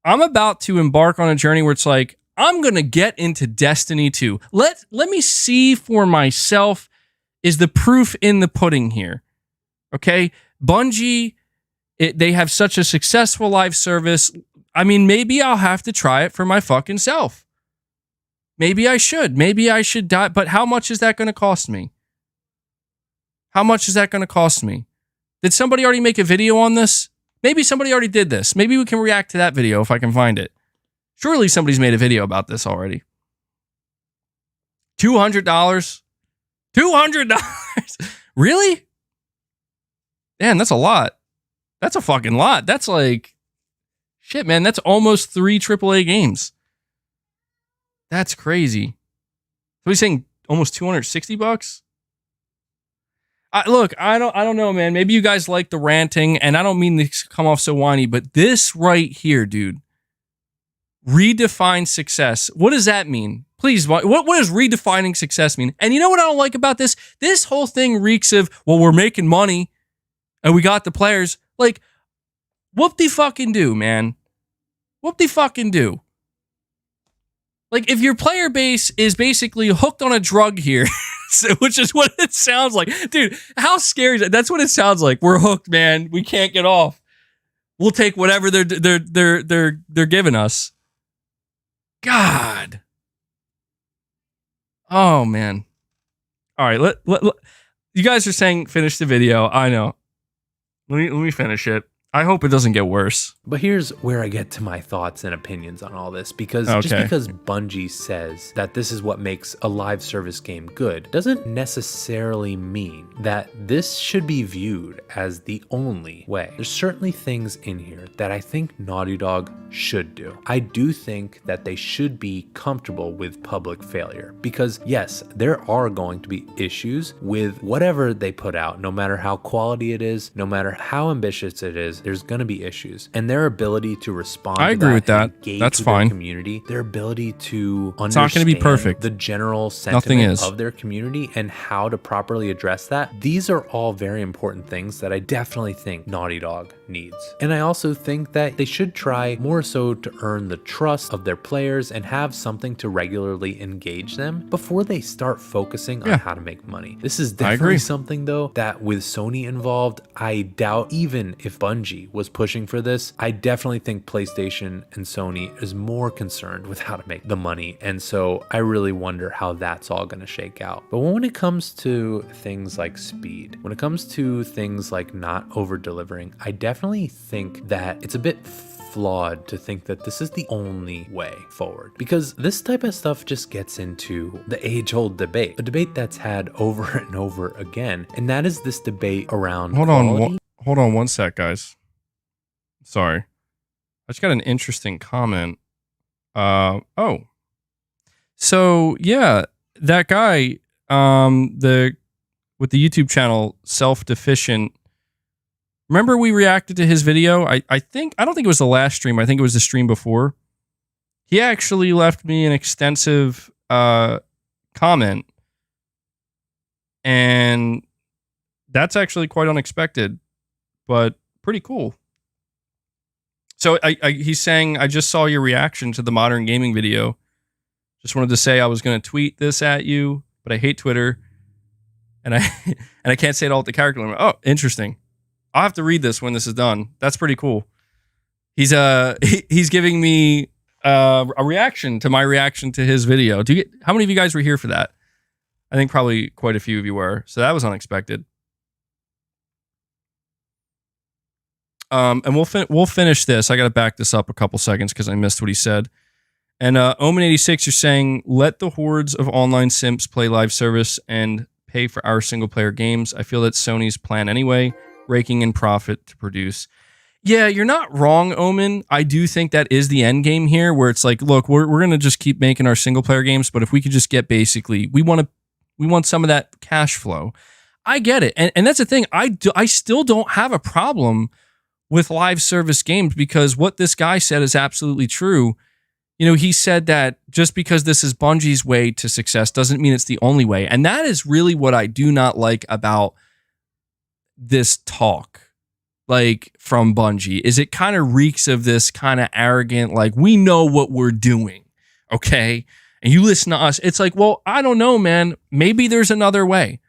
I'm about to embark on a journey where it's like, I'm going to get into Destiny 2. Let me see for myself. Is the proof in the pudding here? Okay? Bungie, they have such a successful live service. I mean, maybe I'll have to try it for my fucking self. Maybe I should. Maybe I should die. But how much is that going to cost me? How much is that going to cost me? Did somebody already make a video on this? Maybe somebody already did this. Maybe we can react to that video if I can find it. Surely somebody's made a video about this already. $200? $200? Really? Man, that's a lot. That's a fucking lot. That's like, shit, man. That's almost 3 AAA games. That's crazy. So he's saying almost $260? Look, I don't know, man. Maybe you guys like the ranting, and I don't mean to come off so whiny, but this right here, dude, redefine success. What does that mean? Please, what does redefining success mean? And you know what I don't like about this? This whole thing reeks of, well, we're making money and we got the players. Like, whoop-de-fucking-do, man. Whoop-de-fucking-do. Like, if your player base is basically hooked on a drug here, which is what it sounds like. Dude, how scary is that? That's what it sounds like. We're hooked, man. We can't get off. We'll take whatever they're giving us. God. Oh, man. All right, let you guys are saying finish the video. I know. Let me finish it. I hope it doesn't get worse. But here's where I get to my thoughts and opinions on all this, because just because Bungie says that this is what makes a live service game good doesn't necessarily mean that this should be viewed as the only way. There's certainly things in here that I think Naughty Dog should do. I do think that they should be comfortable with public failure, because yes, there are going to be issues with whatever they put out, no matter how quality it is, no matter how ambitious it is, there's going to be issues. And their ability to respond I to agree that with that. engage That's with fine. their community, their ability to It's not understand going to be perfect. the general Nothing sentiment is. of their community and how to properly address that. These are all very important things that I definitely think Naughty Dog needs. And I also think that they should try more so to earn the trust of their players and have something to regularly engage them before they start focusing on how to make money. This is definitely something though that with Sony involved, I doubt even if Bungie was pushing for this, I definitely think PlayStation and Sony is more concerned with how to make the money. And so I really wonder how that's all going to shake out. But when it comes to things like speed, when it comes to things like not over delivering, I definitely think that it's a bit flawed to think that this is the only way forward, because this type of stuff just gets into the age-old debate, a debate that's had over and over again, and that is this debate around quality. Hold on one sec, guys. Sorry, I just got an interesting comment. So yeah, that guy, with the YouTube channel Deficient. Remember we reacted to his video? I don't think it was the last stream. I think it was the stream before. He actually left me an extensive comment, and that's actually quite unexpected, but pretty cool. So he's saying, I just saw your reaction to the modern gaming video. Just wanted to say I was going to tweet this at you, but I hate Twitter, and I can't say it all at the character limit. Oh, interesting. I'll have to read this when this is done. That's pretty cool. He's giving me a reaction to my reaction to his video. How many of you guys were here for that? I think probably quite a few of you were. So that was unexpected. And we'll finish this. I got to back this up a couple seconds because I missed what he said. And Omen86, you're saying, let the hordes of online simps play live service and pay for our single player games. I feel that's Sony's plan anyway, raking in profit to produce. Yeah, you're not wrong, Omen. I do think that is the end game here, where it's like, look, we're going to just keep making our single player games, but if we could just get basically, we want some of that cash flow. I get it. And that's the thing. I still don't have a problem with live service games, because what this guy said is absolutely true. You know, he said that just because this is Bungie's way to success doesn't mean it's the only way. And that is really what I do not like about this talk, like, from Bungie, is it kind of reeks of this kind of arrogant, like, we know what we're doing, okay? And you listen to us. It's like, well, I don't know, man. Maybe there's another way.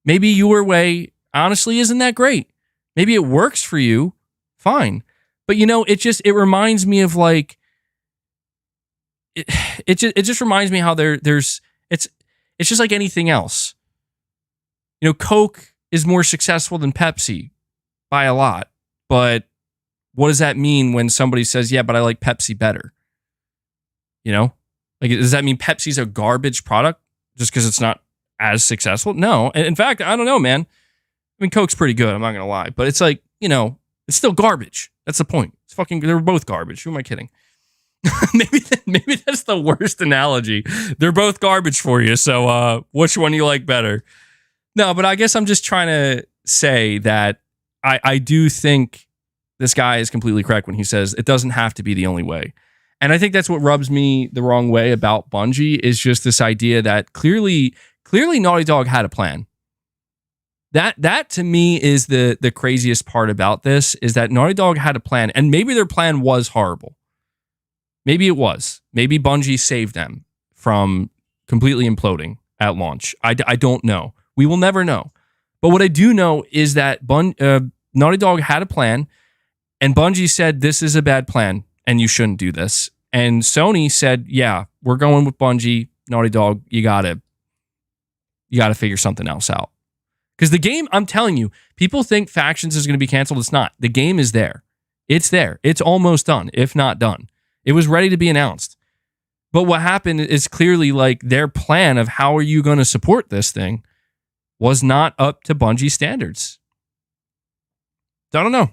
Maybe your way, honestly, isn't that great. Maybe it works for you. Fine. But, you know, it reminds me of, like, it just reminds me how it's just like anything else. You know, Coke is more successful than Pepsi by a lot. But what does that mean when somebody says, yeah, but I like Pepsi better? You know? Like, does that mean Pepsi's a garbage product just because it's not as successful? No. And in fact, I don't know, man. I mean, Coke's pretty good, I'm not going to lie. But it's like, you know, it's still garbage. That's the point. It's fucking, they're both garbage. Who am I kidding? maybe that's the worst analogy. They're both garbage for you. So which one do you like better? No, but I guess I'm just trying to say that I do think this guy is completely correct when he says it doesn't have to be the only way. And I think that's what rubs me the wrong way about Bungie, is just this idea that clearly Naughty Dog had a plan. That to me is the craziest part about this, is that Naughty Dog had a plan, and maybe their plan was horrible. Maybe it was. Maybe Bungie saved them from completely imploding at launch. I don't know. We will never know. But what I do know is that Naughty Dog had a plan, and Bungie said, this is a bad plan, and you shouldn't do this. And Sony said, yeah, we're going with Bungie. Naughty Dog, you gotta figure something else out. Because the game, I'm telling you, people think Factions is going to be canceled. It's not. The game is there. It's there. It's almost done, if not done. It was ready to be announced. But what happened is clearly like their plan of how are you going to support this thing was not up to Bungie standards. I don't know.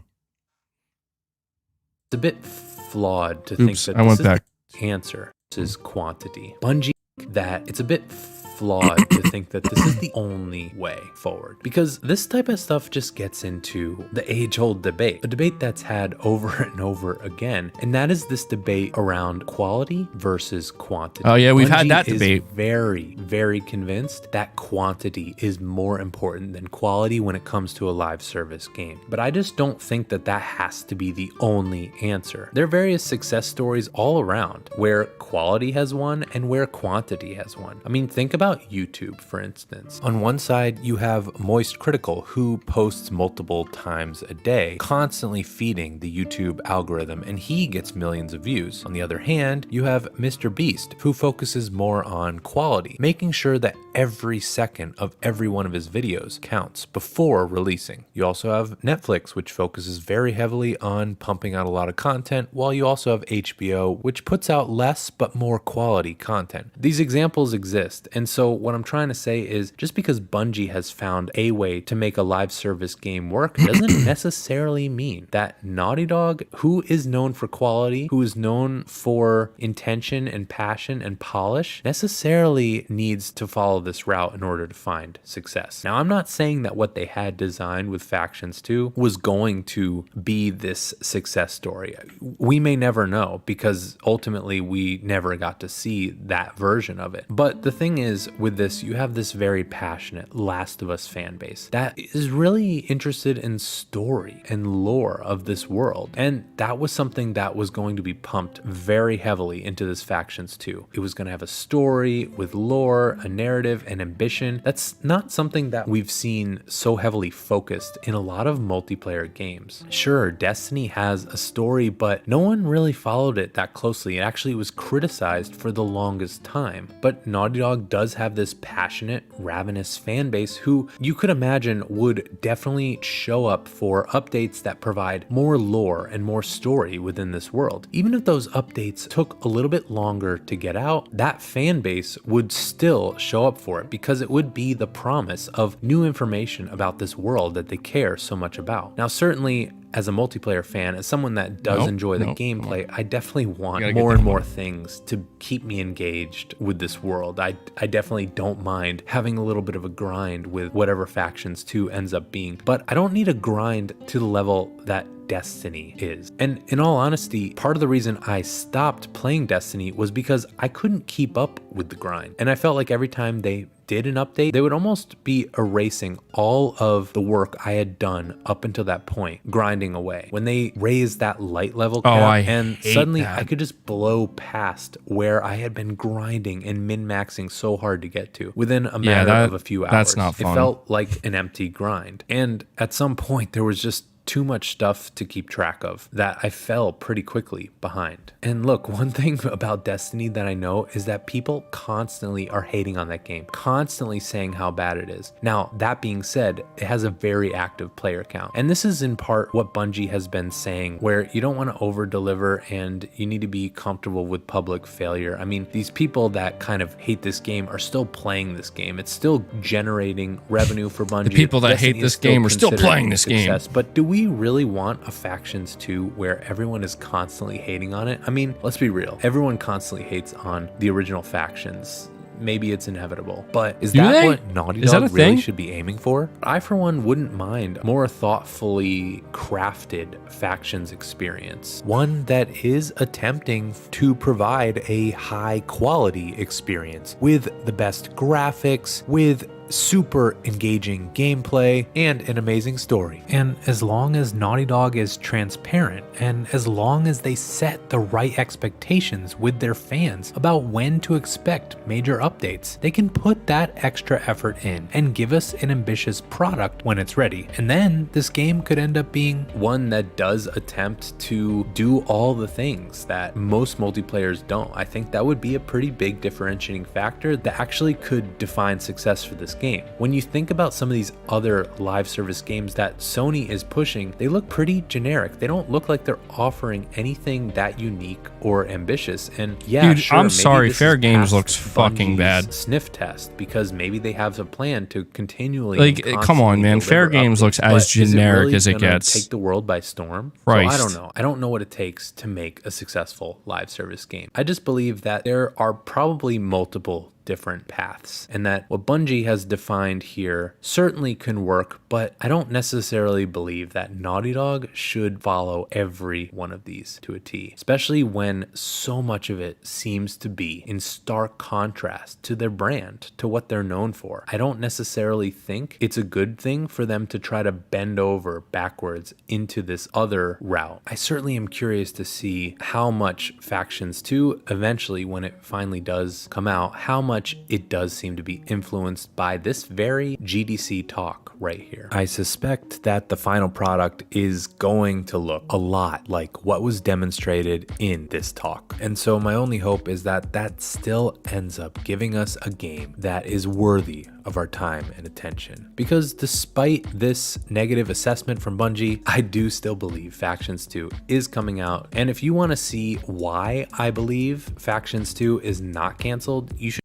It's a bit flawed to think that this is the answer. This is quantity. Bungie, that it's a bit flawed to think that this is the only way forward, because this type of stuff just gets into the age-old debate, a debate that's had over and over again, and that is this debate around quality versus quantity. Oh yeah, we've Bungie had that debate. Is very convinced that quantity is more important than quality when it comes to a live service game, but I just don't think that that has to be the only answer. There are various success stories all around where quality has won and where quantity has won. I mean, think about YouTube, for instance. On one side, you have Moist Critical, who posts multiple times a day, constantly feeding the YouTube algorithm, and he gets millions of views. On the other hand, you have Mr. Beast, who focuses more on quality, making sure that every second of every one of his videos counts before releasing. You also have Netflix, which focuses very heavily on pumping out a lot of content, while you also have HBO, which puts out less but more quality content. These examples exist, and so what I'm trying to say is just because Bungie has found a way to make a live service game work doesn't necessarily mean that Naughty Dog, who is known for quality, who is known for intention and passion and polish, necessarily needs to follow this route in order to find success. Now, I'm not saying that what they had designed with Factions 2 was going to be this success story. We may never know, because ultimately we never got to see that version of it. But the thing is, with this, you have this very passionate Last of Us fan base that is really interested in story and lore of this world. And that was something that was going to be pumped very heavily into this Factions 2. It was going to have a story with lore, a narrative, and ambition. That's not something that we've seen so heavily focused in a lot of multiplayer games. Sure, Destiny has a story, but no one really followed it that closely. It actually was criticized for the longest time. But Naughty Dog does have this passionate, ravenous fan base who you could imagine would definitely show up for updates that provide more lore and more story within this world. Even if those updates took a little bit longer to get out, that fan base would still show up for it, because it would be the promise of new information about this world that they care so much about. Now, certainly, as a multiplayer fan, as someone that does enjoy the gameplay, I definitely want more and more things to keep me engaged with this world. I definitely don't mind having a little bit of a grind with whatever Factions 2 ends up being, but I don't need a grind to the level that Destiny is. And in all honesty, part of the reason I stopped playing Destiny was because I couldn't keep up with the grind. And I felt like every time they did an update, they would almost be erasing all of the work I had done up until that point, grinding away. When they raised that light level cap, and suddenly I could just blow past where I had been grinding and min-maxing so hard to get to within a matter of a few hours. That's not fun. It felt like an empty grind. And at some point, there was just too much stuff to keep track of that I fell pretty quickly behind. And look, one thing about Destiny that I know is that people constantly are hating on that game, constantly saying how bad it is. Now, that being said, it has a very active player count. And this is in part what Bungie has been saying, where you don't want to over deliver and you need to be comfortable with public failure. I mean, these people that kind of hate this game are still playing this game. It's still generating revenue for Bungie. The people that hate this game are still playing this game. But do we really want a Factions 2 where everyone is constantly hating on it? I mean, let's be real. Everyone constantly hates on the original Factions. Maybe it's inevitable, but is that what Naughty Dog really should be aiming for? I, for one, wouldn't mind more thoughtfully crafted Factions experience. One that is attempting to provide a high quality experience with the best graphics, with super engaging gameplay, and an amazing story. And as long as Naughty Dog is transparent, and as long as they set the right expectations with their fans about when to expect major updates, they can put that extra effort in and give us an ambitious product when it's ready. And then this game could end up being one that does attempt to do all the things that most multiplayers don't. I think that would be a pretty big differentiating factor that actually could define success for this game. When you think about some of these other live service games that Sony is pushing, they look pretty generic. They don't look like they're offering anything that unique or ambitious. And yeah, dude, sure, I'm sorry, Fair Games looks fucking bad. Sniff test, because maybe they have a plan to continually come on, man. Fair Games looks as generic as it gets. Take the world by storm. Christ. So I don't know. I don't know what it takes to make a successful live service game. I just believe that there are probably multiple different paths, and that what Bungie has defined here certainly can work, but I don't necessarily believe that Naughty Dog should follow every one of these to a T, especially when so much of it seems to be in stark contrast to their brand, to what they're known for. I don't necessarily think it's a good thing for them to try to bend over backwards into this other route. I certainly am curious to see how much Factions 2 eventually, when it finally does come out, how much it does seem to be influenced by this very GDC talk right here. I suspect that the final product is going to look a lot like what was demonstrated in this talk. And so my only hope is that that still ends up giving us a game that is worthy of our time and attention. Because despite this negative assessment from Bungie, I do still believe Factions 2 is coming out. And if you want to see why I believe Factions 2 is not canceled, you should.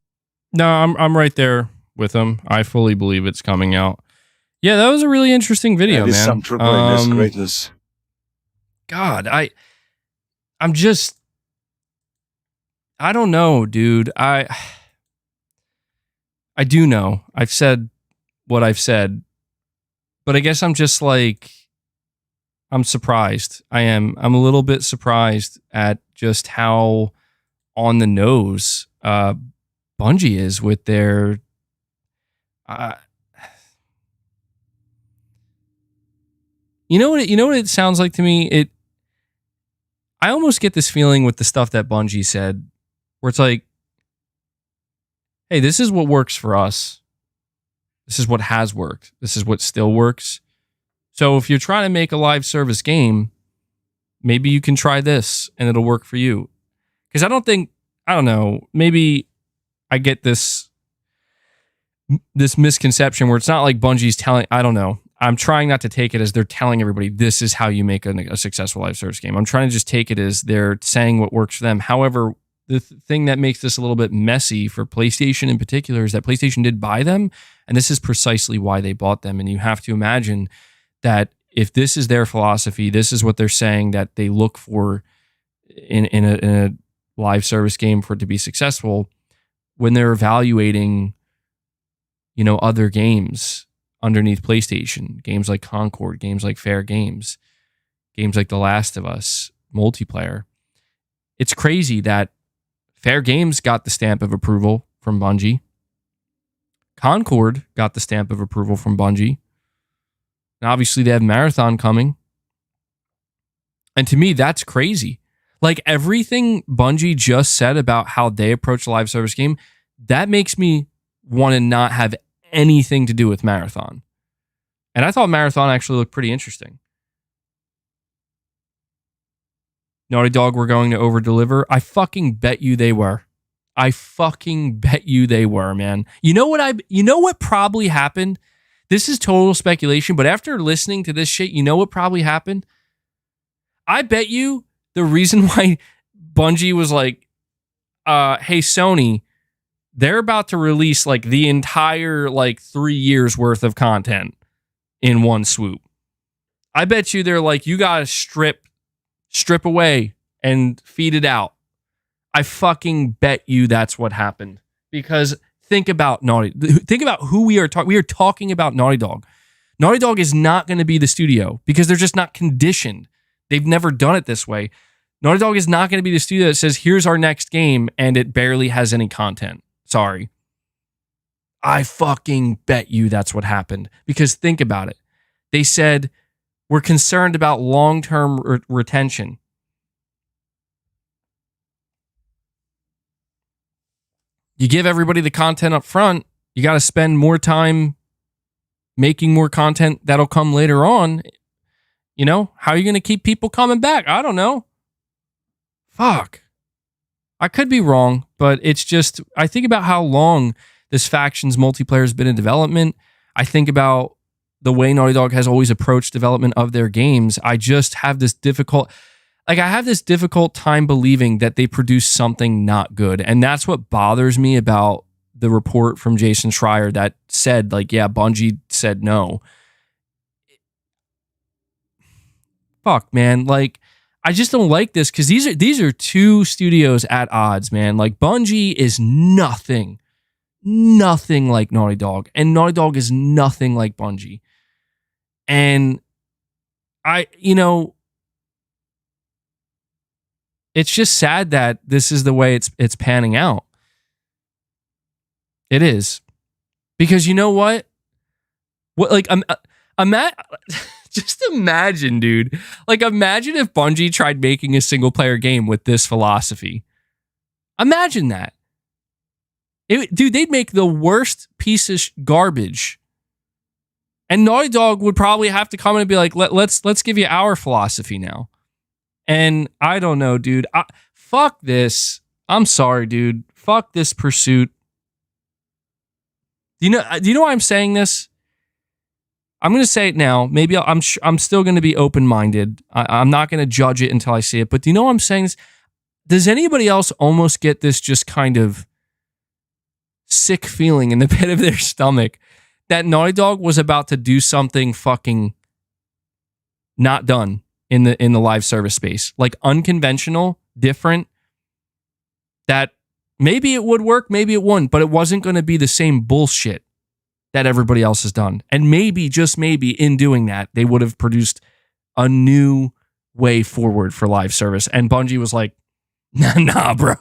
No, I'm right there with him. I fully believe it's coming out. Yeah, that was a really interesting video, man. Some tremendous greatness. God, I'm just, I don't know, dude. I do know. I've said what I've said, but I guess I'm just like, I'm surprised. I'm a little bit surprised at just how on the nose Bungie is with their you know what it sounds like to me? I almost get this feeling with the stuff that Bungie said, where it's like, hey, this is what works for us. This is what has worked. This is what still works. So if you're trying to make a live service game, maybe you can try this and it'll work for you. Because I don't know, maybe I get this misconception where it's not like Bungie's telling, I don't know. I'm trying not to take it as they're telling everybody this is how you make a successful live service game. I'm trying to just take it as they're saying what works for them. However, the thing that makes this a little bit messy for PlayStation in particular is that PlayStation did buy them, and this is precisely why they bought them. And you have to imagine that if this is their philosophy, this is what they're saying that they look for in a live service game for it to be successful, when they're evaluating, other games underneath PlayStation, games like Concord, games like Fair Games, games like The Last of Us, multiplayer. It's crazy that Fair Games got the stamp of approval from Bungie. Concord got the stamp of approval from Bungie. And obviously they have Marathon coming. And to me, that's crazy. Like everything Bungie just said about how they approach a live service game, that makes me want to not have anything to do with Marathon. And I thought Marathon actually looked pretty interesting. Naughty Dog were going to over-deliver. I fucking bet you they were. I fucking bet you they were, man. You know what probably happened? This is total speculation, but after listening to this shit, you know what probably happened? I bet you the reason why Bungie was like, hey, Sony, they're about to release like the entire 3 years worth of content in one swoop. I bet you they're like, you got to strip away and feed it out. I fucking bet you that's what happened. Because think about who we are talking. We are talking about Naughty Dog. Naughty Dog is not going to be the studio because they're just not conditioned. They've never done it this way. Naughty Dog is not going to be the studio that says, here's our next game, and it barely has any content. Sorry. I fucking bet you that's what happened. Because think about it. They said, we're concerned about long-term retention. You give everybody the content up front, you got to spend more time making more content that'll come later on. How are you going to keep people coming back? I don't know. Fuck. I could be wrong, but it's just, I think about how long this faction's multiplayer has been in development. I think about the way Naughty Dog has always approached development of their games. I just have this difficult time believing that they produce something not good. And that's what bothers me about the report from Jason Schreier that said, like, yeah, Bungie said no. Fuck, man. Like, I just don't like this because these are two studios at odds, man. Like, Bungie is nothing like Naughty Dog, and Naughty Dog is nothing like Bungie. And it's just sad that this is the way it's panning out. It is. Because you know what? Like, just imagine, dude. Like, imagine if Bungie tried making a single player game with this philosophy. Imagine that. Dude, they'd make the worst piece of garbage. And Naughty Dog would probably have to come in and be like, let's give you our philosophy now. And I don't know, dude. Fuck this. I'm sorry, dude. Fuck this pursuit. Do you know why I'm saying this? I'm going to say it now. Maybe I'm still going to be open-minded. I'm not going to judge it until I see it. But do you know what I'm saying? Does anybody else almost get this just kind of sick feeling in the pit of their stomach that Naughty Dog was about to do something fucking not done in the live service space? Like, unconventional, different, that maybe it would work, maybe it wouldn't, but it wasn't going to be the same bullshit that everybody else has done. And maybe, just maybe, in doing that, they would have produced a new way forward for live service. And Bungie was like, nah, bro.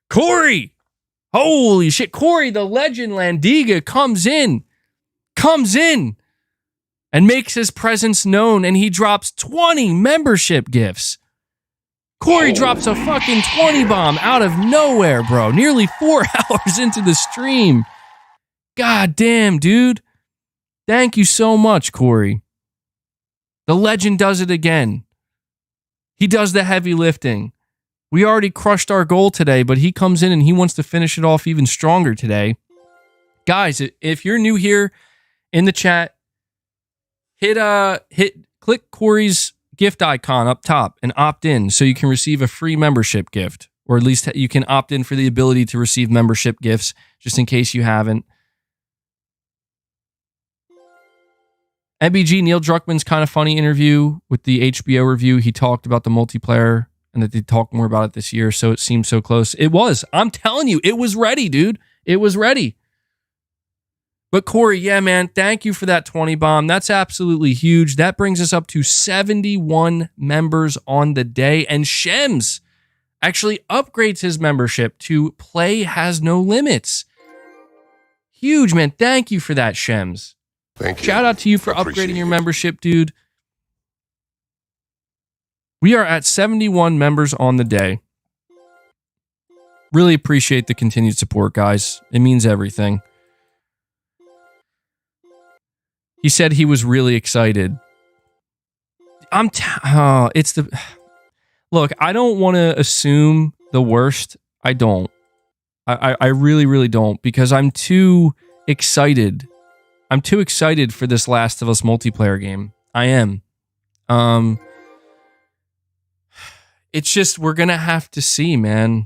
Corey! Holy shit. Corey, the legend Landiga, comes in and makes his presence known, and he drops 20 membership gifts. Corey drops a fucking 20 bomb out of nowhere, bro. Nearly 4 hours into the stream. God damn, dude. Thank you so much, Corey. The legend does it again. He does the heavy lifting. We already crushed our goal today, but he comes in and he wants to finish it off even stronger today. Guys, if you're new here in the chat, click Corey's gift icon up top and opt in so you can receive a free membership gift, or at least you can opt in for the ability to receive membership gifts, just in case you haven't. MBG, Neil Druckmann's kind of funny interview with the HBO review. He talked about the multiplayer and that they'd talk more about it this year, so it seemed so close. It was. I'm telling you, it was ready, dude. It was ready. But Corey, yeah, man, thank you for that 20 bomb. That's absolutely huge. That brings us up to 71 members on the day. And Shems actually upgrades his membership to Play Has No Limits. Huge, man. Thank you for that, Shems. Thank you. Shout out to you for upgrading your membership, dude. We are at 71 members on the day. Really appreciate the continued support, guys. It means everything. He said he was really excited. Look, I don't want to assume the worst. I don't. I really, really don't, because I'm too excited. I'm too excited for this Last of Us multiplayer game. I am. It's just, we're going to have to see, man.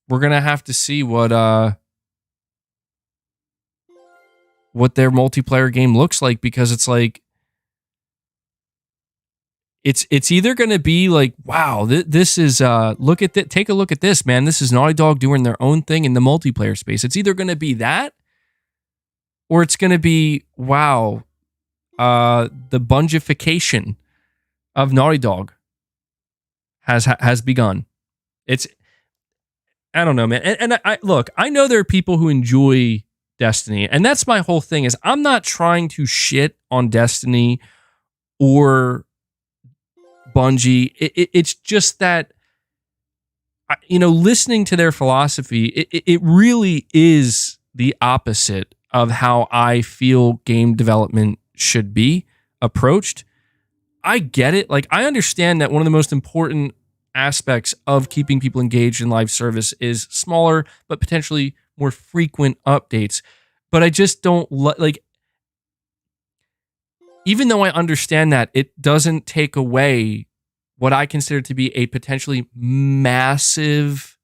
We're going to have to see what their multiplayer game looks like, because it's like, it's either going to be like, wow, this is take a look at this, man. This is Naughty Dog doing their own thing in the multiplayer space. It's either going to be that, or it's going to be, wow, the Bungification of Naughty Dog has begun. I don't know, man. And I look, I know there are people who enjoy Destiny, and that's my whole thing. Is I'm not trying to shit on Destiny or Bungie. It's just that, listening to their philosophy, it really is the opposite of how I feel game development should be approached. I get it. Like, I understand that one of the most important aspects of keeping people engaged in live service is smaller, but potentially more frequent updates. But I just don't like, even though I understand that, it doesn't take away what I consider to be a potentially massive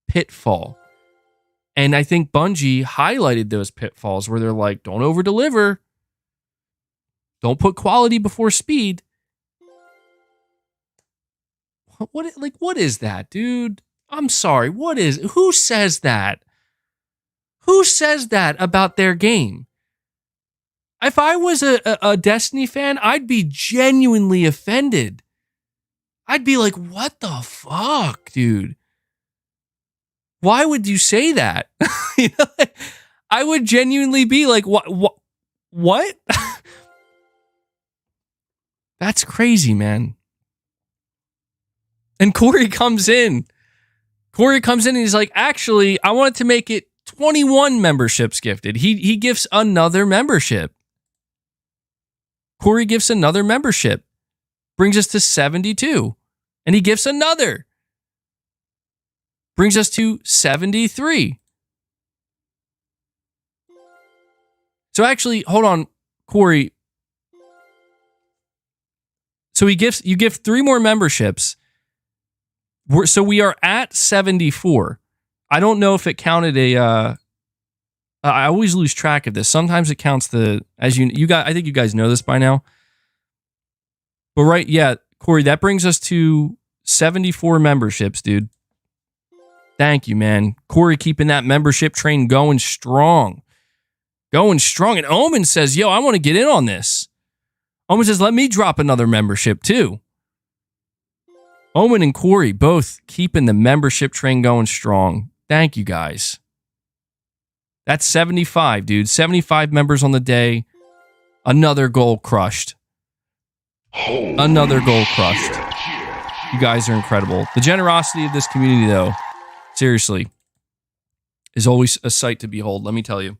pitfall. And I think Bungie highlighted those pitfalls where they're like, don't over deliver. Don't put quality before speed. What is that, dude? I'm sorry. Who says that? Who says that about their game? If I was a Destiny fan, I'd be genuinely offended. I'd be like, what the fuck, dude? Why would you say that? You know, I would genuinely be like, what? That's crazy, man. And Corey comes in and he's like, actually, I wanted to make it 21 memberships gifted. He gifts another membership. Corey gifts another membership. Brings us to 72. And he gifts another. Brings us to 73. So actually, hold on, Corey. So you gift 3 more memberships. So we are at 74. I don't know if it counted I always lose track of this. Sometimes it counts as you guys, I think you guys know this by now. But right, yeah, Corey, that brings us to 74 memberships, dude. Thank you, man. Corey keeping that membership train going strong. Going strong. And Omen says, yo, I want to get in on this. Omen says, let me drop another membership too. Omen and Corey both keeping the membership train going strong. Thank you, guys. That's 75, dude. 75 members on the day. Another goal crushed. Another goal crushed. You guys are incredible. The generosity of this community, though, seriously, is always a sight to behold, let me tell you.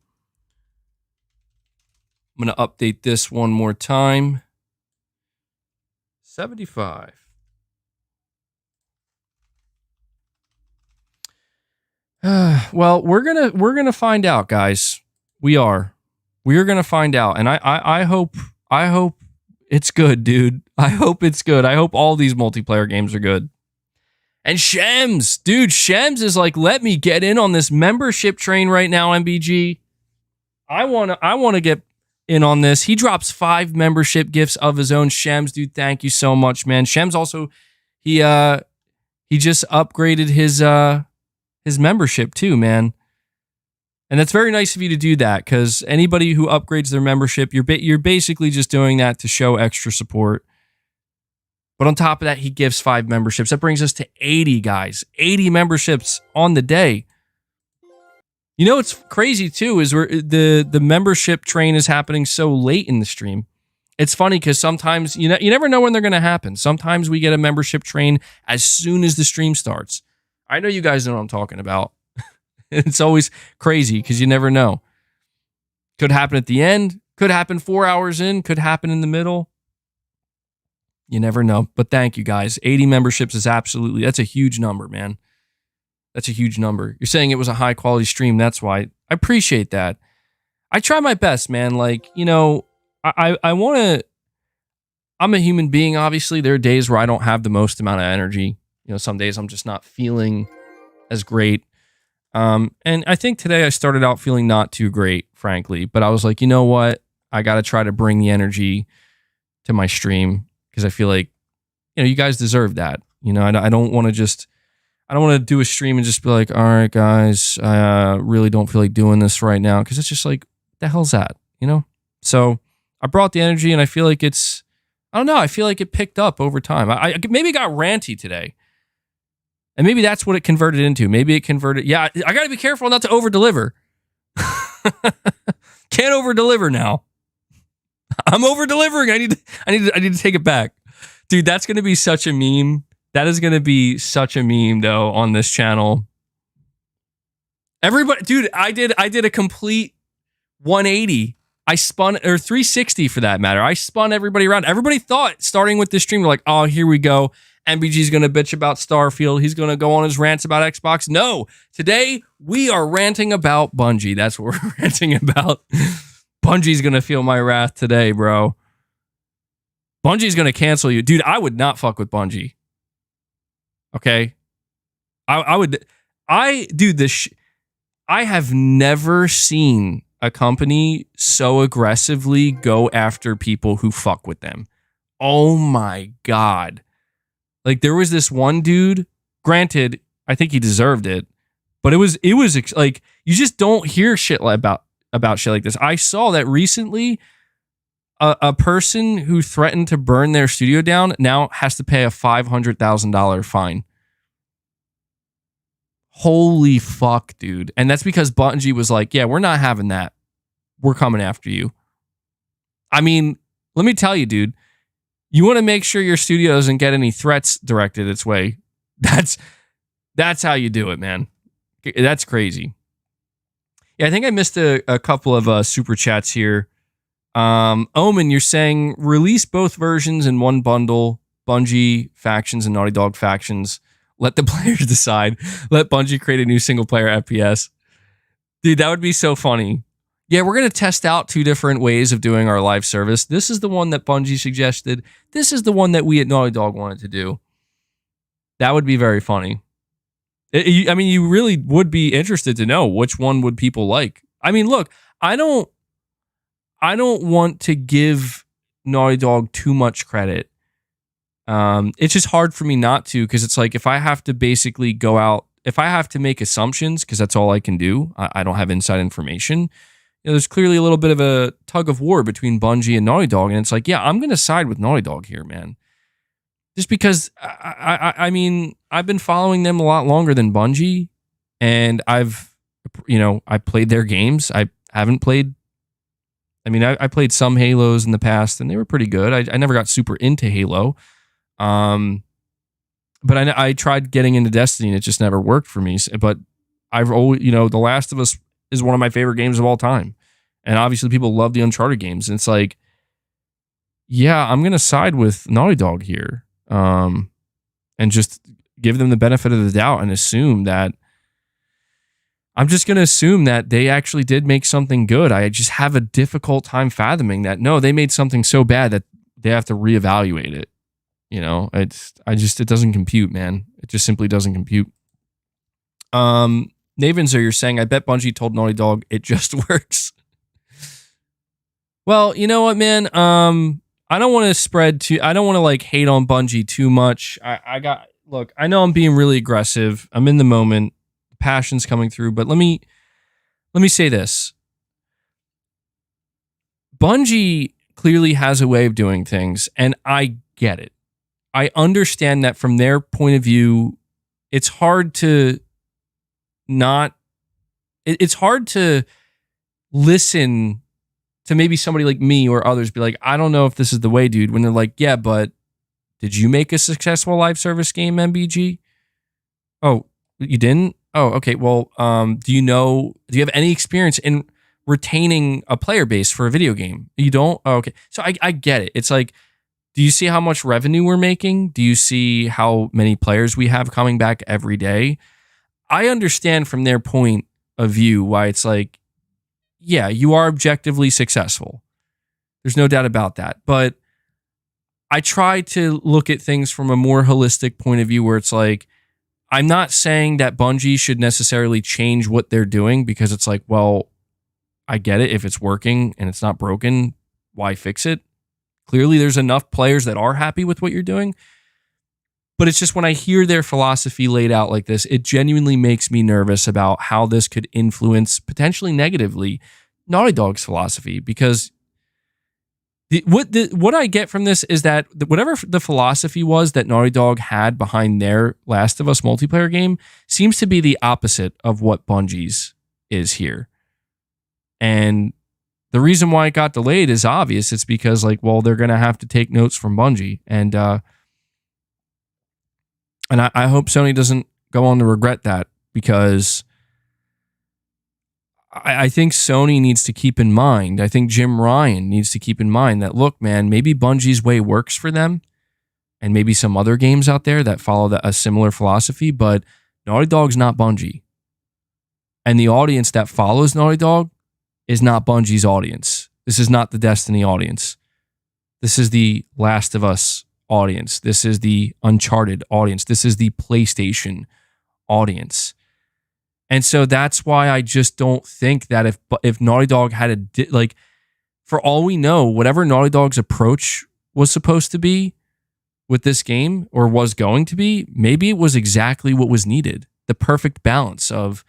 I'm going to update this one more time. 75. Well, we're gonna find out, guys. We are gonna find out, and I hope it's good, dude. I hope it's good. I hope all these multiplayer games are good. And Shems, dude, Shems is like, let me get in on this membership train right now, MBG. I wanna get in on this. He drops 5 membership gifts of his own. Shems, dude, thank you so much, man. Shems also he just upgraded his membership too, man. And that's very nice of you to do that, because anybody who upgrades their membership, you're basically just doing that to show extra support. But on top of that, he gives 5 memberships. That brings us to 80, guys. 80 memberships on the day. You know what's crazy too is where the membership train is happening so late in the stream. It's funny because sometimes you never know when they're going to happen. Sometimes we get a membership train as soon as the stream starts. I know you guys know what I'm talking about. It's always crazy because you never know. Could happen at the end. Could happen 4 hours in. Could happen in the middle. You never know. But thank you, guys. 80 memberships is that's a huge number, man. That's a huge number. You're saying it was a high quality stream. That's why. I appreciate that. I try my best, man. Like, I want to... I'm a human being, obviously. There are days where I don't have the most amount of energy. Some days I'm just not feeling as great. And I think today I started out feeling not too great, frankly. But I was like, you know what? I got to try to bring the energy to my stream because I feel like, you guys deserve that. I don't want to do a stream and just be like, all right, guys, I really don't feel like doing this right now. Because it's just like, what the hell's that? So I brought the energy and I feel like I don't know. I feel like it picked up over time. I maybe got ranty today. And maybe that's what it converted into. Maybe it converted. Yeah, I got to be careful not to over-deliver. Can't over-deliver now. I'm over-delivering. I need to take it back. Dude, that's going to be such a meme. That is going to be such a meme, though, on this channel. Everybody, dude, I did a complete 180. I spun, or 360 for that matter. I spun everybody around. Everybody thought, starting with this stream, they're like, oh, here we go. MBG's going to bitch about Starfield. He's going to go on his rants about Xbox. No, today we are ranting about Bungie. That's what we're ranting about. Bungie's going to feel my wrath today, bro. Bungie's going to cancel you. Dude, I would not fuck with Bungie. Okay? I have never seen a company so aggressively go after people who fuck with them. Oh my God. Like, there was this one dude, granted, I think he deserved it, but it was like, you just don't hear shit about shit like this. I saw that recently a person who threatened to burn their studio down now has to pay a $500,000 fine. Holy fuck, dude. And that's because Bungie was like, yeah, we're not having that. We're coming after you. I mean, let me tell you, dude, you want to make sure your studio doesn't get any threats directed its way. That's how you do it, man. That's crazy. Yeah, I think I missed a couple of super chats here. Omen, you're saying release both versions in one bundle, Bungie factions and Naughty Dog factions. Let the players decide. Let Bungie create a new single player FPS. Dude, that would be so funny. Yeah, we're going to test out 2 different ways of doing our live service. This is the one that Bungie suggested. This is the one that we at Naughty Dog wanted to do. That would be very funny. I mean, you really would be interested to know which one would people like. I mean, look, I don't want to give Naughty Dog too much credit. It's just hard for me not to, because it's like, if I have to basically go out, if I have to make assumptions, because that's all I can do, I don't have inside information. You know, there's clearly a little bit of a tug of war between Bungie and Naughty Dog, and it's like, yeah, I'm going to side with Naughty Dog here, man. Just because, I mean, I've been following them a lot longer than Bungie, and I played their games. I played some Halos in the past, and they were pretty good. I never got super into Halo. But I tried getting into Destiny, and it just never worked for me. But I've always, The Last of Us is one of my favorite games of all time. And obviously people love the Uncharted games. And it's like, yeah, I'm going to side with Naughty Dog here. And just give them the benefit of the doubt and assume that I'm just going to assume that they actually did make something good. I just have a difficult time fathoming that. No, they made something so bad that they have to reevaluate it. It doesn't compute, man. It just simply doesn't compute. Navenzer, you're saying, I bet Bungie told Naughty Dog it just works. Well, you know what, man? I don't want to hate on Bungie too much. Look, I know I'm being really aggressive. I'm in the moment. Passion's coming through, but let me say this. Bungie clearly has a way of doing things, and I get it. I understand that from their point of view, it's hard to listen to maybe somebody like me or others be like, I don't know if this is the way, dude, when they're like, yeah, but did you make a successful live service game, MBG? Oh, you didn't? Oh, okay. Well, do you have any experience in retaining a player base for a video game? You don't? Oh, okay. So I get it. It's like, do you see how much revenue we're making? Do you see how many players we have coming back every day? I understand from their point of view why it's like, yeah, you are objectively successful. There's no doubt about that. But I try to look at things from a more holistic point of view where it's like, I'm not saying that Bungie should necessarily change what they're doing, because it's like, well, I get it. If it's working and it's not broken, why fix it? Clearly, there's enough players that are happy with what you're doing. But it's just when I hear their philosophy laid out like this, it genuinely makes me nervous about how this could influence, potentially negatively, Naughty Dog's philosophy. Because what I get from this is that whatever the philosophy was that Naughty Dog had behind their Last of Us multiplayer game seems to be the opposite of what Bungie's is here. And the reason why it got delayed is obvious. It's because, like, well, they're going to have to take notes from Bungie. And I hope Sony doesn't go on to regret that, because I think Sony needs to keep in mind, I think Jim Ryan needs to keep in mind that, look, man, maybe Bungie's way works for them, and maybe some other games out there that follow a similar philosophy, but Naughty Dog's not Bungie. And the audience that follows Naughty Dog is not Bungie's audience. This is not the Destiny audience. This is the Last of Us audience. This is the Uncharted audience. This is the PlayStation audience. And so that's why I just don't think that if Naughty Dog had for all we know, whatever Naughty Dog's approach was supposed to be with this game, or was going to be, maybe it was exactly what was needed. The perfect balance of,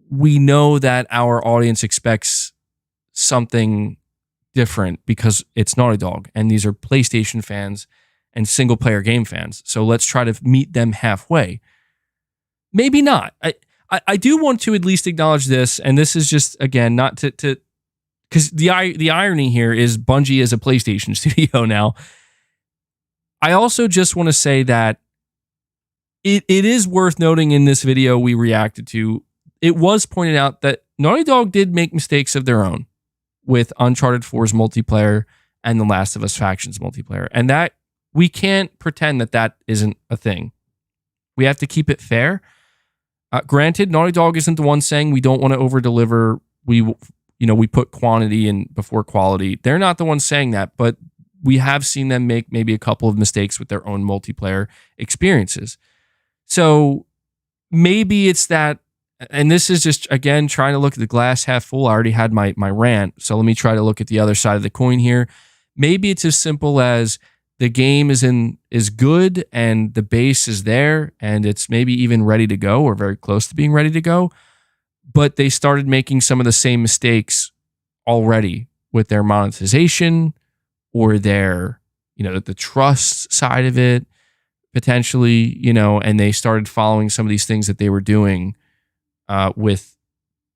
we know that our audience expects something different because it's Naughty Dog, and these are PlayStation fans and single player game fans. So let's try to meet them halfway. Maybe not. I do want to at least acknowledge this, and this is just, again, not to because the irony here is Bungie is a PlayStation studio now. I also just want to say that it is worth noting in this video we reacted to, it was pointed out that Naughty Dog did make mistakes of their own with Uncharted 4's multiplayer and The Last of Us Factions multiplayer. And that we can't pretend that isn't a thing. We have to keep it fair. Granted, Naughty Dog isn't the one saying we don't want to over-deliver. We put quantity in before quality. They're not the ones saying that, but we have seen them make maybe a couple of mistakes with their own multiplayer experiences. So maybe it's that, and this is just, again, trying to look at the glass half full. I already had my rant, so let me try to look at the other side of the coin here. Maybe it's as simple as the game is good and the base is there and it's maybe even ready to go or very close to being ready to go, but they started making some of the same mistakes already with their monetization or their, the trust side of it, potentially, and they started following some of these things that they were doing with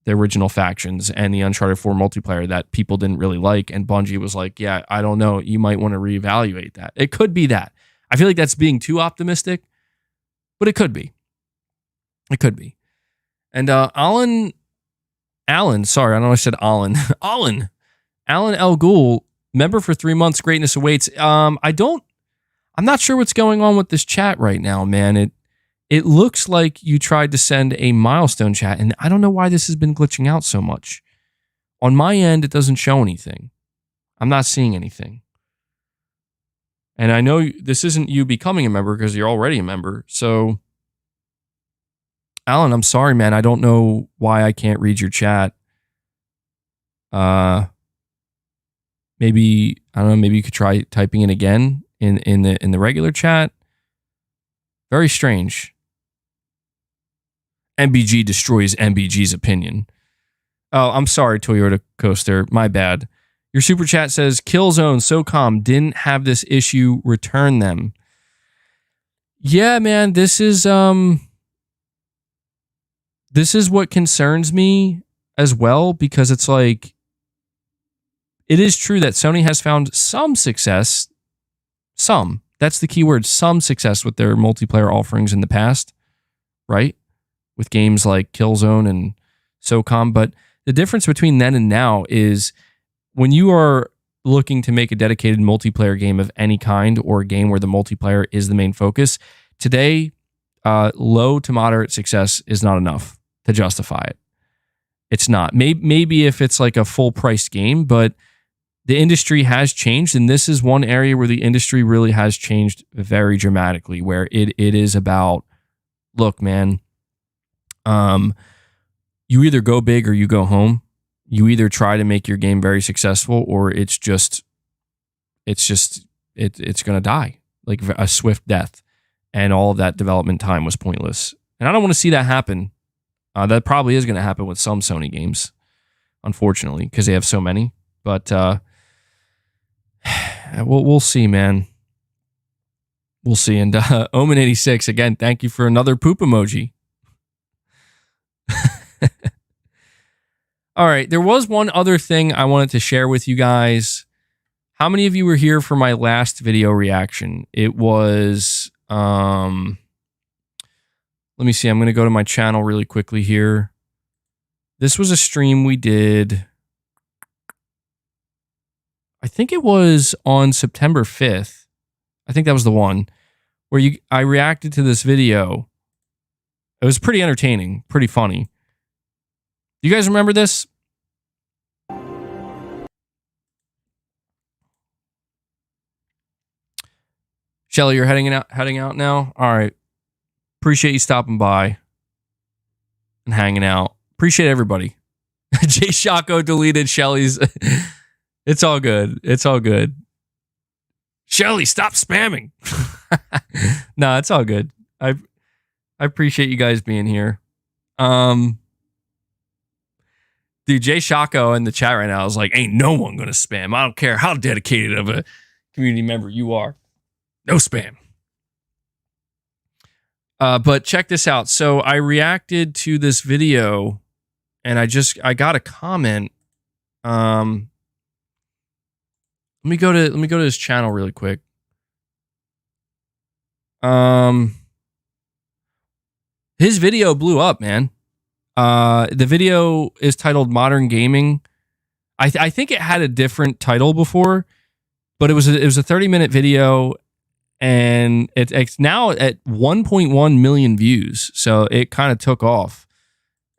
the original Factions and the Uncharted 4 multiplayer that people didn't really like. And Bungie was like, yeah, I don't know. You might want to reevaluate that. It could be that. I feel like that's being too optimistic, but it could be. It could be. And Alan, sorry, I know I said Alan. Alan L. Ghul, member for 3 months, greatness awaits. I'm not sure what's going on with this chat right now, man. It looks like you tried to send a milestone chat, and I don't know why this has been glitching out so much. On my end, it doesn't show anything. I'm not seeing anything. And I know this isn't you becoming a member because you're already a member. So, Alan, I'm sorry, man. I don't know why I can't read your chat. Maybe, I don't know, maybe you could try typing it again in the regular chat. Very strange. MBG destroys MBG's opinion. Oh, I'm sorry, Toyota Coaster. My bad. Your super chat says, Killzone, SOCOM didn't have this issue. Return them. Yeah, man, this is what concerns me as well, because it's like, it is true that Sony has found some success. Some. That's the key word. Some success with their multiplayer offerings in the past, right? With games like Killzone and SOCOM. But the difference between then and now is when you are looking to make a dedicated multiplayer game of any kind, or a game where the multiplayer is the main focus, today, low to moderate success is not enough to justify it. It's not. Maybe if it's like a full-priced game, but the industry has changed, and this is one area where the industry really has changed very dramatically, where it is about, look, man, you either go big or you go home. You either try to make your game very successful, or it's going to die, like a swift death, and all of that development time was pointless. And I don't want to see that happen. That probably is going to happen with some Sony games, unfortunately, because they have so many. But we'll see, man. We'll see. And Omen86, again, thank you for another poop emoji. All right, there was one other thing I wanted to share with you guys. How many of you were here for my last video reaction? It was, let me see, I'm going to go to my channel really quickly here. This was a stream we did, I think it was on September 5th. I think that was the one where I reacted to this video. It was pretty entertaining, pretty funny. You guys remember this? Shelly, you're heading out now? All right. Appreciate you stopping by and hanging out. Appreciate everybody. Jay Shako deleted Shelly's. It's all good. It's all good. Shelly, stop spamming. No, it's all good. I appreciate you guys being here. Dude, Jay Shako in the chat right now is like, ain't no one gonna spam. I don't care how dedicated of a community member you are. No spam. But check this out. So I reacted to this video and I got a comment. Let me go to his channel really quick. His video blew up, man. The video is titled Modern Gaming. I think it had a different title before, but it was a 30-minute video, and it's now at 1.1 million views. So it kind of took off,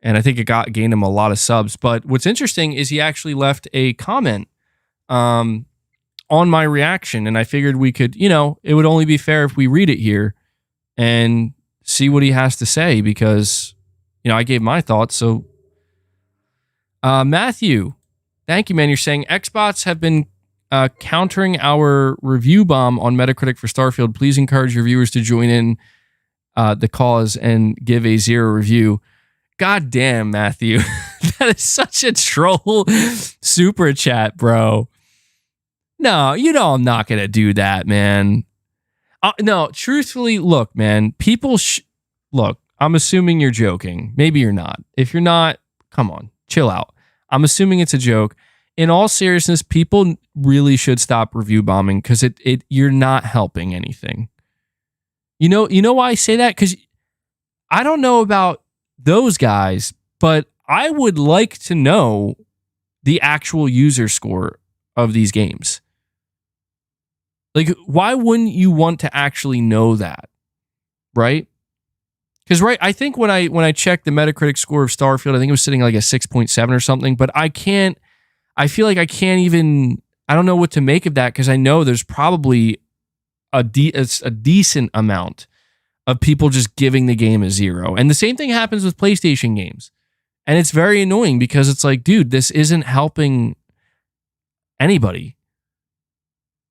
and I think it gained him a lot of subs. But what's interesting is he actually left a comment on my reaction, and I figured we could, it would only be fair if we read it here and see what he has to say, because I gave my thoughts. So Matthew, thank you, man. You're saying Xbots have been countering our review bomb on Metacritic for Starfield. Please encourage your viewers to join in the cause and give a 0 review. God damn, Matthew. That is such a troll super chat, bro. No, I'm not going to do that, man. No, truthfully, look, man, people look, I'm assuming you're joking. Maybe you're not. If you're not, come on, chill out. I'm assuming it's a joke. In all seriousness, people really should stop review bombing, because you're not helping anything. You know why I say that? Because I don't know about those guys, but I would like to know the actual user score of these games. Like, why wouldn't you want to actually know that? Right? Because I think when I checked the Metacritic score of Starfield, I think it was sitting like a 6.7 or something, but I feel like I can't even, I don't know what to make of that, because I know there's probably a decent amount of people just giving the game a 0. And the same thing happens with PlayStation games. And it's very annoying, because it's like, dude, this isn't helping anybody.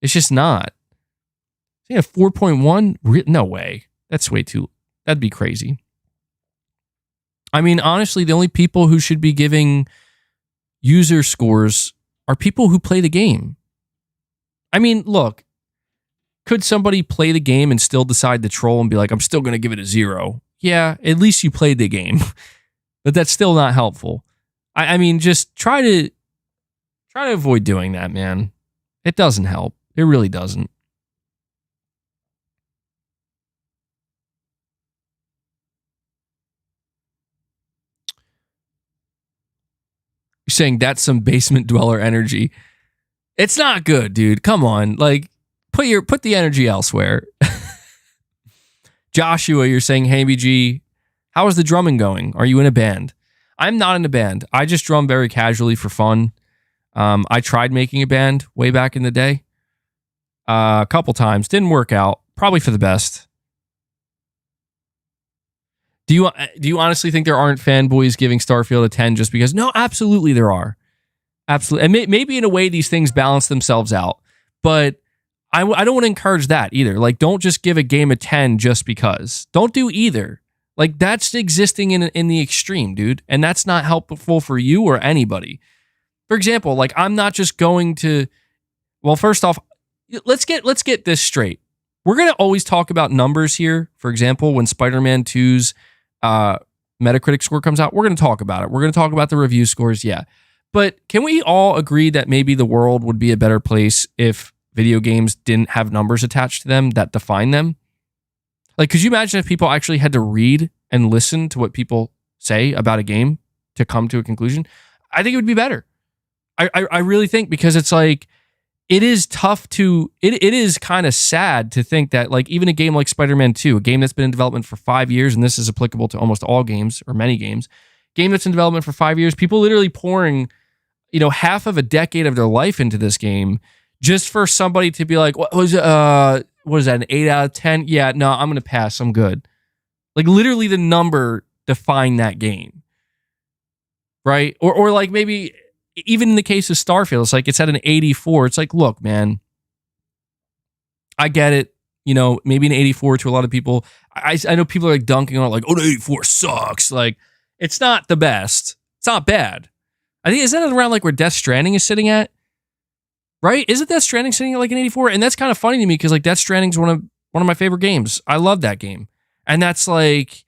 It's just not. Yeah, 4.1? No way. That's way too, that'd be crazy. I mean, honestly, the only people who should be giving user scores are people who play the game. I mean, look, could somebody play the game and still decide to troll and be like, I'm still going to give it a 0? Yeah, at least you played the game. But that's still not helpful. I mean, just try to avoid doing that, man. It doesn't help. It really doesn't. You're saying that's some basement dweller energy. It's not good, dude. Come on. Like, put the energy elsewhere. Joshua, you're saying, hey, BG, how is the drumming going? Are you in a band? I'm not in a band. I just drum very casually for fun. I tried making a band way back in the day. A couple times. Didn't work out. Probably for the best. Do you honestly think there aren't fanboys giving Starfield a 10 just because? No, absolutely there are. Absolutely. And maybe in a way these things balance themselves out. But I don't want to encourage that either. Like, don't just give a game a 10 just because. Don't do either. Like, that's existing in the extreme, dude. And that's not helpful for you or anybody. For example, like, I'm not just going to... Well, first off, let's get this straight. We're going to always talk about numbers here. For example, when Spider-Man 2's Metacritic score comes out, we're going to talk about it. We're going to talk about the review scores, yeah. But can we all agree that maybe the world would be a better place if video games didn't have numbers attached to them that define them? Like, could you imagine if people actually had to read and listen to what people say about a game to come to a conclusion? I think it would be better. I really think, because it's like, it is tough to, it is kind of sad to think that like even a game like Spider-Man 2, a game that's been in development for 5 years, and this is applicable to almost all games or many games, game that's in development for 5 years, people literally pouring, half of a decade of their life into this game just for somebody to be like, what is that, an 8 out of 10? Yeah, no, I'm going to pass. I'm good. Like literally the number defined that game. Right? Or like maybe even in the case of Starfield, it's like it's at an 84. It's like, look, man, I get it. Maybe an 84 to a lot of people. I know people are like dunking on it, like, oh, the 84 sucks. Like, it's not the best. It's not bad. I think, is that around like where Death Stranding is sitting at? Right? Isn't Death Stranding sitting at like an 84? And that's kind of funny to me because like Death Stranding's one of my favorite games. I love that game. And that's like,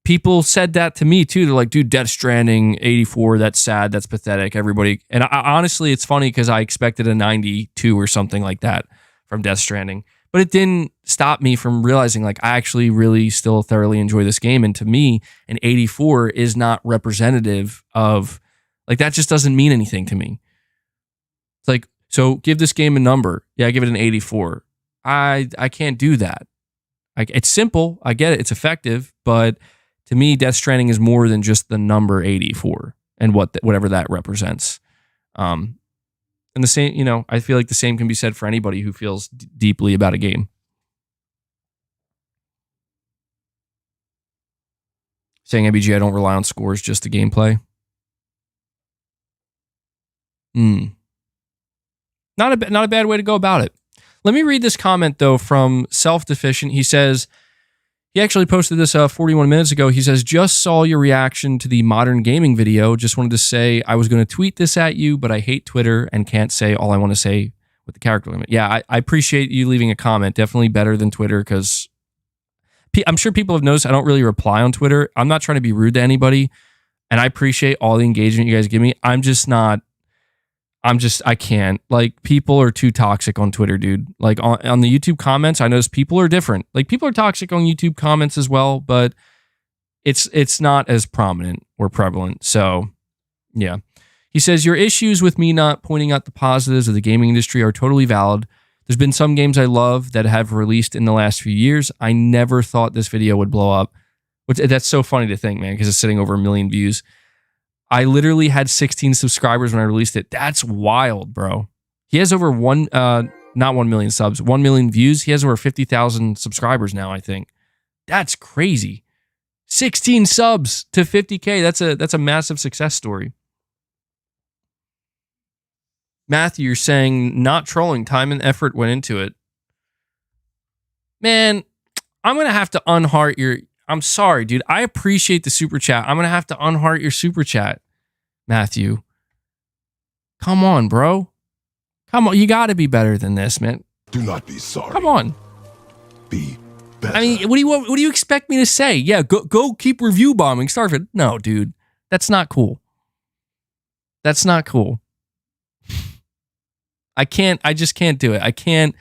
people said that to me too. They're like, dude, Death Stranding, 84, that's sad, that's pathetic. Everybody. And honestly, it's funny because I expected a 92 or something like that from Death Stranding. But it didn't stop me from realizing like I actually really still thoroughly enjoy this game. And to me, an 84 is not representative of, like, that just doesn't mean anything to me. It's like, so give this game a number. Yeah, I give it an 84. I can't do that. It's simple. I get it. It's effective. But to me, Death Stranding is more than just the number 84 and whatever that represents. And the same, I feel like the same can be said for anybody who feels deeply about a game. Saying MBG, I don't rely on scores, just the gameplay. Not a bad way to go about it. Let me read this comment though from Deficient. He says, he actually posted this 41 minutes ago. He says, just saw your reaction to the modern gaming video. Just wanted to say I was going to tweet this at you, but I hate Twitter and can't say all I want to say with the character limit. Yeah, I appreciate you leaving a comment. Definitely better than Twitter because I'm sure people have noticed I don't really reply on Twitter. I'm not trying to be rude to anybody, and I appreciate all the engagement you guys give me. I can't. Like, people are too toxic on Twitter, dude. Like, on the YouTube comments, I notice people are different. Like, people are toxic on YouTube comments as well, but it's not as prominent or prevalent. So, yeah. He says, your issues with me not pointing out the positives of the gaming industry are totally valid. There's been some games I love that have released in the last few years. I never thought this video would blow up. That's so funny to think, man, because it's sitting over 1 million views. I literally had 16 subscribers when I released it. That's wild, bro. He has over not 1 million subs, 1 million views. He has over 50,000 subscribers now, I think. That's crazy. 16 subs to 50K. That's a massive success story. Matthew, you're saying not trolling, time and effort went into it. Man, I'm going to have to unheart your... I'm sorry, dude. I appreciate the super chat. I'm going to have to unheart your super chat, Matthew. Come on, bro. Come on. You got to be better than this, man. Do not be sorry. Come on. Be better. I mean, what do you expect me to say? Yeah, go keep review bombing Starfield. No, dude. That's not cool. That's not cool. I just can't do it. I can't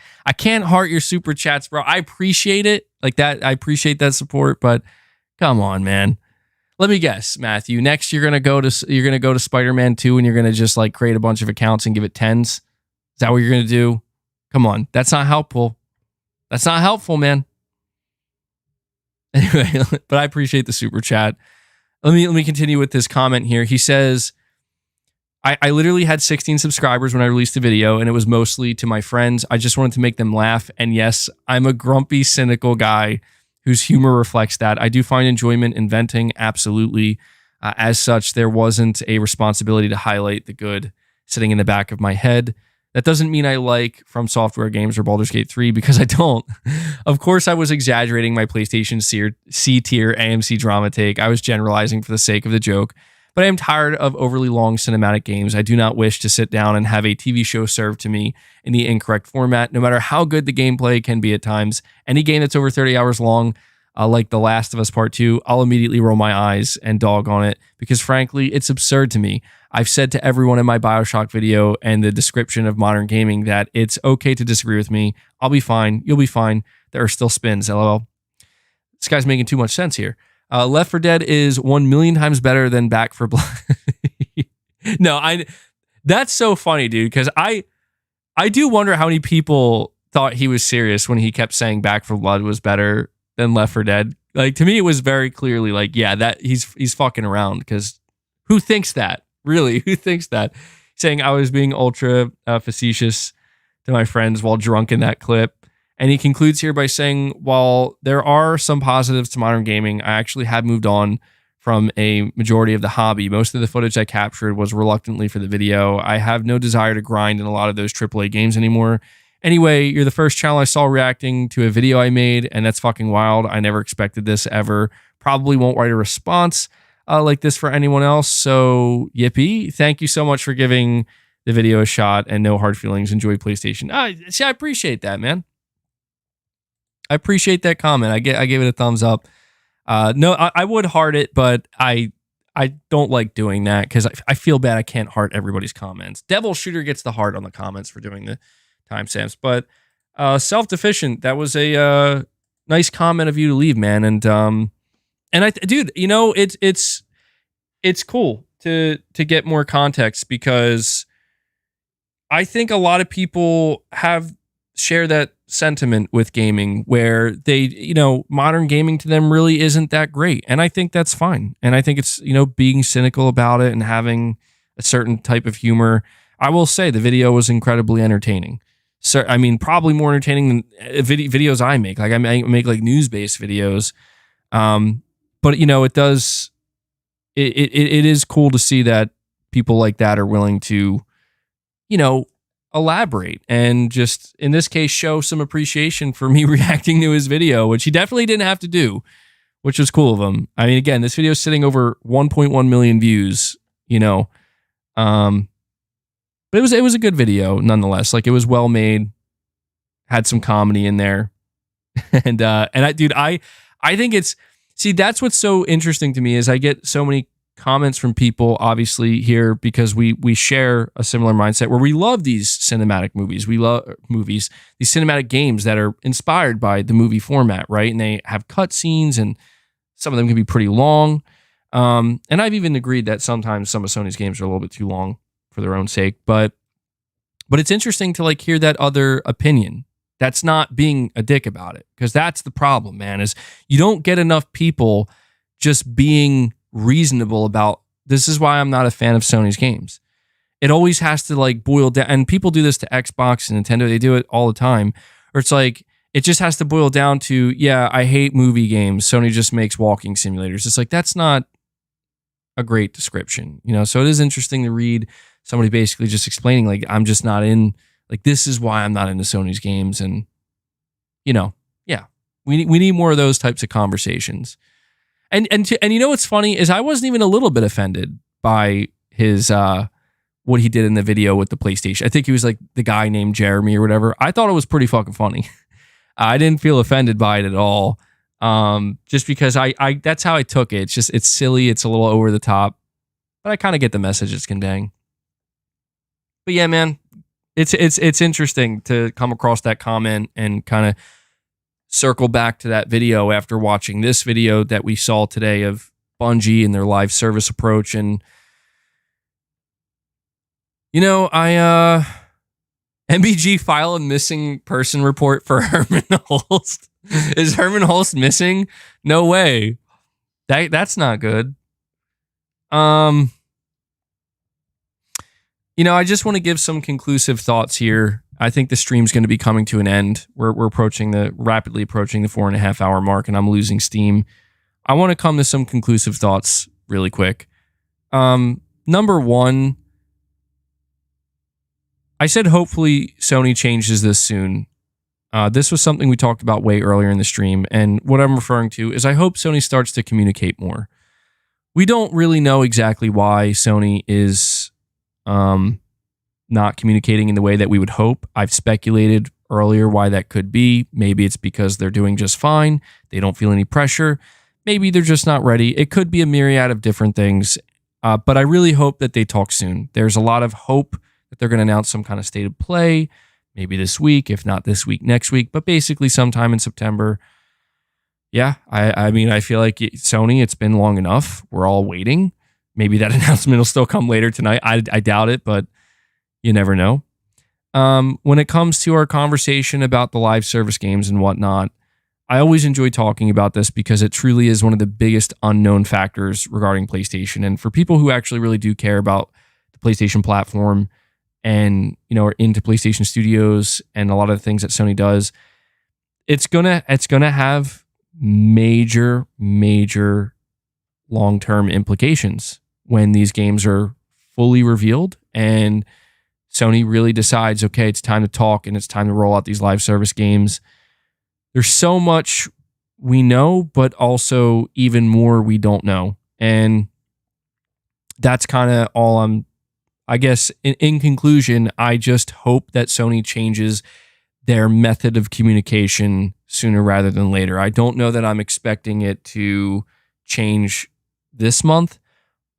heart your super chats, bro. I appreciate it. Like that, I appreciate that support, but come on, man. Let me guess, Matthew. Next, you're gonna go to Spider-Man 2 and you're gonna just like create a bunch of accounts and give it 10s. Is that what you're gonna do? Come on, that's not helpful. That's not helpful, man. Anyway, but I appreciate the super chat. Let me continue with this comment here. He says, I literally had 16 subscribers when I released the video, and it was mostly to my friends. I just wanted to make them laugh. And yes, I'm a grumpy, cynical guy whose humor reflects that. I do find enjoyment in venting, absolutely. As such, there wasn't a responsibility to highlight the good sitting in the back of my head. That doesn't mean I like From Software games or Baldur's Gate 3, because I don't. Of course, I was exaggerating my PlayStation C-tier AMC drama take. I was generalizing for the sake of the joke. But I am tired of overly long cinematic games. I do not wish to sit down and have a TV show served to me in the incorrect format, no matter how good the gameplay can be at times. Any game that's over 30 hours long, like The Last of Us Part 2, I'll immediately roll my eyes and dog on it because, frankly, it's absurd to me. I've said to everyone in my BioShock video and the description of modern gaming that it's okay to disagree with me. I'll be fine. You'll be fine. There are still spins, LOL. This guy's making too much sense here. Left 4 Dead is 1 million times better than Back 4 Blood. No, that's so funny, dude, because I do wonder how many people thought he was serious when he kept saying Back 4 Blood was better than Left 4 Dead. Like, to me, it was very clearly like, yeah, that he's fucking around, because who thinks that? Really, who thinks that? Saying I was being ultra facetious to my friends while drunk in that clip. And he concludes here by saying, while there are some positives to modern gaming, I actually have moved on from a majority of the hobby. Most of the footage I captured was reluctantly for the video. I have no desire to grind in a lot of those AAA games anymore. Anyway, you're the first channel I saw reacting to a video I made, and that's fucking wild. I never expected this ever. Probably won't write a response like this for anyone else. So, yippee. Thank you so much for giving the video a shot, and no hard feelings. Enjoy PlayStation. See, I appreciate that, man. I appreciate that comment. I gave it a thumbs up. No, I would heart it, but I don't like doing that because I feel bad I can't heart everybody's comments. Devil Shooter gets the heart on the comments for doing the timestamps, but Self-Deficient, that was a nice comment of you to leave, man. And dude, you know, it's cool to get more context, because I think a lot of people share that sentiment with gaming, where they, you know, modern gaming to them really isn't that great. And I think that's fine. And I think it's, you know, being cynical about it and having a certain type of humor. I will say the video was incredibly entertaining. So, I mean, probably more entertaining than videos I make. Like, I make like news-based videos. But, you know, it is cool to see that people like that are willing to, you know, elaborate and just, in this case, show some appreciation for me reacting to his video, which he definitely didn't have to do, which was cool of him. I mean, again, this video is sitting over 1.1 million views, you know, but it was a good video nonetheless. Like, it was well made, had some comedy in there, and I think that's what's so interesting to me is I get so many comments from people, obviously, here, because we share a similar mindset where we love these cinematic movies. We love movies, these cinematic games that are inspired by the movie format, right? And they have cutscenes, and some of them can be pretty long. And I've even agreed that sometimes some of Sony's games are a little bit too long for their own sake. But it's interesting to like hear that other opinion. That's not being a dick about it, because that's the problem, man, is you don't get enough people just being reasonable about, this is why I'm not a fan of Sony's games. It always has to like boil down, and people do this to Xbox and Nintendo, they do it all the time, or it's like, it just has to boil down to, yeah, I hate movie games, Sony just makes walking simulators. It's like, that's not a great description, you know? So it is interesting to read somebody basically just explaining, like, I'm just not in, like, this is why I'm not into Sony's games. And, you know, yeah, we need more of those types of conversations. And you know what's funny is I wasn't even a little bit offended by his what he did in the video with the PlayStation. I think he was like the guy named Jeremy or whatever. I thought it was pretty fucking funny. I didn't feel offended by it at all. Just because I that's how I took it. It's silly. It's a little over the top, but I kind of get the message it's conveying. But yeah, man, it's interesting to come across that comment and kind of circle back to that video after watching this video that we saw today of Bungie and their live service approach. And, you know, MBG file a missing person report for Herman Holst. Is Herman Holst missing? No way. That's not good. You know, I just want to give some conclusive thoughts here. I think the stream's going to be coming to an end. We're rapidly approaching the 4.5 hour mark, and I'm losing steam. I want to come to some conclusive thoughts really quick. Number one, I said hopefully Sony changes this soon. This was something we talked about way earlier in the stream, and what I'm referring to is I hope Sony starts to communicate more. We don't really know exactly why Sony is not communicating in the way that we would hope. I've speculated earlier why that could be. Maybe it's because they're doing just fine. They don't feel any pressure. Maybe they're just not ready. It could be a myriad of different things. But I really hope that they talk soon. There's a lot of hope that they're going to announce some kind of state of play, maybe this week, if not this week, next week, but basically sometime in September. Yeah, I mean, I feel like Sony, it's been long enough. We're all waiting. Maybe that announcement will still come later tonight. I doubt it, but you never know. when it comes to our conversation about the live service games and whatnot, I always enjoy talking about this because it truly is one of the biggest unknown factors regarding PlayStation. And for people who actually really do care about the PlayStation platform and, you know, are into PlayStation Studios and a lot of the things that Sony does, it's gonna have major long-term implications when these games are fully revealed and Sony really decides, okay, it's time to talk and it's time to roll out these live service games. There's so much we know, but also even more we don't know. And that's kind of all I guess in conclusion, I just hope that Sony changes their method of communication sooner rather than later. I don't know that I'm expecting it to change this month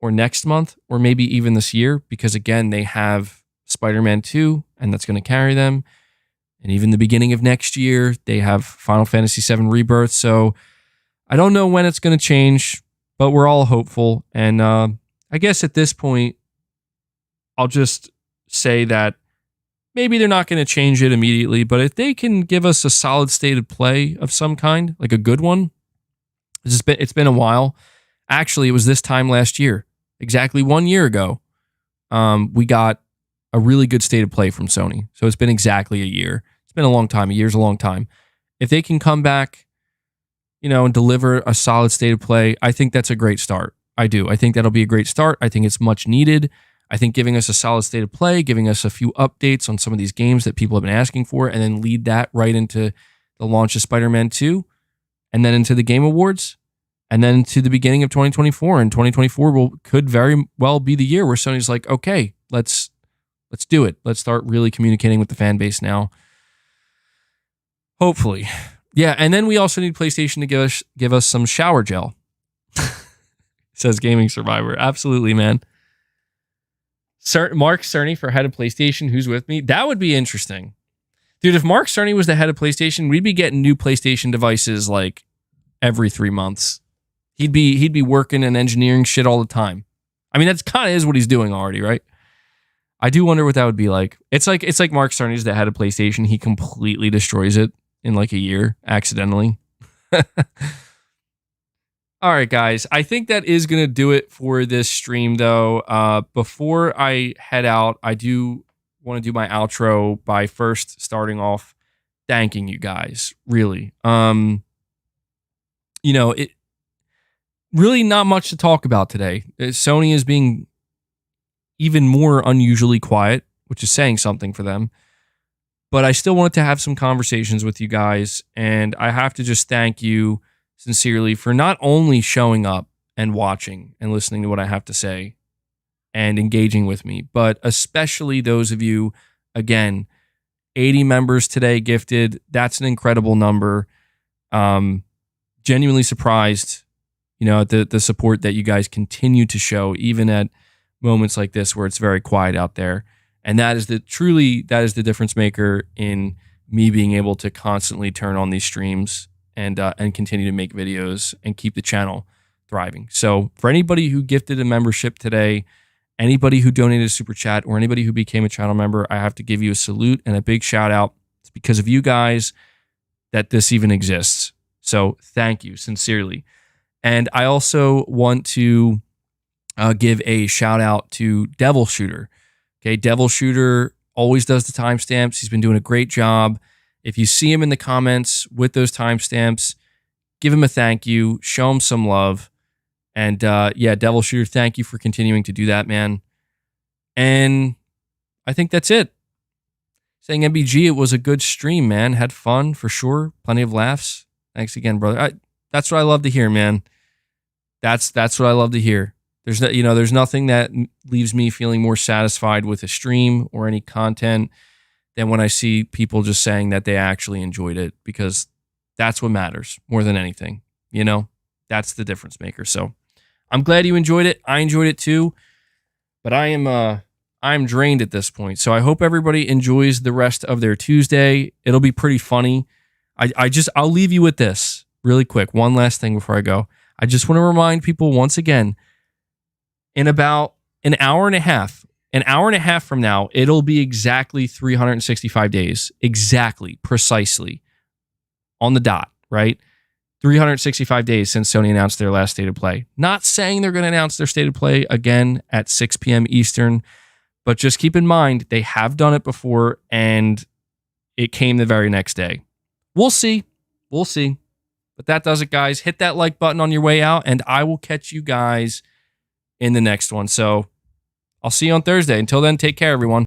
or next month or maybe even this year, because again, they have Spider-Man 2 and that's going to carry them. And even the beginning of next year, they have Final Fantasy VII Rebirth. So I don't know when it's going to change, but we're all hopeful. And I guess at this point, I'll just say that maybe they're not going to change it immediately, but if they can give us a solid state of play of some kind, like a good one, it's been a while. Actually, it was this time last year, exactly 1 year ago, we got a really good state of play from Sony. So it's been exactly a year. It's been a long time. A year's a long time. If they can come back, you know, and deliver a solid state of play, I think that's a great start. I do. I think that'll be a great start. I think it's much needed. I think giving us a solid state of play, giving us a few updates on some of these games that people have been asking for, and then lead that right into the launch of Spider-Man 2, and then into the Game Awards, and then to the beginning of 2024. And 2024 could very well be the year where Sony's like, okay, let's do it. Let's start really communicating with the fan base now. Hopefully. Yeah, and then we also need PlayStation to give us some shower gel. Says Gaming Survivor. Absolutely, man. Mark Cerny for head of PlayStation, who's with me. That would be interesting. Dude, if Mark Cerny was the head of PlayStation, we'd be getting new PlayStation devices like every 3 months. He'd be working and engineering shit all the time. I mean, that's kind of is what he's doing already, right? I do wonder what that would be like. It's like Mark Cerny's the head of PlayStation. He completely destroys it in like a year, accidentally. All right, guys. I think that is going to do it for this stream, though. Before I head out, I do want to do my outro by first starting off thanking you guys, really. You know, it really not much to talk about today. Sony is being even more unusually quiet, which is saying something for them. But I still wanted to have some conversations with you guys, and I have to just thank you sincerely for not only showing up and watching and listening to what I have to say and engaging with me, but especially those of you, again, 80 members today gifted. That's an incredible number. Genuinely surprised, you know, at the support that you guys continue to show, even at moments like this where it's very quiet out there. And that is the difference maker in me being able to constantly turn on these streams and continue to make videos and keep the channel thriving. So for anybody who gifted a membership today, anybody who donated a super chat, or anybody who became a channel member, I have to give you a salute and a big shout out. It's because of you guys that this even exists. So thank you sincerely. And I also want to give a shout out to Devil Shooter. Okay, Devil Shooter always does the timestamps. He's been doing a great job. If you see him in the comments with those timestamps, give him a thank you, show him some love. And yeah, Devil Shooter, thank you for continuing to do that, man. And I think that's it. Saying MBG, it was a good stream, man. Had fun for sure. Plenty of laughs. Thanks again, brother. That's what I love to hear, man. That's what I love to hear. There's nothing that leaves me feeling more satisfied with a stream or any content than when I see people just saying that they actually enjoyed it, because that's what matters more than anything. You know, that's the difference maker. So I'm glad you enjoyed it. I enjoyed it too, but I'm drained at this point. So I hope everybody enjoys the rest of their Tuesday. It'll be pretty funny. I'll leave you with this really quick. One last thing before I go. I just want to remind people once again, in about an hour and a half, an hour and a half from now, it'll be exactly 365 days, exactly, precisely, on the dot, right? 365 days since Sony announced their last state of play. Not saying they're going to announce their state of play again at 6 p.m. Eastern, but just keep in mind, they have done it before, and it came the very next day. We'll see. We'll see. But that does it, guys. Hit that like button on your way out, and I will catch you guys in the next one. So I'll see you on Thursday. Until then, take care, everyone.